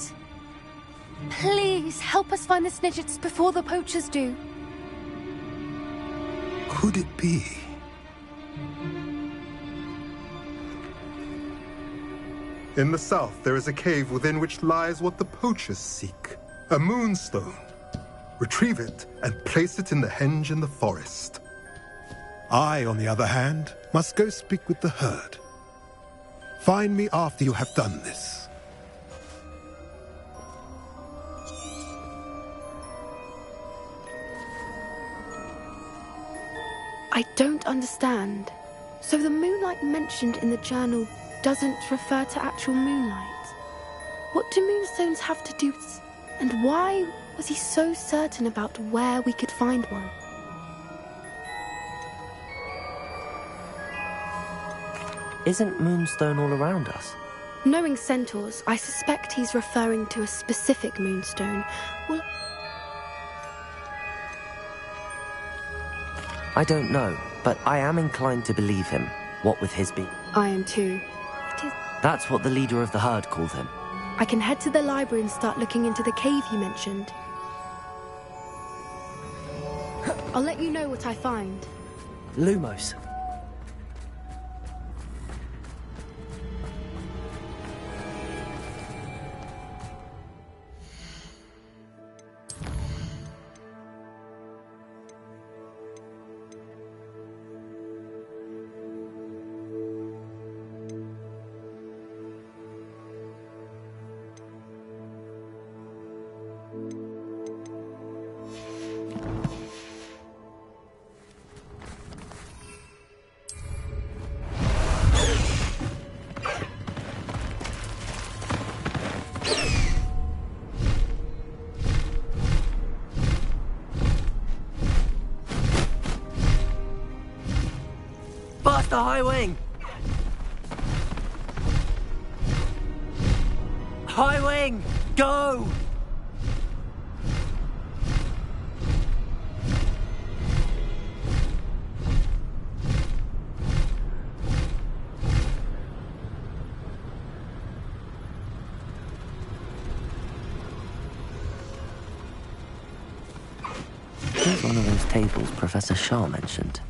Please, help us find the Snidgets before the poachers do. Could it be? In the south, there is a cave within which lies what the poachers seek. A moonstone. Retrieve it and place it in the henge in the forest. I, on the other hand, must go speak with the herd. Find me after you have done this. I don't understand. So the moonlight mentioned in the journal doesn't refer to actual moonlight. What do moonstones have to do with... And why was he so certain about where we could find one? Isn't Moonstone all around us? Knowing centaurs, I suspect he's referring to a specific moonstone. Well... I don't know, but I am inclined to believe him, what with his being. I am too. That's what the leader of the herd called him. I can head to the library and start looking into the cave you mentioned. I'll let you know what I find. Lumos. The high wing! High wing! Go! Here's one of those tables Professor Shah mentioned.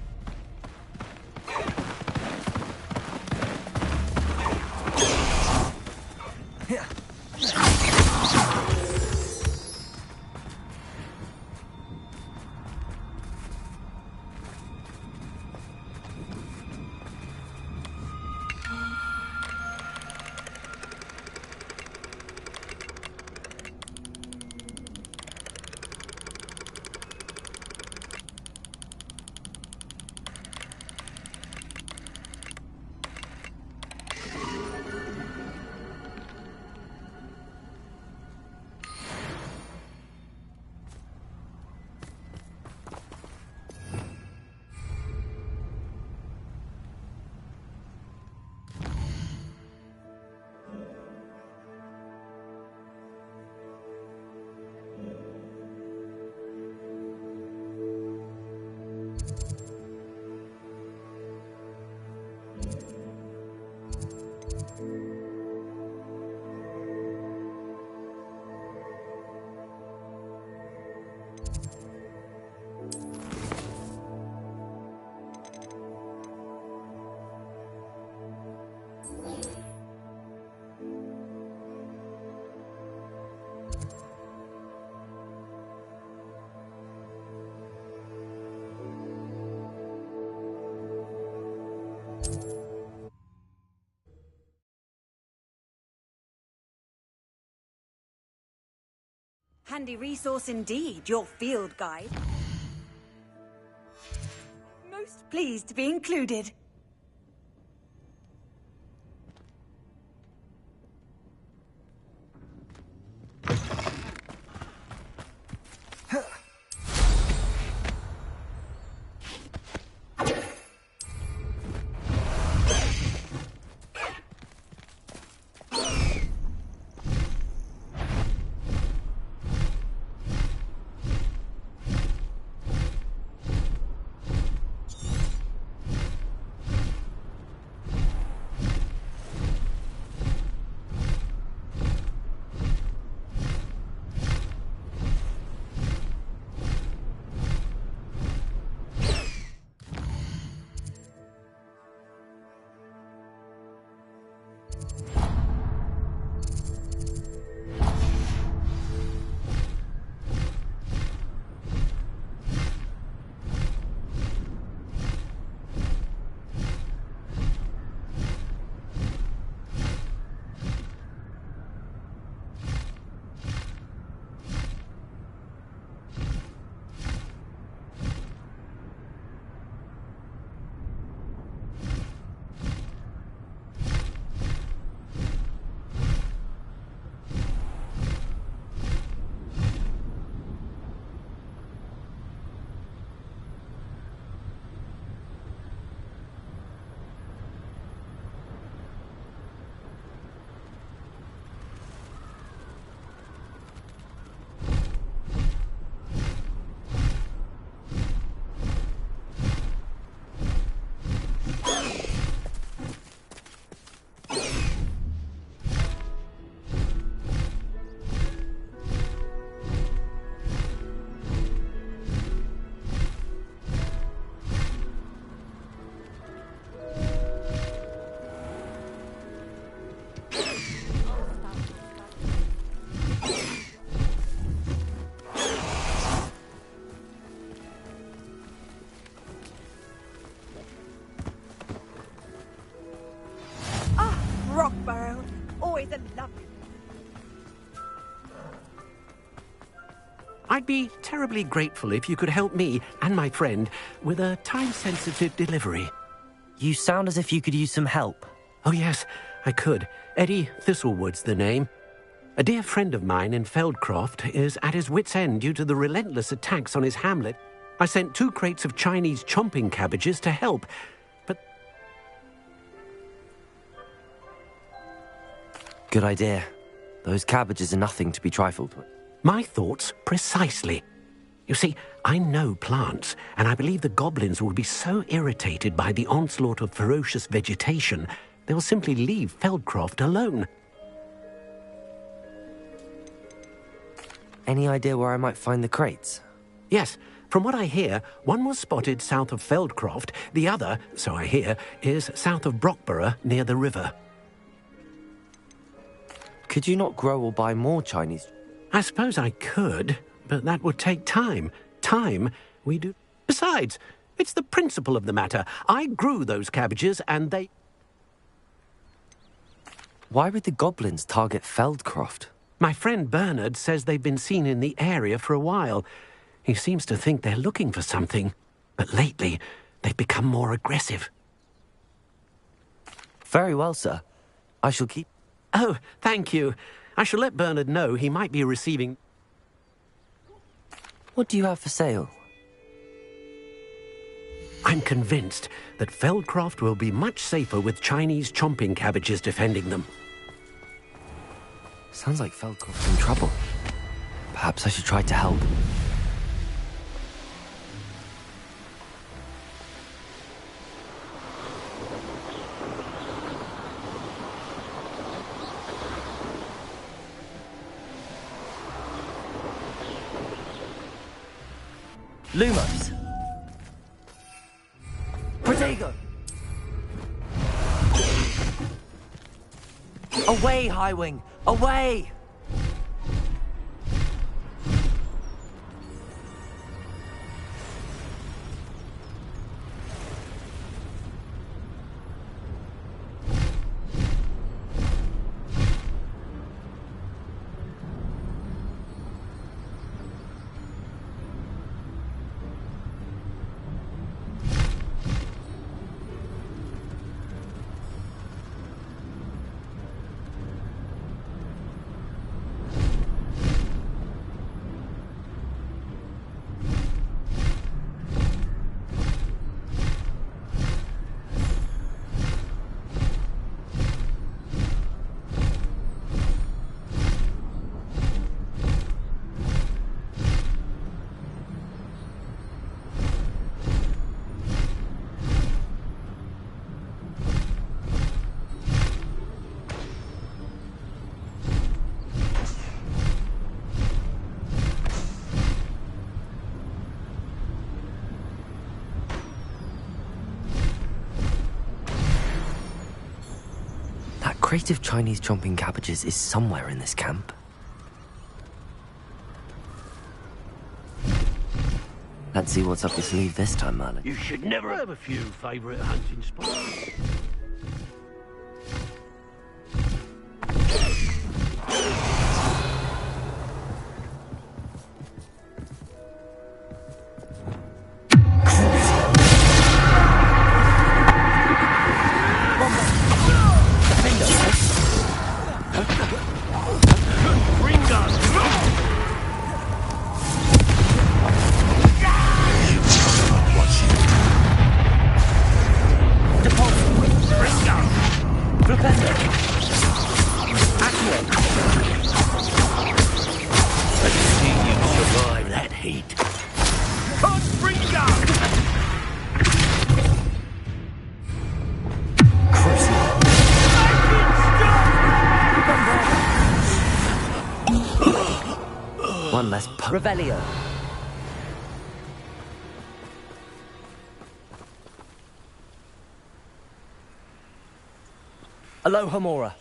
Handy resource indeed, your field guide. Most pleased to be included. Rockborough, always a lovely. I'd be terribly grateful if you could help me and my friend with a time-sensitive delivery. You sound as if you could use some help. Oh, yes, I could. Eddie Thistlewood's the name. A dear friend of mine in Feldcroft is at his wit's end due to the relentless attacks on his hamlet. I sent 2 crates of Chinese chomping cabbages to help, but... Good idea. Those cabbages are nothing to be trifled with. My thoughts precisely. You see, I know plants, and I believe the goblins will be so irritated by the onslaught of ferocious vegetation, they will simply leave Feldcroft alone. Any idea where I might find the crates? Yes. From what I hear, one was spotted south of Feldcroft, the other, so I hear, is south of Brockborough near the river. Could you not grow or buy more Chinese? I suppose I could, but that would take time. Time we do. Besides, it's the principle of the matter. I grew those cabbages and they... Why would the goblins target Feldcroft? My friend Bernard says they've been seen in the area for a while. He seems to think they're looking for something, but lately they've become more aggressive. Very well, sir. I shall keep... Oh, thank you. I shall let Bernard know he might be receiving... What do you have for sale? I'm convinced that Feldcroft will be much safer with Chinese chomping cabbages defending them. Sounds like Feldcroft's in trouble. Perhaps I should try to help. Lumos! Protego! Away, Highwing! Away! crate of Chinese chomping cabbages is somewhere in this camp. Let's see what's up your sleeve this time, Merlin. You should never have a few favourite hunting spots. One less Revelio. Aloha Mora.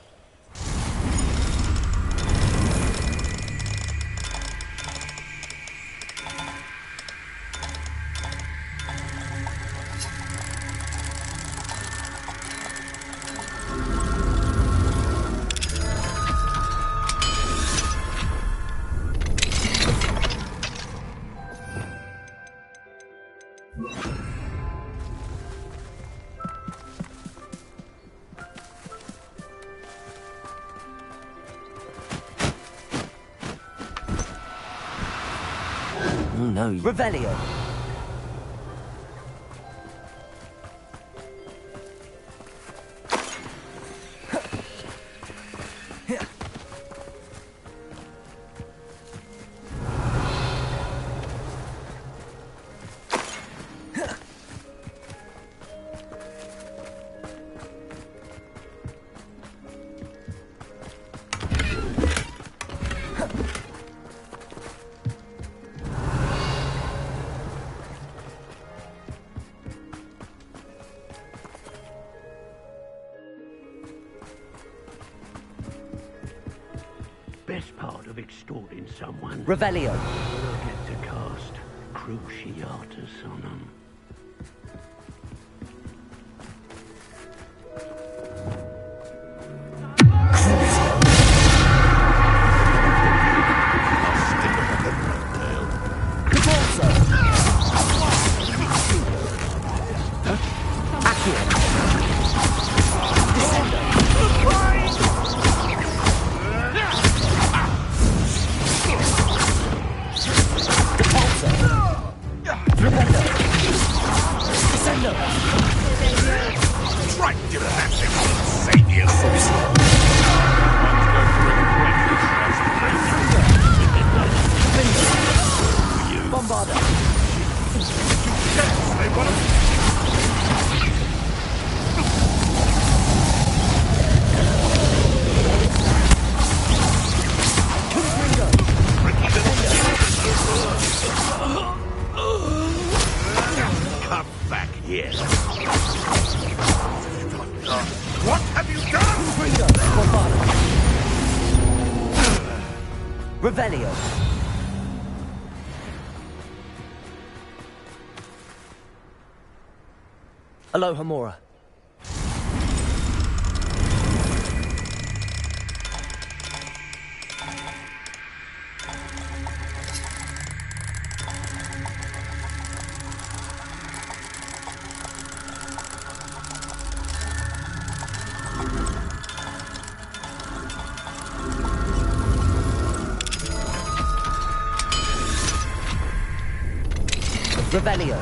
Oh no. Revelio. Best part of extorting someone. Revelio. When I get to cast Cruciatus on them. Come back here. What have you done? Revelio. Aloha Mora. Revelio.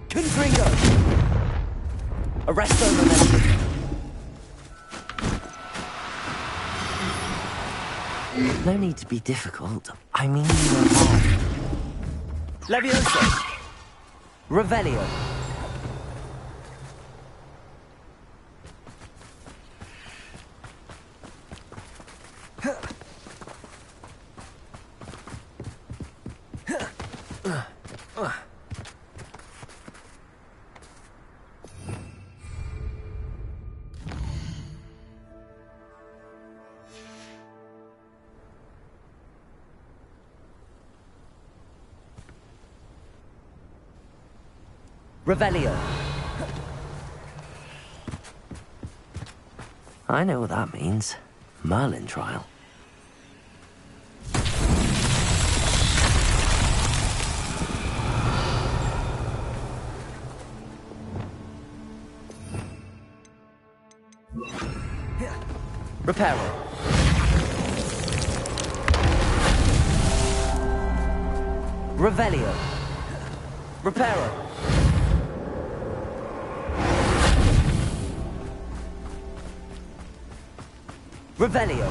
Confringo. Arresto momentum. No need to be difficult. I mean, you were wrong. Levioso. Revelio. Revelio. I know what that means. Merlin trial. Reparo. Revelio. Reparo. Revelio.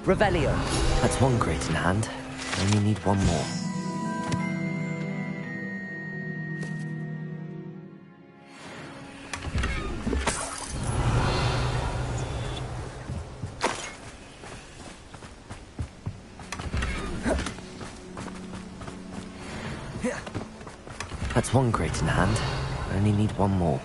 Revelio. That's one crate in hand. I only need one more. That's one crate in hand. I only need one more.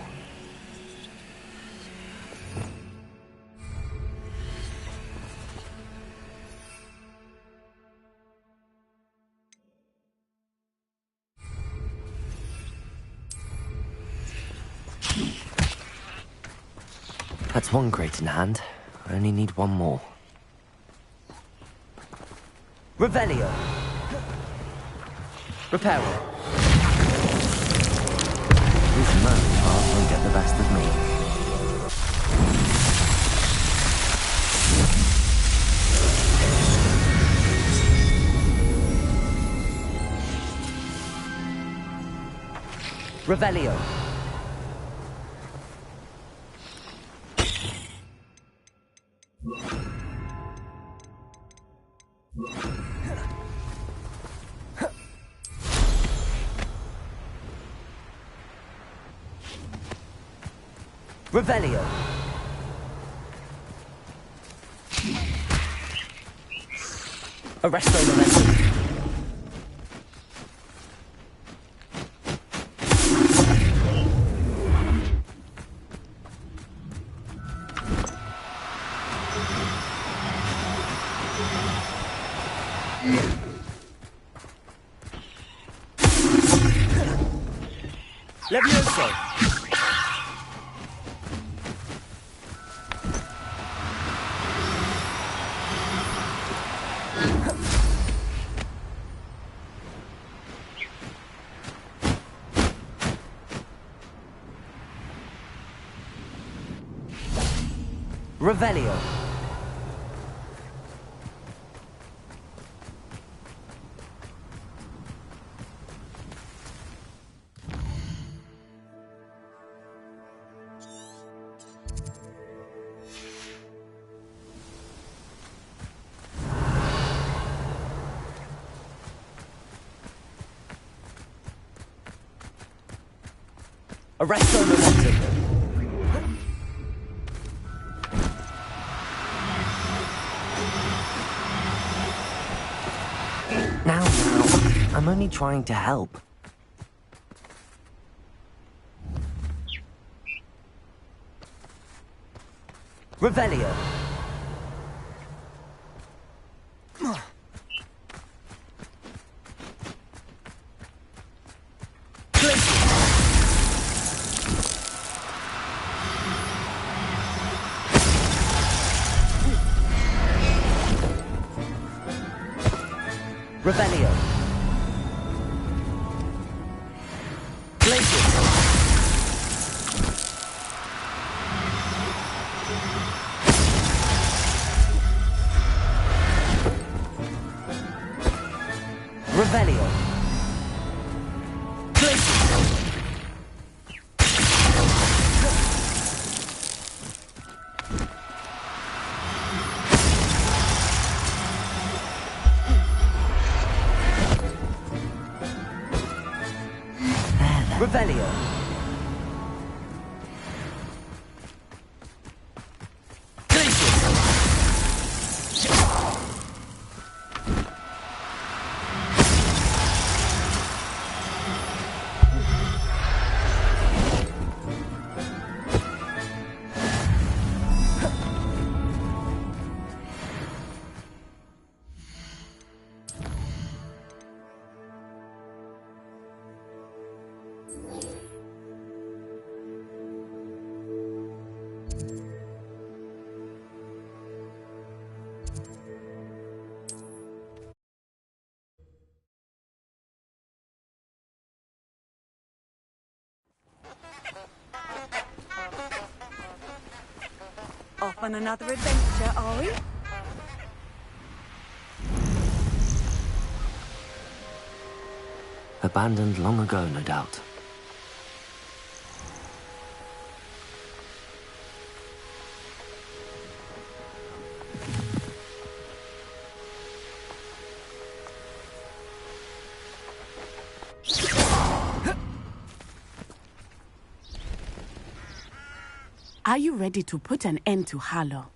That's one crate in hand. I only need one more. Revelio. Reparo. This Merlin trial won't get the best of me. Revelio. Revelio. Arresto momentum. Levioso. Revelio. Arresto momentum. Now, I'm only trying to help. Revelio. Revelio. Glacier. Revelio. Glacier. Revelio. Off on another adventure, are we? Abandoned long ago, no doubt. Are you ready to put an end to Harlow?